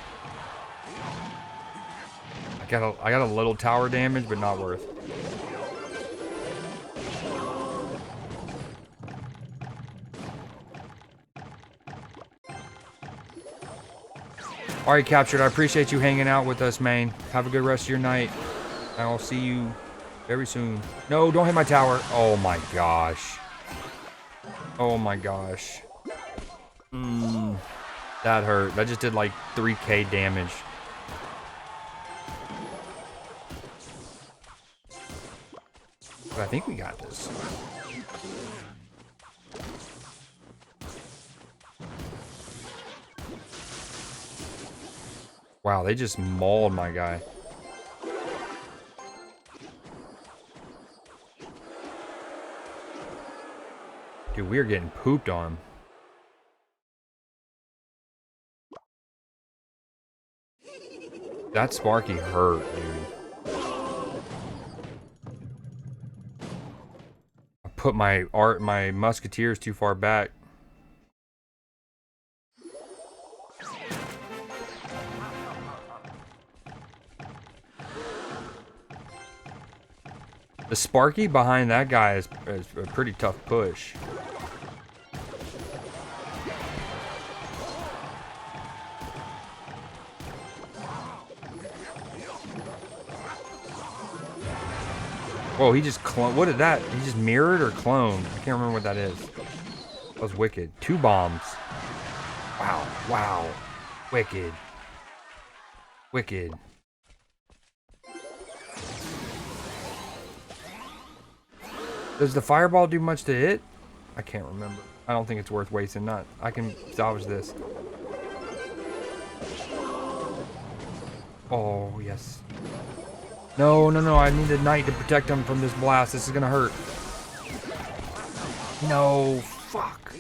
A: I got a little tower damage, but not worth. Alright, Captured. I appreciate you hanging out with us, man. Have a good rest of your night. I'll see you very soon. No, don't hit my tower. Oh my gosh. Oh my gosh. That hurt. That just did like 3k damage. But I think we got this. Wow, they just mauled my guy. Dude, we are getting pooped on. That Sparky hurt, dude. I put my musketeers too far back. The Sparky behind that guy is a pretty tough push. Whoa, he just cloned. What did that? He just mirrored or cloned? I can't remember what that is. That was wicked. 2 bombs. Wow. Wow. Wicked. Wicked. Does the fireball do much to hit? I can't remember. I don't think it's worth wasting. Not. I can salvage this. Oh, yes. No, no, no. I need the knight to protect him from this blast. This is going to hurt. No. Fuck.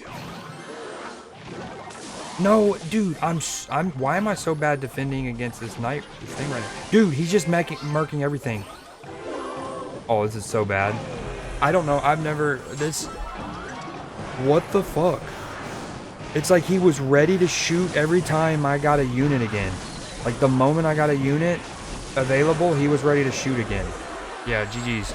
A: No, dude. Why am I so bad defending against this knight? This thing right now? Dude, he's just murking everything. Oh, this is so bad. I don't know. I've never... This... What the fuck? It's like he was ready to shoot every time I got a unit again. Like, the moment I got a unit available, he was ready to shoot again. Yeah, GG's.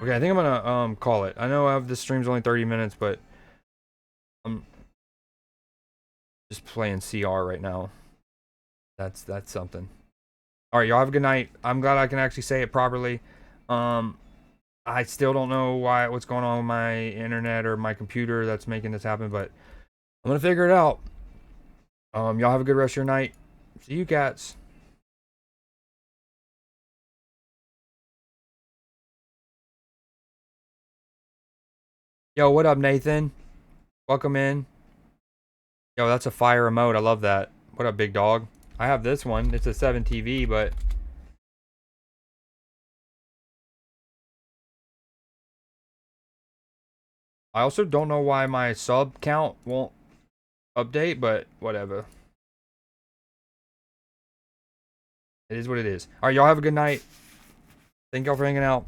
A: Okay, I think I'm gonna call it. I know this stream's only 30 minutes, but I'm just playing CR right now. That's something. All right, y'all have a good night. I'm glad I can actually say it properly. I still don't know what's going on with my internet or my computer that's making this happen, but I'm gonna figure it out. Y'all have a good rest of your night. See you cats. Yo, what up, Nathan? Welcome in. Yo, that's a fire emote. I love that. What up, big dog? I have this one. It's a 7 TV, but I also don't know why my sub count won't update, but whatever. It is what it is. All right, y'all have a good night. Thank y'all for hanging out.